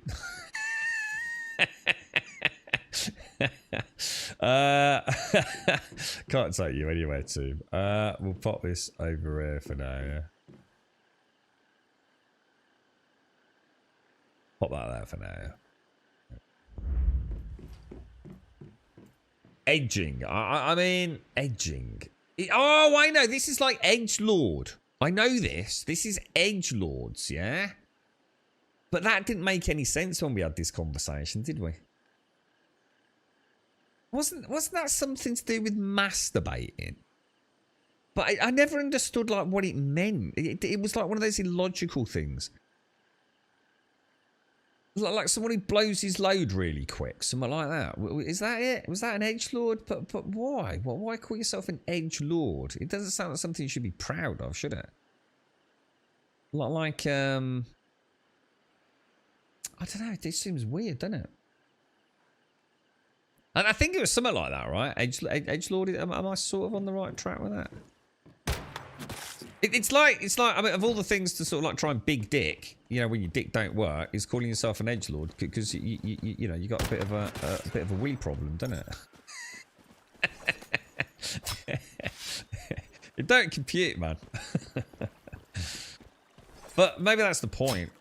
[SPEAKER 2] Can't take you anywhere, too. We'll pop this over here for now, yeah. Pop that there for now, yeah. Edging. I mean, edging. Oh, I know. This is like Edgelord. I know this. This is Edgelords, yeah? But that didn't make any sense when we had this conversation, did we? Wasn't that something to do with masturbating? But I never understood like what it meant. It was like one of those illogical things. Like someone who blows his load really quick, something like that. Is that it? Was that an edgelord? But why? Why call yourself an edgelord? It doesn't sound like something you should be proud of, should it? Like I don't know. It seems weird, doesn't it? And I think it was something like that, right? Edgelord. Am I sort of on the right track with that? It's like I mean, of all the things to sort of like try and big dick, you know, when your dick don't work, is calling yourself an edgelord because you know you got a bit of a wee problem, don't it? It don't compute, man. But maybe that's the point.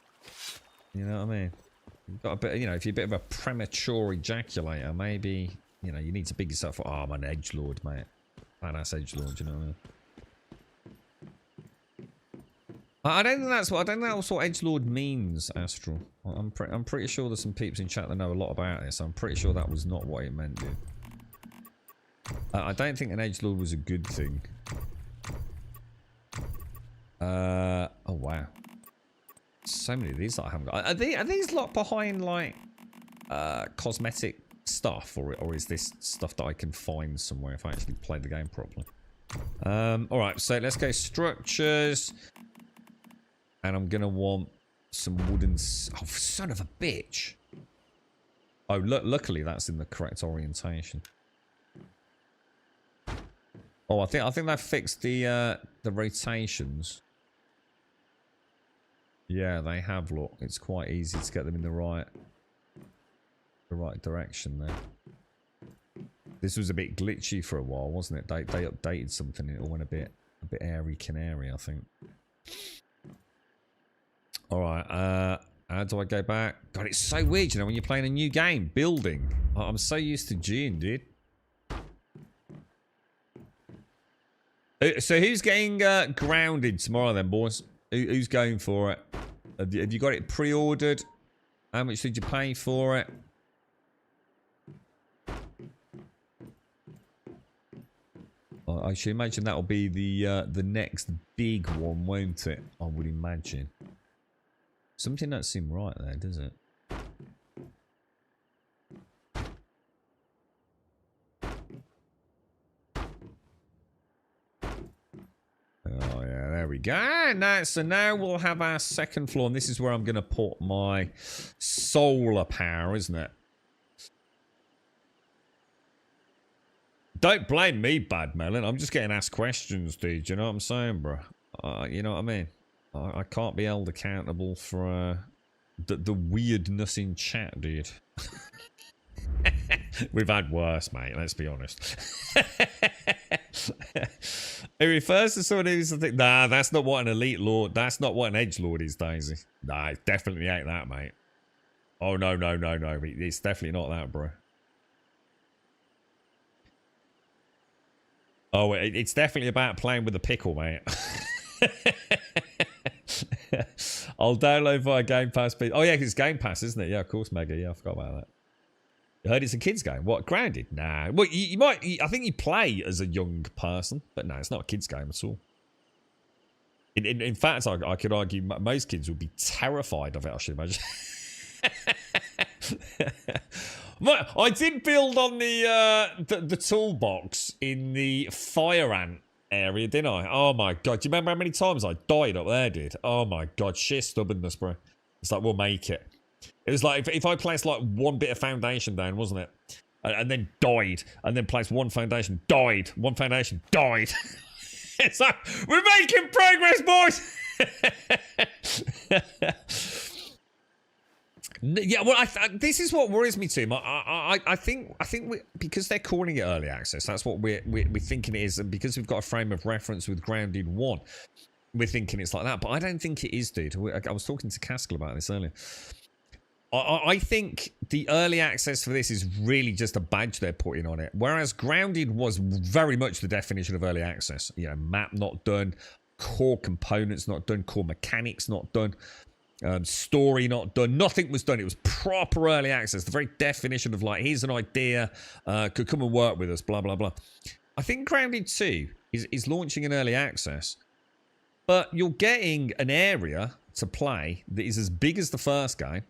[SPEAKER 2] You know what I mean? You've got a bit, you know, if you're a bit of a premature ejaculator, maybe you know you need to big yourself up. Oh, I'm an edgelord, mate. Badass edgelord, you know what I mean? I don't think that's what edgelord means, Astral. I'm pretty sure there's some peeps in chat that know a lot about this. I'm pretty sure that was not what it meant, dude. I don't think an edgelord was a good thing. Oh wow, so many of these that I haven't got. Are these locked behind like cosmetic stuff, or is this stuff that I can find somewhere if I actually play the game properly? All right, so let's go structures. And I'm going to want some wooden... Oh, son of a bitch. Oh, luckily that's in the correct orientation. Oh, I think that fixed the rotations. Yeah, they have, look. It's quite easy to get them in the right direction there. This was a bit glitchy for a while, wasn't it? They updated something and it all went a bit airy canary, I think. Alright, how do I go back? God, it's so weird, you know, when you're playing a new game. Building. I'm so used to June, dude. So who's getting grounded tomorrow then, boys? Who's going for it? Have you got it pre-ordered? How much did you pay for it? I should imagine that'll be the next big one, won't it? I would imagine. Something don't seem right there, does it? Oh yeah, there we go. Now, so now we'll have our second floor, and this is where I'm going to put my solar power, isn't it? Don't blame me, Bad Melon. I'm just getting asked questions, dude. You know what I'm saying, bro? You know what I mean? I can't be held accountable for the weirdness in chat, dude. We've had worse, mate. Let's be honest. It refers to someone who's like, nah, that's not what an elite lord. That's not what an edge lord is, Daisy. Nah, it definitely ain't that, mate. Oh no. It's definitely not that, bro. Oh, it's definitely about playing with the pickle, mate. I'll download via Game Pass. Oh yeah, 'cause it's Game Pass, isn't it? Yeah, of course, Mega. Yeah, I forgot about that. You heard it's a kids game. What, grounded? Nah. Well, you might. I think you play as a young person, but no, it's not a kids game at all. In fact, I could argue most kids would be terrified of it. I should imagine. I did build on the toolbox in the fire ant area, didn't I? Oh my god! Do you remember how many times I died up there, dude? Oh my god, sheer stubbornness, bro. It's like, we'll make it. It was like if I placed like one bit of foundation down, wasn't it? And then died, and then placed one foundation, died, one foundation, died. It's like, we're making progress, boys. Yeah, well, this is what worries me too. I think because they're calling it early access, that's what we're thinking it is, and because we've got a frame of reference with Grounded 1, we're thinking it's like that. But I don't think it is, dude. I was talking to Caskell about this earlier. I think the early access for this is really just a badge they're putting on it, whereas Grounded was very much the definition of early access. You know, map not done, core components not done, core mechanics not done. Story not done, nothing was done. It was proper early access, the very definition of like, here's an idea, could come and work with us, blah blah blah. I think Grounded 2 is launching an early access, but you're getting an area to play that is as big as the first game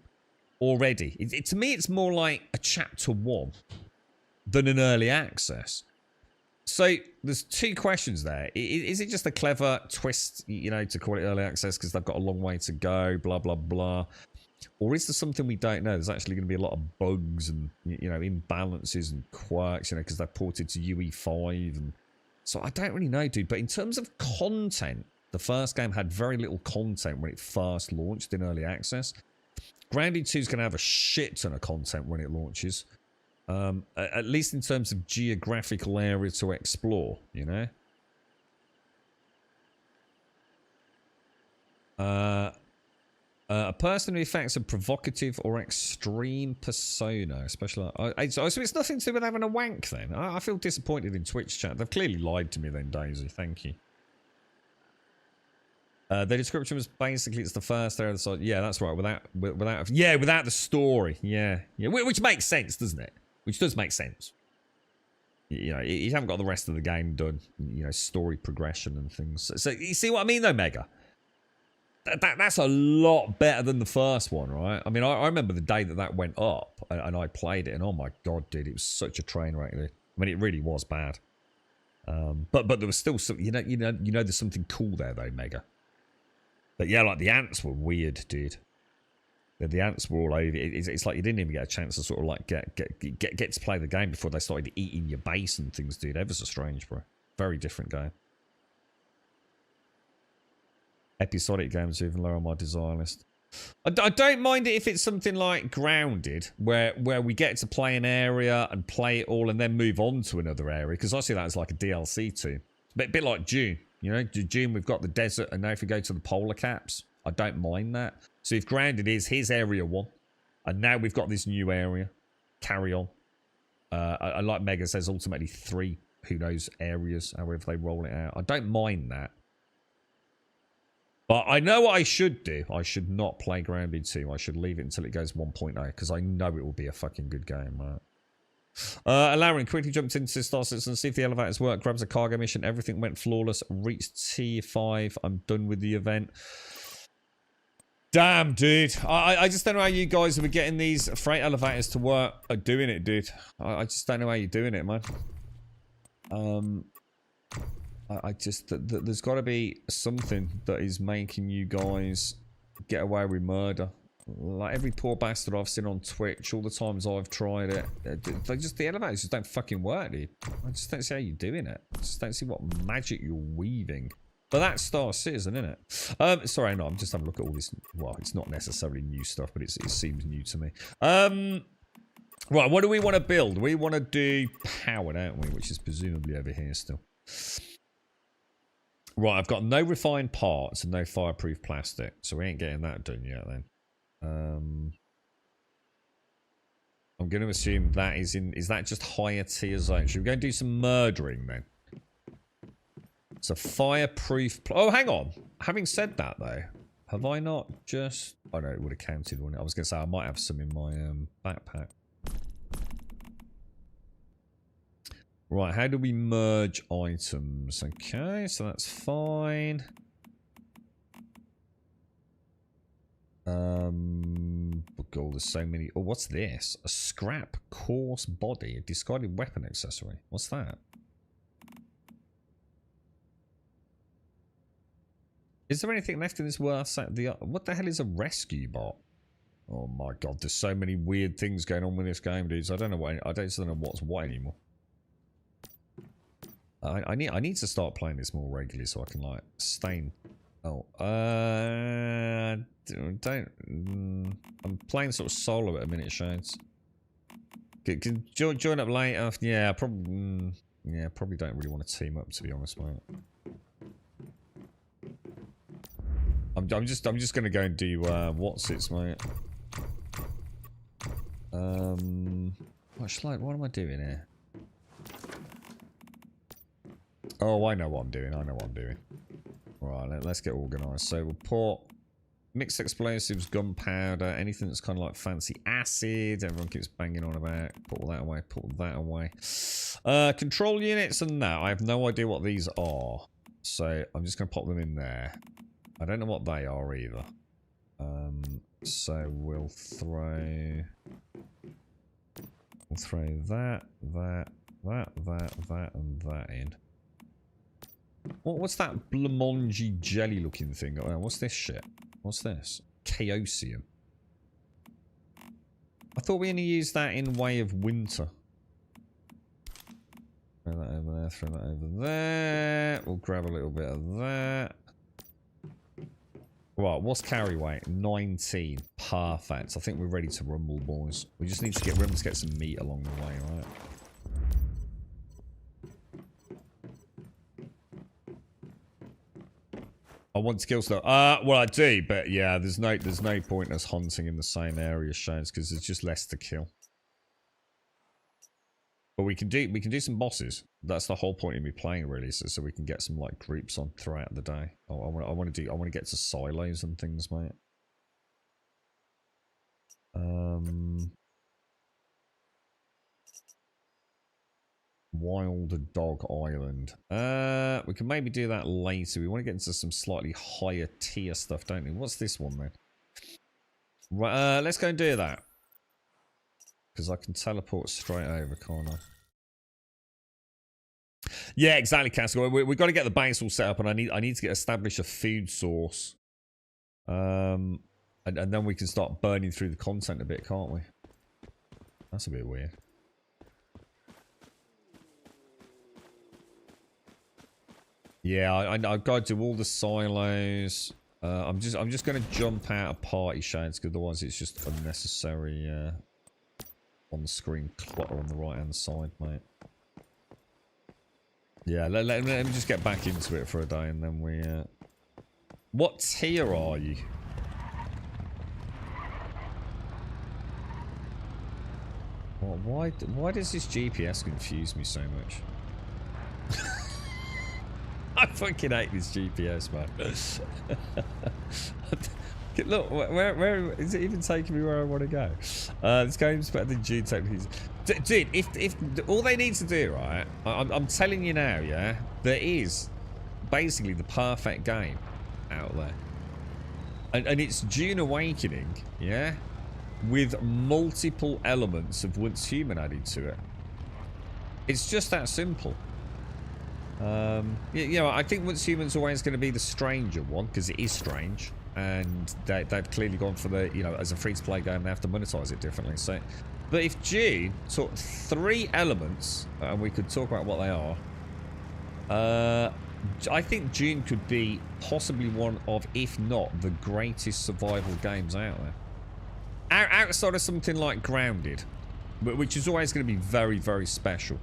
[SPEAKER 2] already. To me, it's more like a chapter 1 than an early access. So there's two questions there. Is it just a clever twist, you know, to call it early access because they've got a long way to go, blah, blah, blah? Or is there something we don't know? There's actually going to be a lot of bugs and, you know, imbalances and quirks, you know, because they're ported to UE5. And so I don't really know, dude. But in terms of content, The first game had very little content when it first launched in early access. Grounded 2 is going to have a shit ton of content when it launches. At least in terms of geographical area to explore, you know? A person who affects a provocative or extreme persona, especially... so it's nothing to do with having a wank, then. I feel disappointed in Twitch chat. They've clearly lied to me then, Daisy. Thank you. The description was basically it's the first area of the site. Yeah, that's right. Without the story. Yeah. Which makes sense, doesn't it? Which does make sense. You know, you haven't got the rest of the game done. You know, story progression and things. So you see what I mean, though, Mega? That's a lot better than the first one, right? I mean, I remember the day that went up, and I played it, and oh my god, dude, it was such a train wreck. I mean, it really was bad. But there was still some, you know, there's something cool there though, Mega. But yeah, like the ants were weird, dude. The ants were all over. It's like you didn't even get a chance to sort of like get to play the game before they started eating your base and things, dude. Ever so strange, bro. Very different game. Episodic games are even lower on my desire list. I don't mind it if it's something like Grounded, where we get to play an area and play it all and then move on to another area, because I see that as like a DLC too. It's a bit like June. You know, June we've got the desert, and now if we go to the polar caps, I don't mind that. So if Grounded is his area 1, and now we've got this new area, carry on. I like Mega says ultimately 3, who knows, areas, however they roll it out. I don't mind that. But I know what I should do. I should not play Grounded 2. I should leave it until it goes 1.0, because I know it will be a fucking good game, right? Alarin quickly jumped into Star Citizen, see if the elevators work, grabs a cargo mission, everything went flawless, reached tier 5, I'm done with the event. Damn, dude. I just don't know how you guys are getting these freight elevators to work, are doing it, dude. I just don't know how you're doing it, man. I just, there's got to be something that is making you guys get away with murder. Like every poor bastard I've seen on Twitch, all the times I've tried it, the elevators just don't fucking work, dude. I just don't see how you're doing it. I just don't see what magic you're weaving. But that's Star Citizen, isn't it? Sorry, no, I'm just having a look at all this. Well, it's not necessarily new stuff, but it seems new to me. Right, what do we want to build? We want to do power, don't we? Which is presumably over here still. Right, I've got no refined parts and no fireproof plastic, so we ain't getting that done yet then. I'm going to assume that is that just higher tier zone? Should we go and do some murdering then? So fireproof... Oh, hang on. Having said that though, have I not just... Oh no, it would have counted, wouldn't it? I was going to say I might have some in my backpack. Right, how do we merge items? Okay, so that's fine. God, there's so many. Oh, what's this? A scrap coarse body, a discarded weapon accessory. What's that? Is there anything left in this worth? What the hell is a rescue bot? Oh my god, there's so many weird things going on with this game, dudes. I don't know what's what anymore. I need to start playing this more regularly so I can like stain. Oh, I'm playing sort of solo at a minute, Shades. Can join up later? Yeah, probably. Yeah, probably don't really want to team up, to be honest, mate. I'm just gonna go and do what's it, mate. What am I doing here? Oh, I know what I'm doing. Right, let's get organised. So we'll put mixed explosives, gunpowder, anything that's kind of like fancy acid. Everyone keeps banging on about. Put all that away. Put that away. Control units and that. I have no idea what these are. So I'm just going to pop them in there. I don't know what they are either. So we'll throw that, and that in. What's that blancmange jelly looking thing? Oh, what's this shit? What's this? Chaosium. I thought we only used that in way of winter. Throw that over there, throw that over there. We'll grab a little bit of that. Right, what's carry weight? 19. Perfect. I think we're ready to rumble, boys. We just need to get room to get some meat along the way, right? I want to kill stuff. Well, I do, but yeah, there's no point us hunting in the same area, Shanes, because there's just less to kill. But we can do some bosses. That's the whole point of me playing, really, so we can get some like groups on throughout the day. I want to get to silos and things, mate. Wild Dog Island. We can maybe do that later. We want to get into some slightly higher tier stuff, don't we? What's this one then? Right, let's go and do that. Because I can teleport straight over, can't I? Yeah, exactly, Castle. We've got to get the base all set up, and I need to establish a food source. And then we can start burning through the content a bit, can't we? That's a bit weird. Yeah, I've got to do all the silos. I'm just going to jump out of party shades, because otherwise it's just unnecessary on the screen clutter on the right hand side, mate. Yeah, let me just get back into it for a day, and then we... What tier are you? Why does this GPS confuse me so much? I fucking hate this GPS, man. Look, where is it even taking me where I want to go? This game's better than June techniques. Dude, if all they need to do, right? I'm telling you now, yeah, there is basically the perfect game out there, and it's Dune Awakening, yeah, with multiple elements of Once Human added to it. It's just that simple. You know, I think Once Human's always going to be the stranger one, because it is strange, and they've clearly gone for the, you know, as a free-to-play game, they have to monetize it differently. So, but if Dune took 3 elements, and we could talk about what they are, I think Dune could be possibly one of, if not, the greatest survival games out there. Outside of something like Grounded, which is always going to be very, very special.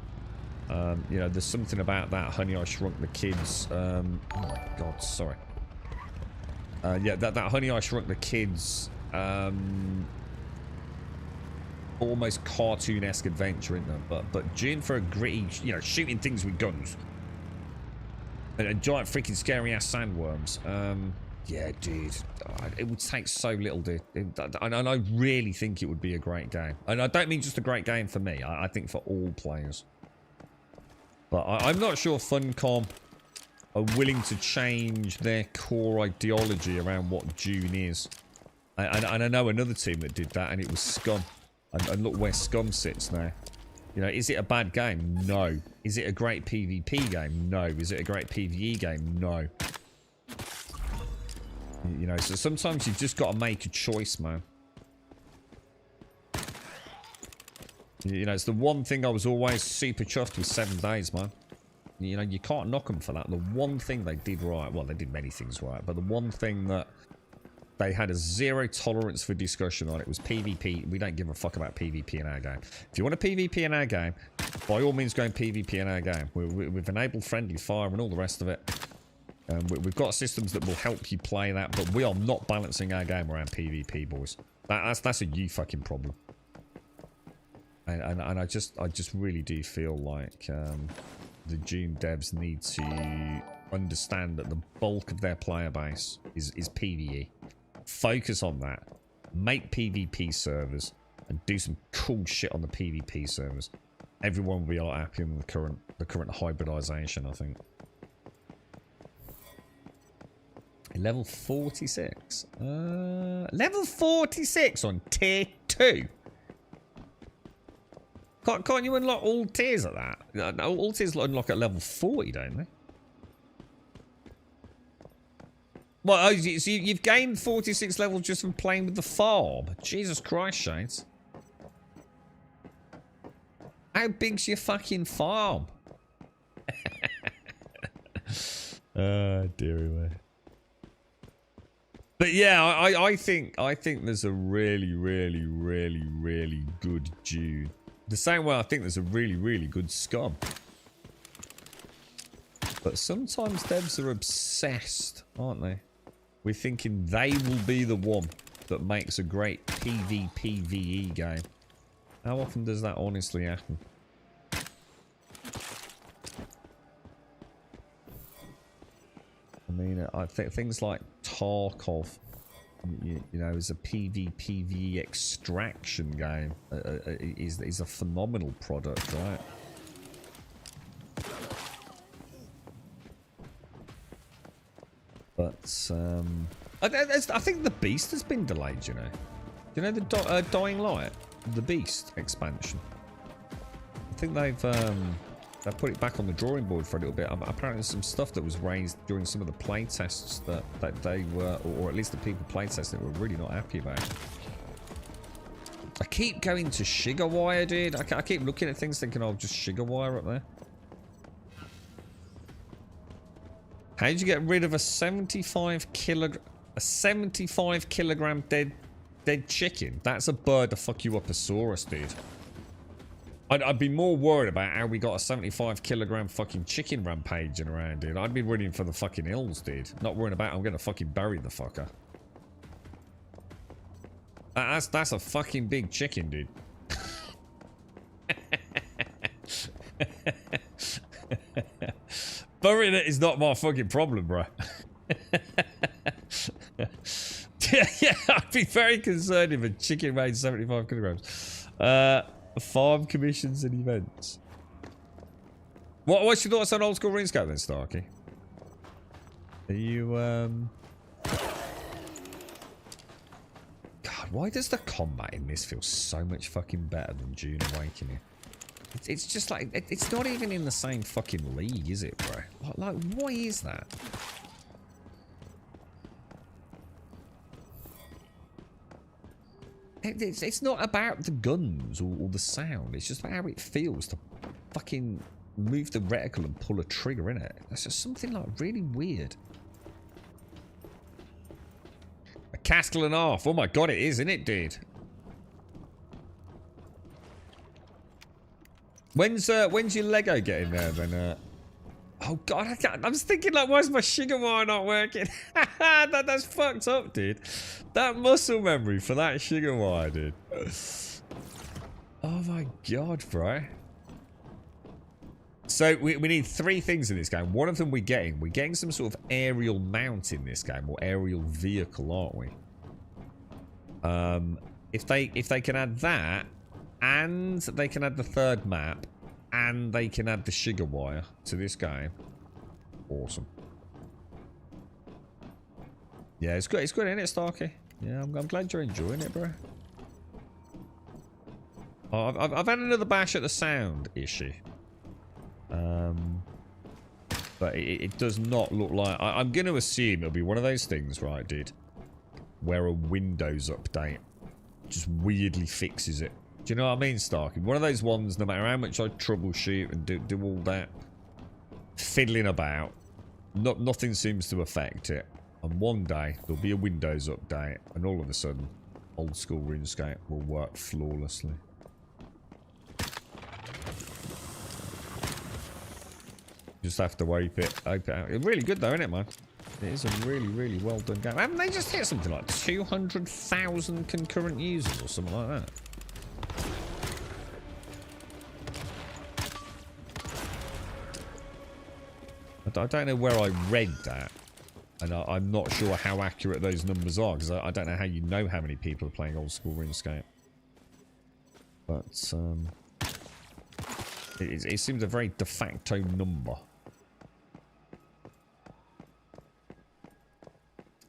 [SPEAKER 2] You know, there's something about that Honey, I Shrunk the Kids. Oh my god, sorry. Yeah, that Honey, I Shrunk the Kids. Almost cartoon-esque adventure, isn't there? But Dune for a gritty, you know, shooting things with guns. And giant freaking scary ass sandworms. Yeah, dude. It would take so little, dude. And I really think it would be a great game. And I don't mean just a great game for me. I think for all players. But I'm not sure Funcom are willing to change their core ideology around what Dune is. And I know another team that did that, and it was Scum. And look where Scum sits now. You know, is it a bad game? No. Is it a great PvP game? No. Is it a great PvE game? No. You know, so sometimes you've just got to make a choice, man. You know, it's the one thing I was always super chuffed with 7 Days, man. You know, you can't knock them for that. The one thing they did right, well, they did many things right, but the one thing that they had a zero tolerance for discussion on it was PvP. We don't give a fuck about PvP in our game. If you want a PvP in our game, by all means go and PvP in our game. We've enabled friendly fire and all the rest of it. We've got systems that will help you play that, but we are not balancing our game around PvP, boys. That's a you fucking problem. And I just really do feel like the Dune devs need to understand that the bulk of their player base is PvE. Focus on that. Make PvP servers and do some cool shit on the PvP servers. Everyone will be a lot happier in the current hybridization, I think. Level 46. Level 46 on tier 2. Can't you unlock all tiers at that? No, all tiers unlock at level 40, don't they? Well, so you've gained 46 levels just from playing with the farm. Jesus Christ, Shades. How big's your fucking farm? Dearie me. But yeah, I think there's a really good June. The same way I think there's a really good Scum. But sometimes devs are obsessed, aren't they? We're thinking they will be the one that makes a great PvPvE game. How often does that honestly happen? I mean, I think things like Tarkov, you know, is a PvPvE extraction game, is a phenomenal product, right? But I think the Beast has been delayed. You know, the Dying Light, the Beast expansion. I think they've put it back on the drawing board for a little bit. Apparently, some stuff that was raised during some of the play tests that they were, or at least the people play testing, were really not happy about. I keep going to Sugar Wire, dude. I keep looking at things thinking, oh, just Sugar Wire up there. How did you get rid of a 75 kilogram dead chicken? That's a bird to fuck you up a Saurus, dude. I'd be more worried about how we got a 75 kilogram fucking chicken rampaging around, dude. I'd be running for the fucking hills, dude. Not worrying about I'm gonna fucking bury the fucker. That's a fucking big chicken, dude. Burying it is not my fucking problem, bro. Yeah, I'd be very concerned if a chicken weighed 75 kilograms. Farm commissions and events. What's your thoughts on old school RuneScape then, Starkey? Are you God, why does the combat in this feel so much fucking better than June Awakening? It's just like, it's not even in the same fucking league, is it, bro? Like, why is that? It's not about the guns or the sound. It's just about how it feels to fucking move the reticle and pull a trigger in it. That's just something like really weird. A castle and a half. Oh my god, it is, isn't it, dude? When's your Lego getting there then? Oh god, I was thinking like, why is my sugar wire not working? That's fucked up, dude. That muscle memory for that sugar wire, dude. Oh my god, bro. So we need 3 things in this game. One of them we're getting some sort of aerial mount in this game, or aerial vehicle, aren't we? If they can add that, and they can add the 3rd map, and they can add the sugar wire to this game. Awesome. Yeah, it's good, isn't it, Starkey? Yeah, I'm glad you're enjoying it, bro. Oh, I've had another bash at the sound issue. But it does not look like... I'm going to assume it'll be one of those things, right, dude? Where a Windows update just weirdly fixes it. Do you know what I mean, Starkey? One of those ones, no matter how much I troubleshoot and do all that fiddling about, nothing seems to affect it. And one day, there'll be a Windows update, and all of a sudden, old school RuneScape will work flawlessly. Just have to wipe it out. It's really good though, isn't it, man? It is a really well done game. Haven't they just hit something like 200,000 concurrent users or something like that? I don't know where I read that, and I'm not sure how accurate those numbers are, because I don't know how you know how many people are playing old school RuneScape. But it seems a very de facto number.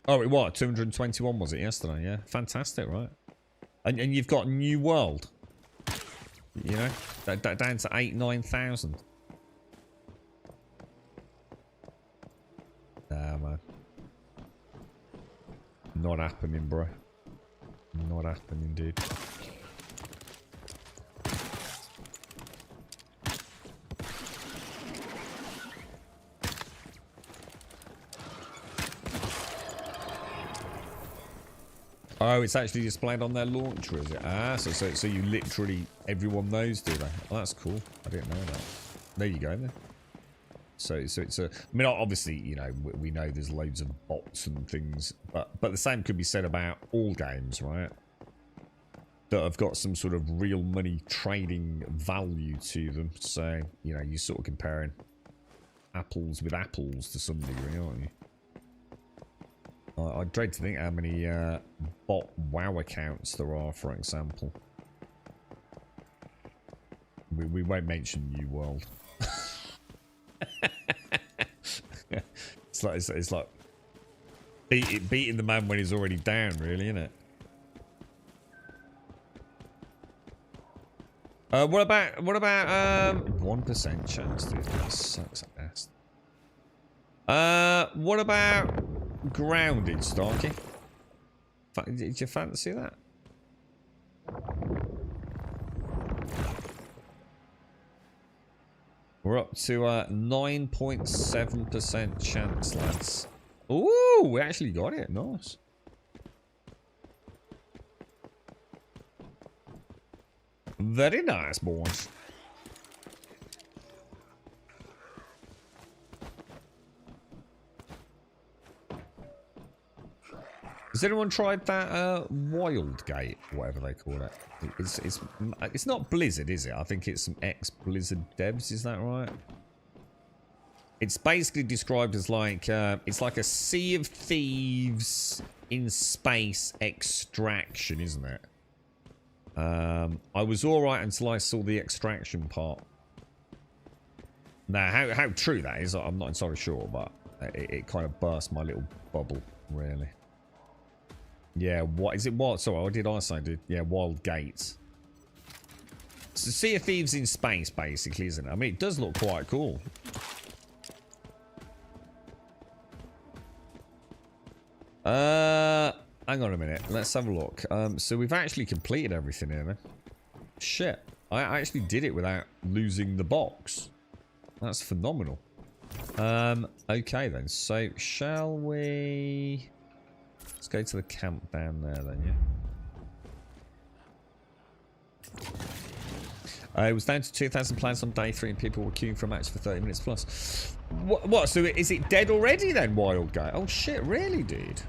[SPEAKER 2] Oh, it was 221, was it yesterday? Yeah, fantastic, right? And you've got New World, you know, down to 8,000-9,000. Nah, man. Not happening, bro. Not happening, dude. Oh, it's actually displayed on their launcher, is it? Ah, so you literally, everyone knows, do they? Oh, that's cool. I didn't know that. There you go, then. So it's a... I mean, obviously, you know, we know there's loads of bots and things, but the same could be said about all games, right? That have got some sort of real money trading value to them. So, you know, you're sort of comparing apples with apples to some degree, aren't you? I dread to think how many bot WoW accounts there are, for example. We won't mention New World. it's like beating the man when he's already down, really, isn't it? What about 1% chance, dude? That sucks ass. What about grounded, Starkey? Did you fancy that? We're up to 9.7% chance, lads. Ooh, we actually got it. Nice. Very nice, boys. Has anyone tried that Wild Gate, whatever they call it? It's not Blizzard, is it? I think it's some ex-Blizzard devs. Is that right? It's basically described as like it's like a Sea of Thieves in space extraction, isn't it? I was alright until I saw the extraction part. Now, how true that is, I'm not entirely sure, but it kind of burst my little bubble, really. Yeah, what is it? What? Sorry, what did I say, dude? Yeah, Wild Gate. So Sea of Thieves in space, basically, isn't it? I mean, it does look quite cool. Hang on a minute. Let's have a look. So we've actually completed everything here, man. Shit. I actually did it without losing the box. That's phenomenal. Okay then. So shall we... Let's go to the camp down there then, yeah. It was down to 2,000 players on day 3 and people were queuing for a match for 30 minutes plus. What? So is it dead already then, Wild Gate? Oh shit, really, dude?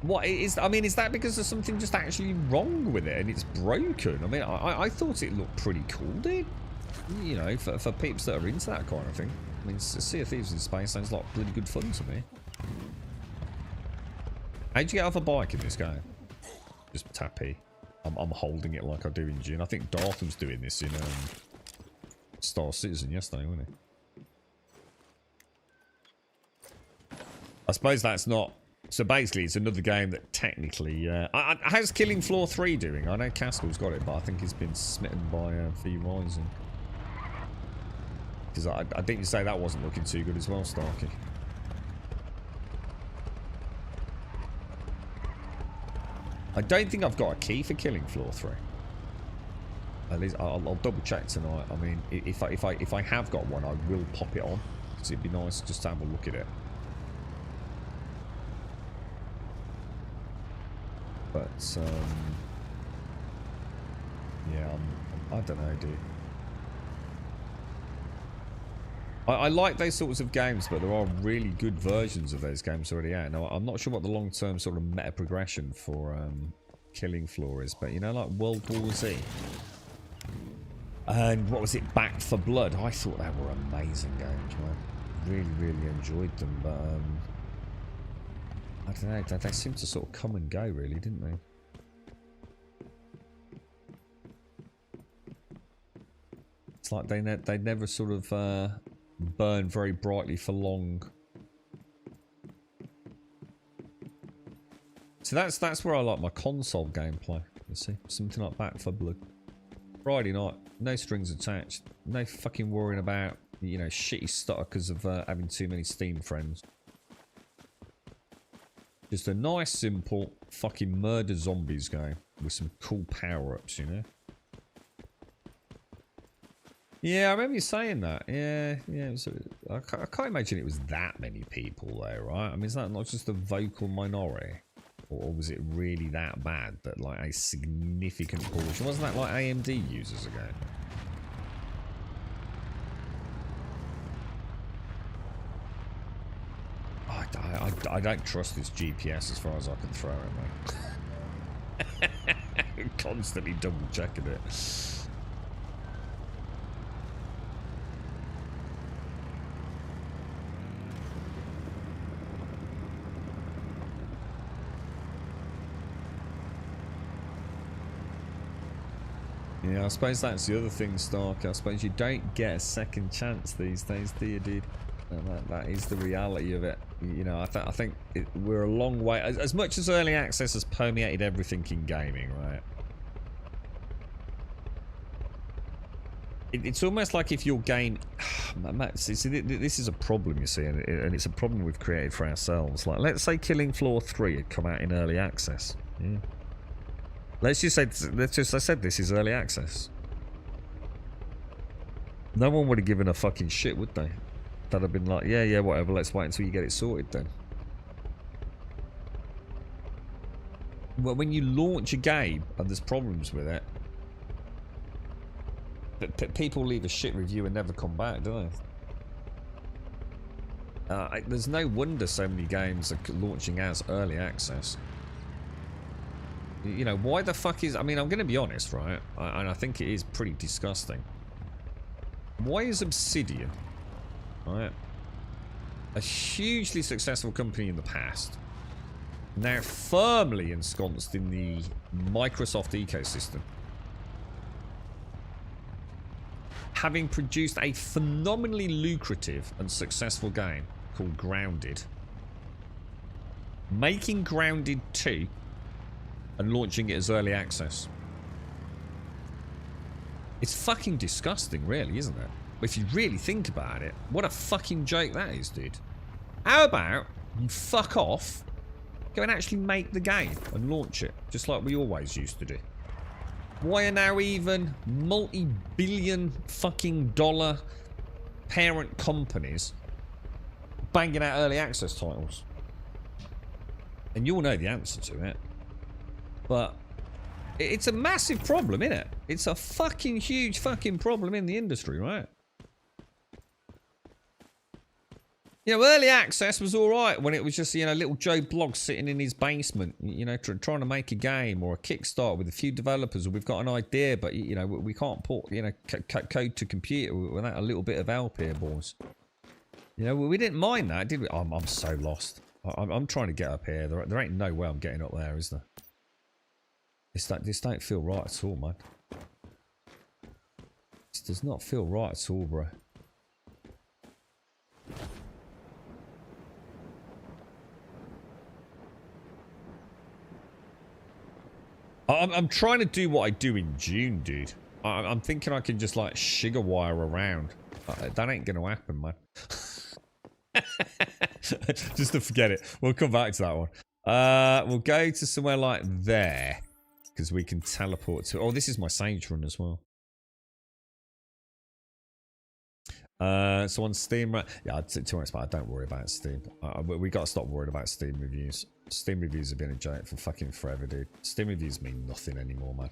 [SPEAKER 2] What is... I mean, is that because there's something just actually wrong with it and it's broken? I mean, I thought it looked pretty cool, dude. You know, for peeps that are into that kind of thing. I mean, Sea of Thieves in space sounds like bloody good fun to me. How'd you get off a bike in this game? Just tap E. I'm holding it like I do in June. I think Dartham's doing this in Star Citizen yesterday, wasn't he? I suppose that's not... So basically, it's another game that technically... how's Killing Floor 3 doing? I know Caskell's got it, but I think he's been smitten by V Rising. Because I think you say that wasn't looking too good as well, Starkey. I don't think I've got a key for Killing Floor 3. At least I'll double check tonight. I mean, if I have got one, I will pop it on. Because it'd be nice just to have a look at it. But yeah, I don't know, dude. I like those sorts of games, but there are really good versions of those games already out. Now, I'm not sure what the long-term sort of meta progression for Killing Floor is, but you know, like World War Z. And what was it, Back for Blood? I thought they were amazing games, man. Really, really enjoyed them, but I don't know, they seemed to sort of come and go, really, didn't they? It's like they never sort of burn very brightly for long. So that's where I like my console gameplay. You see, something like Back for Blood. Friday night, no strings attached, no fucking worrying about, you know, shitty stutter because of having too many Steam friends. Just a nice, simple fucking murder zombies game with some cool power-ups, you know. Yeah, I remember you saying that. Yeah, yeah. It was, I can't imagine it was that many people though, right? I mean, is that not just a vocal minority? Or was it really that bad that like a significant portion? Wasn't that like AMD users ago? I don't trust this GPS as far as I can throw it, man. Constantly double checking it. Yeah, I suppose that's the other thing, Stark. I suppose you don't get a second chance these days, do you, dude? And that is the reality of it. You know, I think we're a long way. As much as early access has permeated everything in gaming, right? It's almost like if your game... See, this is a problem, you see, and it's a problem we've created for ourselves. Like, let's say Killing Floor 3 had come out in early access. Yeah. Let's just say this is early access. No one would have given a fucking shit, would they? They'd have been like, yeah, whatever, let's wait until you get it sorted then. Well, when you launch a game and there's problems with it, people leave a shit review and never come back, do they? There's no wonder so many games are launching as early access. You know, why the fuck is... I mean, I'm going to be honest, right? And I think it is pretty disgusting. Why is Obsidian, right, a hugely successful company in the past, now firmly ensconced in the Microsoft ecosystem, having produced a phenomenally lucrative and successful game called Grounded, making Grounded 2 and launching it as early access? It's fucking disgusting, really, isn't it? If you really think about it, what a fucking joke that is, dude. How about you fuck off, go and actually make the game and launch it, just like we always used to do? Why are now even multi-billion fucking dollar parent companies banging out early access titles? And you'll know the answer to it. But it's a massive problem, isn't it? It's a fucking huge fucking problem in the industry, right? You know, early access was alright when it was just, you know, little Joe Bloggs sitting in his basement, you know, trying to make a game or a Kickstarter with a few developers, or we've got an idea, but, you know, we can't put, you know, code to computer without a little bit of help here, boys. You know, we didn't mind that, did we? I'm so lost. I'm trying to get up here. There ain't no way I'm getting up there, is there? This don't feel right at all, man. This does not feel right at all, bro. I'm trying to do what I do in June, dude. I'm thinking I can just like sugar wire around. That ain't gonna happen, man. Just to forget it. We'll come back to that one. We'll go to somewhere like there, because we can teleport to... Oh, this is my Sage run as well. So on Steam, right? Yeah, to be honest, I don't worry about Steam. We got to stop worrying about Steam reviews. Steam reviews have been a joke for fucking forever, dude. Steam reviews mean nothing anymore, man.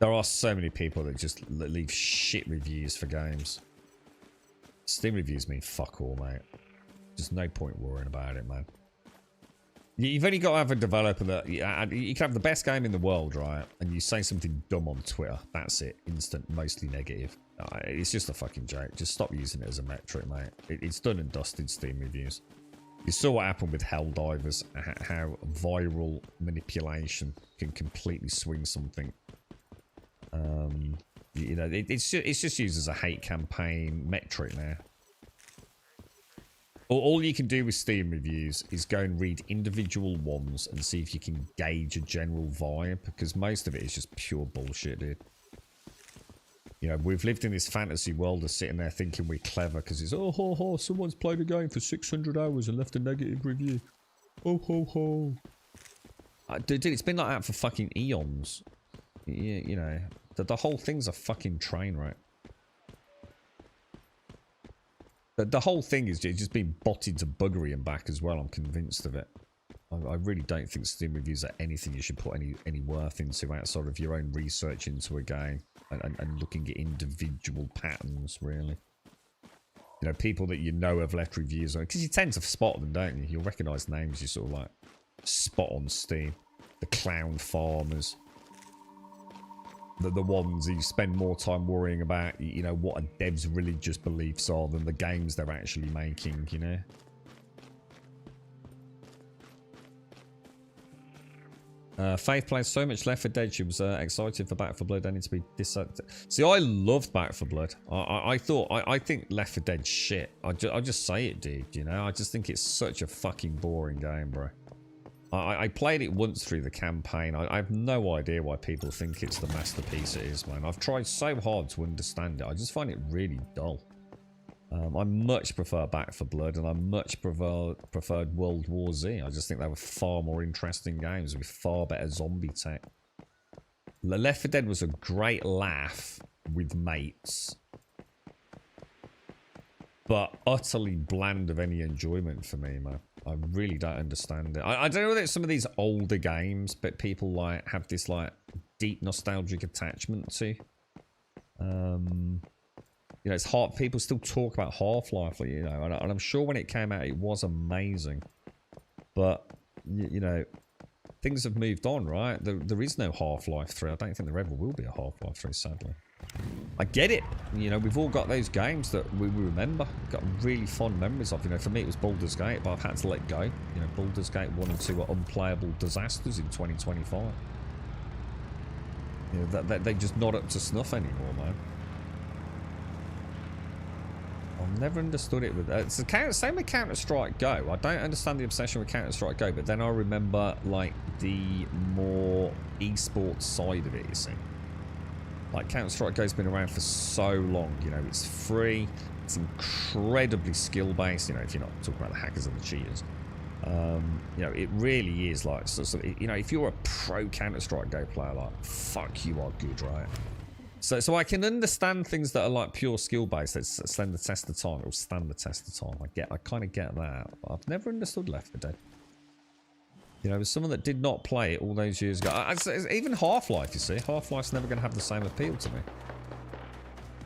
[SPEAKER 2] There are so many people that just leave shit reviews for games. Steam reviews mean fuck all, mate. There's no point worrying about it, man. You've only got to have a developer that... You can have the best game in the world, right? And you say something dumb on Twitter. That's it. Instant, mostly negative. It's just a fucking joke. Just stop using it as a metric, mate. It's done and dusted, Steam reviews. You saw what happened with Helldivers. How viral manipulation can completely swing something. You know, it's just used as a hate campaign metric now. All you can do with Steam reviews is go and read individual ones and see if you can gauge a general vibe, because most of it is just pure bullshit, dude. You know, we've lived in this fantasy world of sitting there thinking we're clever because it's, oh, ho, ho, someone's played a game for 600 hours and left a negative review. Oh, ho, ho. Dude, it's been like that for fucking eons. You know, the whole thing's a fucking train wreck. The whole thing is just being botted to buggery and back as well. I'm convinced of it. I really don't think Steam reviews are anything you should put any worth into outside of your own research into a game and looking at individual patterns, really. You know, people that you know have left reviews on, because you tend to spot them, don't you? You'll recognise names you sort of like spot on Steam. The clown farmers. The ones you spend more time worrying about, you know, what a dev's religious beliefs are than the games they're actually making, you know? Faith plays so much Left 4 Dead, she was excited for Back 4 Blood ending to be See, I loved Back 4 Blood. I think Left 4 Dead shit. I'll just say it, dude, you know? I just think it's such a fucking boring game, bro. I played it once through the campaign. I have no idea why people think it's the masterpiece it is, man. I've tried so hard to understand it. I just find it really dull. I much prefer Back 4 Blood, and I much preferred World War Z. I just think they were far more interesting games with far better zombie tech. Left 4 Dead was a great laugh with mates, but utterly bland of any enjoyment for me, man. I really don't understand it. I don't know whether it's some of these older games, but people like have this like deep nostalgic attachment to. You know, it's hard. People still talk about Half-Life, you know, and I'm sure when it came out, it was amazing. But you know, things have moved on, right? There is no Half-Life 3. I don't think there ever will be a Half-Life 3, sadly. I get it. You know, we've all got those games that we remember. We've got really fond memories of. You know, for me it was Baldur's Gate, but I've had to let go. You know, Baldur's Gate 1 and 2 are unplayable disasters in 2025. You know, they're just not up to snuff anymore, man. I've never understood it with it's the same with Counter-Strike Go. I don't understand the obsession with Counter-Strike Go, but then I remember like the more esports side of it, you see. Like Counter-Strike Go's been around for so long, you know, it's free, it's incredibly skill-based, you know, if you're not talking about the hackers and the cheaters. You know, it really is like, you know, if you're a pro Counter-Strike Go player, like, fuck, you are good, right? So I can understand things that are like pure skill-based that stand the test of time. It will stand the test of time. I kind of get that. But I've never understood Left 4 Dead. You know, as someone that did not play it all those years ago. Even Half-Life, you see. Half-Life's never going to have the same appeal to me.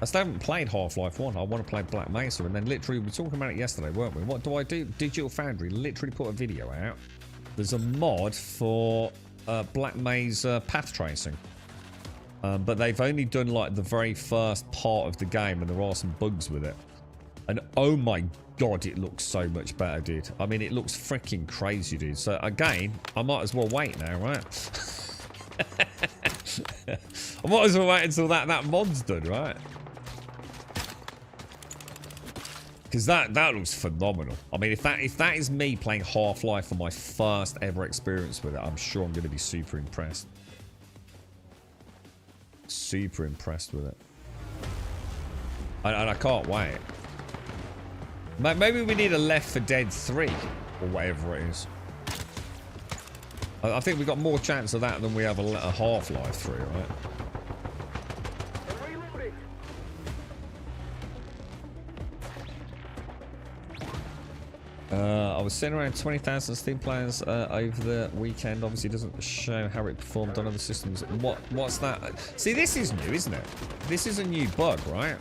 [SPEAKER 2] I still haven't played Half-Life 1. I want to play Black Mesa. And then literally, we were talking about it yesterday, weren't we? What do? Digital Foundry literally put a video out. There's a mod for Black Mesa path tracing. But they've only done like the very first part of the game, and there are some bugs with it. And oh my god, it looks so much better, dude. I mean, it looks freaking crazy, dude. So again, I might as well wait now, right? I might as well wait until that mod's done, right? Because that looks phenomenal. I mean, if that is me playing Half-Life for my first ever experience with it, I'm sure I'm going to be super impressed. Super impressed with it. And I can't wait. Maybe we need a Left 4 Dead 3 or whatever it is. I think we've got more chance of that than we have a Half-Life 3, right? I was seeing around 20,000 Steam players over the weekend. Obviously, it doesn't show how it performed on other systems. What's that? See, this is new, isn't it? This is a new bug, right?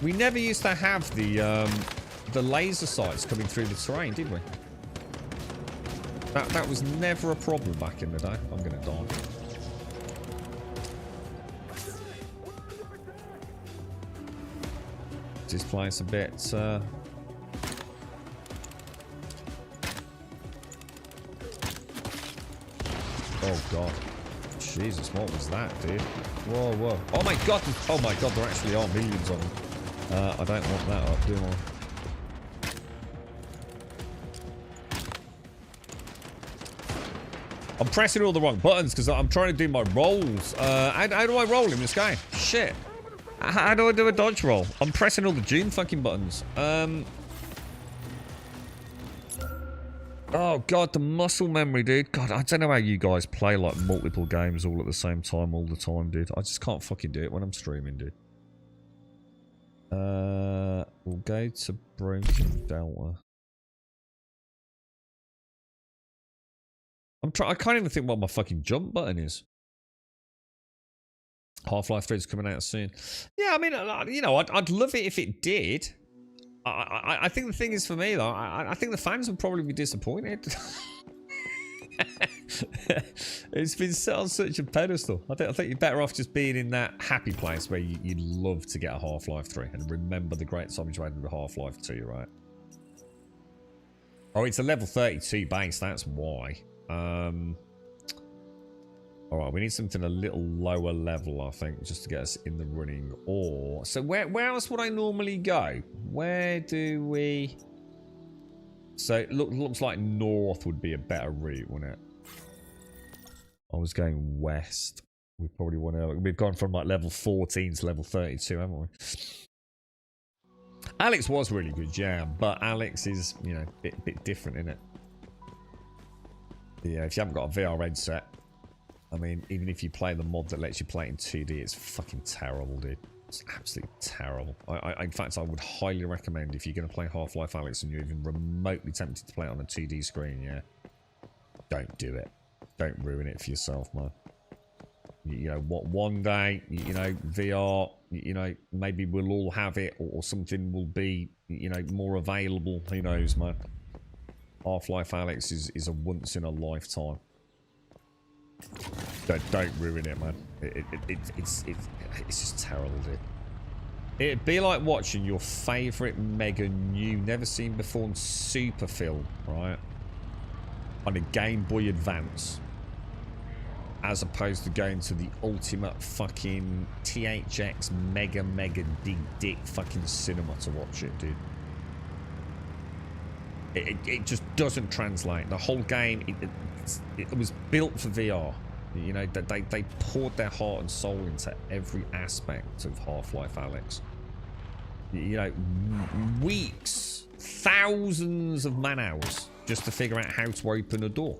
[SPEAKER 2] We never used to have the laser sights coming through the terrain, did we? That was never a problem back in the day. I'm gonna die. Just playing some bits. Oh god. Jesus, what was that, dude? Whoa, whoa. Oh my god! Oh my god, there actually are millions of them. I don't want that up, do I? I'm pressing all the wrong buttons because I'm trying to do my rolls. How do I roll in this game? Shit. How do I do a dodge roll? I'm pressing all the June fucking buttons. Oh god, the muscle memory, dude. God, I don't know how you guys play like multiple games all at the same time all the time, dude. I just can't fucking do it when I'm streaming, dude. We'll go to Broken Delta. I can't even think what my fucking jump button is. Half-Life 3 is coming out soon. Yeah, I mean, you know, I'd love it if it did. I think the thing is for me though, I think the fans would probably be disappointed. It's been set on such a pedestal. I think you're better off just being in that happy place where you'd love to get a Half-Life 3 and remember the great times you had with Half-Life 2, right? Oh, it's a level 32 base, that's why. Alright, we need something a little lower level, I think, just to get us in the running. Or, so where else would I normally go? Where do we... So it looks like north would be a better route, wouldn't it? I was going west. We probably want to... We've gone from like level 14 to level 32, haven't we? Alex was really good, yeah, but Alex is, you know, a bit different, isn't it? Yeah, if you haven't got a VR headset, I mean, even if you play the mod that lets you play it in 2D, it's fucking terrible, dude. It's absolutely terrible. In fact, I would highly recommend if you're going to play Half-Life Alyx and you're even remotely tempted to play it on a 2D screen, yeah, don't do it. Don't ruin it for yourself, man. You know, what one day, you know, VR, you know, maybe we'll all have it or something will be, you know, more available. Who knows, man. Half-Life Alyx is a once in a lifetime. Don't ruin it, man. It's just terrible, dude. It'd be like watching your favourite mega new, never seen before super film, right? On a Game Boy Advance. As opposed to going to the ultimate fucking THX mega big dick fucking cinema to watch it, dude. It just doesn't translate. The whole game, it was built for VR. You know, they poured their heart and soul into every aspect of Half-Life Alyx. You know, weeks, thousands of man hours just to figure out how to open a door.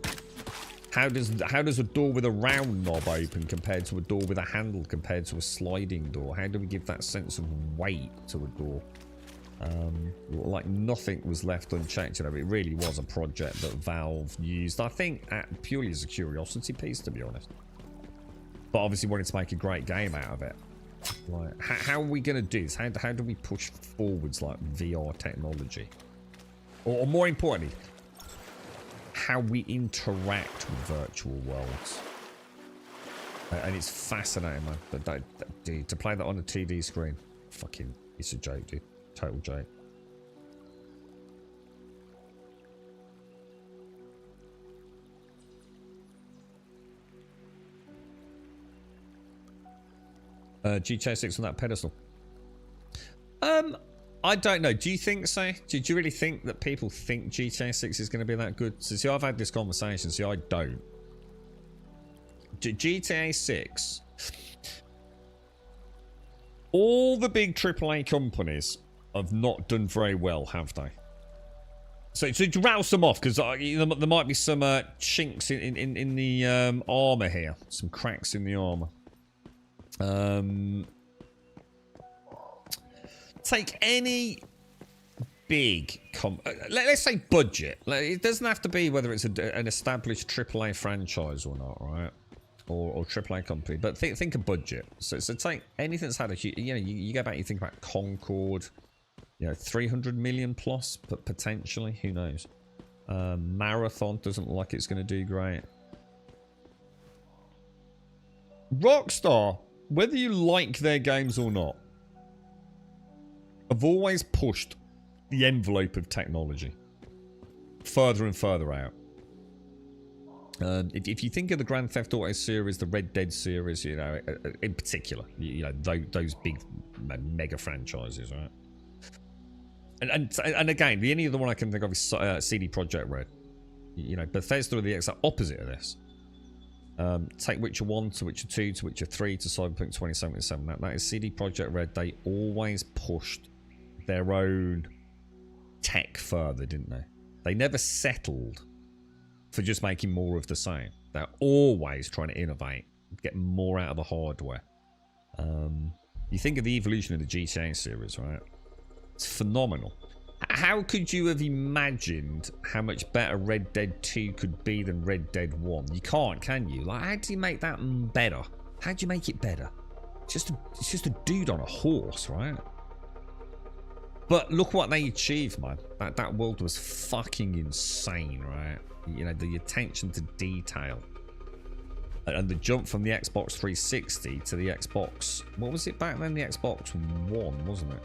[SPEAKER 2] How does a door with a round knob open compared to a door with a handle compared to a sliding door? How do we give that sense of weight to a door? Like nothing was left unchecked. You know, it really was a project that Valve used, I think, purely as a curiosity piece, to be honest. But obviously wanted to make a great game out of it. Like, how are we going to do this? How do we push forwards like VR technology? Or more importantly, how we interact with virtual worlds. And it's fascinating, man. But dude, to play that on a 2D screen, fucking, it's a joke, dude. Total joke. GTA 6 on that pedestal. I don't know. Do you think so? Do you really think that people think GTA 6 is going to be that good? So, see, I've had this conversation. See, I don't. GTA 6... All the big AAA companies have not done very well, have they? So to rattle some off, because there might be some chinks in the armour here. Some cracks in the armour. Take any big let's say budget. It doesn't have to be whether it's an established AAA franchise or not, right? Or AAA company, but think of budget. So take anything that's had a huge, you know, you go back, you think about Concord, you know, 300 million plus, but potentially, who knows? Marathon doesn't look like it's going to do great. Rockstar, whether you like their games or not, have always pushed the envelope of technology further and further out. If you think of the Grand Theft Auto series, the Red Dead series, you know, in particular, you know, those big mega franchises, right? And again, the only other one I can think of is CD Projekt Red. You know, Bethesda are the exact opposite of this. Take Witcher 1 to Witcher 2 to Witcher 3 to Cyberpunk 2077. That is CD Projekt Red. They always pushed their own tech further, didn't they? They never settled for just making more of the same. They're always trying to innovate, get more out of the hardware. You think of the evolution of the GTA series, right? It's phenomenal. How could you have imagined how much better Red Dead 2 could be than Red Dead 1? You can't, can you? Like, how do you make that better? How do you make it better? It's just a dude on a horse, right? But look what they achieved, man. That world was fucking insane, right? You know, the attention to detail. And the jump from the Xbox 360 to the Xbox... What was it back then? The Xbox One, wasn't it?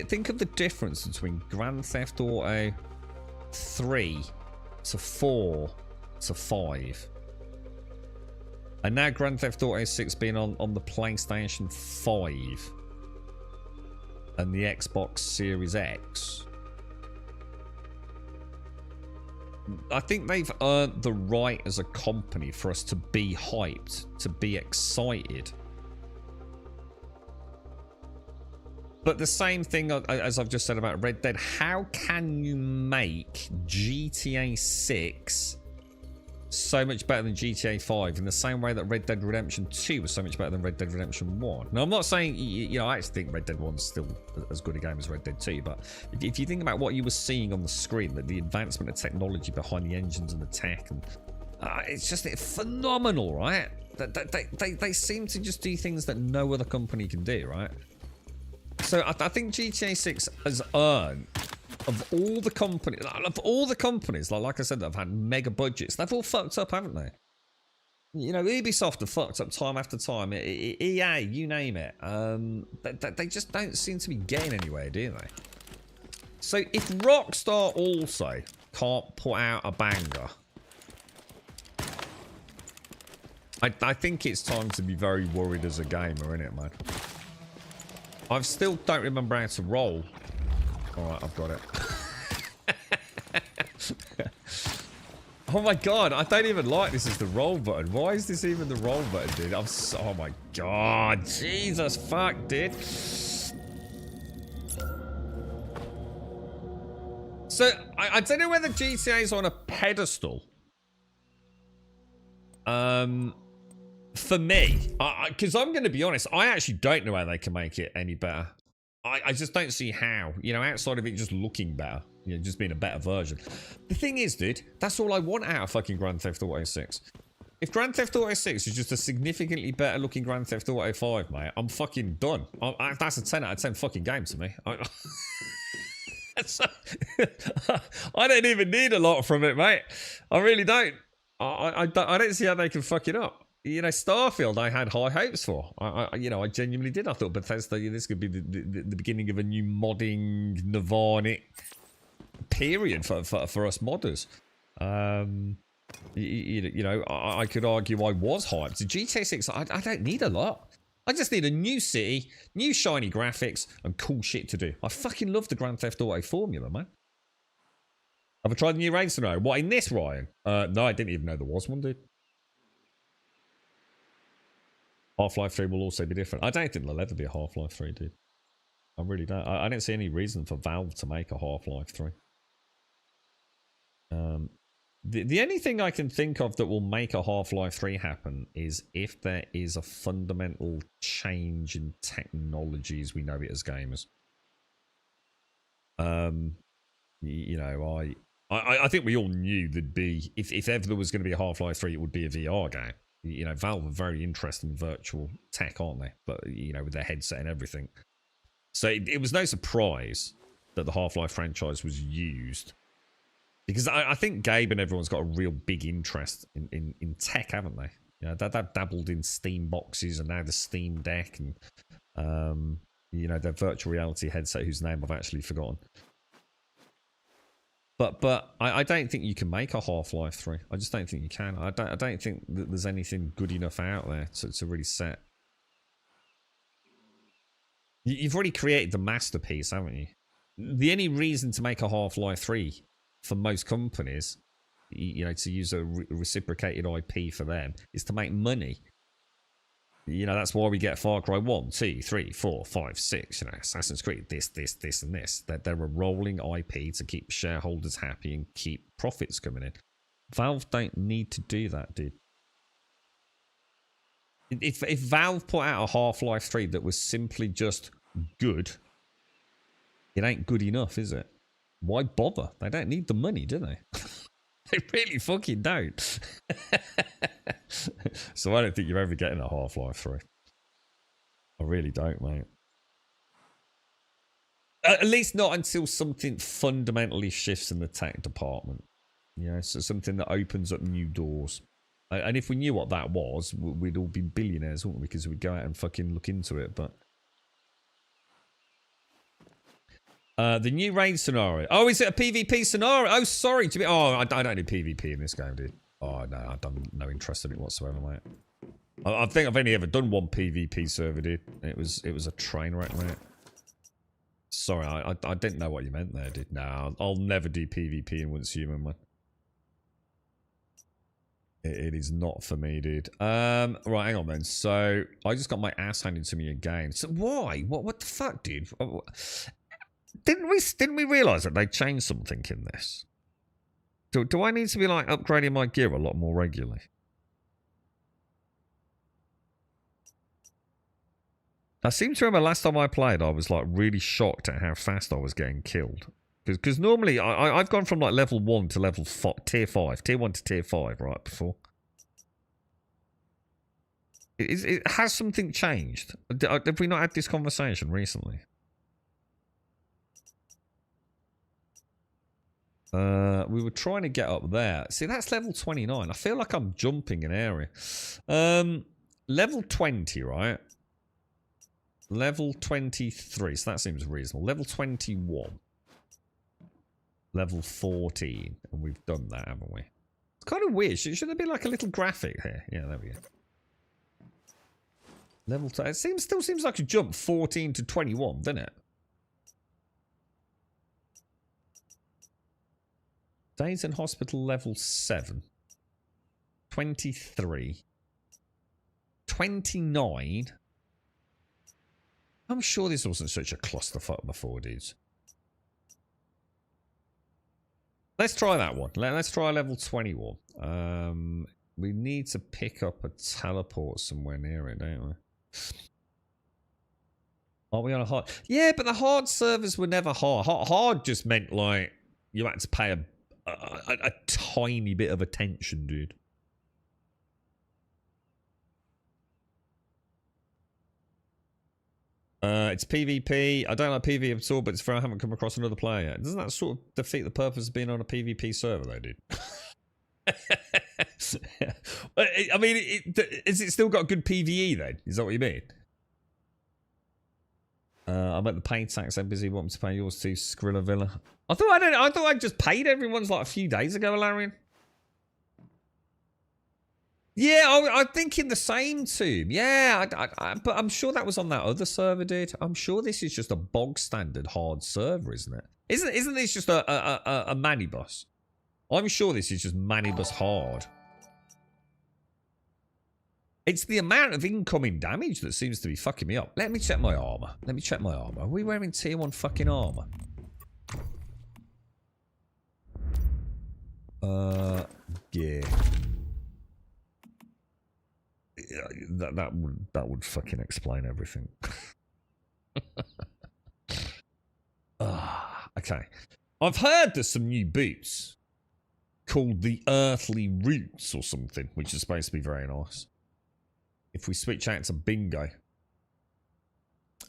[SPEAKER 2] Think of the difference between Grand Theft Auto 3 to 4 to 5. And now Grand Theft Auto 6 being on the PlayStation 5 and the Xbox Series X. I think they've earned the right as a company for us to be hyped, to be excited. But the same thing as I've just said about Red Dead. How can you make GTA 6 so much better than GTA 5 in the same way that Red Dead Redemption 2 was so much better than Red Dead Redemption 1? Now, I'm not saying, you know, I actually think Red Dead 1 is still as good a game as Red Dead 2, but if you think about what you were seeing on the screen, the advancement of technology behind the engines and the tech, and it's just phenomenal, right? They seem to just do things that no other company can do, right? So I think GTA 6 has earned, of all the companies, like I said, that have had mega budgets, they've all fucked up, haven't they? You know, Ubisoft have fucked up time after time. EA, you name it. They just don't seem to be getting anywhere, do they? So if Rockstar also can't put out a banger, I think it's time to be very worried as a gamer, innit, man? I still don't remember how to roll. Alright, I've got it. Oh my god, I don't even like this as the roll button. Why is this even the roll button, dude? Oh my god, Jesus fuck, dude. So, I don't know whether GTA is on a pedestal. For me, because I'm going to be honest, I actually don't know how they can make it any better. I just don't see how, you know, outside of it just looking better, you know, just being a better version. The thing is, dude, that's all I want out of fucking Grand Theft Auto 6. If Grand Theft Auto 6 is just a significantly better looking Grand Theft Auto 5, mate, I'm fucking done. That's a 10 out of 10 fucking game to me. I don't even need a lot from it, mate. I really don't. I don't see how they can fuck it up. You know, Starfield, I had high hopes for. You know, I genuinely did. I thought Bethesda, this could be the beginning of a new modding Nirvanic period for us modders. You know, I could argue I was hyped. So GTA 6, I don't need a lot. I just need a new city, new shiny graphics, and cool shit to do. I fucking love the Grand Theft Auto formula, man. Have I tried the new raid scenario? What, in this, Ryan? No, I didn't even know there was one, dude. Half-Life 3 will also be different. I don't think there'll ever be a Half-Life 3, dude. I really don't. I don't see any reason for Valve to make a Half-Life 3. The only thing I can think of that will make a Half-Life 3 happen is if there is a fundamental change in technologies we know it as gamers. You know, I think we all knew there'd be, if ever there was going to be a Half-Life 3, it would be a VR game. You know, Valve are very interested in virtual tech, aren't they? But, you know, with their headset and everything. So it was no surprise that the Half-Life franchise was used. Because I think Gabe and everyone's got a real big interest in tech, haven't they? You know, they've dabbled in Steam boxes and now the Steam Deck and, you know, their virtual reality headset, whose name I've actually forgotten. But I don't think you can make a Half-Life 3. I just don't think you can. I don't think that there's anything good enough out there to really set. You've already created the masterpiece, haven't you? The only reason to make a Half-Life 3 for most companies, you know, to use a reciprocated IP for them, is to make money. You know, that's why we get Far Cry 1, 2, 3, 4, 5, 6, you know, Assassin's Creed, this, and this. They're a rolling IP to keep shareholders happy and keep profits coming in. Valve don't need to do that, dude. If Valve put out a Half-Life 3 that was simply just good, it ain't good enough, is it? Why bother? They don't need the money, do they? They really fucking don't. So I don't think you're ever getting a Half-Life 3. I really don't, mate. At least not until something fundamentally shifts in the tech department. You know, so something that opens up new doors. And if we knew what that was, we'd all be billionaires, wouldn't we? Because we'd go out and fucking look into it. But the new raid scenario. Oh, is it a PvP scenario? Oh, sorry. I don't do PvP in this game, dude. Oh, no, I've done no interest in it whatsoever, mate. I think I've only ever done one PvP server, dude. It was a train wreck, mate. Sorry, I didn't know what you meant there, dude. No, I'll never do PvP in Once Human, man. It is not for me, dude. Right, hang on then. So I just got my ass handed to me again. So why? What the fuck, dude? Didn't we realise that they changed something in this? Do I need to be like upgrading my gear a lot more regularly? I seem to remember last time I played, I was like really shocked at how fast I was getting killed. Because normally, I've gone from like level 1 to level 5, tier 5. Tier 1 to tier 5, right, before. Has something changed? Have we not had this conversation recently? We were trying to get up there. See, that's level 29. I feel like I'm jumping an area. Level 20, right? Level 23, so that seems reasonable. Level 21. Level 14, and we've done that, haven't we? It's kind of weird. Should there be like a little graphic here? Yeah, there we go. Level 2. It still seems like a jump 14 to 21, doesn't it? Days in hospital level 7. 23. 29. I'm sure this wasn't such a clusterfuck before, dudes. Let's try that one. Let's try level 21. We need to pick up a teleport somewhere near it, don't we? Are we on a hard? Yeah, but the hard servers were never hard. Hard just meant like you had to pay a tiny bit of attention, dude. It's PvP. I don't like PvP at all, but it's fair I haven't come across another player yet. Doesn't that sort of defeat the purpose of being on a PvP server, though, dude? I mean, is it still got good PvE, then? Is that what you mean? I'm at the paid tax. I'm busy wanting to pay yours too, Skrilla Villa. I thought I just paid everyone's like a few days ago, Larian. Yeah, I'm thinking the same too. Yeah, but I'm sure that was on that other server, dude. I'm sure this is just a bog standard hard server, isn't it? Isn't this just a Manibus? I'm sure this is just Manibus hard. It's the amount of incoming damage that seems to be fucking me up. Let me check my armor. Are we wearing tier 1 fucking armor? Yeah. That would fucking explain everything. Okay. I've heard there's some new boots called the Earthly Roots or something, which is supposed to be very nice. If we switch out to Bingo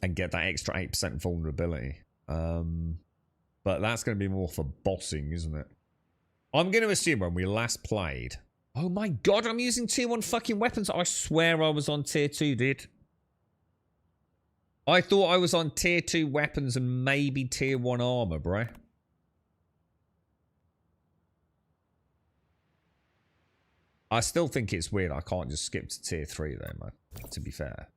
[SPEAKER 2] and get that extra 8% vulnerability. But that's going to be more for bossing, isn't it? I'm going to assume when we last played... Oh my god, I'm using tier 1 fucking weapons. I swear I was on tier 2, dude. I thought I was on tier 2 weapons and maybe tier 1 armor, bro. I still think it's weird I can't just skip to tier 3 though, man. To be fair.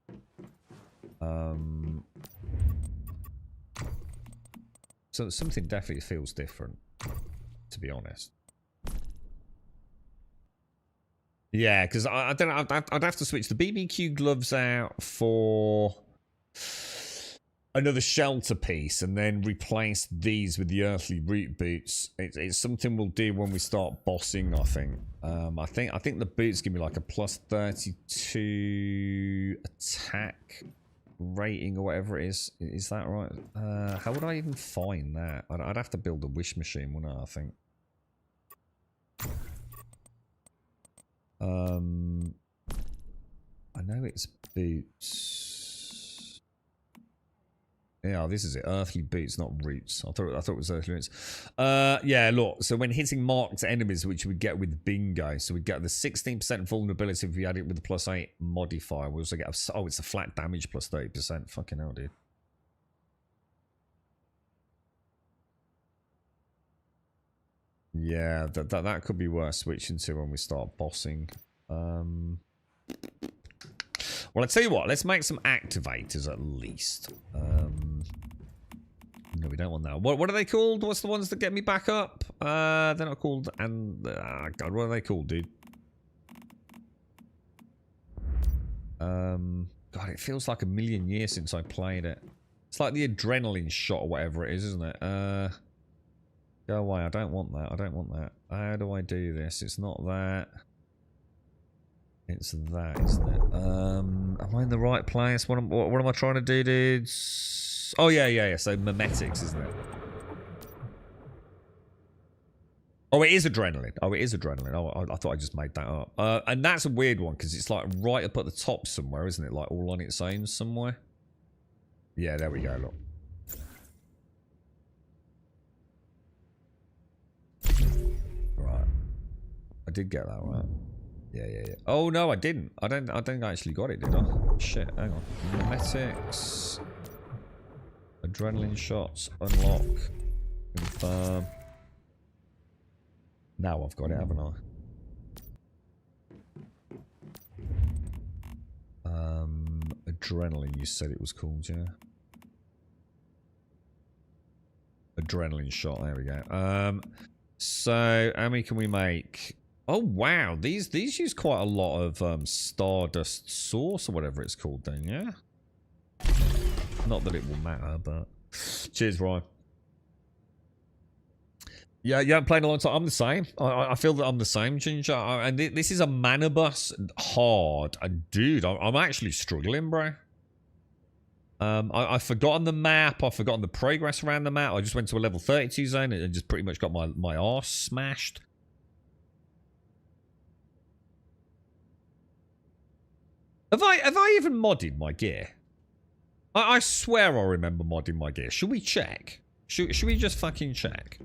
[SPEAKER 2] So something definitely feels different, to be honest. Yeah, because I don't know. I'd have to switch the BBQ gloves out for another shelter piece and then replace these with the earthly root boots. It's something we'll do when we start bossing, I think. I think the boots give me like a plus 32 attack rating or whatever it is. Is that right? How would I even find that? I'd have to build a wish machine, wouldn't I think? I know it's boots. Yeah, this is it. Earthly boots, not roots. I thought it was earthly roots. Yeah, look. So when hitting marked enemies, which we get with bingo, so we get the 16% vulnerability if we add it with the +8 modifier. We also get it's a flat damage plus 30%. Fucking hell, dude. Yeah, that could be worth switching to when we start bossing. Well, I tell you what, let's make some activators at least. No, we don't want that. What are they called? What's the ones that get me back up? They're not called. And God, what are they called, dude? God, it feels like a million years since I played it. It's like the adrenaline shot or whatever it is, isn't it? Go away. I don't want that. I don't want that. How do I do this? It's not that. It's that, isn't it? Am I in the right place? What am I trying to do, dudes? Oh, yeah. So memetics, isn't it? Oh, it is adrenaline. Oh, I thought I just made that up. And that's a weird one because it's like right up at the top somewhere, isn't it? Like all on its own somewhere. Yeah, there we go. Look. Right. I did get that right. Yeah. Oh no, I didn't. I don't think I actually got it, did I? Shit, hang on. Memetics. Adrenaline shots. Unlock. Confirm. Now I've got it, haven't I? Adrenaline, you said it was called, yeah? Adrenaline shot, there we go. So, how many can we make? Oh, wow. These use quite a lot of Stardust Sauce or whatever it's called then, yeah? Not that it will matter, but... Cheers, Ryan. Yeah, you haven't played in a long time. I'm the same. I feel that I'm the same, Ginger. And this is a Manibus hard. And dude, I'm actually struggling, bro. I've forgotten the map. I've forgotten the progress around the map. I just went to a level 32 zone and just pretty much got my arse smashed. Have I even modded my gear? I swear I remember modding my gear. Should we check? Should we just fucking check?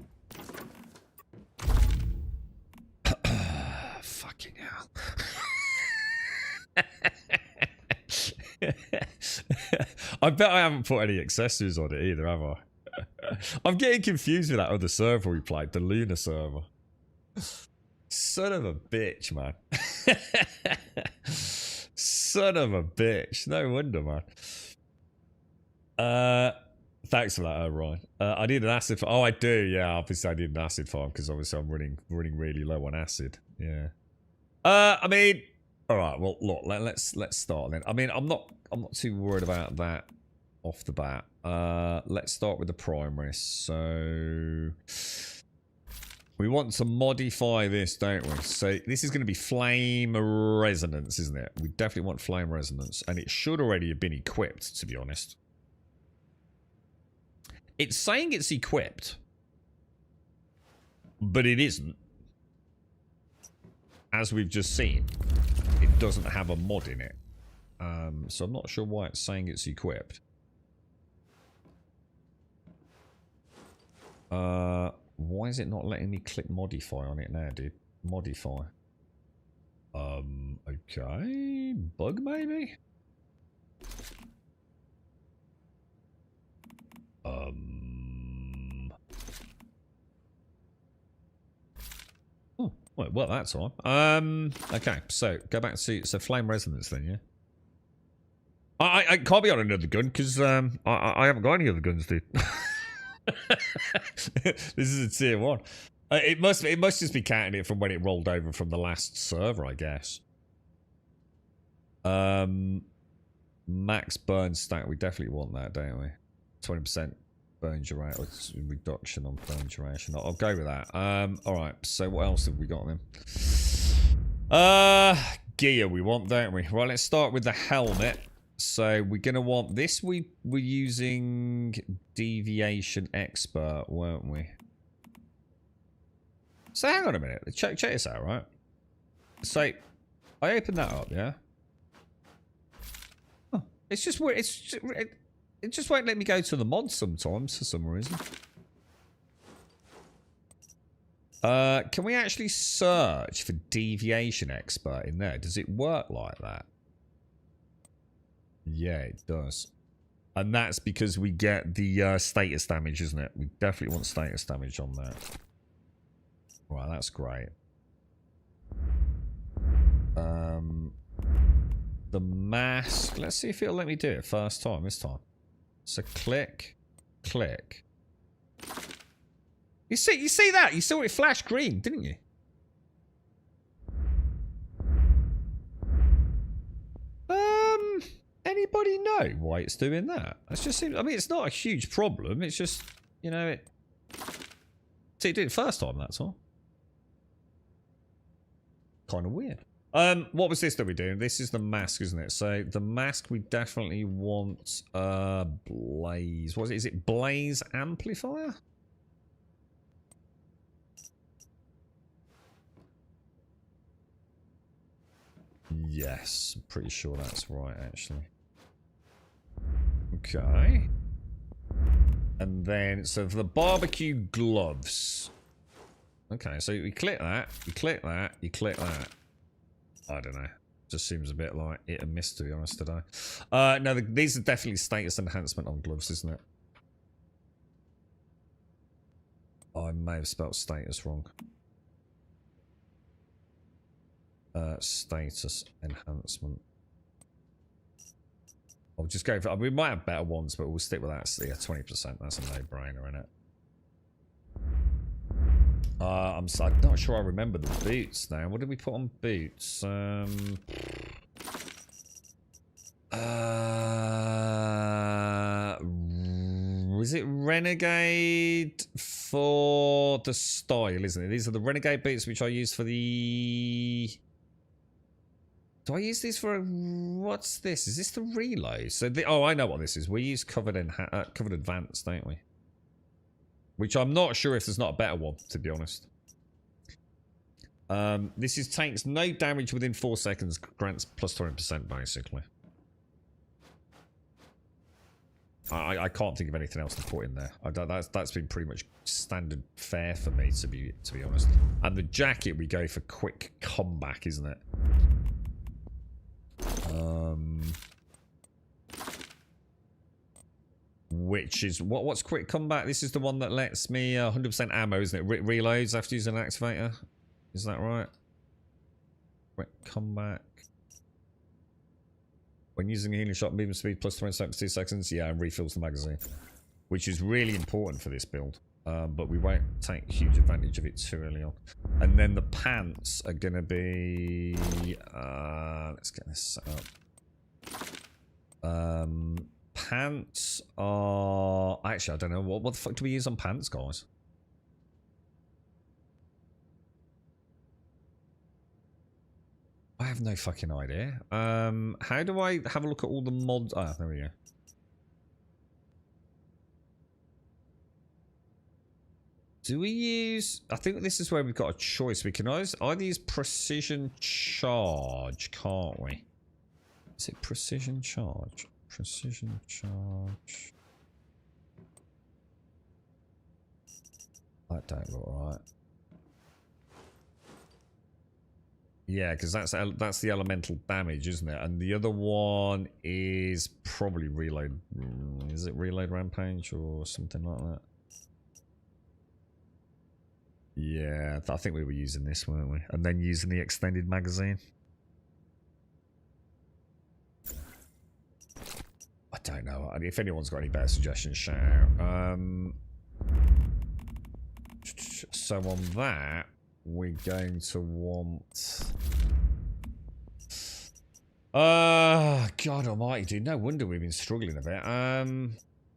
[SPEAKER 2] Fucking hell. I bet I haven't put any accessories on it either, have I? I'm getting confused with that other server we played, the Lunar server. Son of a bitch, man. Son of a bitch. No wonder, man. Thanks for that, Ryan. I need an acid farm. Oh, I do. Yeah, obviously I need an acid farm because obviously I'm running really low on acid. Yeah. I mean, all right. Well, look, let's start then. I mean, I'm not too worried about that off the bat. Let's start with the primaries. So we want to modify this, don't we? So this is going to be flame resonance, isn't it? We definitely want flame resonance, and it should already have been equipped, to be honest. It's saying it's equipped, but it isn't. As we've just seen, it doesn't have a mod in it. So I'm not sure why it's saying it's equipped. Why is it not letting me click modify on it now, dude? Modify. Okay. Bug maybe? Oh, well, that's on. Okay, so go back to flame resonance then, yeah. I can't be on another gun because I haven't got any other guns, dude. This is a tier 1. It must just be counting it from when it rolled over from the last server, I guess. Max burn stack, we definitely want that, don't we? 20% burn duration, or reduction on burn duration. I'll go with that. Alright, so what else have we got then? Gear we want, don't we? Right, let's start with the helmet. So we're going to want this. We were using Deviation Expert, weren't we? So hang on a minute. Check this out, right? So I opened that up, yeah? Oh, it's just weird. It just won't let me go to the mod sometimes for some reason. Can we actually search for Deviation Expert in there? Does it work like that? Yeah, it does. And that's because we get the status damage, isn't it? We definitely want status damage on that. Right, that's great. The mask. Let's see if it'll let me do it first time this time. So click, click. You see that? You saw it flash green, didn't you? Anybody know why it's doing that? It's just, I mean, it's not a huge problem. It's just, you know, it did it first time, that's all. Kind of weird. What was this that we're doing? This is the mask, isn't it? So the mask we definitely want blaze. What is it? Is it blaze amplifier? Yes, I'm pretty sure that's right, actually. Okay. And then, so for the barbecue gloves. Okay, so you click that, you click that, you click that. I don't know. Just seems a bit like hit and miss, to be honest, today. No, these are definitely status enhancement on gloves, isn't it? I may have spelled status wrong. Status enhancement. I'll just go for. We might have better ones, but we'll stick with that. So yeah, 20%. That's a no-brainer, isn't it? I'm not sure I remember the boots now. What did we put on boots? Was it Renegade for the style, isn't it? These are the Renegade boots which I use for the. Do I use these for what's this? Is this the reload? So oh, I know what this is. We use covered advanced, don't we? Which I'm not sure if there's not a better one, to be honest. This is takes no damage within 4 seconds, grants plus 20% basically. I can't think of anything else to put in there. That's been pretty much standard fare for me, to be honest. And the jacket we go for quick comeback, isn't it? Which is what's quick comeback? This is the one that lets me 100% ammo, isn't it? Reloads after using an activator. Is that right? Quick comeback. When using a healing shot, movement speed plus 20% for 2 seconds. Yeah, and refills the magazine, which is really important for this build. But we won't take huge advantage of it too early on. And then the pants are going to be... let's get this set up. Pants are... Actually, I don't know. What the fuck do we use on pants, guys? I have no fucking idea. How do I have a look at all the mods? Ah, there we go. Do we use... I think this is where we've got a choice. We can either use precision charge, can't we? Is it precision charge? Precision charge. That don't look right. Yeah, because that's the elemental damage, isn't it? And the other one is probably reload. Is it reload rampage or something like that? Yeah, I think we were using this, weren't we? And then using the extended magazine. I don't know. If anyone's got any better suggestions, shout out. So on that, we're going to want... God almighty, dude. No wonder we've been struggling a bit.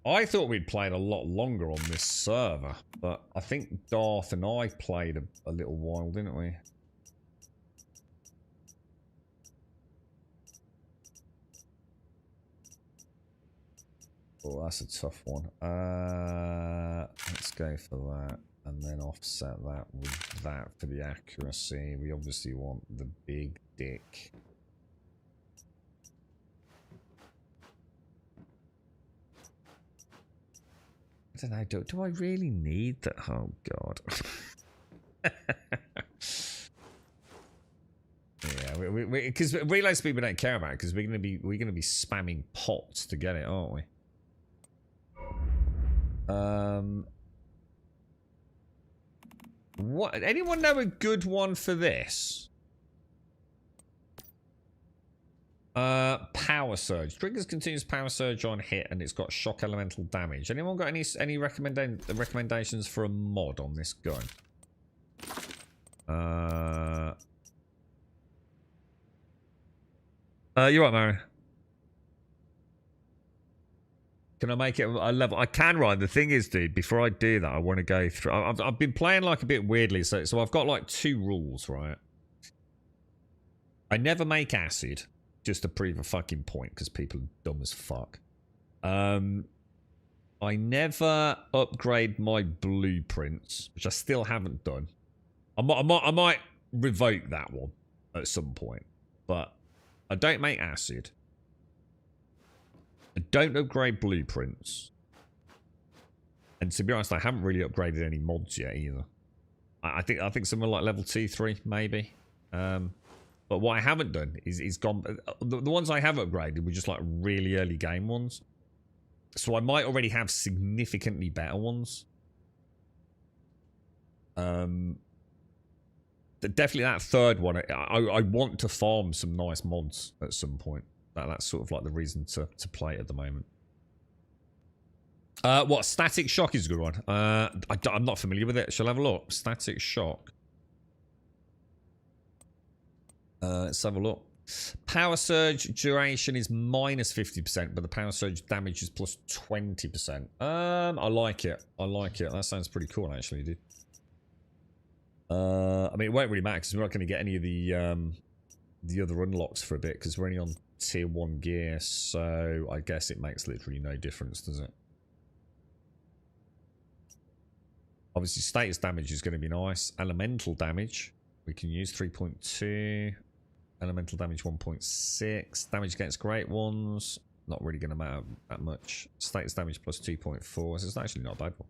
[SPEAKER 2] I thought we'd played a lot longer on this server, but I think Darth and I played a little while, didn't we? Oh, that's a tough one. Let's go for that, and then offset that with that for the accuracy. We obviously want the big dick. I don't know, do I really need that? Oh, God. Yeah, because reload speed we don't care about, because we're gonna be spamming pots to get it, aren't we? What? Anyone know a good one for this? Power surge. Triggers continuous power surge on hit, and it's got shock elemental damage. Anyone got any recommendations for a mod on this gun? You're right, Mary. Can I make it a level? I can, Ryan. The thing is, dude, before I do that, I want to go through. I've been playing like a bit weirdly, so I've got like 2 rules, right? I never make acid, just to prove a fucking point, because people are dumb as fuck. I never upgrade my blueprints, which I still haven't done. I might revoke that one at some point, but I don't make acid. I don't upgrade blueprints. And to be honest, I haven't really upgraded any mods yet either. I think somewhere like level 2, 3, maybe. But what I haven't done is gone. The ones I have upgraded were just like really early game ones. So I might already have significantly better ones. Definitely that third one. I want to farm some nice mods at some point. That's sort of like the reason to play it at the moment. What? Static shock is a good one. I'm not familiar with it. Shall I have a look? Static shock. Let's have a look. Power surge duration is minus 50%, but the power surge damage is plus 20%. I like it. I like it. That sounds pretty cool, actually, dude. I mean, it won't really matter because we're not going to get any of the other unlocks for a bit because we're only on tier 1 gear, so I guess it makes literally no difference, does it? Obviously, status damage is going to be nice. Elemental damage, we can use 3.2. Elemental damage 1.6. Damage against great ones, not really going to matter that much. Status damage plus 2.4, so it's actually not a bad one.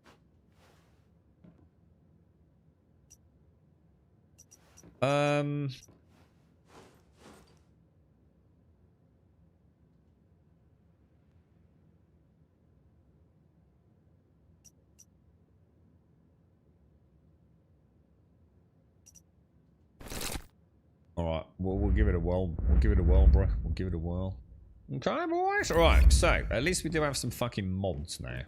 [SPEAKER 2] Alright, we'll give it a whirl. We'll give it a whirl, bro. We'll give it a whirl. Okay, boys. Alright, so at least we do have some fucking mods now.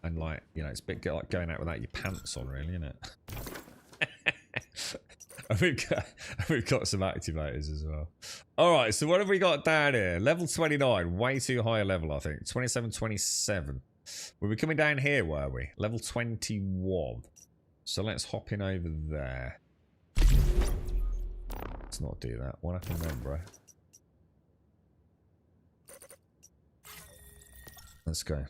[SPEAKER 2] And like, you know, it's a bit like going out without your pants on, really, isn't it? We've got some activators as well. Alright, so what have we got down here? Level 29, way too high a level, I think. 27, 27. We were coming down here, were we? Level 21. So let's hop in over there. Let's not do that. What happened then, bro? Let's go.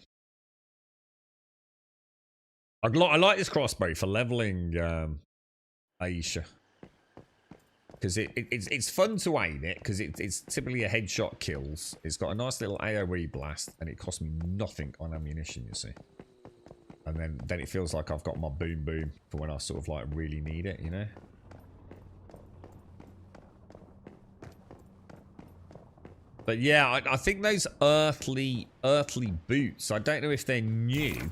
[SPEAKER 2] I like this crossbow for leveling Aisha. Because it's fun to aim it, because it's typically a headshot kills. It's got a nice little AoE blast, and it costs me nothing on ammunition, you see. And then it feels like I've got my boom boom for when I sort of like really need it, you know? But yeah, I think those earthly boots, I don't know if they're new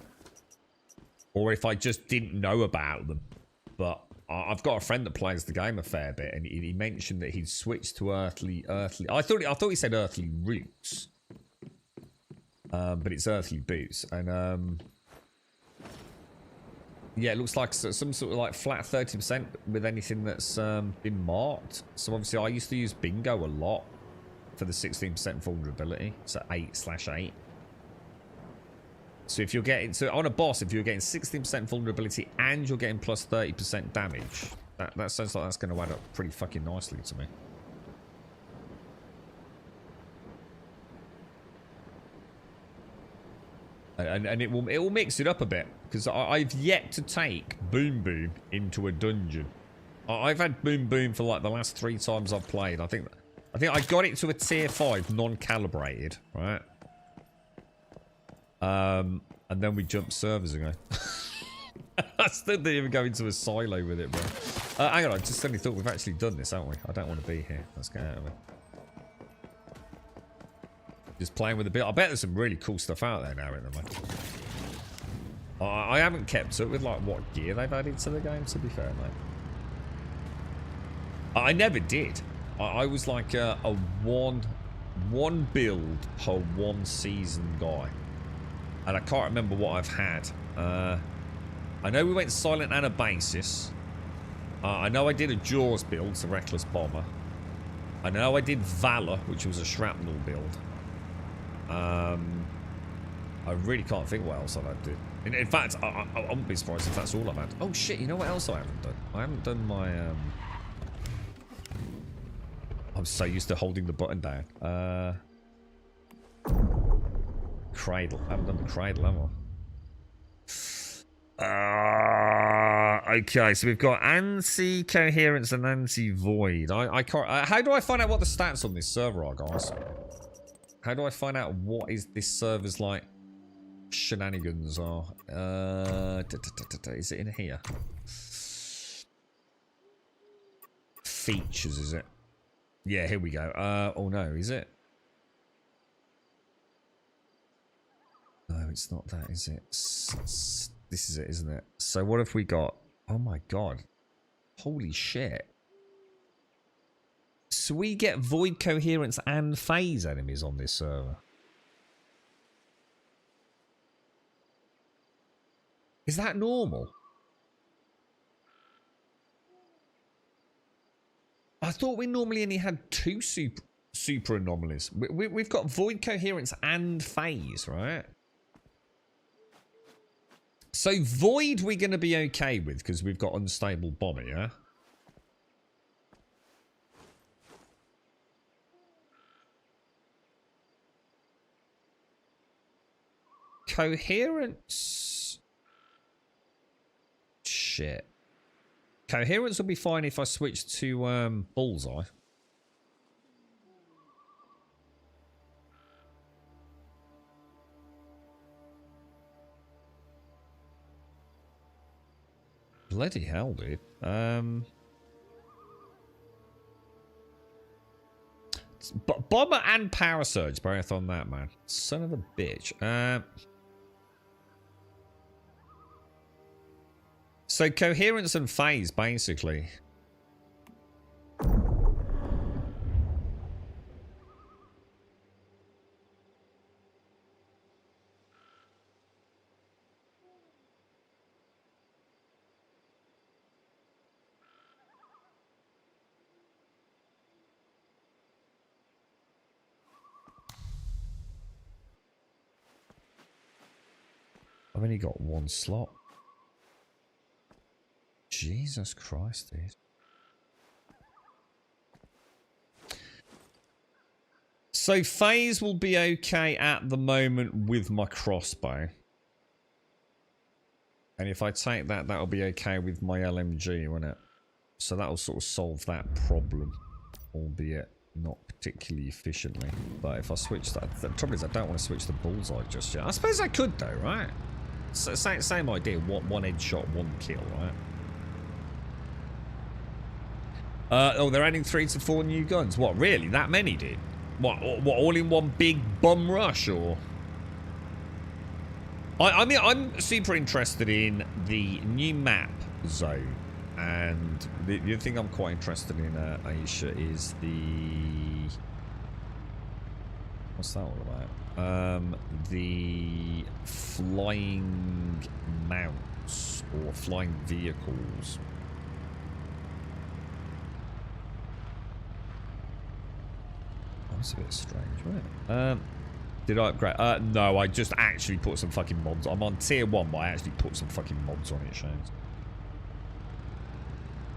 [SPEAKER 2] or if I just didn't know about them. But I've got a friend that plays the game a fair bit, and he mentioned that he'd switched to earthly. I thought he said earthly roots, but it's earthly boots, and yeah, it looks like some sort of like flat 30% with anything that's been marked. So obviously, I used to use bingo a lot for the 16% vulnerability, so 8/8. So if you're getting, so on a boss, if you're getting 16% vulnerability and you're getting plus 30% damage, that sounds like that's going to add up pretty fucking nicely to me. And it will mix it up a bit, because I've yet to take Boom Boom into a dungeon. I've had Boom Boom for like the last 3 times I've played. I think I got it to a tier 5 non-calibrated, right? And then we jumped servers again. I still didn't even go into a silo with it, bro. Hang on, I just suddenly thought we've actually done this, haven't we? I don't want to be here. Let's get out of it. Just playing with a bit. I bet there's some really cool stuff out there now in the moment. I haven't kept up with like what gear they've added to the game, to be fair, mate. I never did. I was like a one build per 1 season guy. And I can't remember what I've had. I know we went Silent Anabasis. I know I did a Jaws build, it's a Reckless Bomber. I know I did Valor, which was a Shrapnel build. I really can't think what else I've had to do. In fact, I wouldn't be surprised if that's all I've had. Oh shit, you know what else I haven't done? I haven't done my... I'm so used to holding the button down. Cradle. I haven't done the cradle, have I? Okay, so we've got anti-coherence and anti-void. I can't... how do I find out what the stats on this server are, guys? How do I find out what is this server's, like, shenanigans are? Is it in here? Features, is it? Yeah, here we go. Oh no, is it? No, it's not that, is it? This is it, isn't it? So what have we got? Oh my god. Holy shit. So we get void coherence and phase enemies on this server. Is that normal? I thought we normally only had 2 super anomalies. We've got void coherence and phase, right? So void we're going to be okay with because we've got unstable bomber, yeah? Coherence... Shit. Coherence will be fine if I switch to Bullseye. Bloody hell, dude. Bomber and Power Surge both on that, man. Son of a bitch. So coherence and phase, basically. I've only got 1 slot. Jesus Christ, dude. So phase will be okay at the moment with my crossbow. And if I take that, that'll be okay with my LMG, won't it? So that'll sort of solve that problem. Albeit not particularly efficiently. But if I switch that... The trouble is I don't want to switch the bullseye just yet. I suppose I could though, right? So, same idea. One headshot, 1 kill, right? Oh, they're adding 3 to 4 new guns. What, really? That many, dude? What all in one big bum rush, or? I mean, I'm super interested in the new map zone. And the other thing I'm quite interested in, Aisha, is the... What's that all about? The flying mounts, or flying vehicles. That's a bit strange, right? Did I upgrade? No, I just actually put some fucking mods. I'm on tier 1, but I actually put some fucking mods on it, Shanes.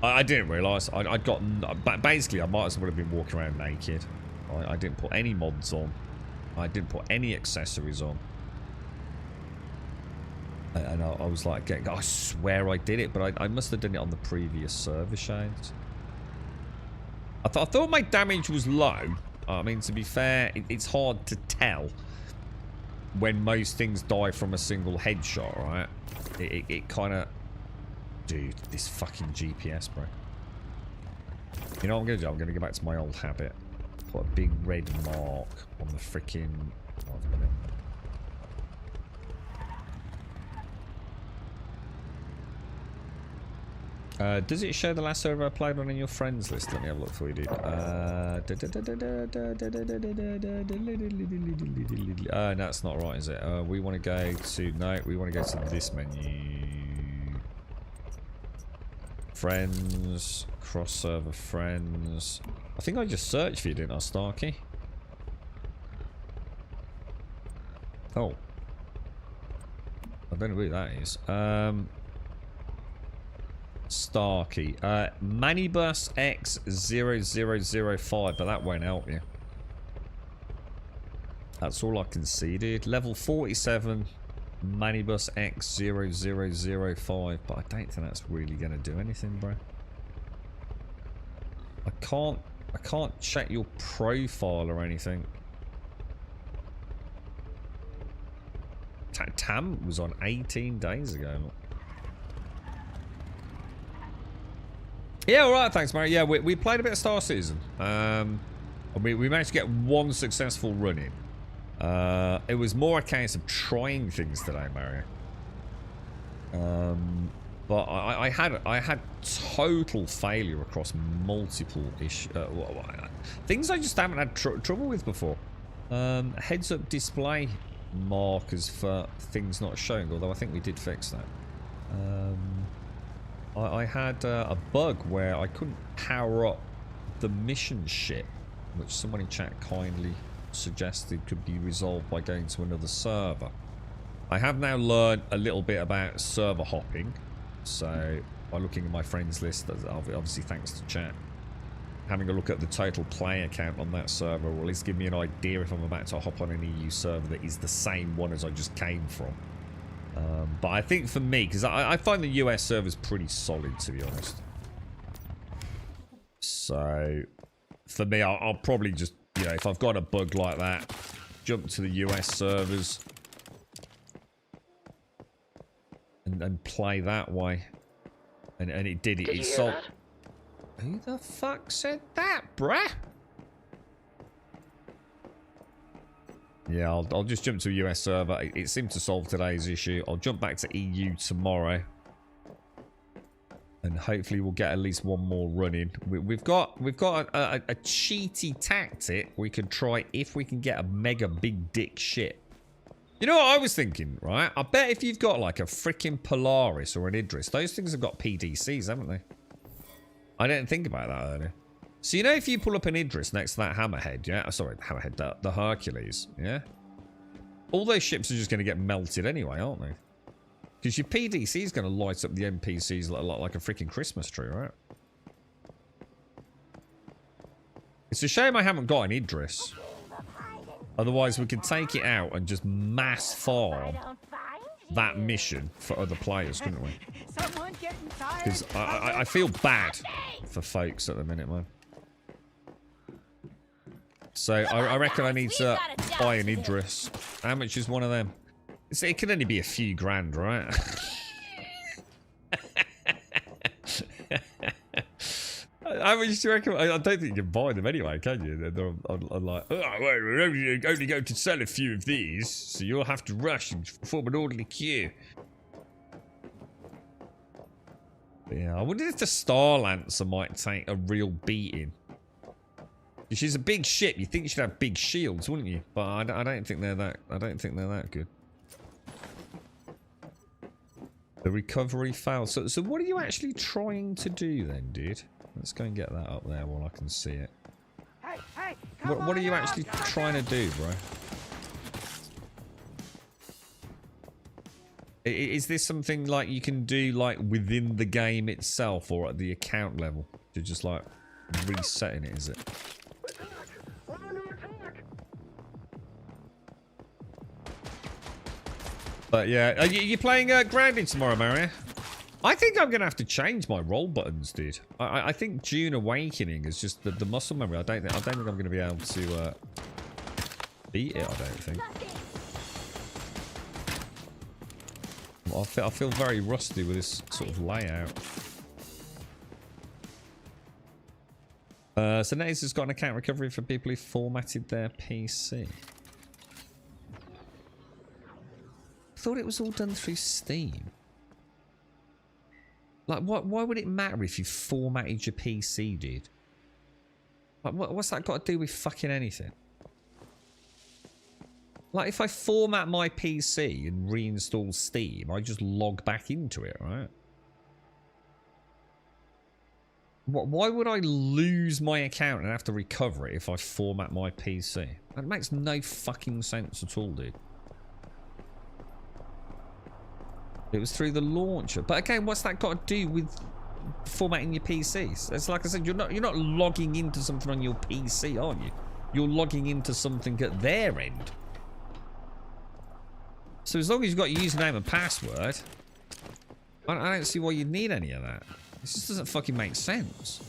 [SPEAKER 2] I didn't realise. I'd gotten... Basically, I might as well have been walking around naked. I didn't put any mods on. I didn't put any accessories on. And I was like, I swear I did it, but I must have done it on the previous server, Shanes. I thought my damage was low. I mean, to be fair, it's hard to tell when most things die from a single headshot, right? It kind of... Dude, this fucking GPS, bro. You know what I'm going to do? I'm going to go back to my old habit. Put a big red mark on the freaking... Hold on a minute. Does it show the last server I played on in your friends list? Let me have a look for you, dude. No, that's not right, is it? We want to go to... No, we want to go to this menu. Friends. Cross-server friends. I think I just searched for you, didn't I, Starkey? Oh. I don't know who that is. Starkey. Manibus X0194, but that won't help you. That's all I can see, dude. Level 47, Manibus X0005, but I don't think that's really going to do anything, bro. I can't check your profile or anything. Tam was on 18 days ago. Yeah, alright, thanks, Mary. Yeah, we played a bit of Star Citizen. We managed to get one successful run in. It was more a case of trying things today, Mario. But I had total failure across multiple things I just haven't had trouble with before. Heads-up display markers for things not showing, although I think we did fix that. I had a bug where I couldn't power up the mission ship, which someone in chat kindly suggested could be resolved by going to another server. I have now learned a little bit about server hopping, so by looking at my friends list, obviously thanks to chat, having a look at the total player count on that server will at least give me an idea if I'm about to hop on an EU server that is the same one as I just came from. But I think for me, because I find the US server's pretty solid, to be honest. So, for me, I'll probably just, you know, if I've got a bug like that, jump to the US servers and play that way. And it did it. It solved. Who the fuck said that, bruh? Yeah, I'll just jump to a US server. It seemed to solve today's issue. I'll jump back to EU tomorrow. And hopefully we'll get at least one more run in. We've got a cheaty tactic we could try if we can get a mega big dick ship. You know what I was thinking, right? I bet if you've got like a freaking Polaris or an Idris, those things have got PDCs, haven't they? I didn't think about that earlier. So, you know, if you pull up an Idris next to that Hammerhead, yeah? Sorry, Hammerhead, the Hercules, yeah? All those ships are just going to get melted anyway, aren't they? Because your PDC is going to light up the NPCs like a freaking Christmas tree, right? It's a shame I haven't got an Idris. Otherwise, we could take it out and just mass farm that mission for other players, couldn't we? Because I feel bad for folks at the minute, man. So I reckon I need to buy an Idris. How much is one of them? It can only be a few grand, right? How much do you reckon? I don't think you can buy them anyway, can you? They're like, oh, well, we're only going to sell a few of these, so you'll have to rush and form an orderly queue. But yeah, I wonder if the Star Lancer might take a real beating. She's a big ship. You think she'd have big shields, wouldn't you? But I don't think they're that. I don't think they're that good. The recovery failed. So what are you actually trying to do then, dude? Let's go and get that up there while I can see it. What are you actually trying to do, bro? Is this something like you can do like within the game itself or at the account level? You're just like resetting it, is it? But yeah, are you playing Grounded tomorrow, Mario? I think I'm gonna have to change my roll buttons, dude. I think June Awakening is just the muscle memory. I don't think I'm gonna be able to beat it. I don't think. I feel very rusty with this sort of layout. So Naze has got an account recovery for people who formatted their PC. I thought it was all done through Steam. Like, why would it matter if you formatted your PC, dude? Like, what's that got to do with fucking anything? Like, if I format my PC and reinstall Steam, I just log back into it, right? Why would I lose my account and have to recover it if I format my PC? That makes no fucking sense at all, dude. It was through the launcher. But again, what's that got to do with formatting your PCs? It's like I said, you're not logging into something on your PC, aren't you? You're logging into something at their end. So as long as you've got your username and password, I don't see why you'd need any of that. This just doesn't fucking make sense.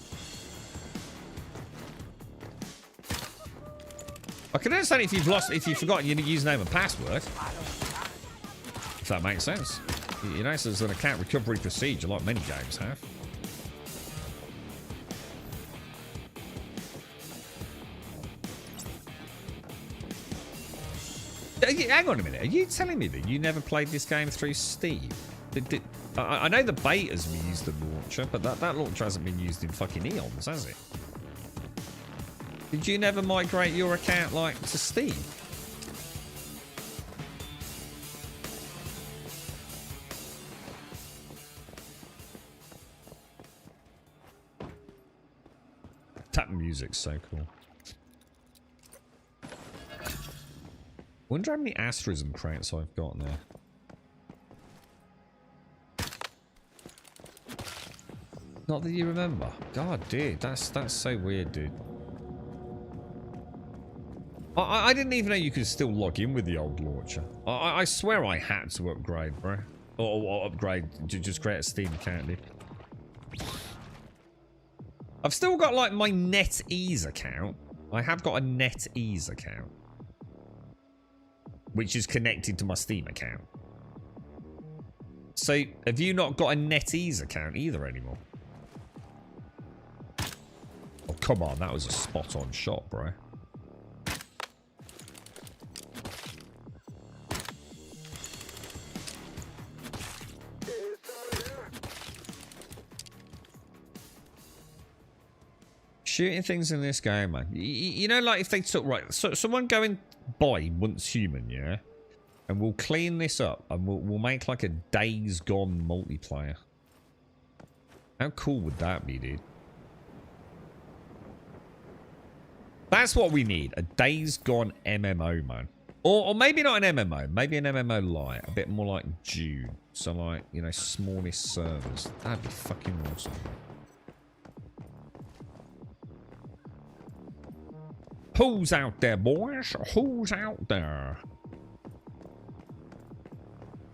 [SPEAKER 2] I can understand if you've forgotten your username and password. If that makes sense. You know, so there's an account recovery procedure like many games have. Hang on a minute. Are you telling me that you never played this game through Steam? I know the betas were used the launcher, but that launcher hasn't been used in fucking eons, has it? Did you never migrate your account, like, to Steam? Tap music's so cool. Wonder how many asterism crates I've got now. Not that you remember. God, dude, that's so weird, dude. I didn't even know you could still log in with the old launcher. I swear I had to upgrade, bro. Or upgrade to just create a Steam account, dude. I've still got, like, my NetEase account. I have got a NetEase account. Which is connected to my Steam account. So, have you not got a NetEase account either anymore? Oh, come on. That was a spot-on shot, bro. Shooting things in this game, man. You know, like if they took, right, so someone going by Once Human, yeah? And we'll clean this up and we'll make like a Days Gone multiplayer. How cool would that be, dude? That's what we need. A Days Gone MMO, man. Or maybe not an MMO. Maybe an MMO light. A bit more like June. So like, you know, smallest servers. That'd be fucking awesome. Who's out there, boys? Who's out there?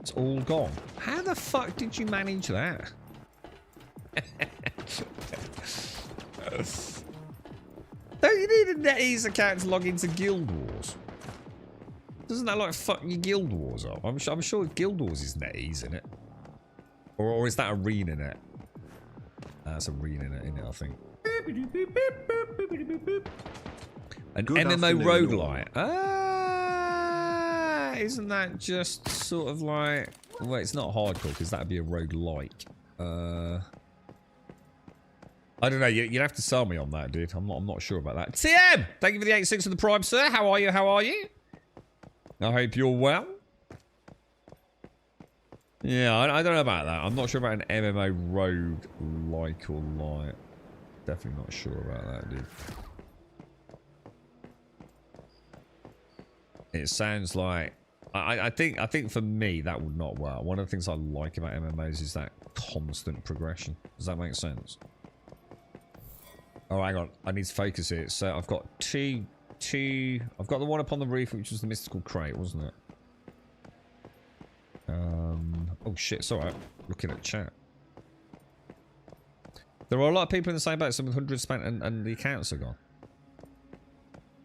[SPEAKER 2] It's all gone. How the fuck did you manage that? Don't you need a NetEase account to log into Guild Wars? Doesn't that like fuck your Guild Wars up? I'm sure Guild Wars is NetEase, isn't it? Or is that ArenaNet? That's ArenaNet, isn't it, I think. An
[SPEAKER 5] Good
[SPEAKER 2] MMO
[SPEAKER 5] afternoon,
[SPEAKER 2] roguelite. Ah, isn't that just sort of like... Well, it's not hardcore because that'd be a roguelike. I don't know. You'd have to sell me on that, dude. I'm not sure about that. TM! Thank you for the 86 of the Prime, sir. How are you? How are you? I hope you're well. Yeah, I don't know about that. I'm not sure about an MMO roguelike or light. Definitely not sure about that, dude. It sounds like I think for me that would not work. One of the things I like about MMOs is that constant progression. Does that make sense? Oh, hang on. I need to focus here. So I've got two. I've got the one up on the roof, which was the mystical crate, wasn't it? Oh shit, it's alright. Looking at chat. There are a lot of people in the same boat. Some with hundreds spent and the accounts are gone.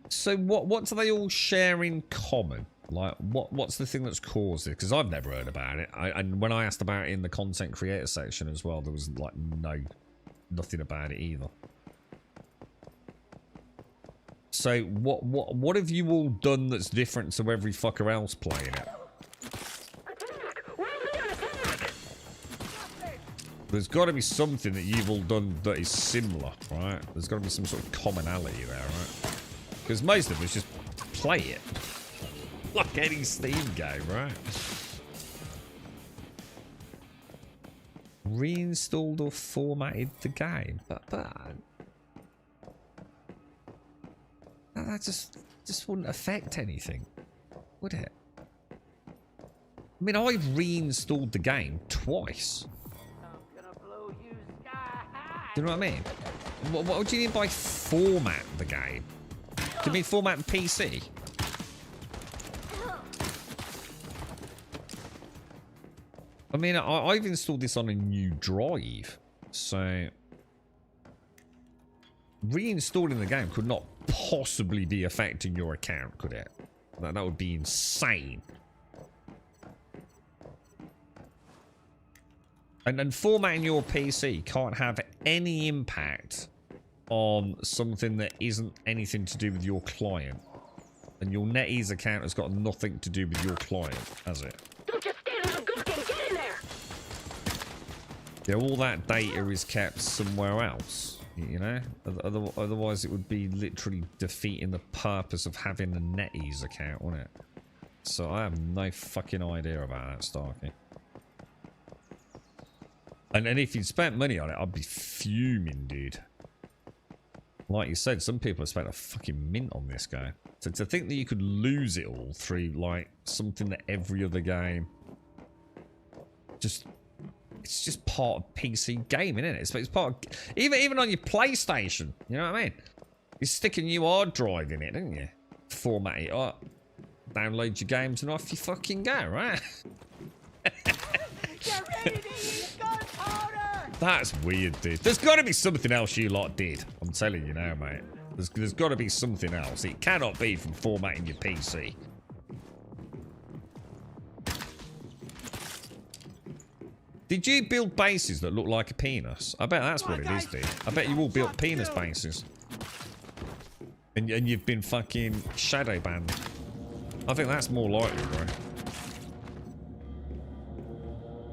[SPEAKER 2] So what do they all share in common? Like what's the thing that's caused it? Because I've never heard about it. And when I asked about it in the content creator section as well, there was like nothing about it either. So what have you all done that's different to every fucker else playing it? There's got to be something that you've all done that is similar, right? There's got to be some sort of commonality there, right? Because most of us just play it. Like any Steam game, right? Reinstalled or formatted the game. But that just wouldn't affect anything, would it? I mean, I've reinstalled the game twice. Do you know what I mean? What do you mean by format the game? Do you mean format PC? I mean, I've installed this on a new drive, so reinstalling the game could not possibly be affecting your account, could it? That would be insane. And formatting your PC can't have any impact on something that isn't anything to do with your client. And your NetEase account has got nothing to do with your client, has it?
[SPEAKER 8] Don't just stand on good thing, get in there!
[SPEAKER 2] Yeah, all that data is kept somewhere else, you know? Otherwise it would be literally defeating the purpose of having a NetEase account, wouldn't it? So I have no fucking idea about that, Starkey. And if you'd spent money on it, I'd be fuming, dude. Like you said, some people have spent a fucking mint on this game. So to think that you could lose it all through, like, something that every other game... It's just part of PC gaming, isn't it? It's part of... Even on your PlayStation, you know what I mean? You stick a new hard drive in it, don't you? Format it up. Download your games and off you fucking go, right?
[SPEAKER 8] Get ready to eat gunpowder!
[SPEAKER 2] That's weird, dude. There's got to be something else you lot did. I'm telling you now, mate. There's got to be something else. It cannot be from formatting your PC. Did you build bases that look like a penis? I bet that's what it is, dude. I bet you all built penis bases. And you've been fucking shadow banned. I think that's more likely, bro.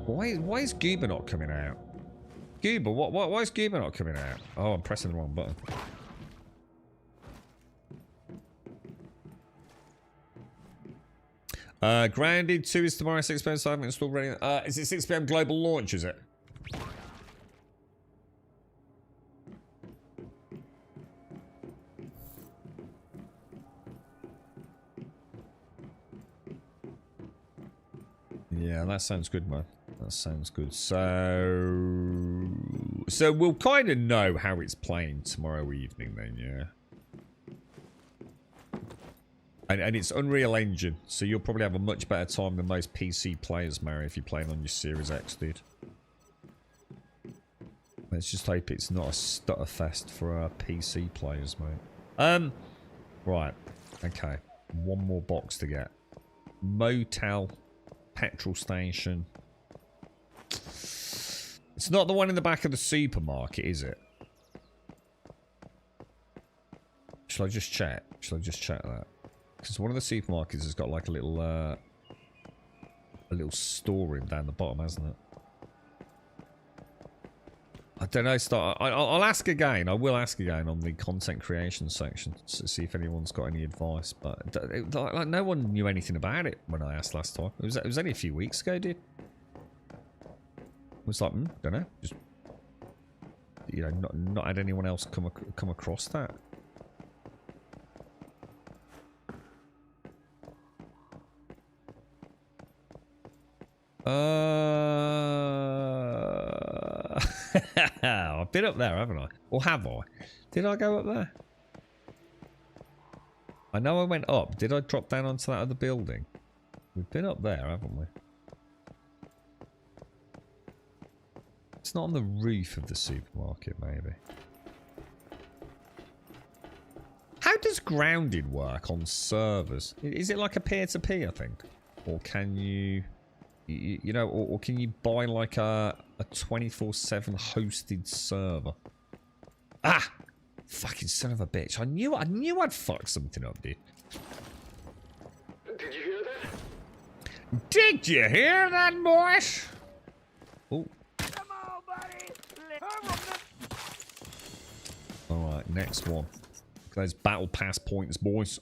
[SPEAKER 2] Why is Goober not coming out? Goober, why is Goober not coming out? Oh, I'm pressing the wrong button. Grounded 2 is tomorrow, 6 p.m. So I haven't installed ready. Is it 6 p.m. global launch, is it? Yeah, that sounds good, man. That sounds good. So we'll kind of know how it's playing tomorrow evening then, yeah. And it's Unreal Engine, so you'll probably have a much better time than most PC players, Mary, if you're playing on your Series X, dude. Let's just hope it's not a stutter fest for our PC players, mate. Right. Okay. One more box to get. Motel. Petrol station. It's not the one in the back of the supermarket, is it? Shall I just check? Shall I just check that? Because one of the supermarkets has got like a little storeroom down the bottom, hasn't it? I don't know. I'll ask again. I will ask again on the content creation section to see if anyone's got any advice. But like no one knew anything about it when I asked last time. It was only a few weeks ago, dude. It was like, don't know. Just, you know, not had anyone else come across that. I've been up there, haven't I? Or have I? Did I go up there? I know I went up. Did I drop down onto that other building? We've been up there, haven't we? It's not on the roof of the supermarket, maybe. How does grounded work on servers? Is it like a peer-to-peer thing? Or can you know, or can you buy like a 24/7 hosted server? Ah! Fucking son of a bitch. I knew I'd fuck something up, dude.
[SPEAKER 9] Did you hear that?
[SPEAKER 2] Did you hear that, boys? Oh.
[SPEAKER 8] Come on, buddy.
[SPEAKER 2] Alright, next one. Those battle pass points, boys.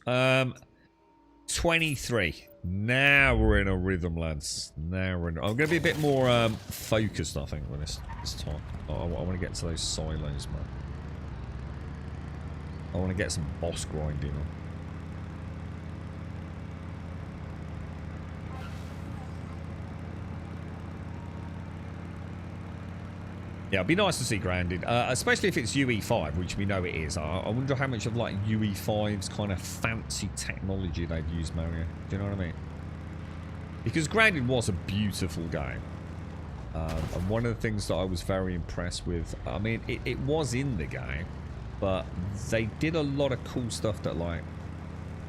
[SPEAKER 2] 23. Now we're in a rhythm, lads. Now we're in. I'm going to be a bit more focused, I think, with this time. I want to get to those silos, man. I want to get some boss grinding on. Yeah, it'd be nice to see grounded, especially if it's UE5, which we know it is. I wonder how much of like UE5's kind of fancy technology they've used, Mario. Do you know what I mean? Because grounded was a beautiful game. And one of the things that I was very impressed with, I mean, it was in the game, but they did a lot of cool stuff that like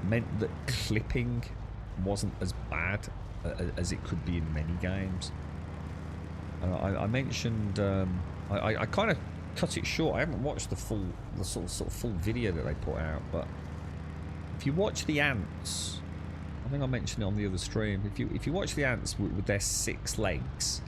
[SPEAKER 2] meant that clipping wasn't as bad as it could be in many games. I mentioned I kind of cut it short. I haven't watched the sort of full video that they put out, but if you watch the ants, I think I mentioned it on the other stream. If you watch the ants with their 6 legs,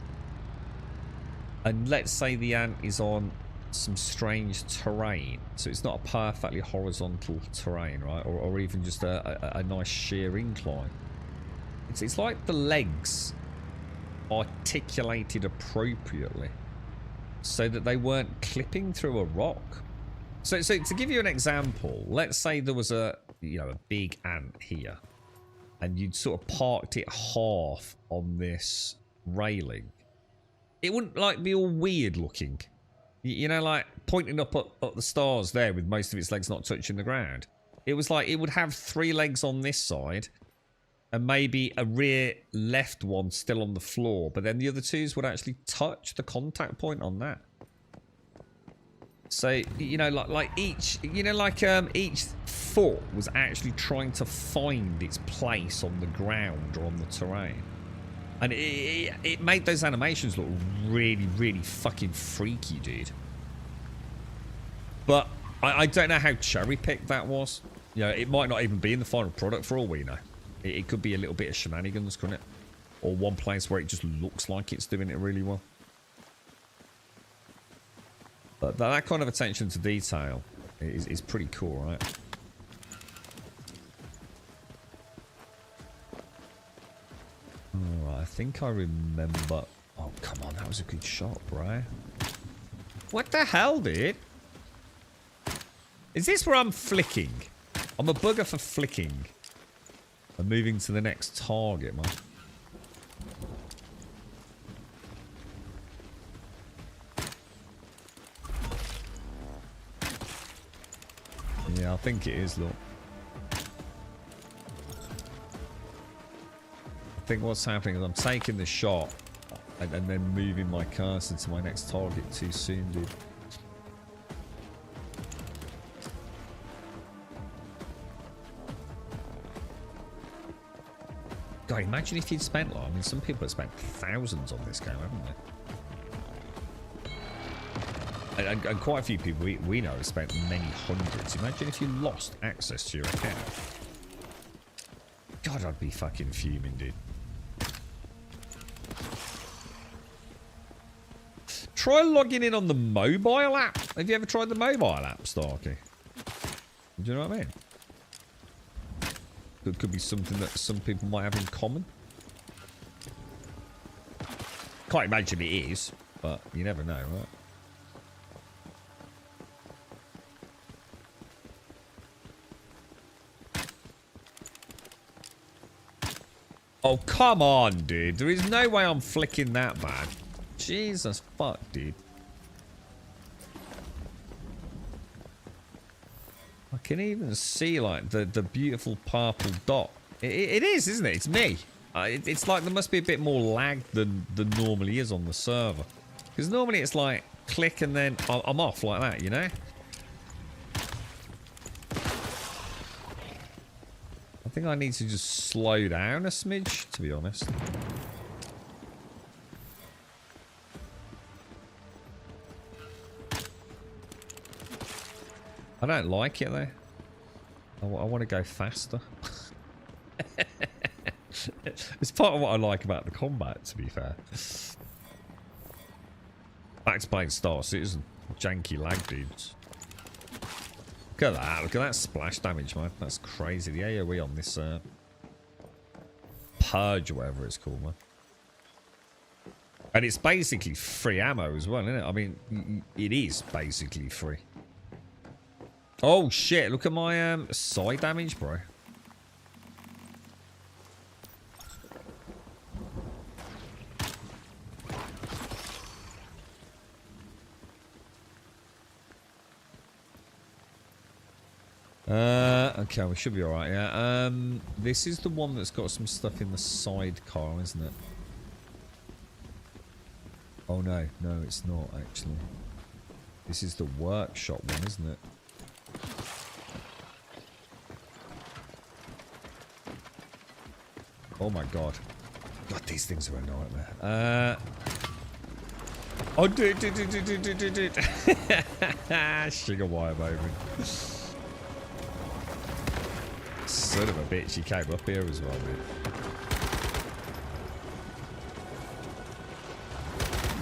[SPEAKER 2] and let's say the ant is on some strange terrain, so it's not a perfectly horizontal terrain, right, or even just a nice sheer incline. It's like the legs articulated appropriately so that they weren't clipping through a rock. So to give you an example, let's say there was a big ant here and you'd sort of parked it half on this railing. It wouldn't like be all weird looking, you know, like pointing up at the stars there with most of its legs not touching the ground. It was like it would have 3 legs on this side and maybe a rear left one still on the floor, but then the other 2s would actually touch the contact point on that. So, you know, like each foot was actually trying to find its place on the ground or on the terrain. And it made those animations look really, really fucking freaky, dude. But I don't know how cherry-picked that was. You know, it might not even be in the final product for all we know. It could be a little bit of shenanigans, couldn't it? Or one place where it just looks like it's doing it really well. But that kind of attention to detail is pretty cool, right? Oh, I think I remember... Oh, come on, that was a good shot, bro. What the hell, dude? Is this where I'm flicking? I'm a bugger for flicking. I'm moving to the next target, man. Yeah, I think it is, look. I think what's happening is I'm taking the shot and then moving my cursor to my next target too soon, dude. God, imagine if you'd spent, like, I mean, some people have spent thousands on this game, haven't they? And quite a few people we know have spent many hundreds. Imagine if you lost access to your account. God, I'd be fucking fuming, dude. Try logging in on the mobile app. Have you ever tried the mobile app, Starkey? Do you know what I mean? It could be something that some people might have in common. Can't imagine it is, but you never know, right? Oh, come on, dude. There is no way I'm flicking that bad. Jesus fuck, dude. I can even see, like, the beautiful purple dot. It is, isn't it? It's me. It's like there must be a bit more lag than normally is on the server. Because normally it's like, click and then I'm off like that, you know? I think I need to just slow down a smidge, to be honest. I don't like it though. I want to go faster. It's part of what I like about the combat, to be fair. Back to playing Star Citizen. Janky lag dudes. Look at that. Look at that splash damage, man. That's crazy. The AoE on this Purge or whatever it's called, man. And it's basically free ammo as well, isn't it? I mean, it is basically free. Oh, shit. Look at my side damage, bro. Okay, we should be alright, yeah. This is the one that's got some stuff in the sidecar, isn't it? Oh, no. No, it's not, actually. This is the workshop one, isn't it? Oh, my God. God, these things are a nightmare. Oh, dude. Sugar wire moment. Son of a bitch, he came up here as well, man.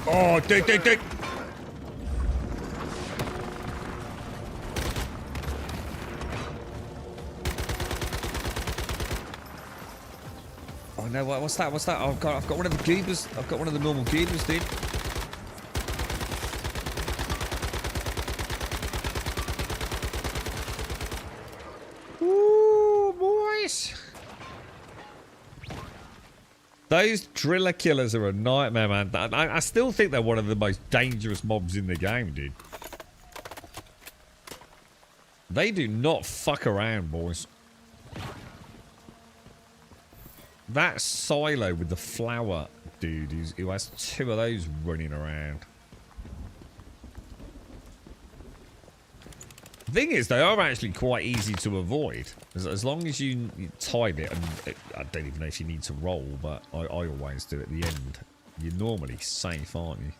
[SPEAKER 2] Oh, dude. Oh no, what's that? I've got one of the goobers. I've got one of the normal goobers, dude. Those driller killers are a nightmare, man. I still think they're one of the most dangerous mobs in the game, dude. They do not fuck around, boys. That silo with the flower dude who has two of those running around. The thing is, they are actually quite easy to avoid. As long as you time it, and I don't even know if you need to roll, but I always do at the end. You're normally safe, aren't you?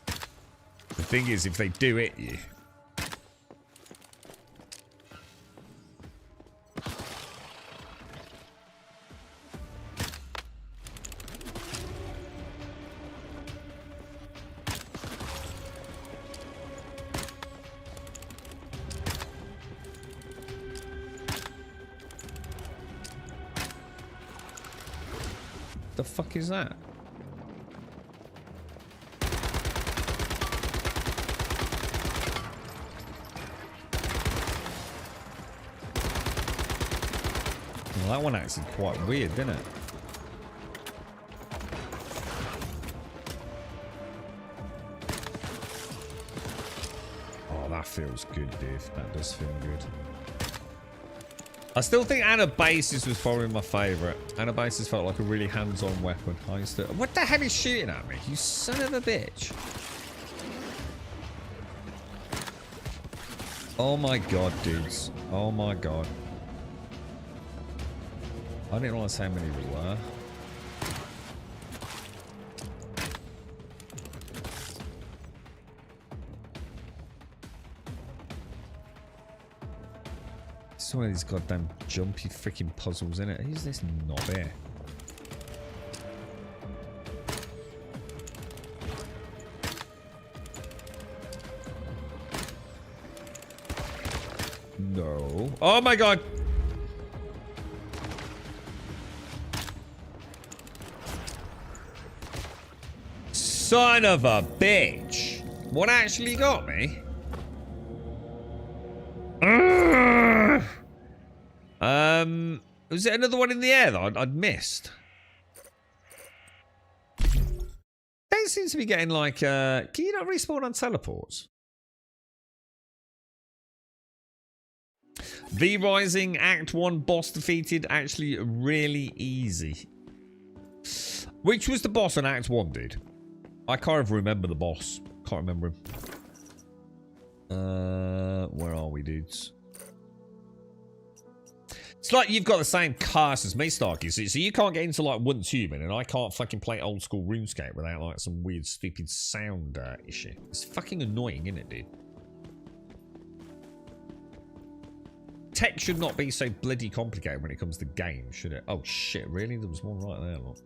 [SPEAKER 2] The thing is, if they do hit you... The fuck is that? Well, that one acted quite weird, didn't it? Oh, that feels good, dude. That does feel good. I still think Anabasis was probably my favourite. Anabasis felt like a really hands-on weapon. I used to... What the hell is shooting at me? You son of a bitch. Oh my god, dudes. Oh my god. I didn't want to say how many there were. It's one of these goddamn jumpy freaking puzzles, isn't it? Who's this knob here? No. Oh my god! Son of a bitch! What actually got me? Was it another one in the air that I'd missed? just seems to be getting like, can you not respawn on teleports? V Rising Act 1 boss defeated, actually really easy. Which was the boss on Act 1, dude? I can't even remember the boss. Can't remember him. Where are we, dudes? It's like you've got the same cast as me, Starky. So you can't get into like Once Human, and I can't fucking play old school RuneScape without like some weird, stupid sound issue. It's fucking annoying, isn't it, dude? Tech should not be so bloody complicated when it comes to games, should it? Oh shit, really? There was one right there, look.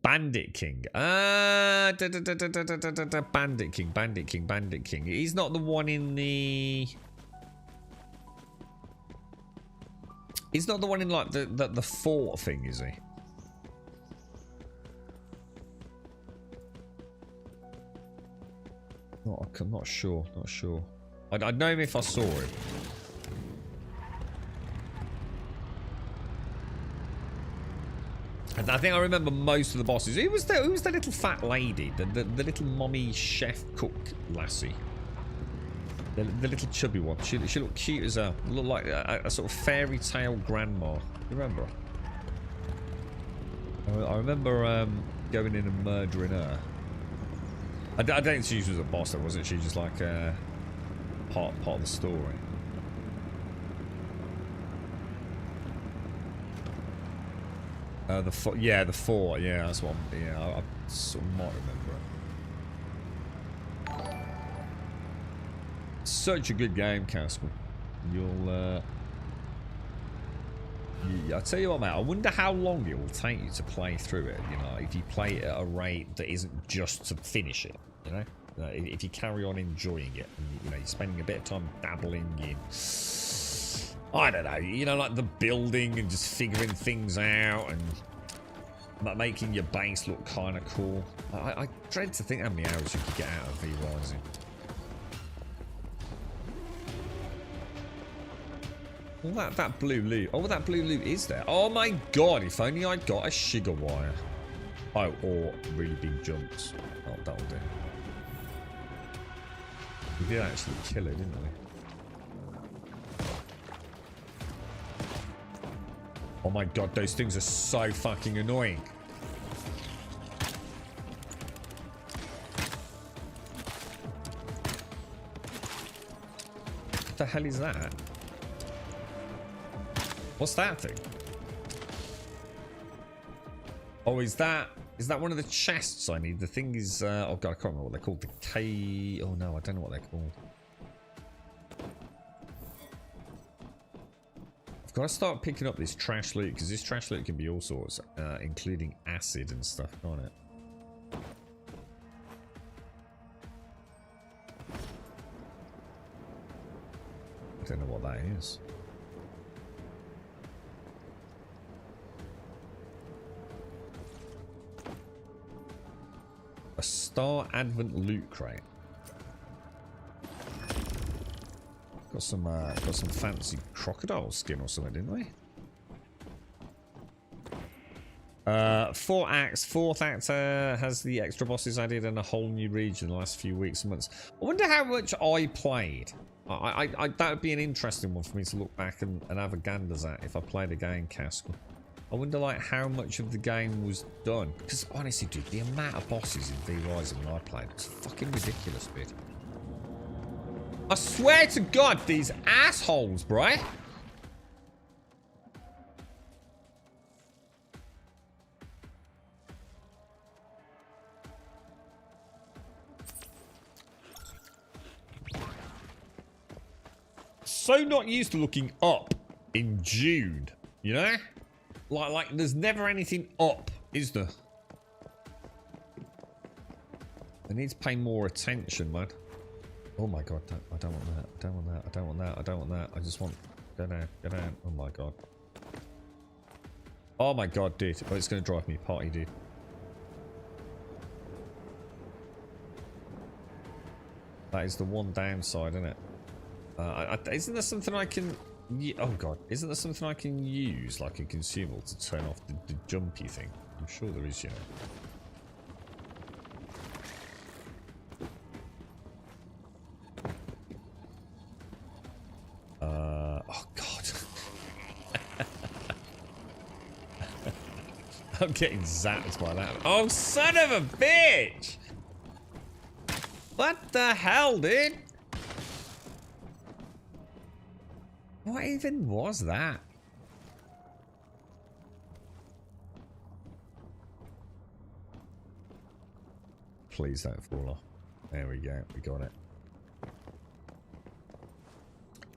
[SPEAKER 2] Bandit King. Bandit King, Bandit King, Bandit King. He's not the one in the... He's not the one in like the fort thing, is he? I'm not sure. Not sure. I'd know him if I saw him. And I think I remember most of the bosses. Who was the little fat lady? The little mommy chef cook lassie. The little chubby one. She looked cute as hell. Looked like a sort of fairy tale grandma. You remember her? I remember going in and murdering her. I don't think she was a boss, though, wasn't she? Just like part of the story. The fort, yeah, that's what. I sort of might remember it. Such a good game, Casper. You'll. I tell you what, mate. I wonder how long it will take you to play through it. You know, if you play it at a rate that isn't just to finish it. You know, if you carry on enjoying it, and you know, you're spending a bit of time dabbling in. I don't know, you know, like the building and just figuring things out and making your base look kind of cool. I dread to think how many hours you could get out of V Rising. Well, that blue loot. Oh, that blue loot is there. Oh my god, if only I got a sugar wire. Oh, or really big jumps. Oh, that'll do. We did actually kill it, didn't we? Oh my god, those things are so fucking annoying. What the hell is that? What's that thing? Oh, is that one of the chests I need? The thing is, oh god, I can't remember what they're called. The K... Oh no, I don't know what they're called. I've got to start picking up this trash loot, because this trash loot can be all sorts, including acid and stuff, can't it? I don't know what that is. A Star Advent loot crate. Got some fancy crocodile skin or something, didn't we? Fourth act has the extra bosses added and a whole new region in the last few weeks and months. I wonder how much I played. That would be an interesting one for me to look back and have a ganders at if I played a game, Castle. I wonder like how much of the game was done. Because honestly, dude, the amount of bosses in V Rising when I played was fucking ridiculous, dude. I swear to God, these assholes, bro. So not used to looking up in June, you know? Like there's never anything up, is there? I need to pay more attention, man. Oh my god, I don't want that, I don't want that, I don't want that, I don't want that. I just want... Go down, go down. Oh my god. Oh my god, dude. Oh, it's going to drive me potty, dude. That is the one downside, isn't it? Isn't there something I can... Oh god, isn't there something I can use, like a consumable, to turn off the jumpy thing? I'm sure there is, you know. Oh god. I'm getting zapped by that. Oh, son of a bitch! What the hell, dude? What even was that? Please don't fall off. There we go. We got it.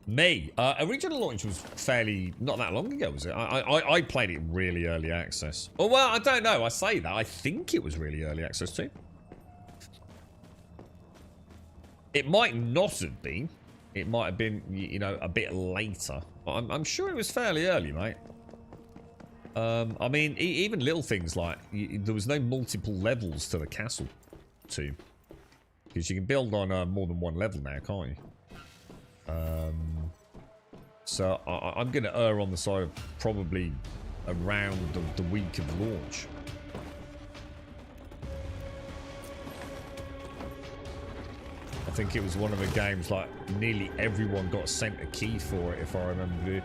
[SPEAKER 2] Me. Original launch was fairly not that long ago, was it? I played it really early access. Oh well, I don't know. I say that. I think it was really early access too. It might not have been. It might have been, you know, a bit later. But I'm sure it was fairly early, mate. I mean, even little things like there was no multiple levels to the castle too, because you can build on more than one level now, can't you? So I'm going to err on the side of probably around the week of launch. I think it was one of the games like nearly everyone got sent a key for it, if I remember it.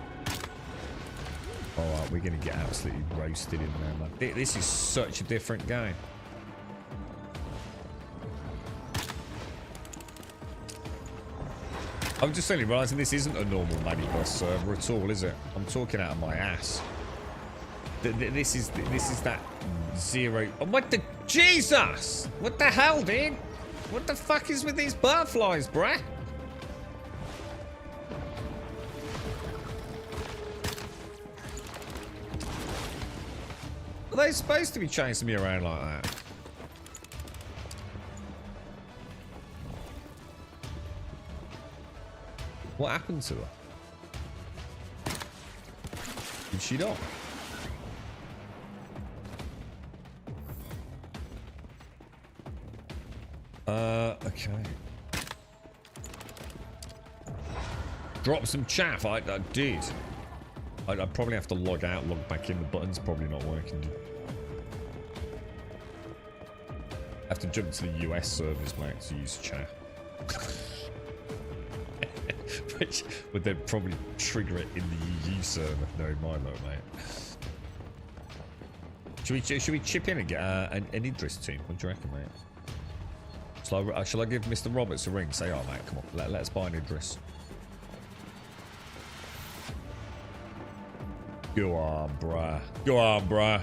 [SPEAKER 2] Alright, we're going to get absolutely roasted in there, man. This is such a different game. I'm just suddenly realising this isn't a normal Manibus server at all, is it? I'm talking out of my ass. This is that zero. Oh, what the Jesus! What the hell, dude? What the fuck is with these butterflies, bruh? Are they supposed to be chasing me around like that? What happened to her? Did she not? Okay. Drop some chaff. I did. I'd probably have to log out, log back in. The button's probably not working. I have to jump to the US servers, mate, to use chaff. Which would then probably trigger it in the EU server. No, my mate. Should we chip in and get an Idris team? What do you reckon, mate? Shall I give Mr. Roberts a ring? Say, oh mate, come on, let's buy an Idris. Go on, bruh. Go on, bruh.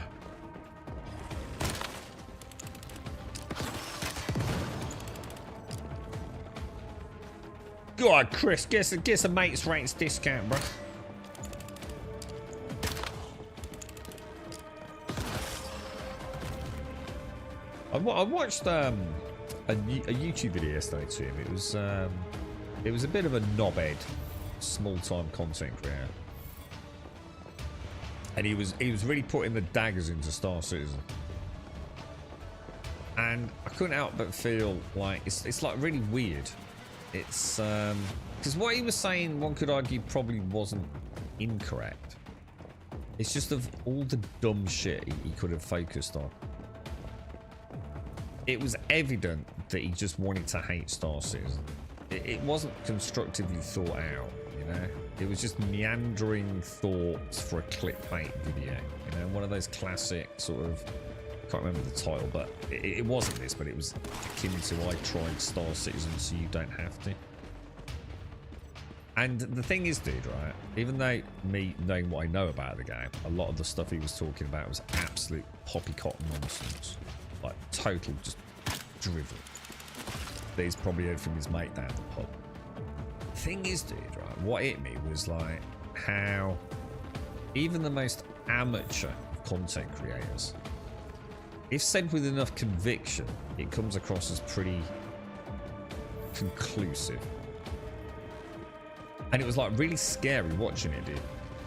[SPEAKER 2] Go on, Chris. Get a mate's rates discount, bruh. I watched a YouTube video yesterday to him. It was a bit of a knobhead, small-time content creator, and he was really putting the daggers into Star Citizen, and I couldn't help but feel like it's like really weird. It's because what he was saying, one could argue, probably wasn't incorrect. It's just of all the dumb shit he could have focused on. It was evident that he just wanted to hate Star Citizen. It wasn't constructively thought out, you know? It was just meandering thoughts for a clickbait video. You know, one of those classic sort of... I can't remember the title, but it wasn't this, but it was akin to I tried Star Citizen so you don't have to. And the thing is, dude, right? Even though me knowing what I know about the game, a lot of the stuff he was talking about was absolute poppycock nonsense. Like, total just drivel. That he's probably heard from his mate down the pub. Thing is, dude, right? What hit me was like how even the most amateur content creators, if said with enough conviction, it comes across as pretty conclusive. And it was like really scary watching it, dude.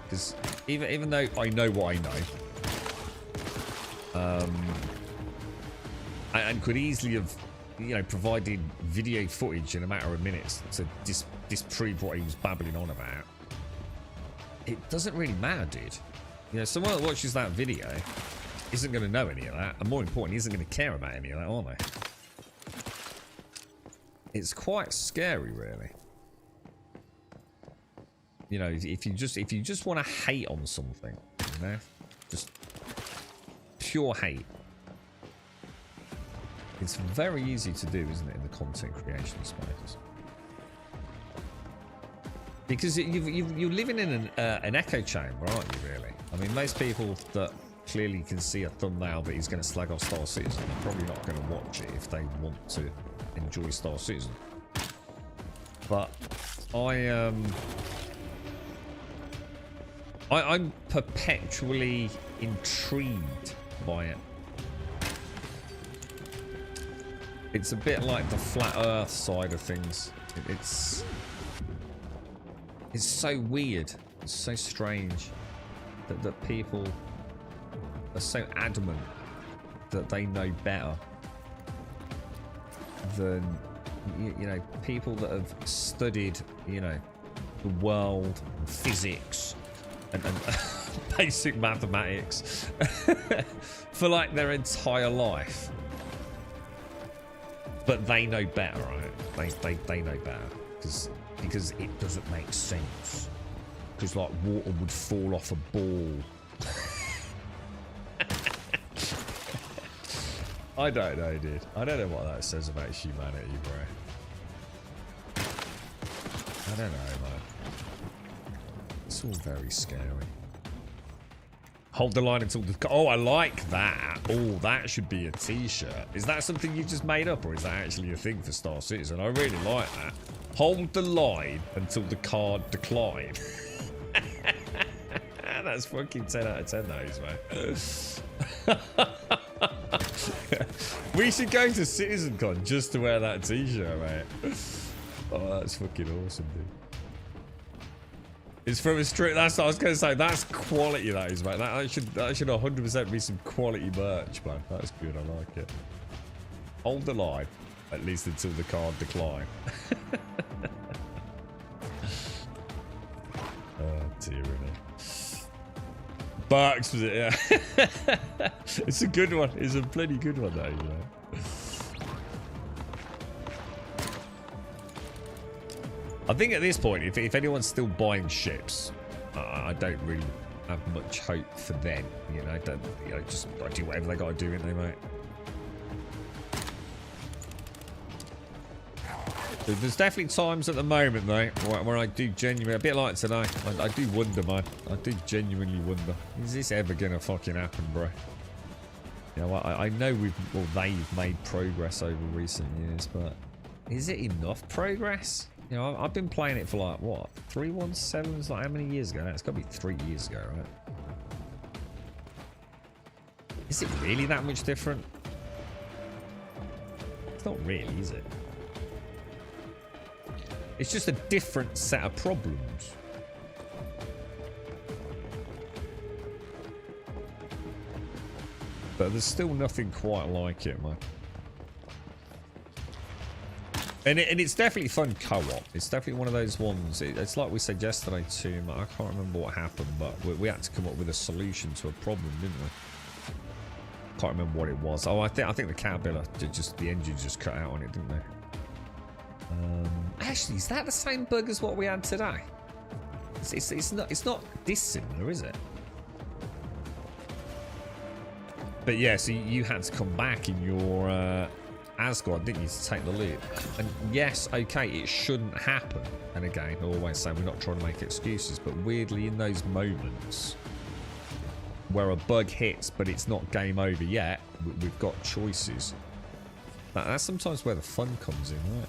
[SPEAKER 2] Because even though I know what I know, and could easily have, you know, provided video footage in a matter of minutes to disprove what he was babbling on about, it doesn't really matter, dude. You know, someone that watches that video isn't going to know any of that, and more importantly, isn't going to care about any of that, are they? It's quite scary, really. You know, if you just want to hate on something, you know, just pure hate. It's very easy to do, isn't it, in the content creation space? Because you're living in an echo chamber, aren't you, really? I mean, most people that clearly can see a thumbnail that he's going to slag off Star Citizen are probably not going to watch it if they want to enjoy Star Citizen. But I'm perpetually intrigued by it. It's a bit like the flat Earth side of things. It's so weird. It's so strange that people are so adamant that they know better than you know, people that have studied, you know, the world, and physics, and basic mathematics for like their entire life. But they know better, right? They know better because it doesn't make sense. Because like water would fall off a ball. I don't know, dude. I don't know what that says about humanity, bro. I don't know, man. It's all very scary. Hold the line until the... Oh, I like that. Oh, that should be a t-shirt. Is that something you just made up, or is that actually a thing for Star Citizen? I really like that. Hold the line until the card decline. That's fucking 10 out of 10, those, mate. We should go to CitizenCon just to wear that t-shirt, mate. Oh, that's fucking awesome, dude. It's from a street. That's what I was going to say. That's quality, that is, mate. That should 100% be some quality merch, man. That's good. I like it. Hold the line, at least until the card decline. Oh, dear, really. Bucks, was it? Yeah. It's a good one. It's a bloody good one, though, you know. I think at this point, if anyone's still buying ships, I don't really have much hope for them. You know, just do whatever they got to do, ain't they, mate? There's definitely times at the moment, though, where I do genuinely, a bit like today, I do wonder, man. I do genuinely wonder, is this ever gonna fucking happen, bro? You know, I know they've made progress over recent years, but is it enough progress? You know, I've been playing it for like, what, 3.17's like how many years ago now? It's got to be 3 years ago, right? Is it really that much different? It's not really, is it? It's just a different set of problems. But there's still nothing quite like it, man. And it's definitely fun co-op. It's definitely one of those ones. It's like we said yesterday too. I can't remember what happened, but we had to come up with a solution to a problem, didn't we? Can't remember what it was. Oh, I think the Caterpillar, the engine just cut out on it, didn't they? Actually, is that the same bug as what we had today? It's not dissimilar, is it? But yeah, so you had to come back in your Asgard, didn't you, to take the loot? And yes, okay, it shouldn't happen. And again, I always say we're not trying to make excuses, but weirdly in those moments where a bug hits but it's not game over yet, we've got choices. That's sometimes where the fun comes in, right?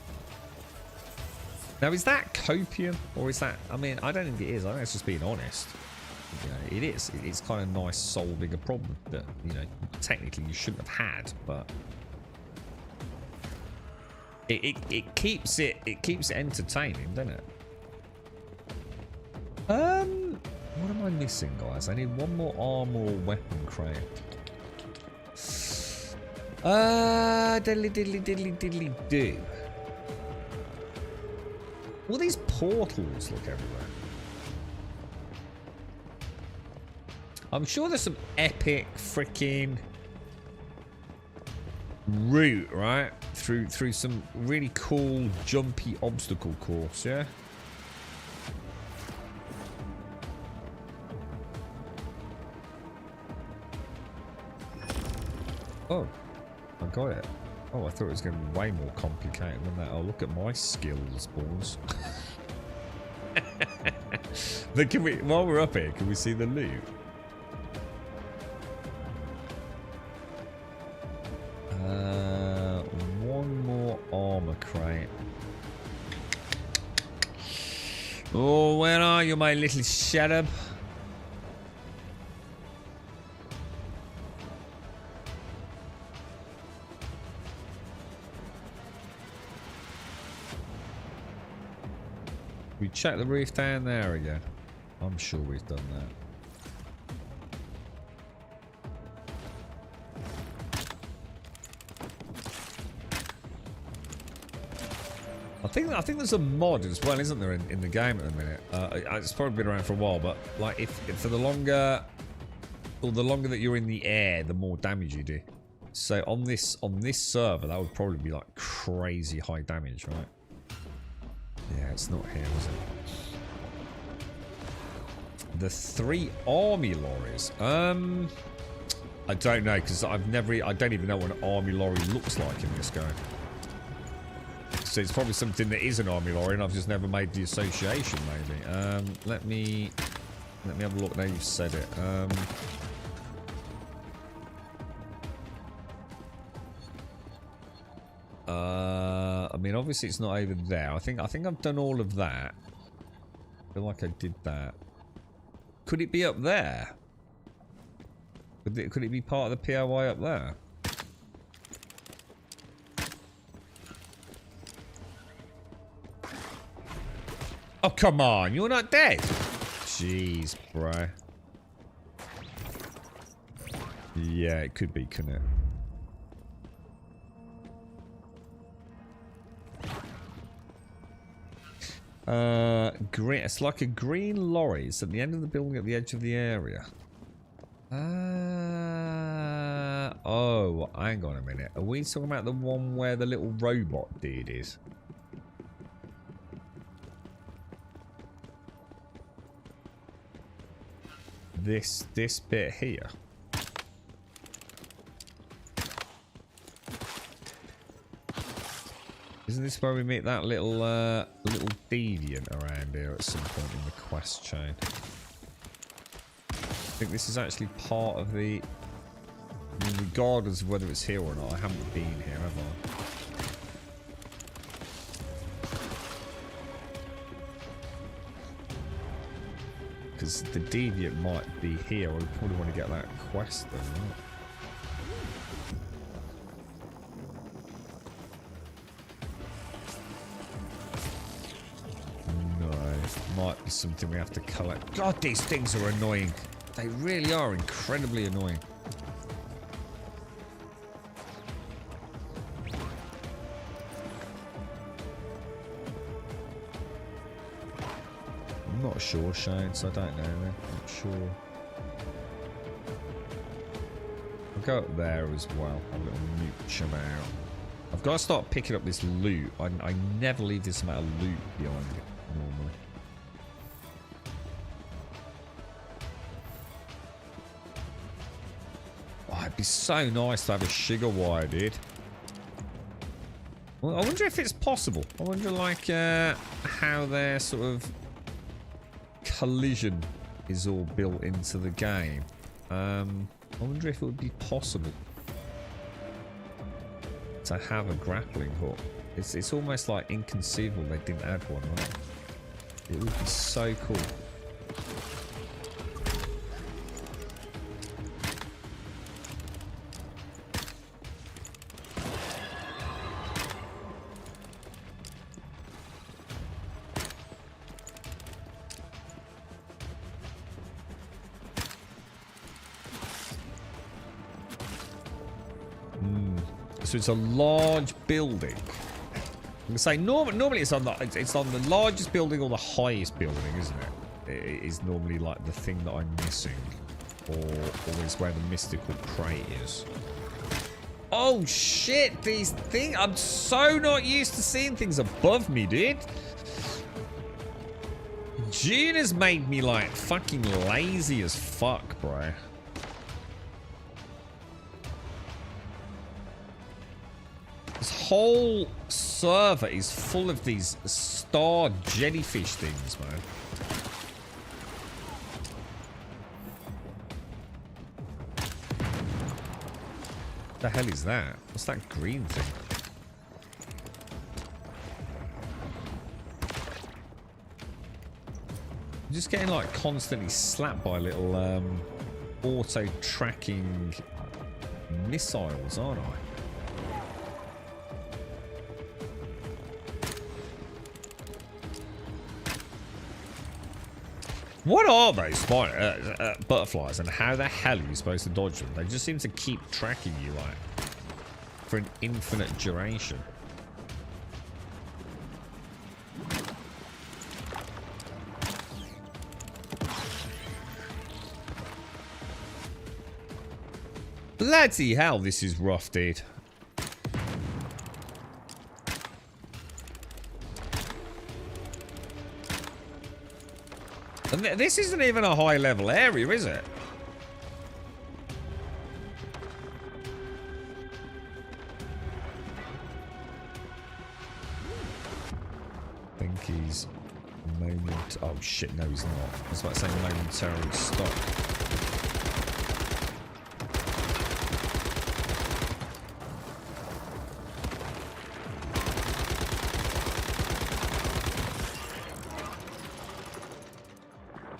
[SPEAKER 2] Now, is that copium, or is that... I mean, I don't think it is. I think it's just being honest. You know, it is. It's kind of nice solving a problem that, you know, technically you shouldn't have had, but... It keeps it entertaining, doesn't it? What am I missing, guys? I need one more armor or weapon crate. Diddly do. All these portals look everywhere. I'm sure there's some epic freaking route, right? Through some really cool jumpy obstacle course, yeah? Oh, I got it. Oh, I thought it was going to be way more complicated than that. Oh, look at my skills, balls. But can we, while we're up here, can we see the loot? One more armor crate. Oh, where are you, my little shadow? We check the roof down there again. I'm sure we've done that. I think there's a mod as well, isn't there, in the game at the minute? It's probably been around for a while, but like if for the longer that you're in the air, the more damage you do. So on this server, that would probably be like crazy high damage, right? Yeah, it's not here, is it? The 3 army lorries. I don't know, because I don't even know what an army lorry looks like in this game. So it's probably something that is an army lorry, and I've just never made the association. Maybe. Let me have a look. Now you've said it. I mean, obviously it's not over there. I think I've done all of that. I feel like I did that. Could it be up there? Could it be part of the POI up there? Oh, come on. You're not dead. Jeez, bro. Yeah, it could be, couldn't it? Green. It's like a green lorry. It's at the end of the building at the edge of the area. Oh, hang on a minute. Are we talking about the one where the little robot dude is? This bit here. Isn't this where we meet that little little deviant around here at some point in the quest chain? I think this is actually part of the... I mean, regardless of whether it's here or not, I haven't been here, have I? Because the deviant might be here. I probably want to get that quest then, right? Might be something we have to collect. God, these things are annoying. They really are incredibly annoying. I'm not sure, Shane, so I don't know. I'm not sure. I'll go up there as well. Have a little mooch about. I've got to start picking up this loot. I never leave this amount of loot behind it normally. It'd be so nice to have a sugar wire, dude. Well, I wonder if it's possible. I wonder, like, how their sort of collision is all built into the game. I wonder if it would be possible to have a grappling hook. It's almost like inconceivable they didn't add one, right? It would be so cool. So it's a large building. I'm gonna say normally it's on the largest building or the highest building, isn't it? It is normally like the thing that I'm missing. or is where the mystical crate is. Oh shit, these things. I'm so not used to seeing things above me, dude. June has made me like fucking lazy as fuck, bro. This whole server is full of these star jellyfish things, man. What the hell is that? What's that green thing? I'm just getting like constantly slapped by little auto tracking missiles, aren't I? What are those butterflies, and how the hell are you supposed to dodge them? They just seem to keep tracking you like for an infinite duration. Bloody hell, this is rough, dude. And this isn't even a high level area, is it? I think he's oh shit, no he's not. I was about to say momentarily stop.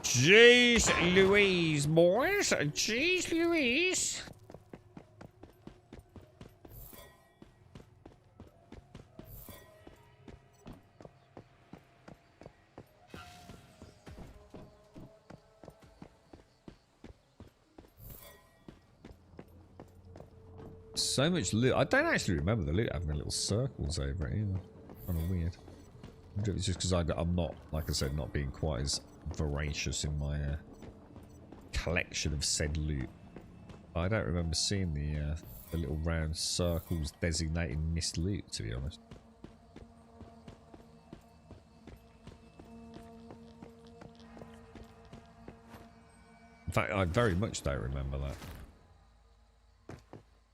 [SPEAKER 2] Jeez Louise, boys. Jeez Louise. So much loot. I don't actually remember the loot having the little circles over it either. Kind of weird. I wonder if it's just because I'm not, like I said, not being quite as voracious in my collection of said loot. I don't remember seeing the little round circles designating missed loot, to be honest. In fact, I very much don't remember that.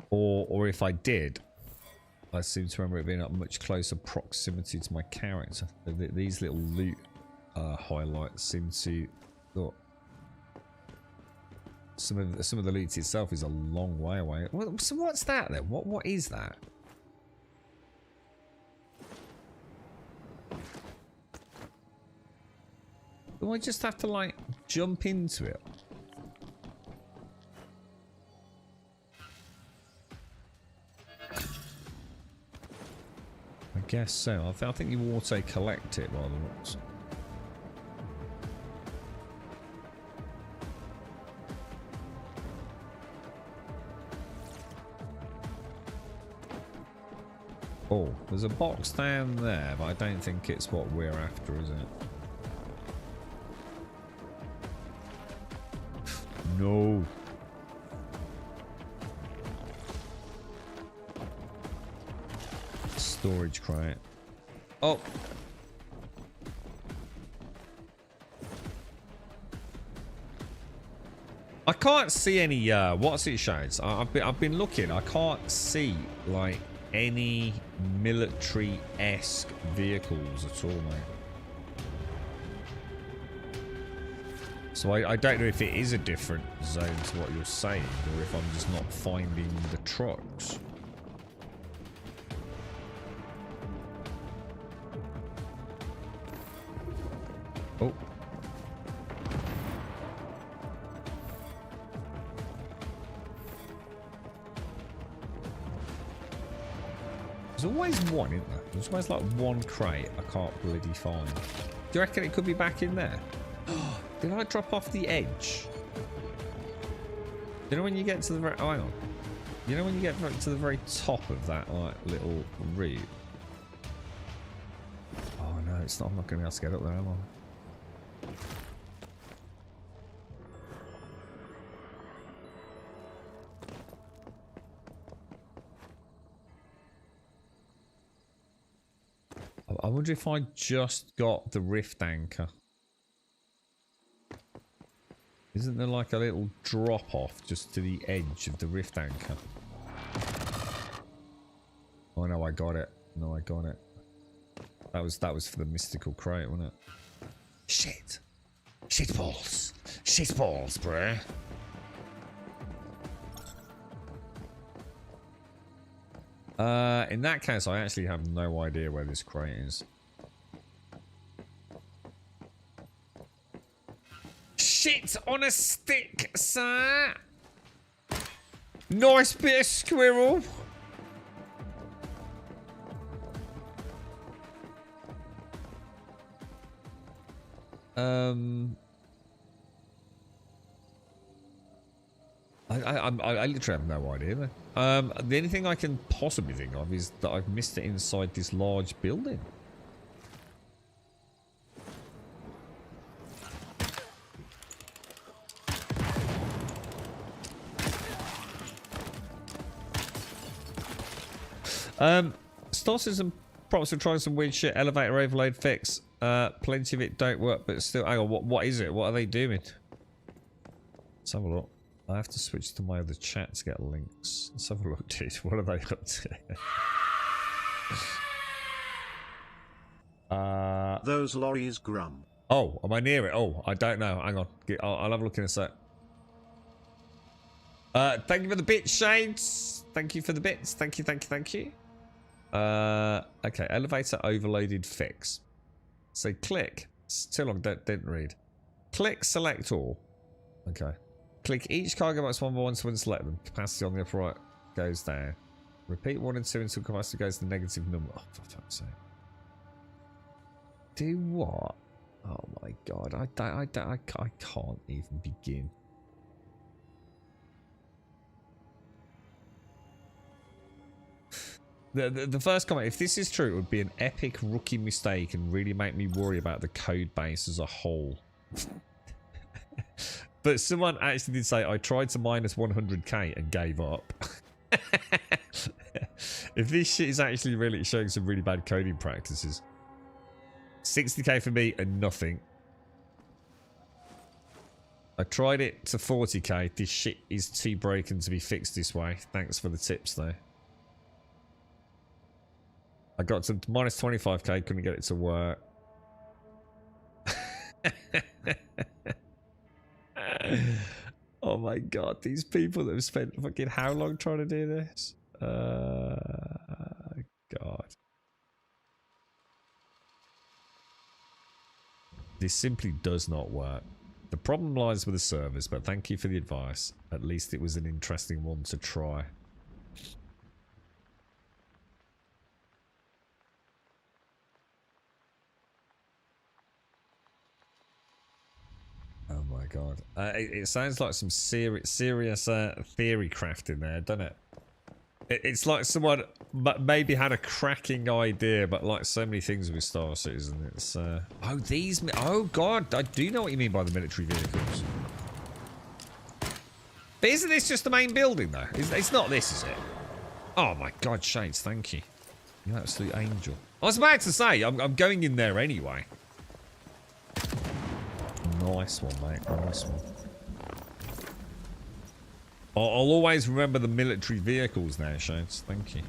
[SPEAKER 2] Or if I did, I seem to remember it being at much closer proximity to my character. These little loot highlights seem to. Oh, some of the loot itself is a long way away. So what's that then? What is that? Do I just have to like jump into it? I guess so. I think you auto collect it rather than. Oh, there's a box down there, but I don't think it's what we're after, is it? No. Storage crate. Oh. I can't see any what's it shows. I've been looking. I can't see like any military-esque vehicles at all, mate. So I don't know if it is a different zone to what you're saying, or if I'm just not finding the trucks. Oh. There's always one, isn't there? There's always like one crate I can't bloody find. Do you reckon it could be back in there? Did I drop off the edge? You know when you get to the very... Oh, hang on. You know when you get to the very top of that like little route? Oh no, it's not. I'm not going to be able to get up there, am I? I wonder if I just got the rift anchor. Isn't there like a little drop off just to the edge of the rift anchor? Oh no, I got it. No, I got it. That was for the mystical crate, wasn't it? Shit. Shit balls. Shit balls, bruh. In that case, I actually have no idea where this crate is. Shit on a stick, sir. Nice bit of squirrel. I literally have no idea. The only thing I can possibly think of is that I've missed it inside this large building. Started some props for trying some weird shit. Elevator overload fix. Plenty of it don't work, but still. Hang on, what is it? What are they doing? Let's have a look. I have to switch to my other chat to get links. Let's have a look, dude. What are they up to?
[SPEAKER 5] Those lorries, Grum.
[SPEAKER 2] Oh, am I near it? Oh, I don't know. Hang on. I'll have a look in a sec. Thank you for the bits, Shades. Thank you for the bits. Thank you, thank you, thank you. Okay, elevator overloaded fix. So click. It's too long, didn't read. Click select all. Okay. Click each cargo box one by one to unselect them. Capacity on the upper right goes down. Repeat 1 and 2 until capacity goes to the negative number. Oh, for fuck's sake. Do what? Oh my god, I can't even begin. The first comment, if this is true, it would be an epic rookie mistake and really make me worry about the code base as a whole. But someone actually did say, I tried to minus 100k and gave up. If this shit is actually really showing some really bad coding practices. 60k for me and nothing. I tried it to 40k. This shit is too broken to be fixed this way. Thanks for the tips though. I got to minus 25k, couldn't get it to work. Oh my god, these people that have spent fucking how long trying to do this? God. This simply does not work. The problem lies with the servers, but thank you for the advice. At least it was an interesting one to try. Oh my god. It sounds like some serious theory crafting there, doesn't it? It's like someone maybe had a cracking idea, but like so many things with Star Citizen, it's... Oh, these... Oh god, I do know what you mean by the military vehicles. But isn't this just the main building, though? It's not this, is it? Oh my god, Shades, thank you. You absolute angel. I was about to say, I'm going in there anyway. Nice one, mate. Nice one. I'll always remember the military vehicles now, Shades. Thank you.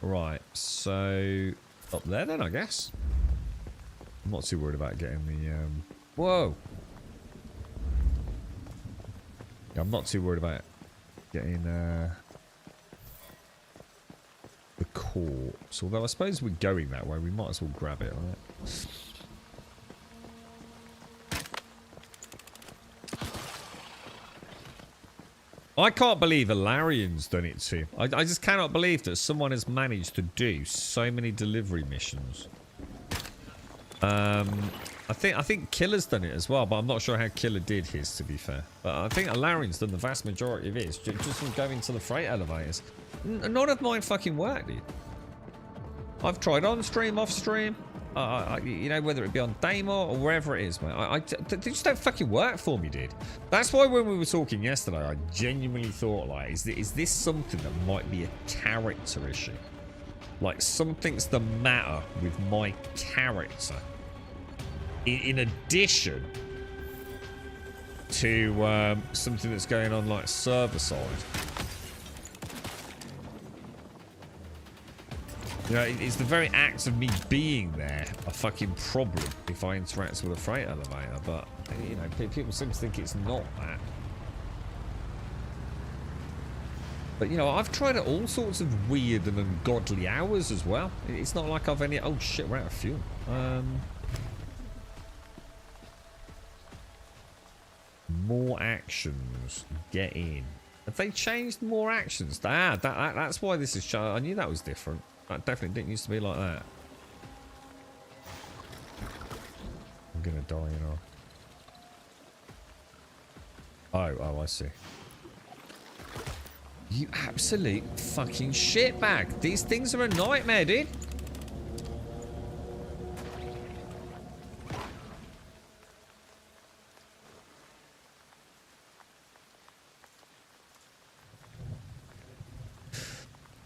[SPEAKER 2] Right. So up there then, I guess. I'm not too worried about getting the. Whoa. Yeah, I'm not too worried about getting the corpse. Although I suppose we're going that way, we might as well grab it, right? I can't believe Alarian's done it too. I just cannot believe that someone has managed to do so many delivery missions. I think Killer's done it as well, but I'm not sure how Killer did his, to be fair. But I think Alarian's done the vast majority of his, just from going to the freight elevators. None of mine fucking worked, dude. I've tried on stream, off stream. You know, whether it be on Daymore or wherever it is, man. They just don't fucking work for me, dude. That's why when we were talking yesterday, I genuinely thought, like, is this something that might be a character issue? Like, something's the matter with my character. In addition to something that's going on, like, server side. You know, it's the very act of me being there a fucking problem if I interact with a freight elevator. But, you know, people seem to think it's not that. But, you know, I've tried all sorts of weird and ungodly hours as well. It's not like I've any... Oh, shit, we're out of fuel. More actions. Get in. Have they changed more actions? That's why this is... I knew that was different. That definitely didn't used to be like that. I'm gonna die, you know. Oh, I see. You absolute fucking shitbag. These things are a nightmare, dude.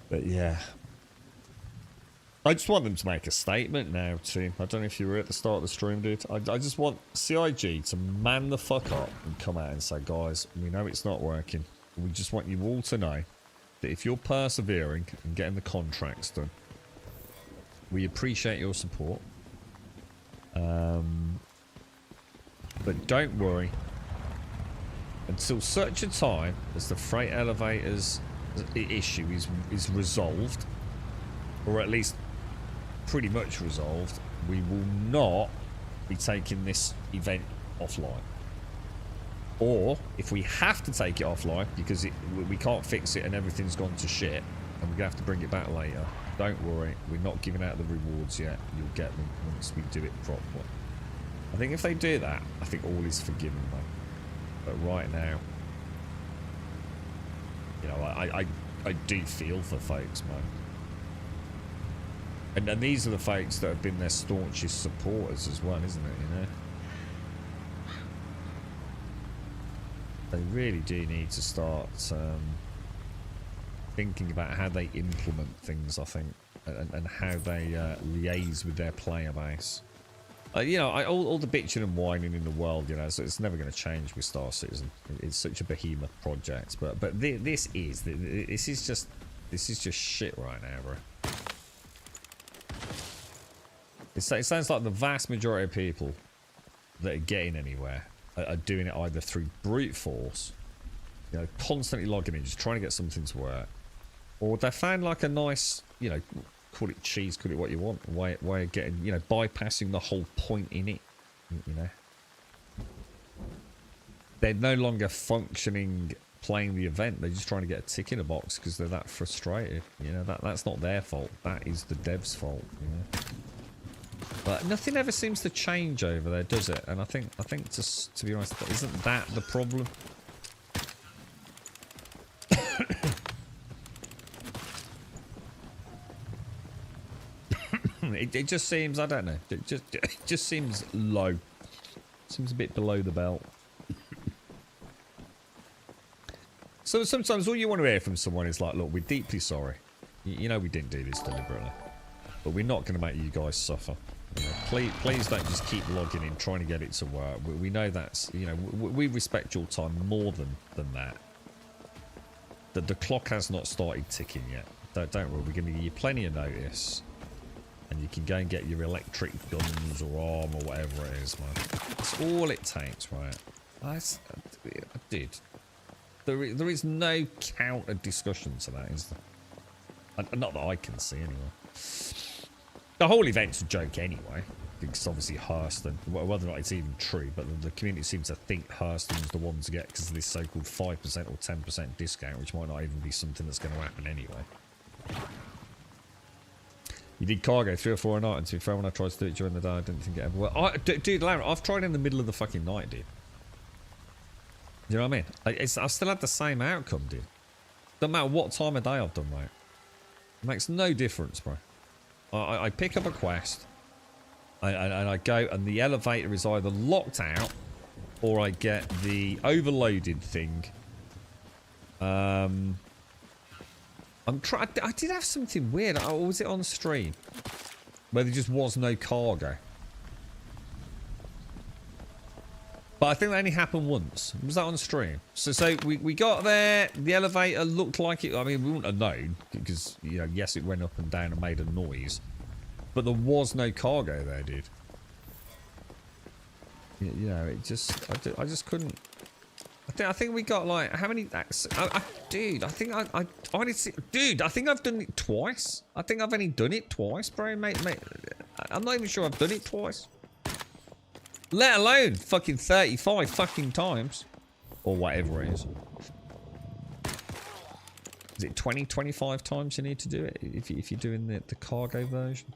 [SPEAKER 2] But yeah. I just want them to make a statement now, team. I don't know if you were at the start of the stream, dude. I just want CIG to man the fuck up and come out and say, guys, we know it's not working. We just want you all to know that if you're persevering and getting the contracts done, we appreciate your support. But don't worry. Until such a time as the freight elevators issue is resolved, or at least pretty much resolved, we will not be taking this event offline. Or, if we have to take it offline because we can't fix it and everything's gone to shit, and we're going to have to bring it back later, don't worry, we're not giving out the rewards yet. You'll get them once we do it properly. I think if they do that, I think all is forgiven, mate. But right now, you know, I do feel for folks, man. And these are the folks that have been their staunchest supporters as well, isn't it, you know? They really do need to start thinking about how they implement things, I think, and how they liaise with their player base. You know, all the bitching and whining in the world, you know, so it's never going to change with Star Citizen. It's such a behemoth project, but this is just shit right now, bro. It sounds like the vast majority of people that are getting anywhere are doing it either through brute force, you know, constantly logging in, just trying to get something to work, or they found like a nice, you know, call it cheese, call it what you want, way of getting, you know, bypassing the whole point in it, you know. They're no longer functioning playing the event, they're just trying to get a tick in a box because they're that frustrated, you know. That's not their fault, that is the dev's fault, you know. But nothing ever seems to change over there, does it? And I think just to be honest, isn't that the problem? It just seems, I don't know, it just seems low. Seems a bit below the belt. So sometimes all you want to hear from someone is like, look, we're deeply sorry. You know we didn't do this deliberately. But we're not going to make you guys suffer. You know, please don't just keep logging in, trying to get it to work. We know that's, you know, we respect your time more than that. The clock has not started ticking yet. Don't worry, we're going to give you plenty of notice. And you can go and get your electric guns or arm or whatever it is, man. That's all it takes, right? Dude, there is no counter discussion to that, is there? Not that I can see, anyway. The whole event's a joke anyway. It's obviously Hurston, whether or not it's even true, but the community seems to think Hurston's the one to get because of this so-called 5% or 10% discount, which might not even be something that's going to happen anyway. You did cargo 3 or 4 a night, and to be fair, when I tried to do it during the day, I didn't think it ever worked. Dude, Larry, I've tried in the middle of the fucking night, dude. You know what I mean? I've still had the same outcome, dude. Doesn't matter what time of day I've done, mate. It makes no difference, bro. I pick up a quest, and I go, and the elevator is either locked out, or I get the overloaded thing. I did have something weird. Or was it on stream? Where there just was no cargo. But I think that only happened once. Was that on stream? So we got there. The elevator looked like it. I mean, we wouldn't have known because, you know, yes, it went up and down and made a noise. But there was no cargo there, dude. You know, it just... I just couldn't... I think we got like... How many... dude, I think I honestly... Dude, I think I've done it twice. I think I've only done it twice, bro, mate. I'm not even sure I've done it twice. Let alone fucking 35 fucking times. Or whatever it is. Is it 20, 25 times you need to do it if you're doing the cargo version?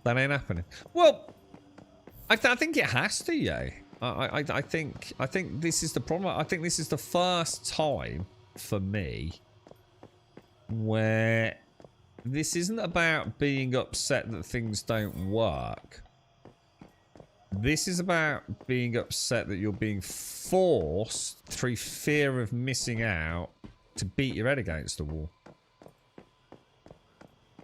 [SPEAKER 2] That ain't happening. Well, I think it has to, yeah. I think this is the problem. I think this is the first time for me where this isn't about being upset that things don't work. This is about being upset that you're being forced through fear of missing out to beat your head against the wall.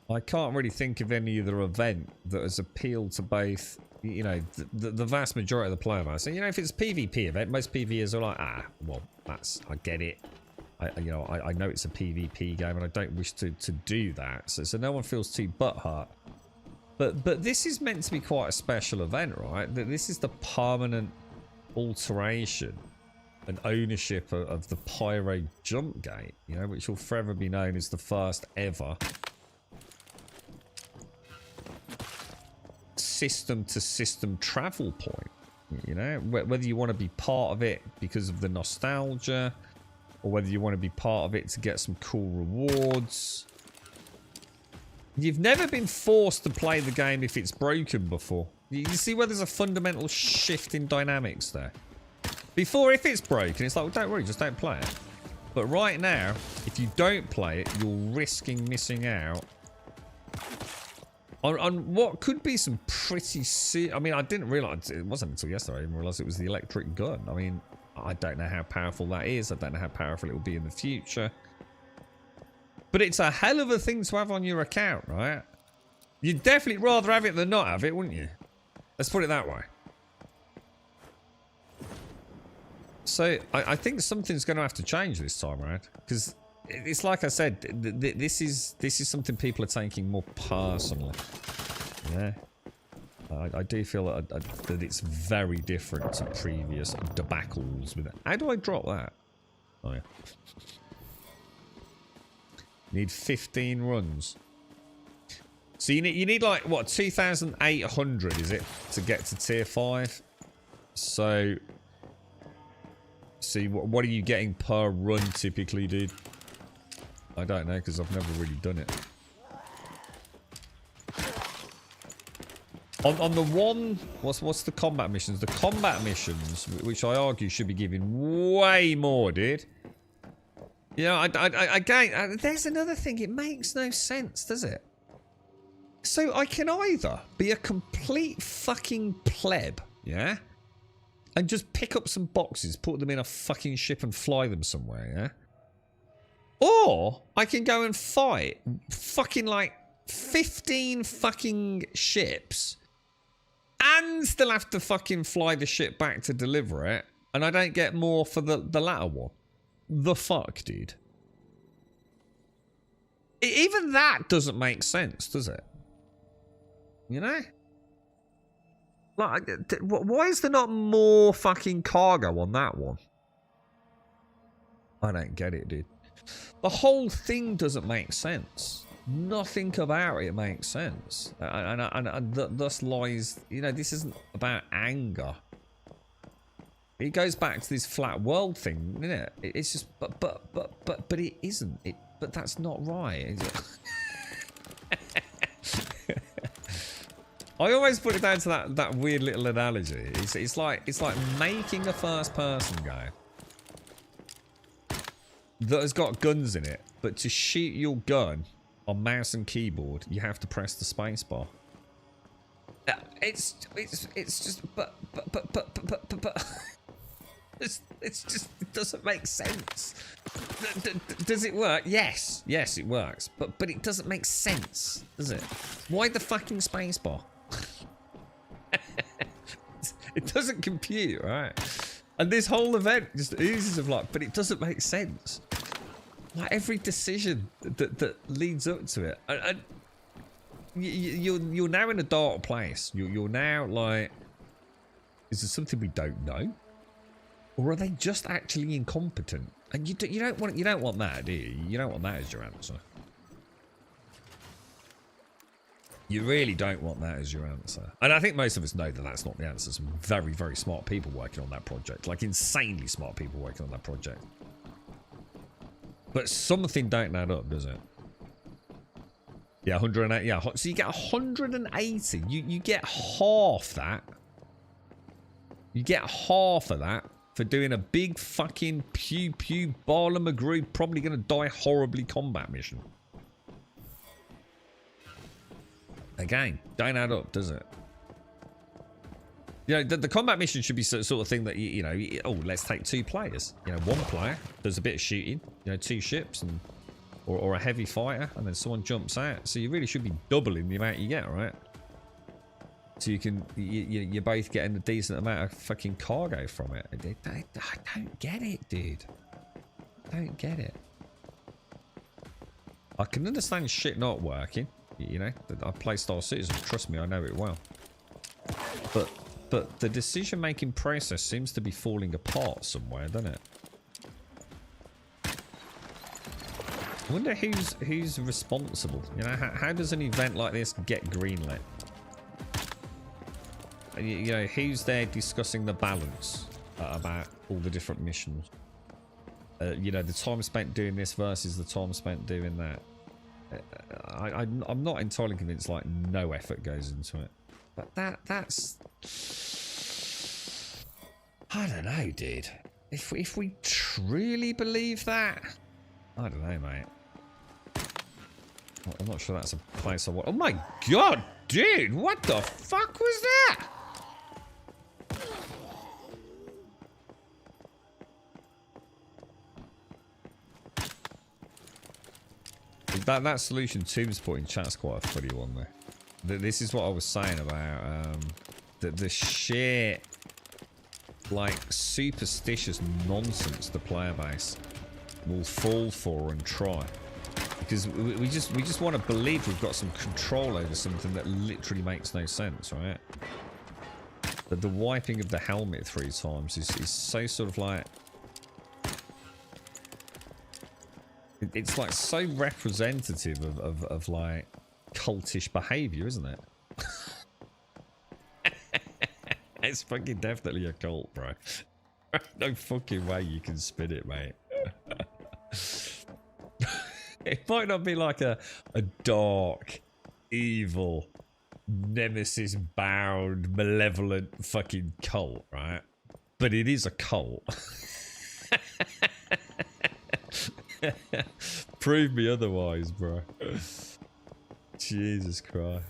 [SPEAKER 2] I can't really think of any other event that has appealed to both, you know, the vast majority of the player base. So, you know, if it's a PvP event, most PvEs are like, well, I get it. I know it's a PvP game and I don't wish to do that. So no one feels too butthurt. But this is meant to be quite a special event, right? This is the permanent alteration and ownership of the Pyro jump gate, you know, which will forever be known as the first ever system-to-system travel point. You know, whether you want to be part of it because of the nostalgia, or whether you want to be part of it to get some cool rewards. You've never been forced to play the game if it's broken before. You see where there's a fundamental shift in dynamics there. Before, if it's broken, it's like, well, don't worry, just don't play it. But right now, if you don't play it, you're risking missing out on what could be some pretty I mean, I didn't realise, it wasn't until yesterday I didn't realise it was the electric gun. I mean, I don't know how powerful that is. I don't know how powerful it will be in the future. But it's a hell of a thing to have on your account, right? You'd definitely rather have it than not have it, wouldn't you? Let's put it that way. So, I think something's going to have to change this time around. Because it's like I said, this is something people are taking more personally. Yeah. I do feel that it's very different to previous debacles with it. How do I drop that? Oh, yeah. Need 15 runs. So you need like, what, 2,800, is it? To get to tier 5? So... See, what are you getting per run typically, dude? I don't know, because I've never really done it. On the one, what's the combat missions? The combat missions, which I argue should be giving way more, dude. You know, again, there's another thing. It makes no sense, does it? So I can either be a complete fucking pleb, yeah? And just pick up some boxes, put them in a fucking ship and fly them somewhere, yeah? Or I can go and fight fucking like 15 fucking ships and still have to fucking fly the ship back to deliver it, and I don't get more for the latter one. The fuck, dude? Even that doesn't make sense, does it? You know? Like, why is there not more fucking cargo on that one? I don't get it, dude. The whole thing doesn't make sense. Nothing about it makes sense. And thus lies, you know, this isn't about anger. It goes back to this flat world thing, isn't it? It's just, but it isn't. But that's not right, is it? I always put it down to that weird little analogy. It's like making a first-person game that has got guns in it, but to shoot your gun on mouse and keyboard, you have to press the spacebar. It's just but It's just, it doesn't make sense. Does it work? Yes, it works, but it doesn't make sense, does it? Why the fucking spacebar? It doesn't compute, right? And this whole event just oozes of like, but it doesn't make sense. Like every decision that leads up to it, and you're now in a dark place. You're now like, is there something we don't know, or are they just actually incompetent? And you don't want that, do you? You don't want that as your answer. You really don't want that as your answer. And I think most of us know that that's not the answer. Some very, very smart people working on that project, like insanely smart people working on that project. But something don't add up, does it? Yeah, 108. Yeah, so you get 180. You get half that. You get half of that for doing a big fucking pew pew Barla McGrew probably going to die horribly combat mission. Again, don't add up, does it? You know, the combat mission should be sort of thing that, you know, oh, let's take 2 players. You know, 1 player does a bit of shooting, you know, 2 ships and or a heavy fighter, and then someone jumps out. So you really should be doubling the amount you get, right? So you can, you're both getting a decent amount of fucking cargo from it. I don't get it, dude. I don't get it. I can understand shit not working. You know, I play Star Citizen. Trust me, I know it well. But the decision-making process seems to be falling apart somewhere, doesn't it? I wonder who's responsible. You know, how does an event like this get greenlit? You know, who's there discussing the balance about all the different missions? You know, the time spent doing this versus the time spent doing that. I'm not entirely convinced like no effort goes into it, but that's I don't know, dude. If we truly believe that, I don't know, mate. I'm not sure that's a place I want. Oh my god, dude, what the fuck was that? That solution Tomb's put in chat's quite a funny one there. This is what I was saying about the sheer like superstitious nonsense the player base will fall for and try, because we just want to believe we've got some control over something that literally makes no sense, right? But the wiping of the helmet 3 times is so sort of like, it's like so representative of like cultish behavior, isn't it? It's fucking definitely a cult, bro. No fucking way you can spin it, mate. It might not be like a dark, evil, nemesis-bound, malevolent fucking cult, right? But it is a cult. Prove me otherwise, bro. Jesus Christ.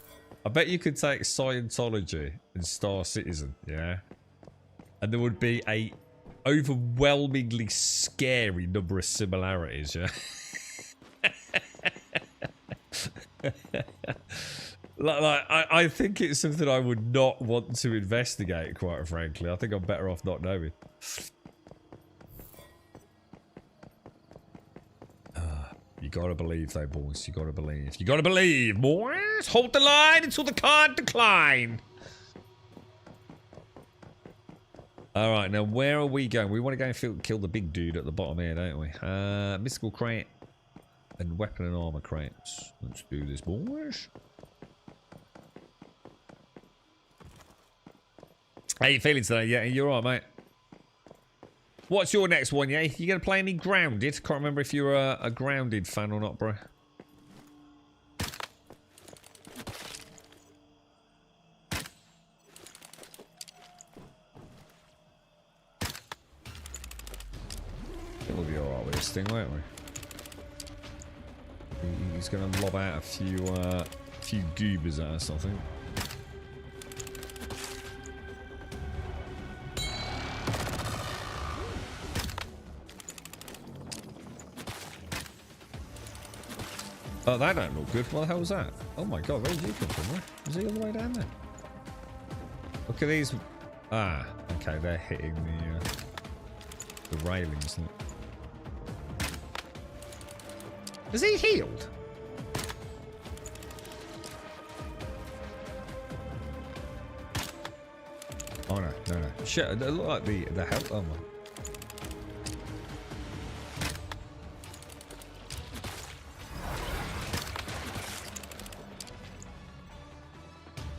[SPEAKER 2] I bet you could take Scientology and Star Citizen, yeah? And there would be a overwhelmingly scary number of similarities, yeah? I think it's something I would not want to investigate, quite frankly. I think I'm better off not knowing. You gotta believe though, boys. You gotta believe. You gotta believe, boys. Hold the line until the card decline. Alright, now where are we going? We want to go and kill the big dude at the bottom here, don't we? Mystical crate and weapon and armor crates. Let's do this, boys. How you feeling today? Yeah, you're alright, mate. What's your next one, yeah? You gonna play any Grounded? Can't remember if you're a Grounded fan or not, bro. We'll be alright with this thing, won't we? He's gonna lob out a few goobers at us, I think. Oh, that don't look good. What the hell was that? Oh my god, where did you come from? Was he all the way down there? Look at these. Ah, okay, they're hitting the railings. Is he healed? Oh no, no, no. Shit, it looked like the health. Oh my.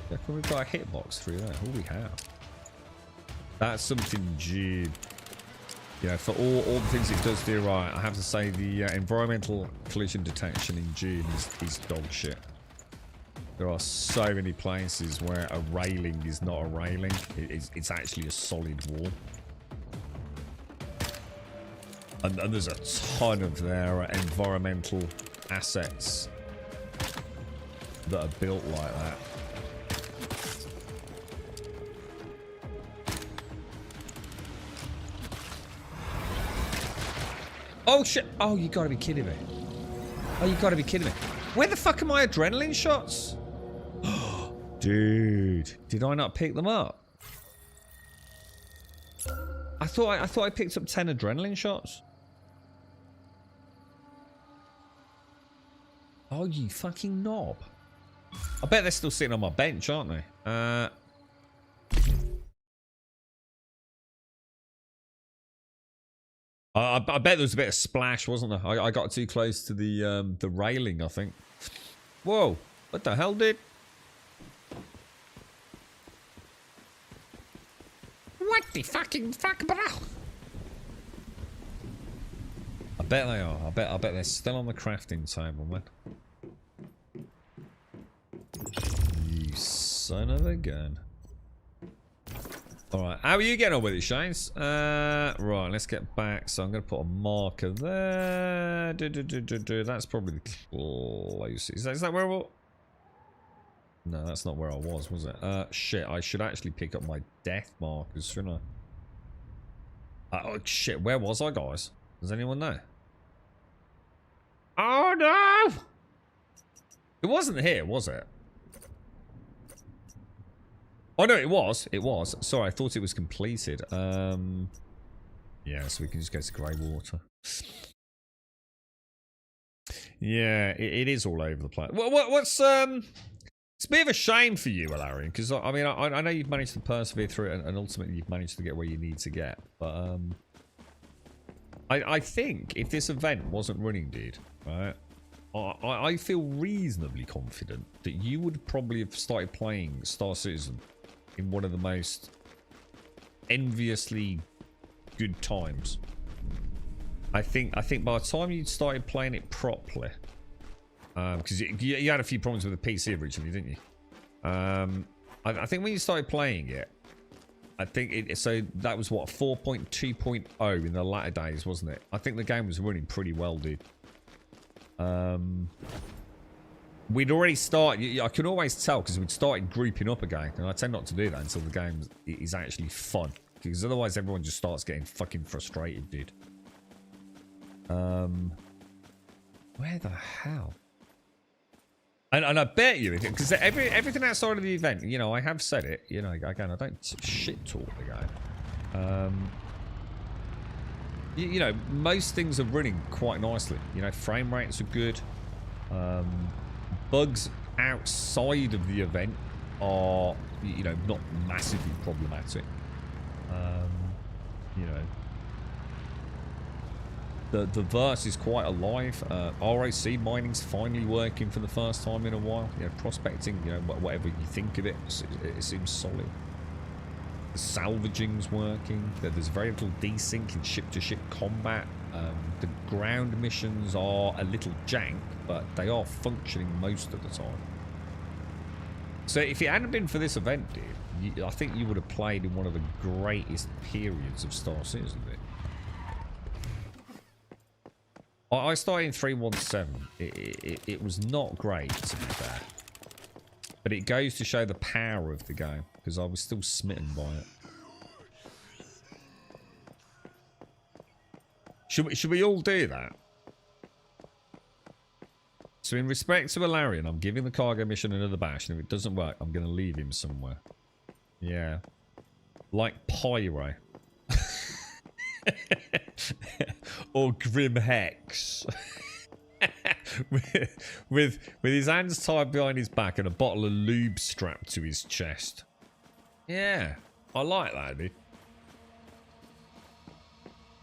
[SPEAKER 2] Yeah, can we got a hitbox through that? Oh, we have. That's something G. Yeah, for all the things it does do right, I have to say the environmental collision detection in June is dog shit. There are so many places where a railing is not a railing. It's actually a solid wall. And there's a ton of their environmental assets that are built like that. Oh shit! Oh, you gotta be kidding me. Oh, you gotta be kidding me. Where the fuck are my adrenaline shots? Dude, did I not pick them up? I thought I picked up 10 adrenaline shots. Oh, you fucking knob. I bet they're still sitting on my bench, aren't they? I bet there was a bit of splash, wasn't there? I got too close to the railing, I think. Whoa! What the hell, dude? What the fucking fuck, bro? I bet they are. I bet they're still on the crafting table, man. You son of a gun. Alright, how are you getting on with it, Shanes? Right, let's get back. So I'm going to put a marker there. That's probably the closest. Is that where I was? No, that's not where I was it? Shit, I should actually pick up my death markers, shouldn't I? Oh, shit, where was I, guys? Does anyone know? Oh, no! It wasn't here, was it? Oh no, it was. It was. Sorry, I thought it was completed. Yeah, so we can just go to grey water. Yeah, it is all over the place. What's it's a bit of a shame for you, Alarian, because I mean I know you've managed to persevere through it and ultimately you've managed to get where you need to get. But I think if this event wasn't running, dude, right? I feel reasonably confident that you would probably have started playing Star Citizen in one of the most enviously good times. I think by the time you started playing it properly, because you had a few problems with the PC originally, didn't you? I think when you started playing it, I think so that was what 4.2.0 in the latter days, wasn't it? I think the game was running pretty well, dude. We'd already started. I could always tell because we'd started grouping up again, and I tend not to do that until the game is actually fun, because otherwise everyone just starts getting fucking frustrated, dude. Where the hell? And I bet you, because everything outside of the event, you know, I have said it, you know, again, I don't shit talk the game. You know, most things are running quite nicely. You know, frame rates are good. Bugs outside of the event are, you know, not massively problematic. You know, the verse is quite alive. ROC mining's finally working for the first time in a while. You know, prospecting, you know, whatever you think of it, it seems solid. The salvaging's working. There's very little desync in ship-to-ship combat. The ground missions are a little jank, but they are functioning most of the time. So if it hadn't been for this event, dude, I think you would have played in one of the greatest periods of Star Citizen, dude. I started in 3.17. It was not great, to be fair. But it goes to show the power of the game, because I was still smitten by it. Should we all do that? So in respect to Ilarion, I'm giving the cargo mission another bash, and if it doesn't work, I'm going to leave him somewhere. Yeah. Like Pyro. Or Grim Hex. with his hands tied behind his back and a bottle of lube strapped to his chest. Yeah. I like that, dude.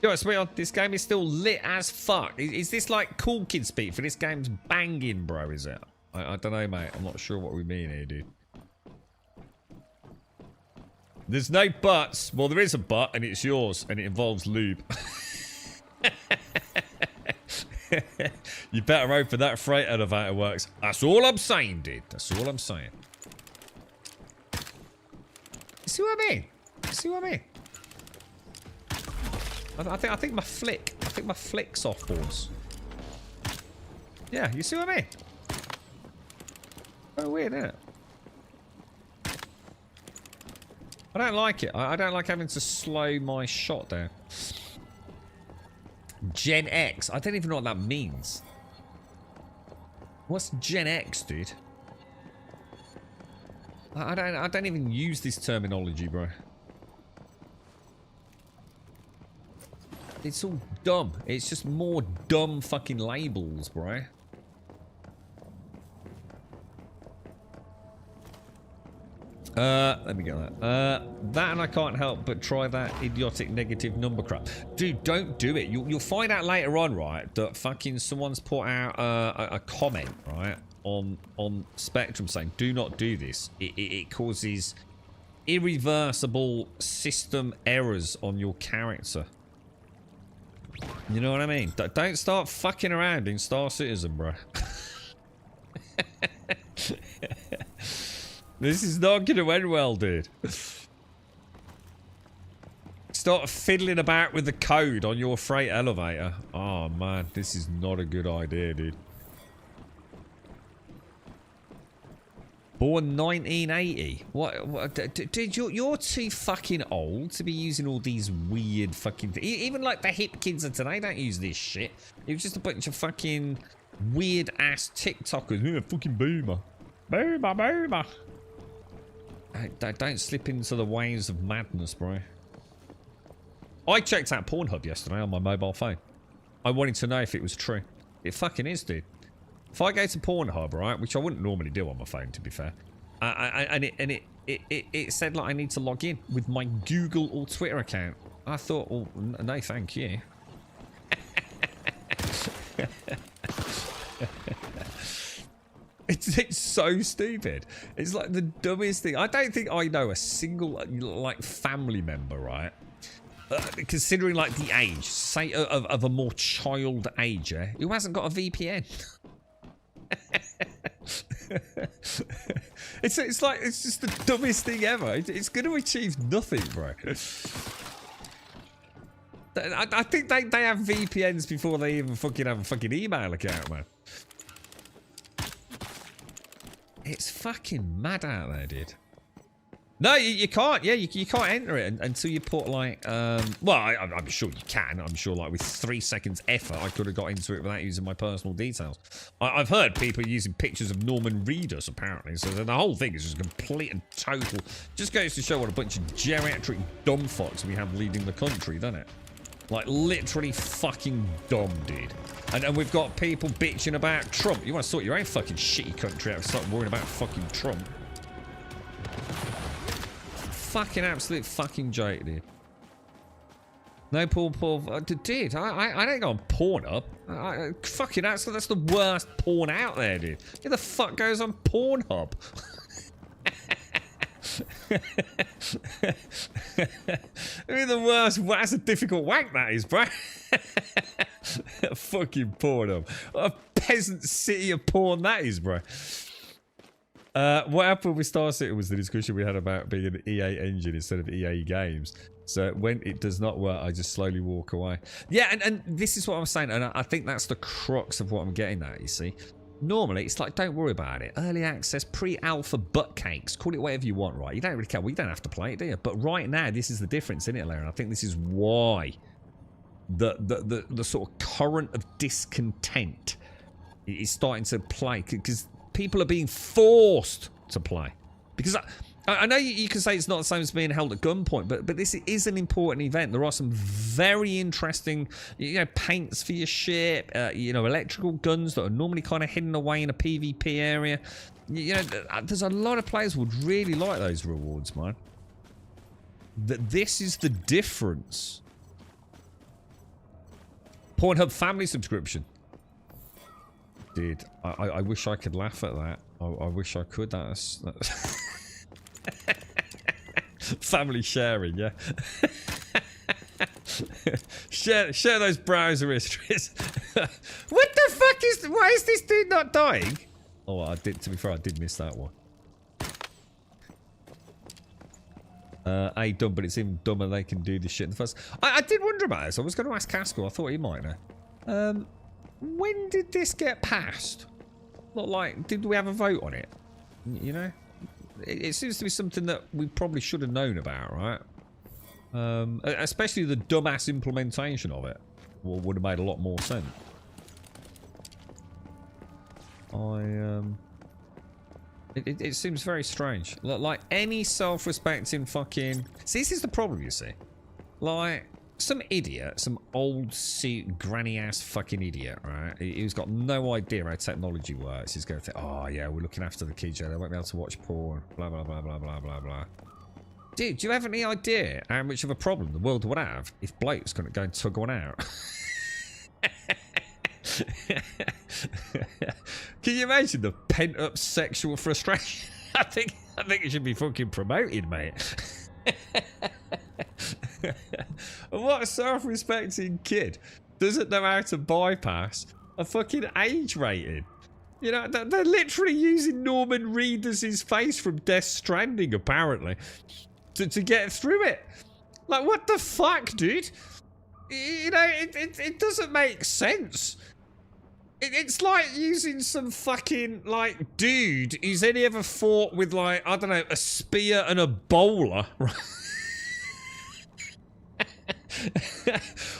[SPEAKER 2] Yo, sweetheart, this game is still lit as fuck. Is this like cool kid speak for this game's banging, bro, is it? I don't know, mate. I'm not sure what we mean here, dude. There's no buts. Well, there is a but, and it's yours, and it involves lube. You better hope for that freight elevator works. That's all I'm saying, dude. That's all I'm saying. You see what I mean? You see what I mean? I think my flick's off balls. Yeah, you see what I mean? Oh, weird, isn't it? I don't like it. I don't like having to slow my shot down. Gen X. I don't even know what that means. What's Gen X, dude? I don't even use this terminology, bro. It's all dumb. It's just more dumb fucking labels, bro. Let me get that. That and I can't help but try that idiotic negative number crap. Dude, don't do it. You'll find out later on, right, that fucking someone's put out a comment, right, on Spectrum saying, do not do this. It causes irreversible system errors on your character. You know what I mean? Don't start fucking around in Star Citizen, bro. This is not going to end well, dude. Start fiddling about with the code on your freight elevator. Oh, man. This is not a good idea, dude. Born 1980. What dude, you're too fucking old to be using all these weird fucking even like the hip kids of today don't use this shit. It was just a bunch of fucking weird ass TikTokers. Yeah, fucking boomer. Boomer. Don't slip into the waves of madness, bro. I checked out Pornhub yesterday on my mobile phone. I wanted to know if it was true. It fucking is, dude. If I go to Pornhub, right, which I wouldn't normally do on my phone, to be fair, and it said like I need to log in with my Google or Twitter account. I thought, well, no, thank you. It's so stupid. It's like the dumbest thing. I don't think I know a single like family member, right? Considering like the age, say of a more child age, yeah, who hasn't got a VPN. It's like it's just the dumbest thing ever. It's going to achieve nothing, bro. I think they have VPNs before they even fucking have a fucking email account, man. It's fucking mad out there, dude. No, you can't. Yeah, you can't enter it until you put like, well, I'm sure you can. I'm sure like with 3 seconds effort, I could have got into it without using my personal details. I've heard people using pictures of Norman Reedus, apparently. So the whole thing is just complete and total. Just goes to show what a bunch of geriatric dumb fucks we have leading the country, doesn't it? Like, literally fucking dumb, dude. And we've got people bitching about Trump. You want to sort your own fucking shitty country out and start worrying about fucking Trump. Fucking absolute fucking joke, dude. No Paul. Dude, I don't go on Pornhub. Fucking that's the worst porn out there, dude. Who the fuck goes on Pornhub? I mean, the worst. That's a difficult wank, that is, bro. Fucking Pornhub. What a peasant city of porn that is, bro. What happened with Star Citizen was the discussion we had about being an EA engine instead of EA games. So when it does not work, I just slowly walk away. Yeah, and this is what I'm saying, and I think that's the crux of what I'm getting at, you see. Normally, it's like, don't worry about it. Early access, pre-alpha butt cakes. Call it whatever you want, right? You don't really care. Well, you don't have to play it, do you? But right now, this is the difference, isn't it, Larry? And I think this is why the sort of current of discontent is starting to play because people are being forced to play. Because I know you can say it's not the same as being held at gunpoint, but this is an important event. There are some very interesting, paints for your ship, electrical guns that are normally kind of hidden away in a PvP area. There's a lot of players who would really like those rewards, man. This is the difference. Pornhub family subscription. Dude, I wish I could laugh at that. I wish I could. That's family sharing, yeah. share those browser histories. What the fuck is? Why is this dude not dying? Oh, to be fair, I did miss that one. Dumb, but it's even dumber they can do this shit in the first. I did wonder about this. I was going to ask Casco. I thought he might know. When did this get passed? Not like, did we have a vote on it? It seems to be something that we probably should have known about, right? Especially the dumbass implementation of it. Would have made a lot more sense. It seems very strange. Like any self-respecting fucking... See, this is the problem, you see. Like, some idiot, some old suit, granny-ass fucking idiot, right? Who's got no idea how technology works. He's going to think, oh, yeah, we're looking after the kids. They won't be able to watch porn. Blah, blah, blah, blah, blah, blah, blah. Dude, do you have any idea how much of a problem the world would have if blokes couldn't go and tug one out? Can you imagine the pent-up sexual frustration? I think it should be fucking promoted, mate. What a self-respecting kid doesn't know how to bypass a fucking age rating? They're literally using Norman Reedus' face from Death Stranding, apparently, to get through it. Like, what the fuck, dude? It doesn't make sense. It's like using some fucking, like, dude who's only ever fought with, like, I don't know, a spear and a bowler.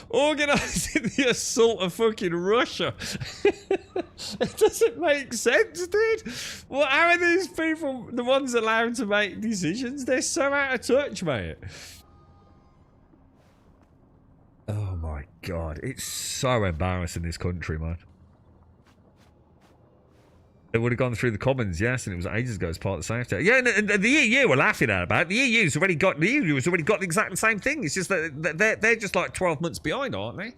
[SPEAKER 2] Organising the assault of fucking Russia. It doesn't make sense, dude. Well, how are these people the ones allowed to make decisions? They're so out of touch, mate. Oh my god, it's so embarrassing, this country, man. It would have gone through the Commons, yes, and it was ages ago as part of the safety. Yeah, and the EU were laughing at about. The EU's already got the exact same thing. It's just that they're just like 12 months behind, aren't they?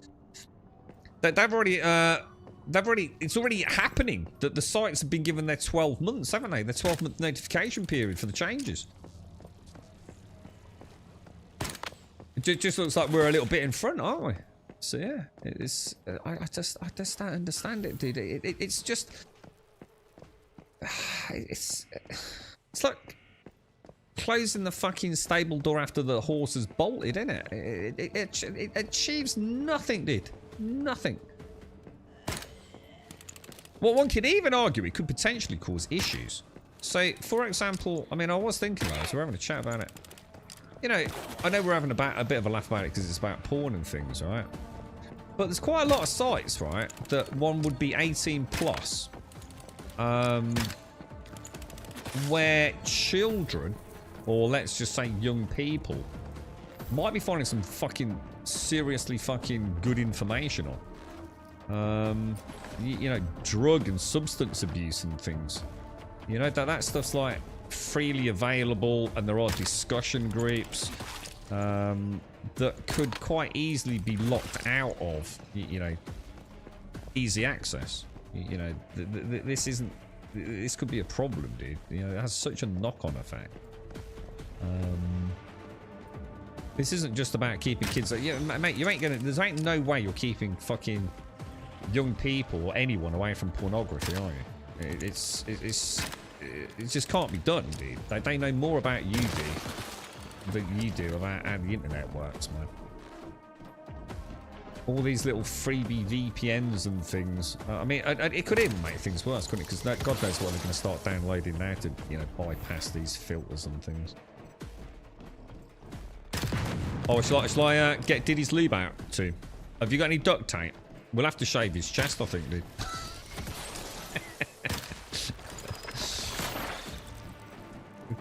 [SPEAKER 2] They've already it's already happening. That the sites have been given their 12 months, haven't they? Their 12-month notification period for the changes. It just looks like we're a little bit in front, aren't we? So yeah, it's I just don't understand it, dude. It's just. It's like closing the fucking stable door after the horse has bolted, isn't it? It achieves nothing, dude. Nothing. Well, one could even argue it could potentially cause issues. So, for example, I mean, I was thinking about this. We're having a chat about it. I know we're having a bit of a laugh about it because it's about porn and things, right? But there's quite a lot of sites, right, that one would be 18 plus. Where children, or let's just say young people, might be finding some fucking seriously fucking good information on. Drug and substance abuse and things. That stuff's like freely available, and there are discussion groups that could quite easily be locked out of, easy access. This could be a problem, dude. It has such a knock-on effect. This isn't just about keeping kids. Mate, you ain't gonna. There ain't no way you're keeping fucking young people or anyone away from pornography, are you? It just can't be done, dude. They know more about you, dude, than you do about how the internet works, man. All these little freebie VPNs and things. I mean, it could even make things worse, couldn't it? Because God knows what they're going to start downloading now to, bypass these filters and things. Oh, shall I get Diddy's lube out too? Have you got any duct tape? We'll have to shave his chest, I think, dude.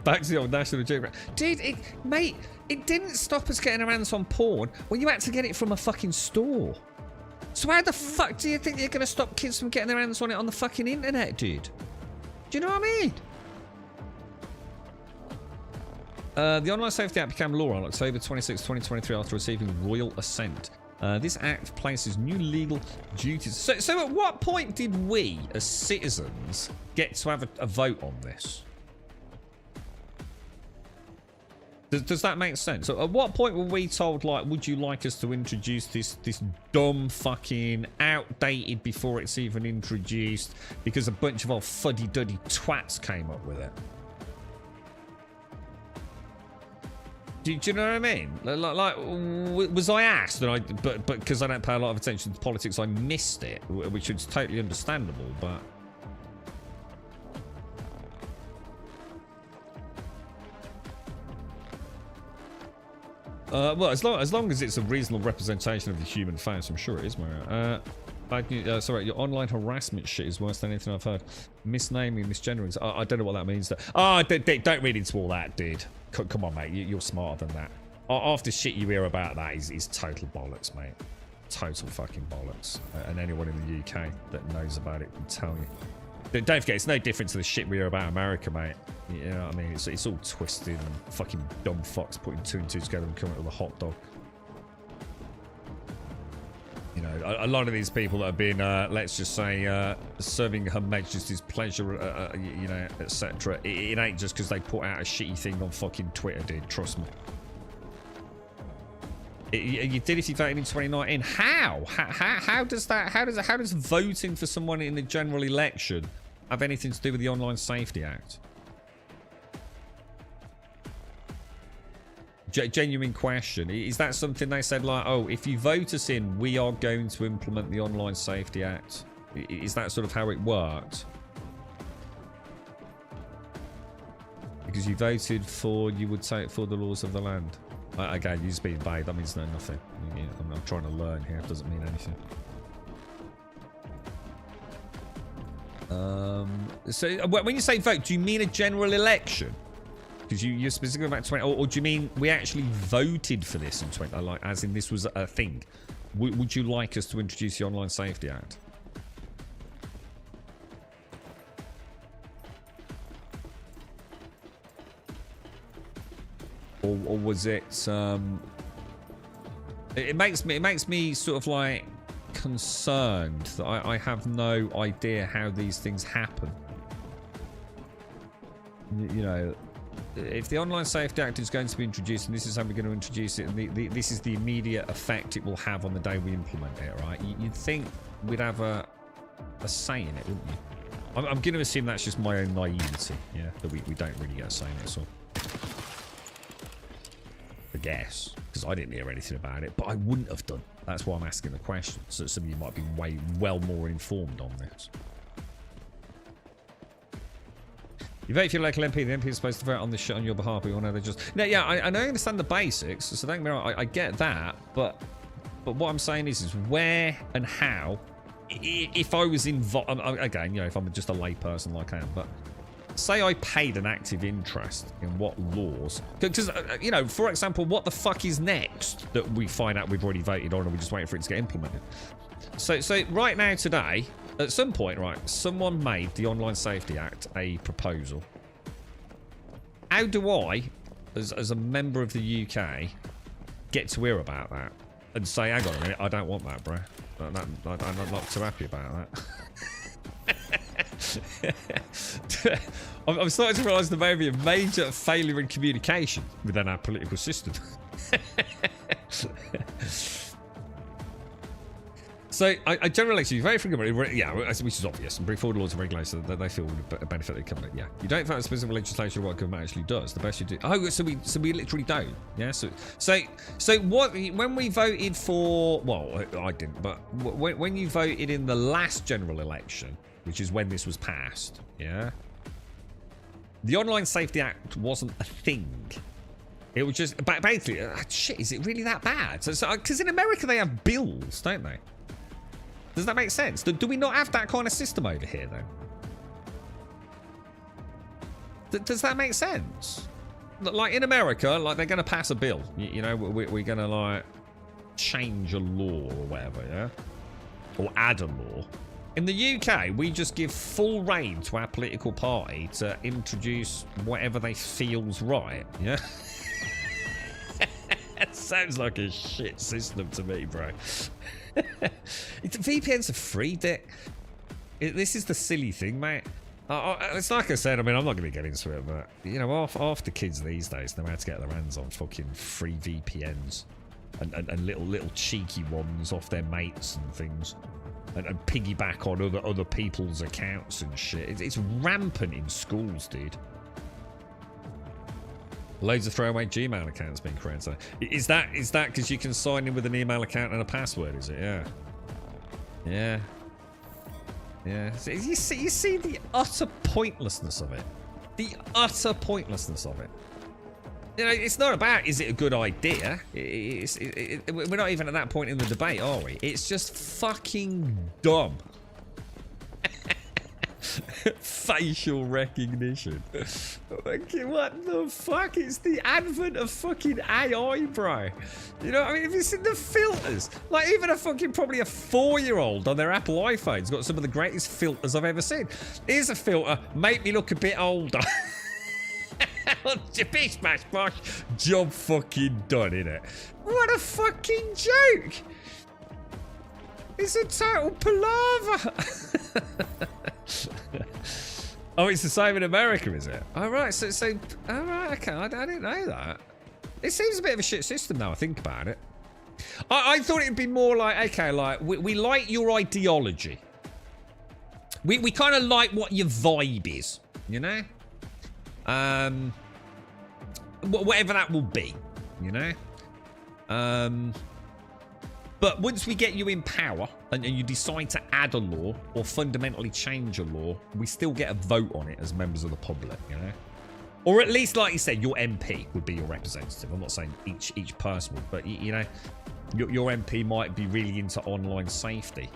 [SPEAKER 2] Back to the old National Geographic. Dude, mate, it didn't stop us getting our hands on porn when you had to get it from a fucking store. So how the fuck do you think you're going to stop kids from getting their hands on it on the fucking internet, dude? Do you know what I mean? The Online Safety Act became law on October 26, 2023 after receiving royal assent. This act places new legal duties. So at what point did we, as citizens, get to have a vote on this? Does that make sense? So at what point were we told, like, would you like us to introduce this dumb fucking outdated before it's even introduced because a bunch of old fuddy-duddy twats came up with it? Do you know what I mean? Like, was I asked? And but because I don't pay a lot of attention to politics, I missed it, which is totally understandable. But well, as long as it's a reasonable representation of the human face, I'm sure it is, Mario. Sorry, your online harassment shit is worse than anything I've heard. Misnaming, misgendering. I don't know what that means. Don't read into all that, dude. Come on, mate. You're smarter than that. After shit you hear about that is total bollocks, mate. Total fucking bollocks. And anyone in the UK that knows about it can tell you. Don't forget, it's no different to the shit we hear about America, mate. You know what I mean? It's all twisted and fucking dumb fucks putting two and two together and coming up with a hot dog. You know, a lot of these people that have been, let's just say, serving Her Majesty's pleasure, you know, etc. It ain't just because they put out a shitty thing on fucking Twitter, dude. Trust me. You did if you voted in 2019. How? How does that? How does voting for someone in the general election have anything to do with the Online Safety Act? Genuine question. Is that something they said, like, oh, if you vote us in, we are going to implement the Online Safety Act? Is that sort of how it worked? Because you voted for, you would take for the laws of the land. Again, you just being vague, that means nothing. I'm trying to learn here, it doesn't mean anything. So when you say vote, do you mean a general election? Because you're specifically about 20, or do you mean we actually voted for this in 20, like, as in this was a thing? Would you like us to introduce the Online Safety Act? Or was it? It makes me sort of like concerned that I have no idea how these things happen. You know. If the Online Safety Act is going to be introduced, and this is how we're going to introduce it, and this is the immediate effect it will have on the day we implement it, right? You'd think we'd have a say in it, wouldn't you? I'm going to assume that's just my own naivety, yeah, that we don't really get a say in it at all. I guess, because I didn't hear anything about it, but I wouldn't have done. That's why I'm asking the question, so some of you might be well more informed on this. You vote for your local MP, the MP is supposed to vote on this shit on your behalf, but you want to know they're just... No, yeah, I understand the basics, so don't get me wrong, I get that, but what I'm saying is where and how, if I was involved... Again, you know, if I'm just a lay person like I am, but say I paid an active interest in what laws... Because, you know, for example, what the fuck is next that we find out we've already voted on and we're just waiting for it to get implemented? So right now, today... At some point, right, someone made the Online Safety Act a proposal. How do I, as a member of the UK, get to hear about that and say, hang on a minute, I don't want that, bro. I'm not too happy about that. I'm starting to realise there may be a major failure in communication within our political system. So, I generally actually very frequently, yeah, which is obvious, and bring forward laws and regulations that they feel would benefit the company. Yeah, you don't find specific legislation what government actually does. The best you do. Oh, so we literally don't. Yeah. So what? When we voted for, well, I didn't, but when you voted in the last general election, which is when this was passed, yeah, the Online Safety Act wasn't a thing. It was just basically, shit. Is it really that bad? So because in America they have bills, don't they? Does that make sense? Do we not have that kind of system over here, though? Does that make sense? Like in America, like they're going to pass a bill. You know, we're going to like change a law or whatever, yeah? Or add a law. In the UK, we just give full rein to our political party to introduce whatever they feel's right, yeah? That sounds like a shit system to me, bro. VPNs are free, Dick. This is the silly thing, mate. It's like I said, I mean, I'm not going to get into it, but, you know, half the kids these days know how to get their hands on fucking free VPNs and little cheeky ones off their mates and things and piggyback on other people's accounts and shit. It's rampant in schools, dude. Loads of throwaway Gmail accounts being created. Is that because you can sign in with an email account and a password, is it? Yeah. Yeah. Yeah, so you see the utter pointlessness of it. The utter pointlessness of it. You know, it's not about is it a good idea. We're not even at that point in the debate, are we? It's just fucking dumb. Facial recognition. What the fuck? It's the advent of fucking AI, bro. You know, I mean, if you see the filters, like even probably a 4-year-old on their Apple iPhone's got some of the greatest filters I've ever seen. Here's a filter, make me look a bit older. Bish, bash, bosh. Job fucking done, innit? What a fucking joke. It's a total palaver. Oh, it's the same in America, is it? Oh, right. So oh, right. Okay. I didn't know that. It seems a bit of a shit system now I think about it. I thought it'd be more like, okay, like, we like your ideology. We kind of like what your vibe is, you know? Whatever that will be, you know? But once we get you in power and you decide to add a law or fundamentally change a law, we still get a vote on it as members of the public, you know? Or at least, like you said, your MP would be your representative. I'm not saying each person would, but, you know, your MP might be really into online safety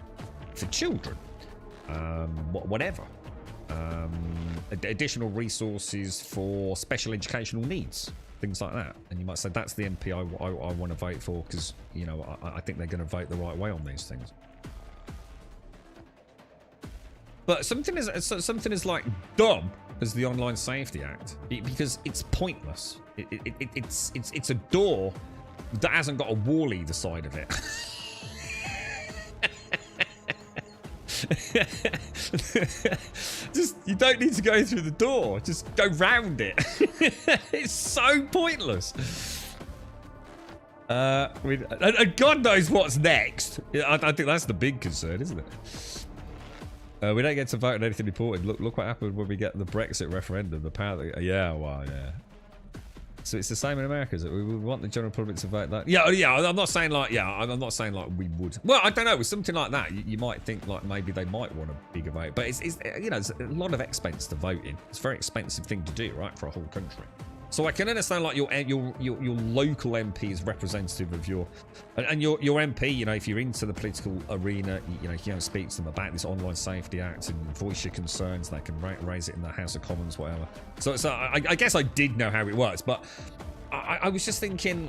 [SPEAKER 2] for children. Whatever. Additional resources for special educational needs. Things like that, and you might say that's the MP I want to vote for because, you know, I think they're going to vote the right way on these things. But something is like dumb as the Online Safety Act because it's pointless. It's a door that hasn't got a wall either side of it. Just, you don't need to go through the door, just go round it. It's so pointless. I mean, and God knows what's next. I think that's the big concern, isn't it? We don't get to vote on anything important. Look what happened when we get the Brexit referendum. Apparently, yeah, well, yeah. So it's the same in America, is it? We want the general public to vote that. Yeah. I'm not saying like, I'm not saying like we would. Well, I don't know. With something like that, you might think like maybe they might want a bigger vote, but it's you know, it's a lot of expense to vote in. It's a very expensive thing to do, right, for a whole country. So I can understand like your local MP is representative of your MP. You know, if you're into the political arena, you know, you can speak to them about this Online Safety Act and voice your concerns. They can raise it in the House of Commons, whatever. So I guess I did know how it works, but I was just thinking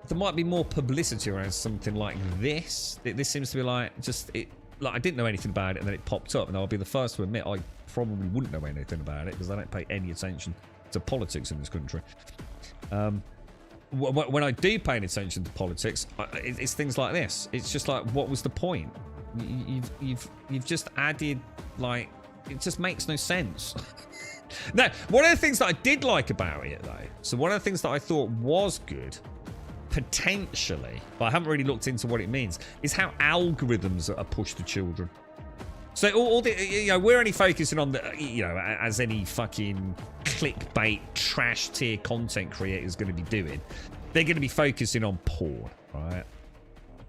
[SPEAKER 2] there might be more publicity around something like this. This seems to be like just it. Like I didn't know anything about it, and then it popped up, and I'll be the first to admit I probably wouldn't know anything about it because I don't pay any attention to politics in this country. When I do pay attention to politics, it's things like this. It's just like, what was the point? You've just added, like, it just makes no sense. Now, one of the things that I did like about it, though, so one of the things that I thought was good, potentially, but I haven't really looked into what it means, is how algorithms are pushed to children. So all the, you know, we're only focusing on the, you know, as any fucking clickbait trash tier content creator is going to be doing. They're going to be focusing on porn, right?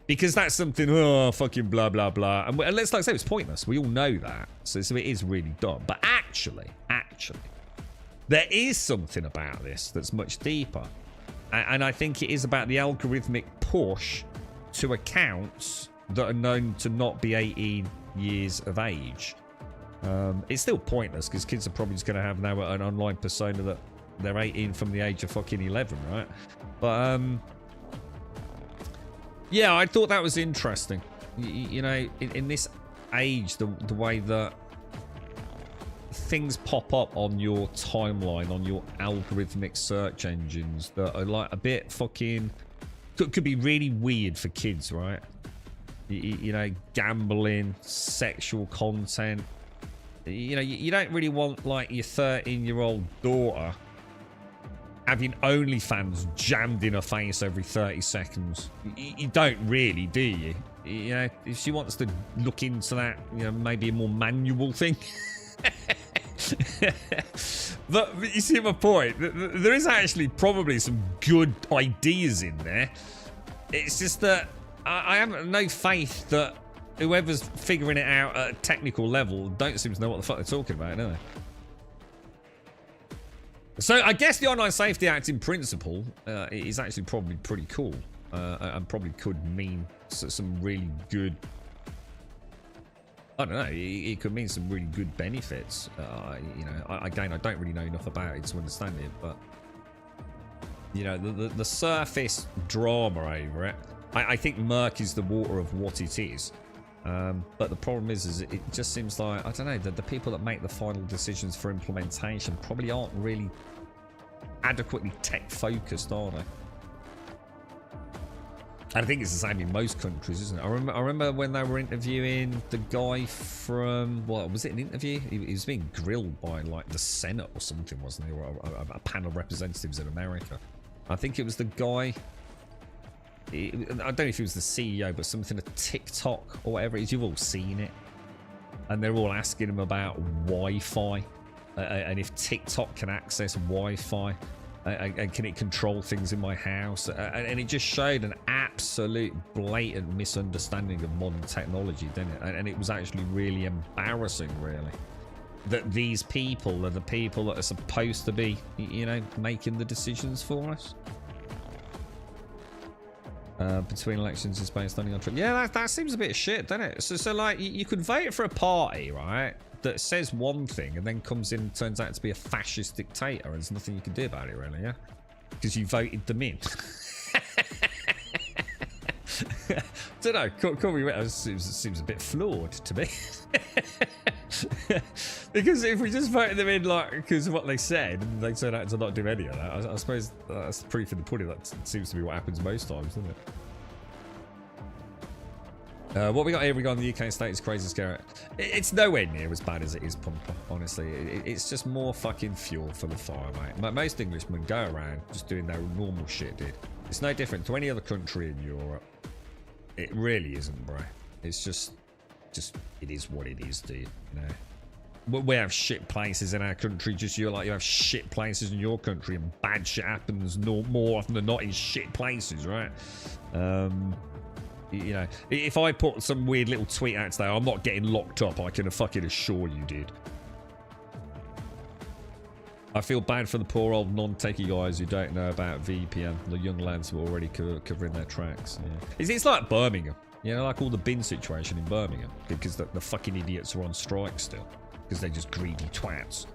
[SPEAKER 2] Because that's something, oh, fucking blah, blah, blah. And let's like say it's pointless. We all know that. So it is really dumb. But actually, there is something about this that's much deeper. And I think it is about the algorithmic push to accounts that are known to not be 18 years of age. It's still pointless because kids are probably just going to have now an online persona that they're 18 from the age of fucking 11, right? But yeah, I thought that was interesting. You know, in this age, the way that things pop up on your timeline, on your algorithmic search engines that are like a bit fucking... Could be really weird for kids, right? You know, gambling, sexual content. You know, you don't really want, like, your 13-year-old daughter having OnlyFans jammed in her face every 30 seconds. You don't really, do you? You know, if she wants to look into that, you know, maybe a more manual thing. But you see my point? There is actually probably some good ideas in there. It's just that I have no faith that whoever's figuring it out at a technical level don't seem to know what the fuck they're talking about, do they? So I guess the Online Safety Act in principle is actually probably pretty cool, and probably could mean some really good... I don't know, it could mean some really good benefits. You know, again, I don't really know enough about it to understand it, but you know, the surface drama over it, I think murk is the water of what it is. But the problem is it just seems like, I don't know, the people that make the final decisions for implementation probably aren't really adequately tech focused, are they? I think it's the same in most countries, isn't it? I remember when they were interviewing the guy from, what was it, an interview? He was being grilled by like the Senate or something, wasn't he? Or a panel of representatives in America. I think it was the guy, I don't know if he was the CEO, but something of TikTok or whatever it is. You've all seen it. And they're all asking him about Wi-Fi. And if TikTok can access Wi-Fi. And can it control things in my house? And it just showed an absolute blatant misunderstanding of modern technology, didn't it? And it was actually really embarrassing, really, that these people are the people that are supposed to be, you know, making the decisions for us. Between elections is based on the... Yeah, that seems a bit shit, doesn't it? So like, you could vote for a party, right, that says one thing and then comes in and turns out to be a fascist dictator, and there's nothing you can do about it, really, yeah? Because you voted them in. Don't know, call me, it seems a bit flawed to me. Because if we just voted them in, like, because of what they said, and they turn out to not do any of that, I suppose that's the proof in the pudding. That seems to be what happens most times, doesn't it? What we got here, we got on the UK state is crazy scary. It's nowhere near as bad as it is, Pumper, honestly. It's just more fucking fuel for the fire, mate. Most Englishmen go around just doing their normal shit, dude. It's no different to any other country in Europe. It really isn't, bro. It's just it is what it is, dude. You know, we have shit places in our country, just you have shit places in your country, and bad shit happens more often than not in shit places, right? You know, if I put some weird little tweet out today, I'm not getting locked up, I can fucking assure you, dude. I feel bad for the poor old non-techie guys who don't know about VPN. The young lads were already covering their tracks. Yeah. It's like Birmingham. You know, like all the bin situation in Birmingham. Because the fucking idiots are on strike still. Because they're just greedy twats.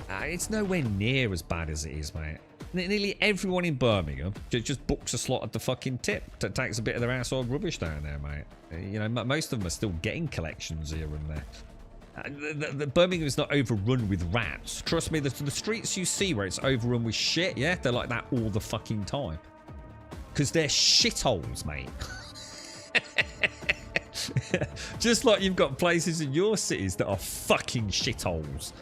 [SPEAKER 2] It's nowhere near as bad as it is, mate. Nearly everyone in Birmingham just books a slot at the fucking tip. Takes a bit of their household rubbish down there, mate. You know, most of them are still getting collections here and there. The Birmingham is not overrun with rats. Trust me, the streets you see where it's overrun with shit, yeah, they're like that all the fucking time. Because they're shitholes, mate. Just like you've got places in your cities that are fucking shitholes.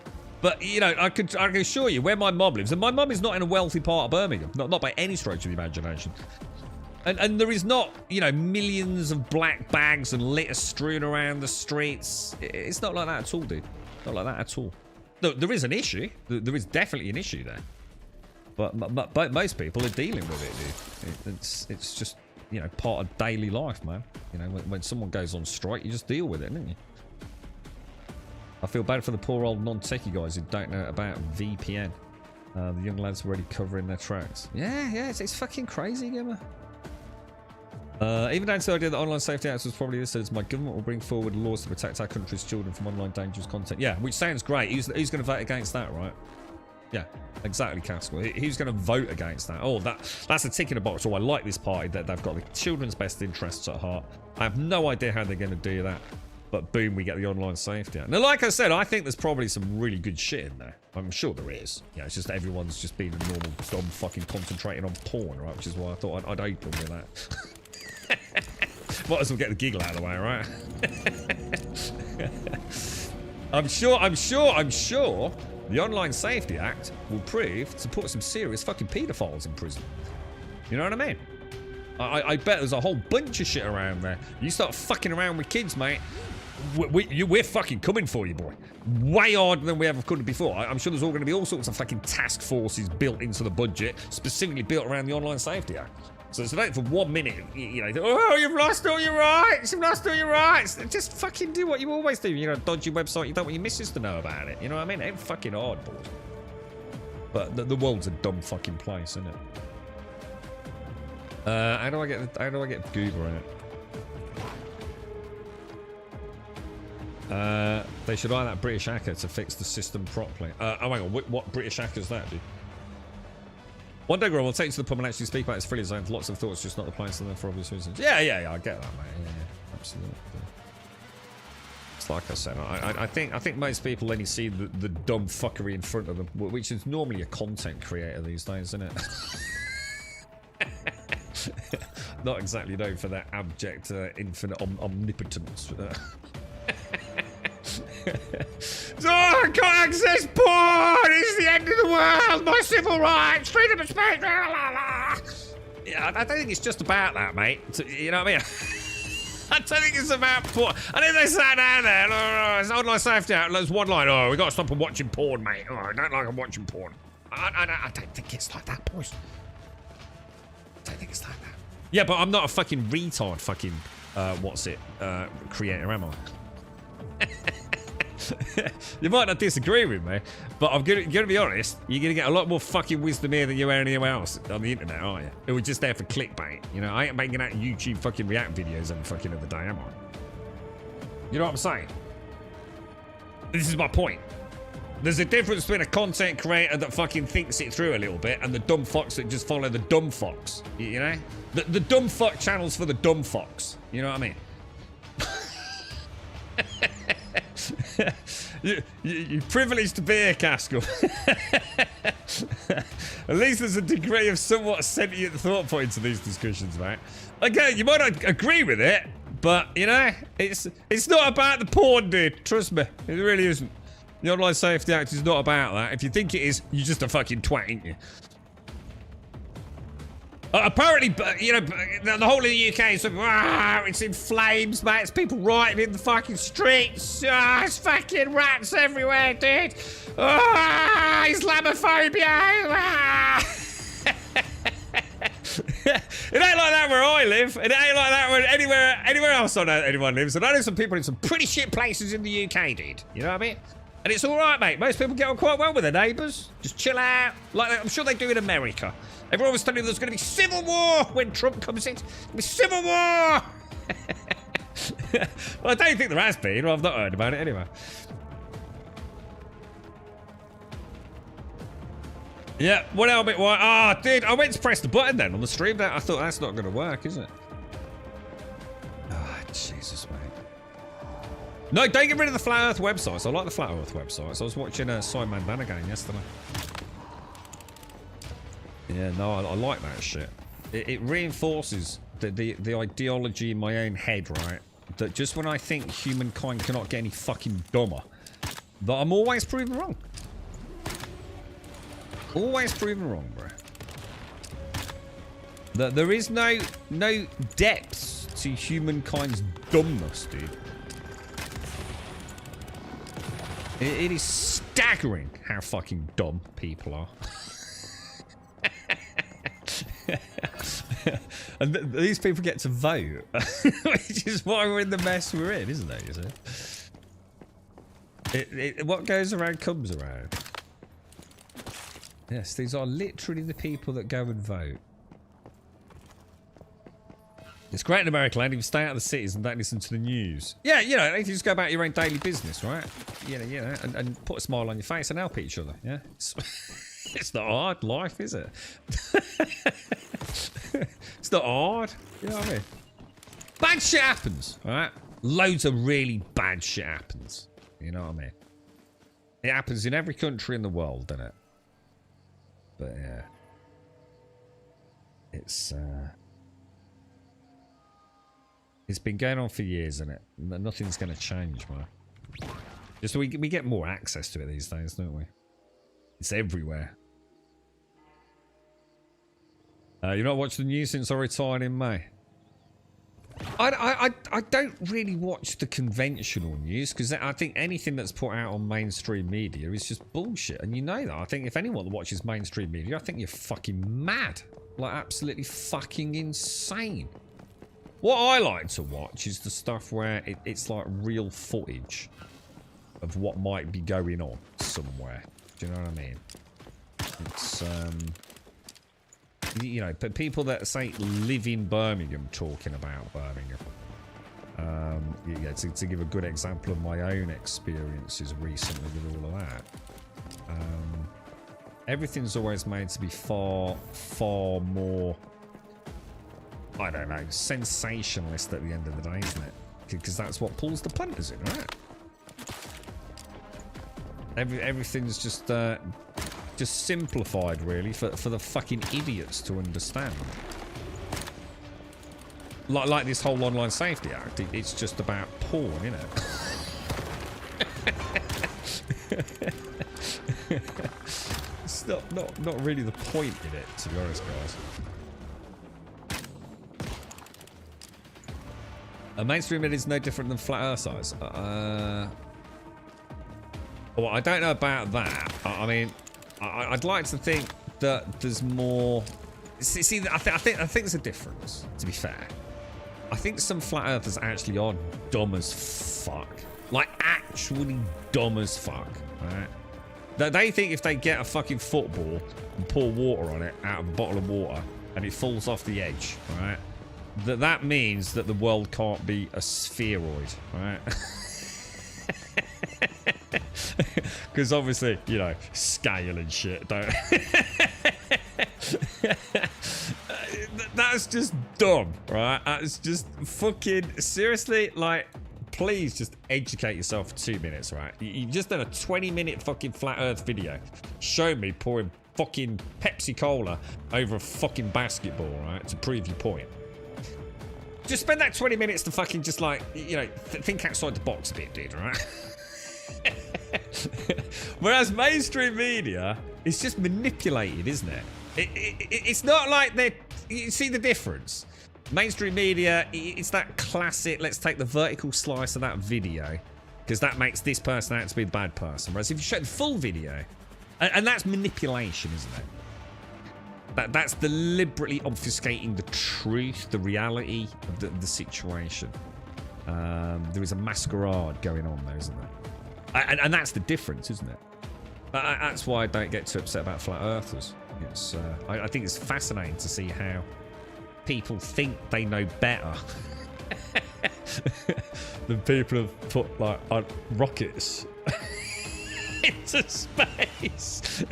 [SPEAKER 2] But, you know, I can assure you, where my mum lives, and my mum is not in a wealthy part of Birmingham, not by any stretch of the imagination. And there is not, you know, millions of black bags and litter strewn around the streets. It's not like that at all, dude. Not like that at all. There is an issue. There is definitely an issue there. But most people are dealing with it, dude. It's just, you know, part of daily life, man. You know, when someone goes on strike, you just deal with it, don't you? I feel bad for the poor old non-techie guys who don't know about VPN. The young lads are already covering their tracks. Yeah, it's fucking crazy, Gimmer. Even down to the idea that online safety acts was probably listed as my government will bring forward laws to protect our country's children from online dangerous content. Yeah, which sounds great. Who's going to vote against that, right? Yeah, exactly, Castle. Who's going to vote against that? Oh, that's a tick in the box. Oh, I like this party that they've got the children's best interests at heart. I have no idea how they're going to do that. But boom, we get the online safety act. Now, like I said, I think there's probably some really good shit in there. I'm sure there is. Yeah, it's just everyone's just being a normal dumb fucking concentrating on porn, right? Which is why I thought I'd open with that. Might as well get the giggle out of the way, right? I'm sure the Online Safety Act will prove to put some serious fucking paedophiles in prison. You know what I mean? I bet there's a whole bunch of shit around there. You start fucking around with kids, mate. We're fucking coming for you, boy. Way harder than we ever could have before. I'm sure there's all going to be all sorts of fucking task forces built into the budget, specifically built around the Online Safety Act. So don't for 1 minute, you know, oh, you've lost all your rights. You've lost all your rights. Just fucking do what you always do. You know, dodgy website. You don't want your missus to know about it. You know what I mean? It ain't fucking hard, boy. But the world's a dumb fucking place, isn't it? How do I get Google in it? They should hire that British hacker to fix the system properly. Oh, hang on. What British hacker's that, dude? One day, Grom, we'll take you to the pub and actually speak about its freely zones. Lots of thoughts, just not the place in there for obvious reasons. Yeah, I get that, mate. Yeah, absolutely. It's like I said, I think most people only see the dumb fuckery in front of them, which is normally a content creator these days, isn't it? Not exactly known for their abject, infinite omnipotence. So I can't access porn! It's the end of the world! My civil rights! Freedom of speech! Yeah, I don't think it's just about that, mate. You know what I mean? I don't think it's about porn. I think they sat down there. Oh, it's Online Safety Act. There's one line. Oh, we got to stop them watching porn, mate. Oh, I don't like them watching porn. I don't think it's like that, boys. I don't think it's like that. Yeah, but I'm not a fucking retard fucking, creator, am I? You might not disagree with me, but I'm gonna be honest, you're gonna get a lot more fucking wisdom here than you are anywhere else on the internet, aren't you? It was just there for clickbait. You know, I ain't making out YouTube fucking react videos every fucking other day, am I? You know what I'm saying? This is my point. There's a difference between a content creator that fucking thinks it through a little bit and the dumb fucks that just follow the dumb fucks. You know? The dumb fuck channel's for the dumb fucks. You know what I mean? You're privileged to be here, Castle. At least there's a degree of somewhat sentient thought point to these discussions, mate. Again, you might not agree with it, but, you know, it's not about the porn, dude. Trust me, it really isn't. The Online Safety Act is not about that. If you think it is, you're just a fucking twat, ain't you? Apparently, you know, the whole of the UK is it's in flames, mate. It's people rioting in the fucking streets. It's fucking rats everywhere, dude. Islamophobia. It ain't like that where I live. It ain't like that where anywhere else I know anyone lives. And I know some people in some pretty shit places in the UK, dude. You know what I mean? And it's all right, mate. Most people get on quite well with their neighbours. Just chill out. Like I'm sure they do in America. Everyone was telling me there's going to be civil war when Trump comes in. There's going to be civil war! Well, I don't think there has been. Well, I've not heard about it anyway. Yeah, what else? Ah, dude, I went to press the button then on the stream. I thought that's not going to work, is it? Ah, Jesus, mate. No, don't get rid of the Flat Earth websites. I like the Flat Earth websites. I was watching Simon Van again yesterday. Yeah, no, I like that shit. It reinforces the ideology in my own head, right? That just when I think humankind cannot get any fucking dumber, that I'm always proven wrong. Always proven wrong, bro. That there is no depths to humankind's dumbness, dude. It is staggering how fucking dumb people are. And these people get to vote, which is why we're in the mess we're in, isn't it? You see? What goes around comes around. Yes, these are literally the people that go and vote. It's great in America, land if you stay out of the cities and don't listen to the news. Yeah, you know, if you just go about your own daily business, right? You know, and put a smile on your face and help each other. Yeah, it's not hard life, is it? It's not hard. You know what I mean? Bad shit happens, all right? Loads of really bad shit happens. You know what I mean? It happens in every country in the world, doesn't it? But yeah, it's been going on for years, isn't it? Nothing's going to change, man. Just we get more access to it these days, don't we? It's everywhere. You not watched the news since I retired in May? I don't really watch the conventional news because I think anything that's put out on mainstream media is just bullshit, and you know that. I think if anyone watches mainstream media, I think you're fucking mad, like absolutely fucking insane. What I like to watch is the stuff where it's like real footage of what might be going on somewhere. Do you know what I mean? It's you know, but people that say live in Birmingham talking about Birmingham. Yeah, to give a good example of my own experiences recently with all of that. Everything's always made to be far more, I don't know, sensationalist at the end of the day, isn't it? Because that's what pulls the punters in, right? Everything's just simplified, really, for the fucking idiots to understand. Like this whole Online Safety Act, it's just about porn, isn't it? It's not really the point in it, to be honest, guys. Mainstream it is no different than flat Earth size. Well, I don't know about that. I mean, I'd like to think that there's more. See, I think there's a difference. To be fair, I think some flat earthers actually are dumb as fuck, like actually dumb as fuck. Right? That they think if they get a fucking football and pour water on it out of a bottle of water and it falls off the edge, right? That means that the world can't be a spheroid, right? Because obviously, you know, scale and shit, don't. That's just dumb, right? That's just fucking seriously. Like, please just educate yourself for 2 minutes, right? You've just done a 20-minute fucking flat Earth video. Show me pouring fucking Pepsi Cola over a fucking basketball, right? To prove your point. Just spend that 20 minutes to fucking just like, you know, think outside the box a bit, dude, right? Whereas mainstream media is just manipulated, isn't it? It's not like they're... You see the difference? Mainstream media, it's that classic, let's take the vertical slice of that video, because that makes this person out to be the bad person. Whereas if you show the full video, and that's manipulation, isn't it? That's deliberately obfuscating the truth, the reality of the situation. There is a masquerade going on there, isn't there? And that's the difference, isn't it? That's why I don't get too upset about flat earthers. It's I think it's fascinating to see how people think they know better than people have put like rockets into space.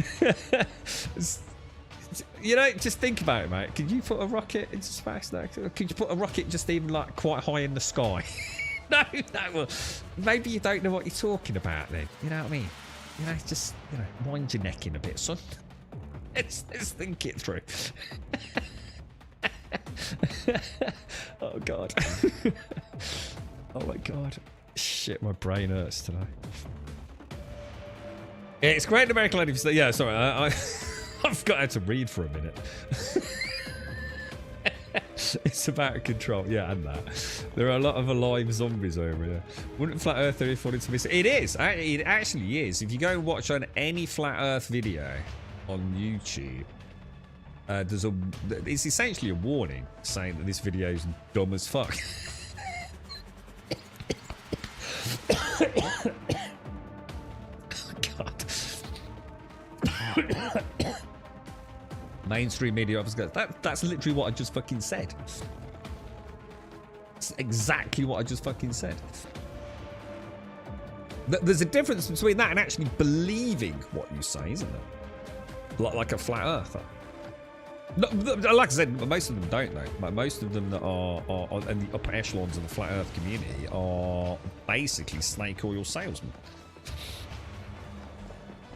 [SPEAKER 2] You know, just think about it, mate. Could you put a rocket into space? No. Could you put a rocket just even like quite high in the sky? No. Well, maybe you don't know what you're talking about then. You know what I mean? You know, just, you know, wind your neck in a bit, son. Let's think it through. Oh god. Oh my god. Shit, my brain hurts today. Yeah, it's great in American language. Yeah, sorry, I've got how to read for a minute. It's about control. Yeah, and that. There are a lot of alive zombies over here. Wouldn't Flat Earth theory fall into this? It is. It actually is. If you go and watch on any Flat Earth video on YouTube, it's essentially a warning saying that this video is dumb as fuck. God. Mainstream media obviously goes, that's literally what I just fucking said. That's exactly what I just fucking said. There's a difference between that and actually believing what you say, isn't there? Like a flat earther. No, like I said, most of them don't though. Most of them that are in the upper echelons of the flat earth community are basically snake oil salesmen.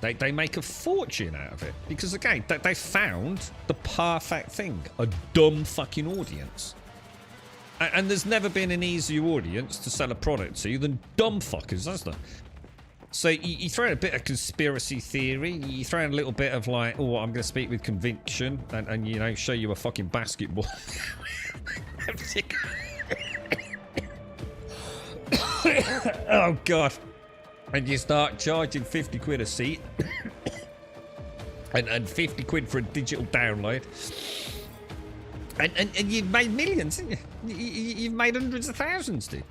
[SPEAKER 2] They make a fortune out of it because again, they found the perfect thing, a dumb fucking audience. And there's never been an easier audience to sell a product to than dumb fuckers, has there? So you throw in a bit of conspiracy theory, you throw in a little bit of like, oh, I'm going to speak with conviction and you know, show you a fucking basketball. Oh, God. And you start charging 50 quid a seat and 50 quid for a digital download. And you've made millions, haven't you? You've made hundreds of thousands, dude.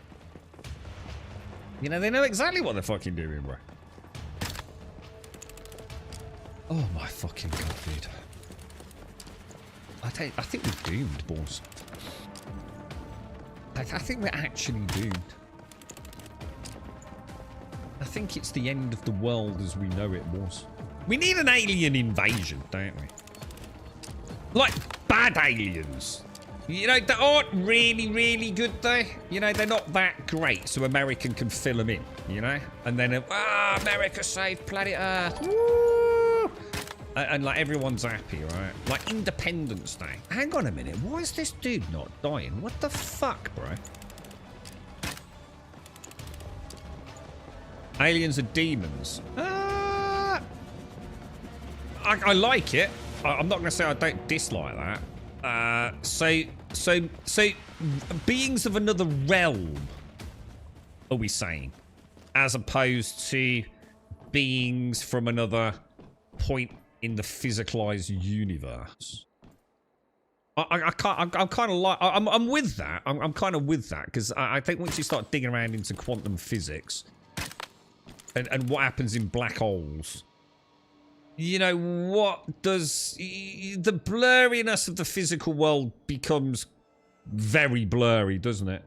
[SPEAKER 2] You know, they know exactly what they're fucking doing, bro. Oh my fucking God, dude. I think we're doomed, boys. I think we're actually doomed. I think it's the end of the world as we know it, boys. We need an alien invasion, don't we? Like bad aliens. You know, they aren't really, really good, though. You know, they're not that great, so American can fill them in, you know? And then, America saved planet Earth. Woo! And, like, everyone's happy, right? Like, Independence Day. Hang on a minute. Why is this dude not dying? What the fuck, bro? Aliens are demons. I like it. I'm not going to say I don't dislike that. So beings of another realm, are we saying? As opposed to beings from another point in the physicalized universe. I'm kind of like, I'm with that. I'm kind of with that, because I think once you start digging around into quantum physics and what happens in black holes, you know, what does the blurriness of the physical world becomes very blurry, doesn't it?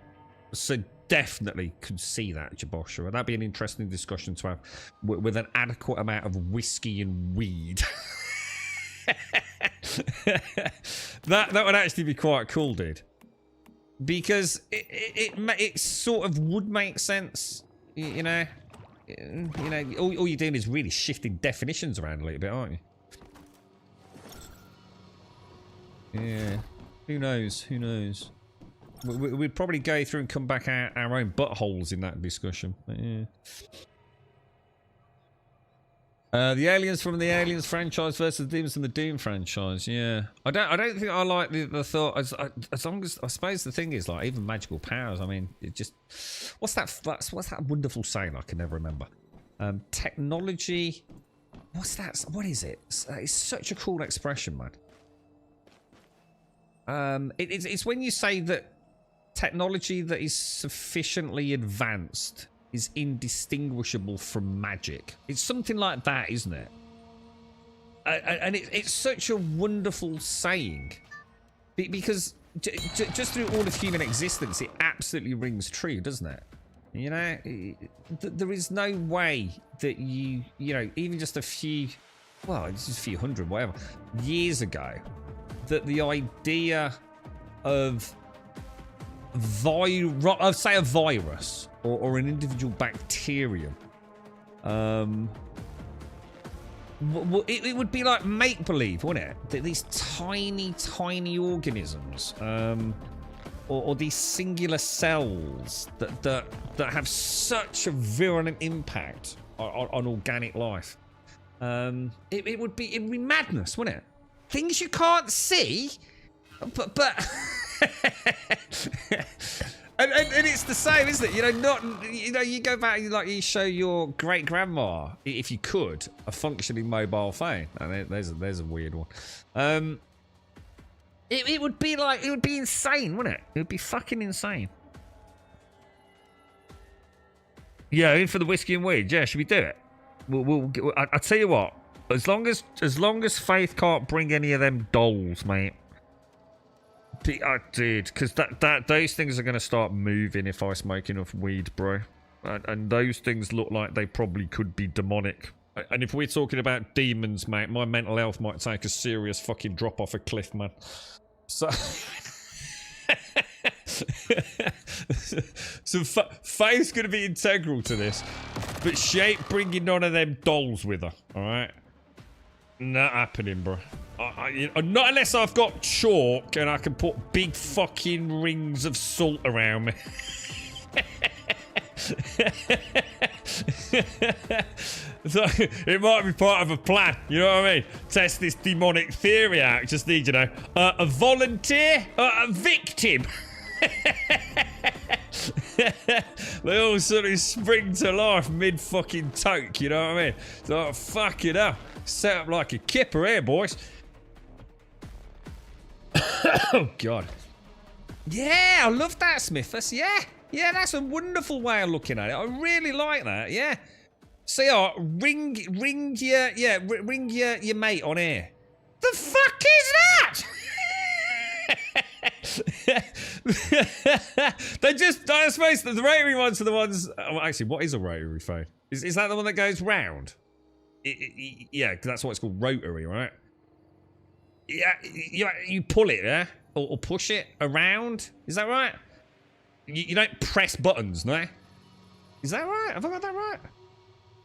[SPEAKER 2] So definitely could see that, Jabosha. That'd be an interesting discussion to have with an adequate amount of whiskey and weed. that would actually be quite cool, dude. Because it sort of would make sense, you know. You know, all you're doing is really shifting definitions around a little bit, aren't you? Yeah. Who knows? Who knows? We'd probably go through and come back out our own buttholes in that discussion. But yeah. The aliens from the Aliens franchise versus the demons from the Doom franchise. Yeah, I don't think I like the thought. As long as I suppose the thing is, like, even magical powers. I mean, it just what's that wonderful saying I can never remember? Technology. What's that? What is it? It's such a cool expression, man. It's when you say that technology that is sufficiently advanced is indistinguishable from magic. It's something like that, isn't it? And it's such a wonderful saying, because just through all of human existence, it absolutely rings true, doesn't it? You know, there is no way that you know, even just a few, well, it's just a few hundred, whatever, years ago, that the idea of say a virus or an individual bacterium, it would be like make-believe, wouldn't it? That these tiny organisms, or these singular cells that have such a virulent impact on organic life, it would be madness, wouldn't it? Things you can't see, but and it's the same, isn't it? You know, you go back and you show your great grandma, if you could, a functioning mobile phone. And there's a weird one. It would be like, it would be insane, wouldn't it? It would be fucking insane. Yeah, in for the whiskey and weed. Yeah, should we do it? I'll tell you what. As long as Faith can't bring any of them dolls, mate. Dude, because those things are going to start moving if I smoke enough weed, bro. And those things look like they probably could be demonic. And if we're talking about demons, mate, my mental health might take a serious fucking drop off a cliff, man. So... so Faye's going to be integral to this. But she ain't bringing none of them dolls with her, alright? Not happening, bro. Not unless I've got chalk and I can put big fucking rings of salt around me. So it might be part of a plan, you know what I mean? Test this demonic theory out. Just need, you know, a volunteer, a victim. They all sort of spring to life mid-fucking toke, you know what I mean? So, fuck it up. Set up like a kipper here, boys. Oh, God. Yeah, I love that, Smithers. Yeah, that's a wonderful way of looking at it. I really like that, yeah. See, ring your mate on here. The fuck is that? They just, I suppose the rotary ones are the ones. Oh, actually, what is a rotary phone? Is that the one that goes round? Yeah, because that's what it's called, rotary, right? Yeah, you pull it, yeah, or push it around. Is that right? You don't press buttons, no? Is that right? Have I got that right?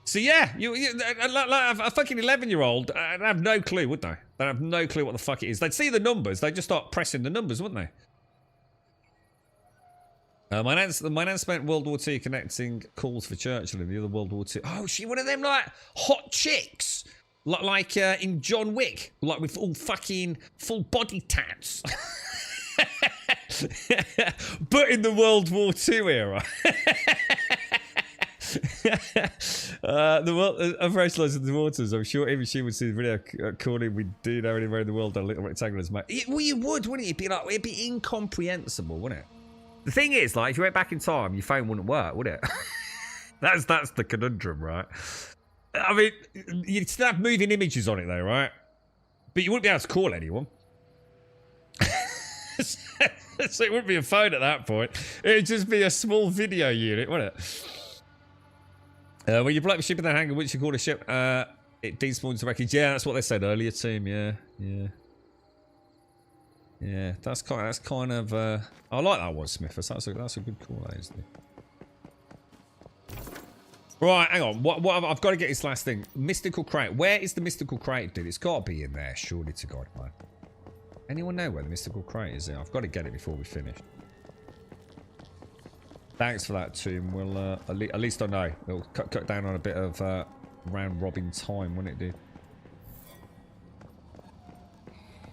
[SPEAKER 2] So yeah, like a fucking 11-year-old, I'd have no clue, would they? They'd have no clue what the fuck it is. They'd see the numbers, they'd just start pressing the numbers, wouldn't they? My nan spent World War II connecting calls for Churchill in the other World War II. Oh, is she one of them, like, hot chicks? Like in John Wick, like with all fucking full body tats. But in the World War II era. I've racialized the waters. I'm sure even she would see the video calling we do know anywhere in the world on little rectangulars, mate. Well, you would, wouldn't it? It'd be incomprehensible, wouldn't it? The thing is, like, if you went back in time, your phone wouldn't work, would it? That's the conundrum, right? I mean, you'd still have moving images on it, though, right? But you wouldn't be able to call anyone. So it wouldn't be a phone at that point. It'd just be a small video unit, wouldn't it? When you blow up a ship in the hangar, which you call a ship, it despawns the wreckage. Yeah, that's what they said earlier, team. Yeah. That's kind of. I like that one, Smithers. That's a good call, that isn't it? Right, hang on. What I've got to get this last thing. Mystical crate. Where is the mystical crate, dude? It's got to be in there, surely to God, man. Anyone know where the mystical crate is? I've got to get it before we finish. Thanks for that, Tomb. We'll at least I know. It'll cut down on a bit of round robin time, wouldn't it, dude?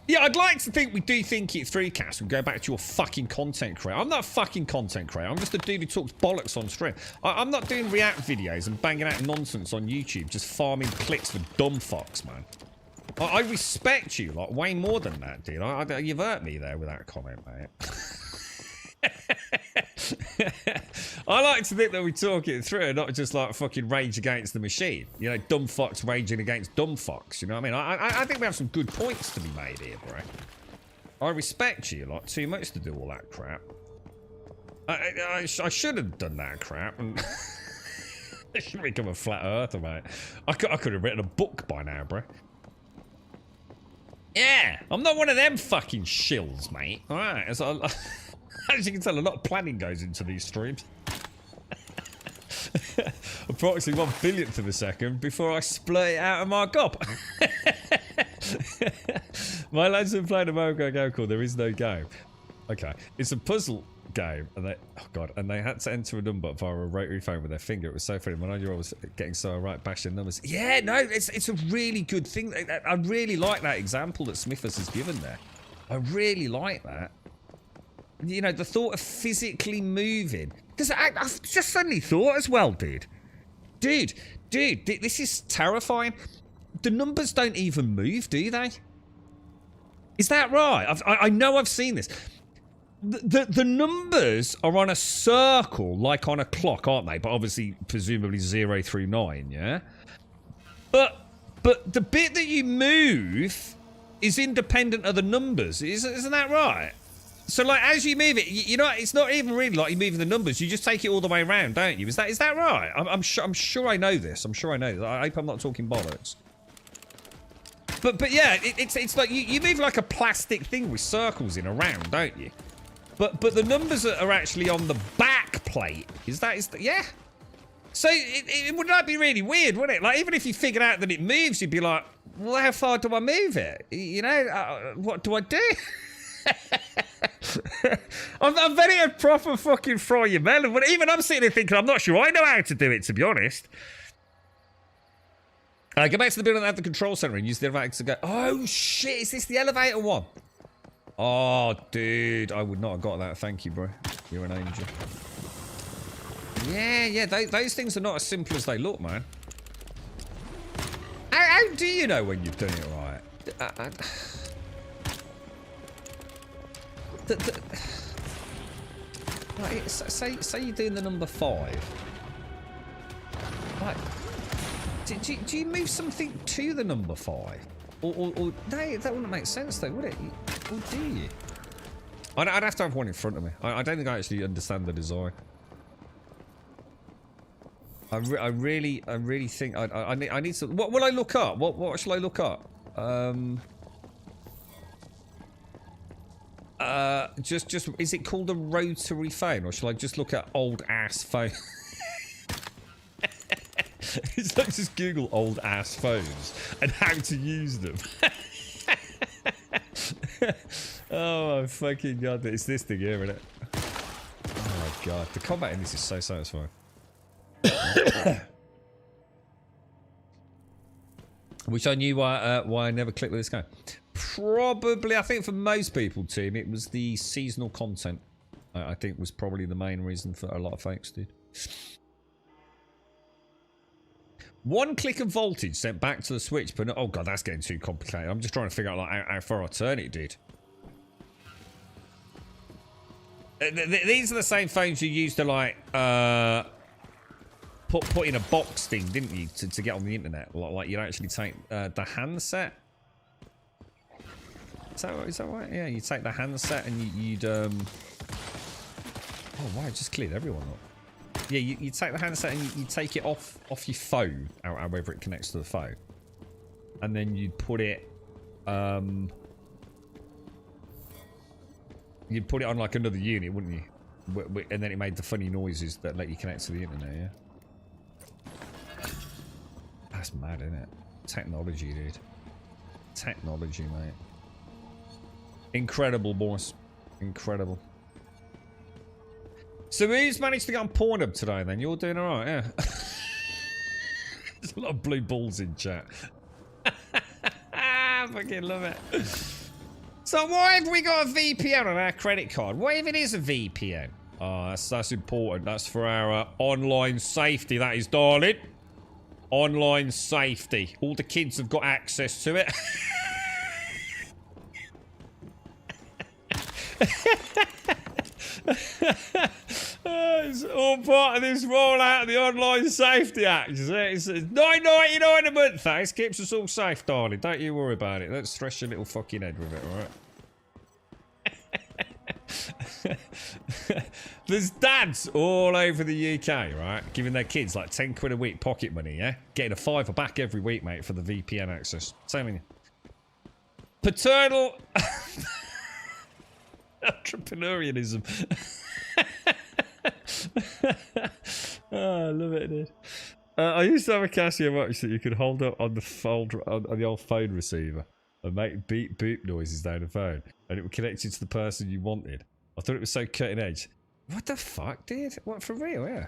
[SPEAKER 2] Yeah, I'd like to think we do think it through, Cass, and go back to your fucking content creator. I'm not a fucking content creator. I'm just a dude who talks bollocks on stream. I'm not doing react videos and banging out nonsense on YouTube, just farming clicks for dumb fucks, man. I respect you, like, way more than that, dude. You've hurt me there with that comment, mate. I like to think that we talk it through, not just like fucking rage against the machine. You know, dumb fucks raging against dumb fucks. You know what I mean? I think we have some good points to be made here, bro. I respect you, like, too much to do all that crap. I should have done that crap. And I should become a flat earther, mate. I could have written a book by now, bro. Yeah, I'm not one of them fucking shills, mate. All right, as you can tell, a lot of planning goes into these streams. Approximately 1/1000th of a second before I split it out of my gob. My lads have played a mobile game called There Is No Game. Okay, it's a puzzle game, and they had to enter a number via a rotary phone with their finger. It was so funny. My 9-year-old was getting so right, bashing numbers. Yeah, no, it's a really good thing. I really like that example that Smithers has given there. I really like that. You know, the thought of physically moving. Because I've just suddenly thought as well, dude. Dude, this is terrifying. The numbers don't even move, do they? Is that right? I know I've seen this. The numbers are on a circle, like on a clock, aren't they? But obviously, presumably 0 through 9, yeah? But the bit that you move is independent of the numbers. Isn't that right? So like as you move it, you know, it's not even really like you're moving the numbers. You just take it all the way around, don't you? Is that right? I'm sure I know this. I'm sure I know this. I hope I'm not talking bollocks. But yeah, it's like you move like a plastic thing with circles in around, don't you? But the numbers are actually on the back plate. Yeah. So would that be really weird, wouldn't it? Like even if you figured out that it moves, you'd be like, well, how far do I move it? You know, what do I do? I'm very a proper fucking fry your melon. But even I'm sitting there thinking, I'm not sure I know how to do it, to be honest. Go back to the building at the control center and use the elevator to go. Oh shit, is this the elevator one? Oh, dude, I would not have got that. Thank you, bro. You're an angel. Yeah, those things are not as simple as they look, man. How do you know when you've done it right? Like, say you're doing the number 5. Like, do you move something to the number 5? Or no, that wouldn't make sense though, would it? Or do you? I'd have to have one in front of me. I don't think I actually understand the design. I really think I need to. What will I look up? What shall I look up? Just is it called a rotary phone, or shall I just look at old ass phone? It's like just Google old ass phones and how to use them. Oh my fucking god, it's this thing here, isn't it? Oh my god, the combat in this is so satisfying. Wish I knew why I never clicked with this guy. Probably, I think for most people, Tim, it was the seasonal content. I think was probably the main reason for a lot of folks did. 1 click of voltage sent back to the switch, but no, oh god, that's getting too complicated. I'm just trying to figure out like how far I turn it did. These are the same phones you used to like put in a box thing, didn't you, to get on the internet? Like you'd actually take the handset. Is that right? Yeah, you take the handset and you'd oh wow, it just cleared everyone up. Yeah, you take the handset and you take it off your phone, however it connects to the phone, and then you'd put it on like another unit, wouldn't you? And then it made the funny noises that let you connect to the internet. Yeah, that's mad, isn't it? Technology, dude. Technology, mate. Incredible, boss. Incredible. So who's managed to get on Pornhub today then? You're doing alright, yeah? There's a lot of blue balls in chat. I fucking love it. So why have we got a VPN on our credit card? What if it is a VPN? Oh, that's important. That's for our online safety, that is, darling. Online safety. All the kids have got access to it. It's all part of this rollout of the Online Safety Act. It's $9.99 a month. Thanks, keeps us all safe, darling. Don't you worry about it. Don't stress your little fucking head with it, alright? There's dads all over the UK, right, giving their kids like 10 quid a week pocket money, yeah? Getting a £5 back every week, mate, for the VPN access. Telling you. Paternal entrepreneurialism. Oh, I love it, dude. I used to have a Casio watch that you could hold up on the old phone receiver and make beep boop noises down the phone, and it would connect you to the person you wanted. I thought it was so cutting edge. What the fuck, dude? What, for real? Yeah.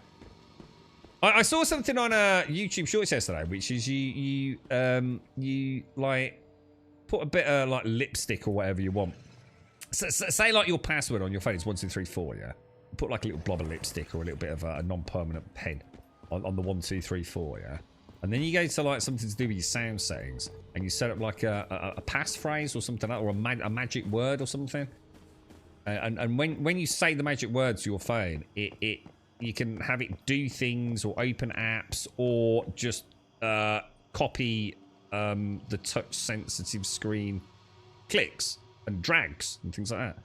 [SPEAKER 2] I saw something on YouTube Shorts yesterday, which is you like put a bit of like lipstick or whatever you want. So, say like your password on your phone is 1234, yeah. Put like a little blob of lipstick or a little bit of a non-permanent pen on the 1234, yeah. And then you go to like something to do with your sound settings, and you set up like a passphrase or something like that, or a magic word or something. And when you say the magic word to your phone, you can have it do things or open apps or just copy the touch sensitive screen clicks and drags and things like that.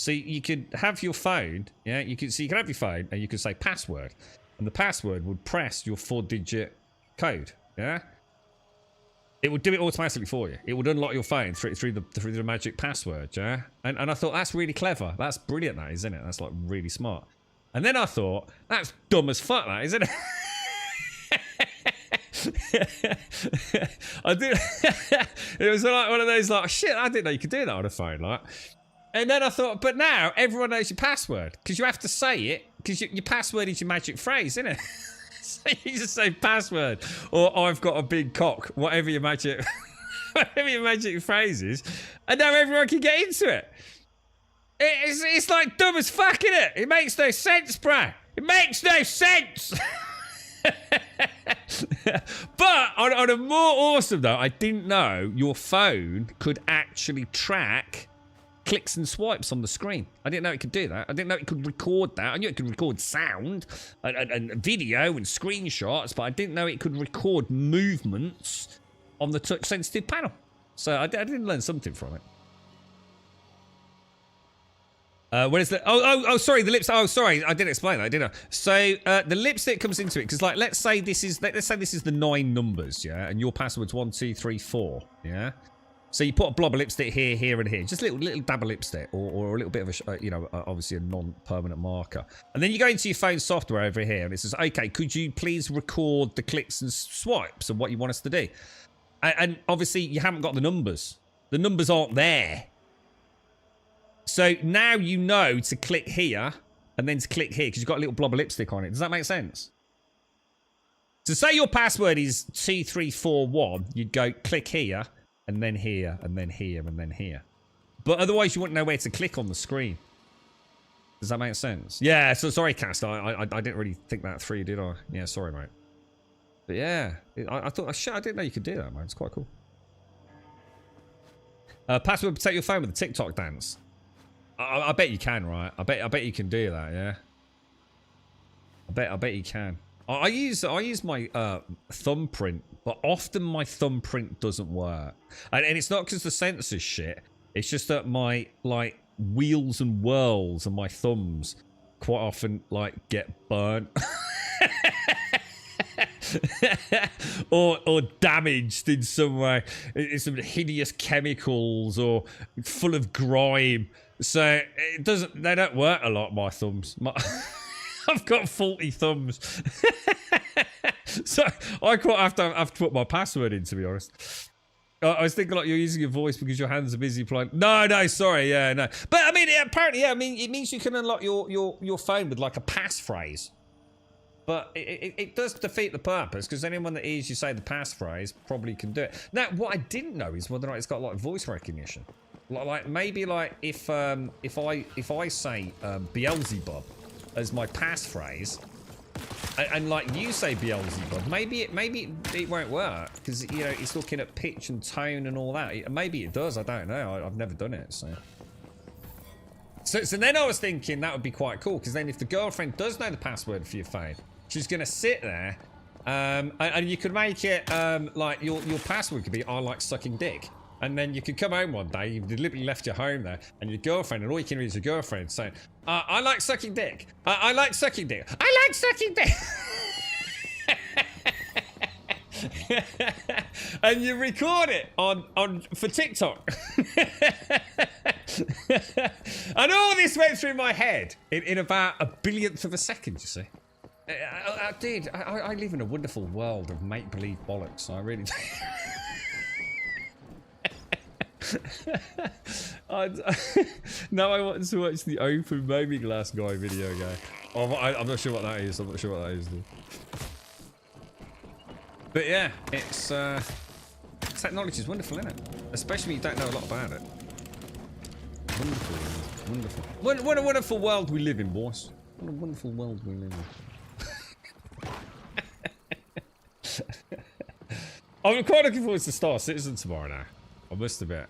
[SPEAKER 2] So you could have your phone, yeah. You can have your phone, and you could say password, and the password would press your 4-digit code, yeah. It would do it automatically for you. It would unlock your phone through the magic password, yeah. And I thought that's really clever. That's brilliant, that isn't it? That's like really smart. And then I thought that's dumb as fuck, that isn't it? I did. It was like one of those like shit. I didn't know you could do that on a phone, like. And then I thought, but now everyone knows your password because you have to say it because your password is your magic phrase, isn't it? So you just say password or I've got a big cock, whatever your magic, whatever your magic phrase is, and now everyone can get into it. It's like dumb as fuck, isn't it? It makes no sense, bruh. It makes no sense. But on a more awesome note, I didn't know your phone could actually track clicks and swipes on the screen. I didn't know it could do that. I didn't know it could record that. I knew it could record sound and video and screenshots, but I didn't know it could record movements on the touch sensitive panel. So I didn't learn something from it. What is the? Oh, sorry. The lips. Oh, sorry. I didn't explain that, did I? So the lipstick comes into it because, like, let's say this is the 9 numbers, yeah, and your password's 1, 2, 3, 4, yeah. So you put a blob of lipstick here, here, and here, just a little dab of lipstick, or a little bit of a, obviously a non-permanent marker, and then you go into your phone software over here, and it says, okay, could you please record the clicks and swipes and what you want us to do? And obviously you haven't got the numbers. The numbers aren't there. So now you know to click here and then to click here because you've got a little blob of lipstick on it. Does that make sense? So say your password is 2341, you'd go click here and then here and then here and then here. But otherwise you wouldn't know where to click on the screen. Does that make sense? Yeah, so sorry, Cast. I didn't really think that through, did I? Yeah, sorry, mate. But yeah, I thought, shit, I didn't know you could do that, man. It's quite cool. Password protect your phone with a TikTok dance. I bet you can, right? I bet you can do that, yeah. I bet you can. I use my thumbprint, but often my thumbprint doesn't work, and it's not because the sensor's shit. It's just that my like wheels and whirls and my thumbs quite often like get burnt. or damaged in some way. It's some hideous chemicals or full of grime. So it doesn't. They don't work a lot. My thumbs. I've got faulty thumbs. So I quite have to put my password in. To be honest, I was thinking like you're using your voice because your hands are busy playing. No, sorry, yeah, no. But I mean, apparently, yeah. I mean, it means you can unlock your phone with like a passphrase. But it does defeat the purpose because anyone that hears you say the passphrase probably can do it. Now, what I didn't know is whether or not it's got like voice recognition. Like maybe like if I say Beelzebub as my passphrase, and like you say Beelzebub, maybe it won't work because it's looking at pitch and tone and all that. Maybe it does. I don't know. I've never done it. So then I was thinking that would be quite cool because then if the girlfriend does know the password for your phone, she's gonna sit there, and you could make it like your password could be I like sucking dick, and then you could come home one day, you've deliberately left your home there, and your girlfriend, and all you can read is your girlfriend saying, I like sucking dick, I like sucking dick, I like sucking dick. And you record it on for TikTok. And all this went through my head in about a billionth of a second, you see. Dude, I live in a wonderful world of make-believe bollocks. I really do. Now I want to watch the open baby glass guy video guy. Oh, I'm not sure what that is. I'm not sure what that is. Dude. But yeah, it's technology is wonderful, isn't it? Especially when you don't know a lot about it. Wonderful, wonderful. What a wonderful world we live in, boys. What a wonderful world we live in. I'm quite looking forward to Star Citizen tomorrow now. I must admit.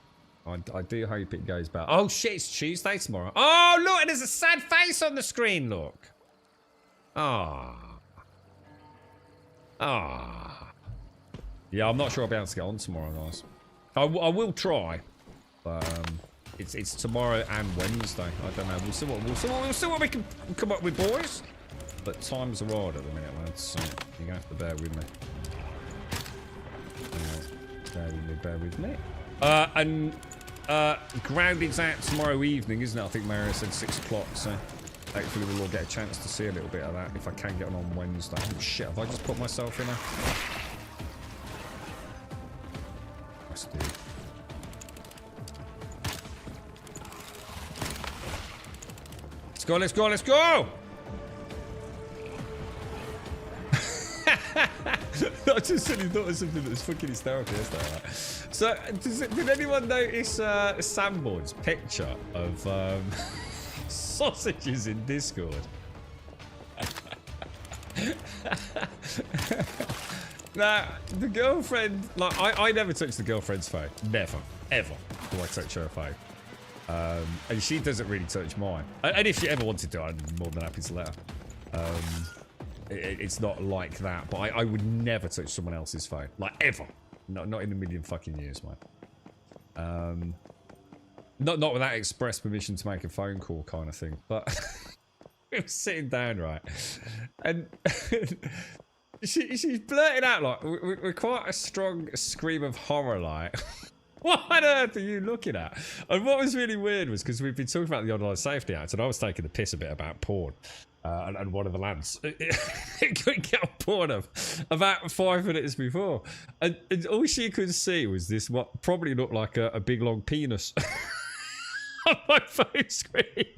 [SPEAKER 2] I do hope it goes better. Oh shit, it's Tuesday tomorrow. Oh look, and there's a sad face on the screen, look. Ah. Ah. Yeah, I'm not sure I'll be able to get on tomorrow, guys. I will try. But, it's tomorrow and Wednesday. I don't know. We'll see what we can come up with, boys. But times are hard at the minute, lads. So you're gonna have to bear with me. Bear with me. And Grounded's out tomorrow evening, isn't it? I think Mario said 6 o'clock. So hopefully we'll all get a chance to see a little bit of that if I can get on Wednesday. Oh shit! Have I just put myself in a? Let's do. Let's go! Let's go! I just suddenly thought of something that was fucking hysterical yesterday. So, did anyone notice Sanborn's picture of sausages in Discord? Now, the girlfriend, like, I never touch the girlfriend's phone. Never, ever do I touch her phone. And she doesn't really touch mine. And if she ever wanted to, I'm more than happy to let her. It's not like that, but I would never touch someone else's phone. Like, ever. Not in a million fucking years, man. Not without express permission to make a phone call kind of thing. But we were sitting down, right? And she's blurting out, like, we're quite a strong scream of horror, like... What on earth are you looking at? And what was really weird was because we've been talking about the Online Safety Act, and I was taking the piss a bit about porn. And one of the lads couldn't get on porn about 5 minutes before. And all she could see was this, what probably looked like a big long penis on my phone screen.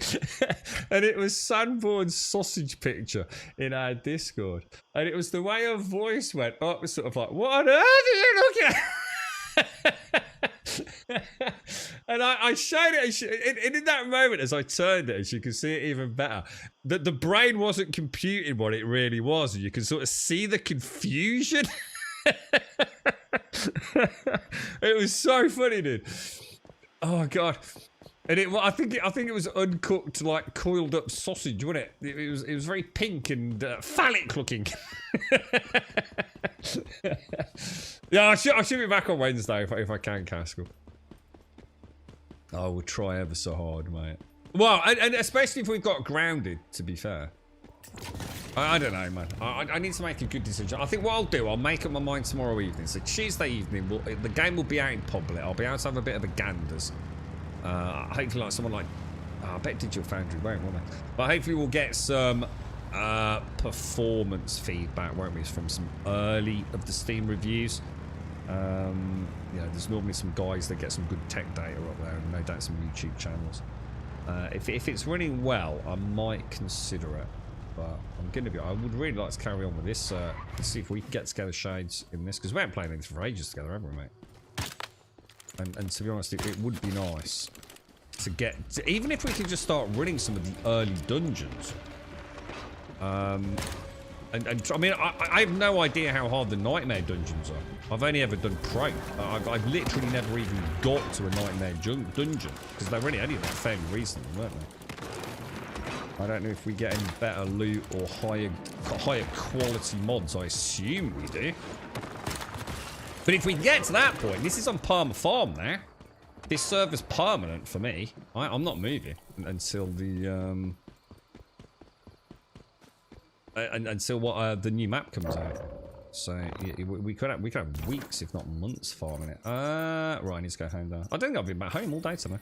[SPEAKER 2] And it was Sanborn's sausage picture in our Discord. And it was the way her voice went up, was sort of like, what on earth are you looking at? And I showed it, and in that moment, as I turned it, as you can see it even better, that the brain wasn't computing what it really was, and you can sort of see the confusion. It was so funny, dude. Oh god. And I think it was uncooked, like coiled up sausage, wasn't it? It was very pink and phallic looking. Yeah, I should be back on Wednesday if I can, Caskell. I will try ever so hard, mate. Well, and especially if we've got Grounded, to be fair. I don't know, man. I need to make a good decision. I think what I'll do, I'll make up my mind tomorrow evening. So Tuesday evening, the game will be out in public. I'll be able to have a bit of a ganders. Hopefully like someone like... I bet Digital Foundry won't, won't they? But hopefully we'll get some performance feedback, won't we? From some early of the Steam reviews. You know, there's normally some guys that get some good tech data up there, and no doubt some YouTube channels. If it's running well, I might consider it. But I would really like to carry on with this. To see if we can get together Shades in this, because we haven't played anything for ages together, have we, mate? And to be honest, it would be nice to get... even if we could just start running some of the early dungeons. And I mean, I have no idea how hard the Nightmare dungeons are. I've only ever done Pro. I've literally never even got to a Nightmare dungeon. Because they were only like fairly recently, weren't they? I don't know if we get any better loot or higher quality mods. I assume we do. But if we get to that point, this is on Palmer Farm now. This server's permanent for me. I'm not moving until the until the new map comes out. So yeah, we could have weeks, if not months, farming it. Right, I need to go home now. I don't think I've been back home all day today.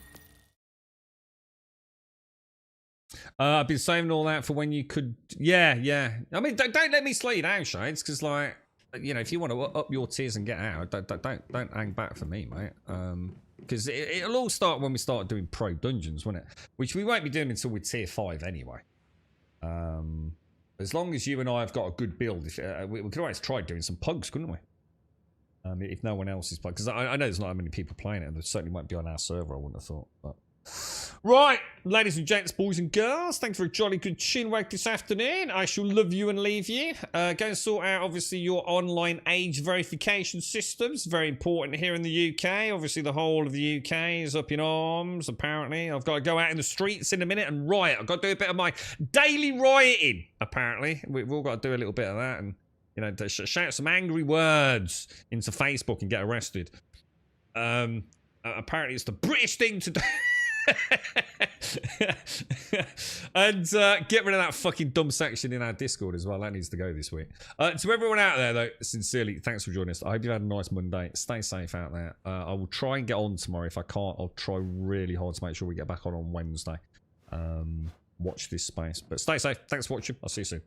[SPEAKER 2] I've been saving all that for when you could. Yeah. I mean, don't let me slow you down, Shades, because like, you know, if you want to up your tiers and get out, don't hang back for me, mate. Because it'll all start when we start doing pro dungeons, won't it? Which we won't be doing until we're tier 5 anyway. As long as you and I have got a good build, we could always try doing some pugs, couldn't we? If no one else is playing, because I know there's not that many people playing it, and there certainly won't be on our server, I wouldn't have thought. But right, ladies and gents, boys and girls, thanks for a jolly good chinwag this afternoon. I shall love you and leave you. Go and sort out, obviously, your online age verification systems. Very important here in the UK. Obviously, the whole of the UK is up in arms, apparently. I've got to go out in the streets in a minute and riot. I've got to do a bit of my daily rioting, apparently. We've all got to do a little bit of that and, you know, shout some angry words into Facebook and get arrested. Apparently, it's the British thing to do. And get rid of that fucking dumb section in our Discord as well. That needs to go this week. To everyone out there, though, sincerely, thanks for joining us. I hope you had a nice Monday. Stay safe out there. I will try and get on tomorrow. If I can't, I'll try really hard to make sure we get back on Wednesday. Watch this space. But stay safe. Thanks for watching. I'll see you soon.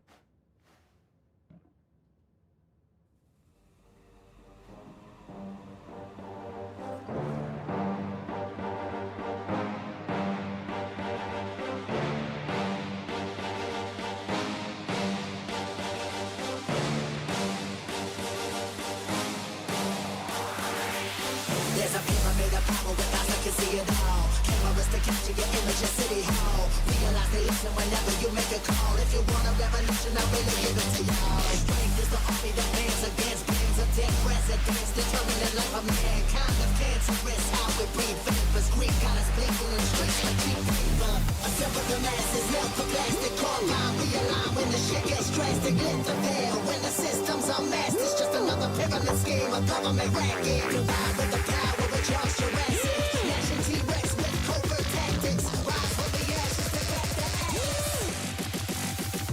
[SPEAKER 1] There's a pyramid of power with eyes that can see it all. Cameras to capture your image in City Hall. Realize they listen whenever you make a call. If you want a revolution, I really give it to y'all. Strength is the army that bands against bands of dead presidents. Determining the life of mankind of cancerous. How we breathe vapors. Greek got us blinking in the streets like cheap paper. Assemble the masses, melt the plastic carbine. Realign when the shit gets drastic. Lift the veil when the systems are masked. It's just another pyramid scheme, a government racket. Combined with the power of Charles Jurassic. Nation T-Rex with covert tactics. Rise from the ashes to back the ashes.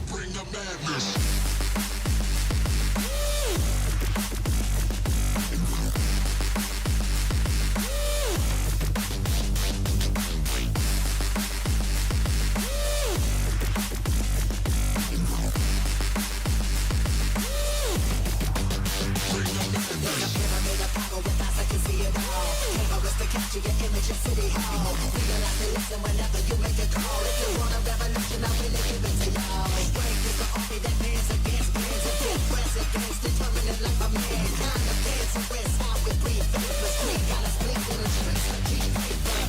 [SPEAKER 1] Bring the madness. Capture your image in City Hall. Realize they listen whenever you make a call. If you want a revolution, I really give it to y'all. Strength is the army that bands against bands of dead presidents. Determining life of mankind of cancerous. How we breathe vapors. Greek got us blinking in the streets like cheap paper.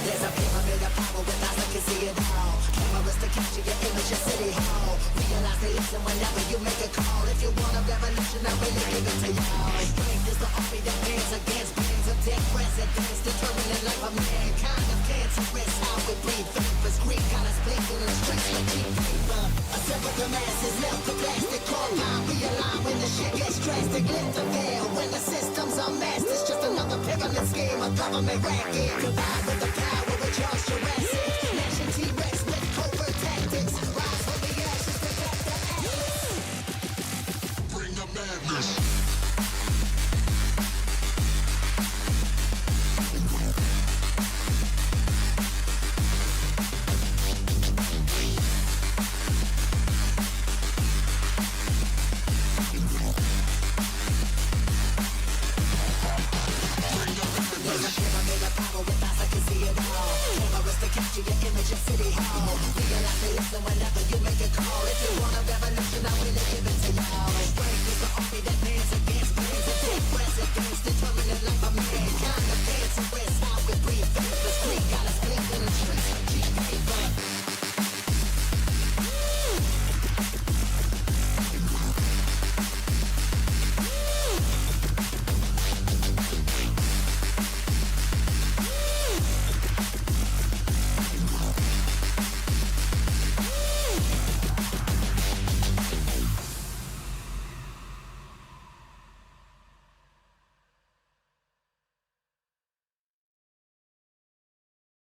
[SPEAKER 1] There's a pyramid of power with eyes that can see it all. Cameras to capture your image in City Hall. Realize they listen whenever you make a call. If you want a revolution, I really give it to y'all. Strength is the army that bands against bands of dead presidents. Determining the life of mankind of cancerous. How we breathe vapors. Greek got us blinking in the streets like cheap paper. Assemble the masses, melt the plastic carbine. Realign when the shit gets drastic. Lift the veil when the systems are masked. It's just another pyramid scheme, a government racket. Combined with the power of Charles Jurassic. Nation T-Rex with covert tactics. Rise from the ashes to back the ashes. Bring the madness.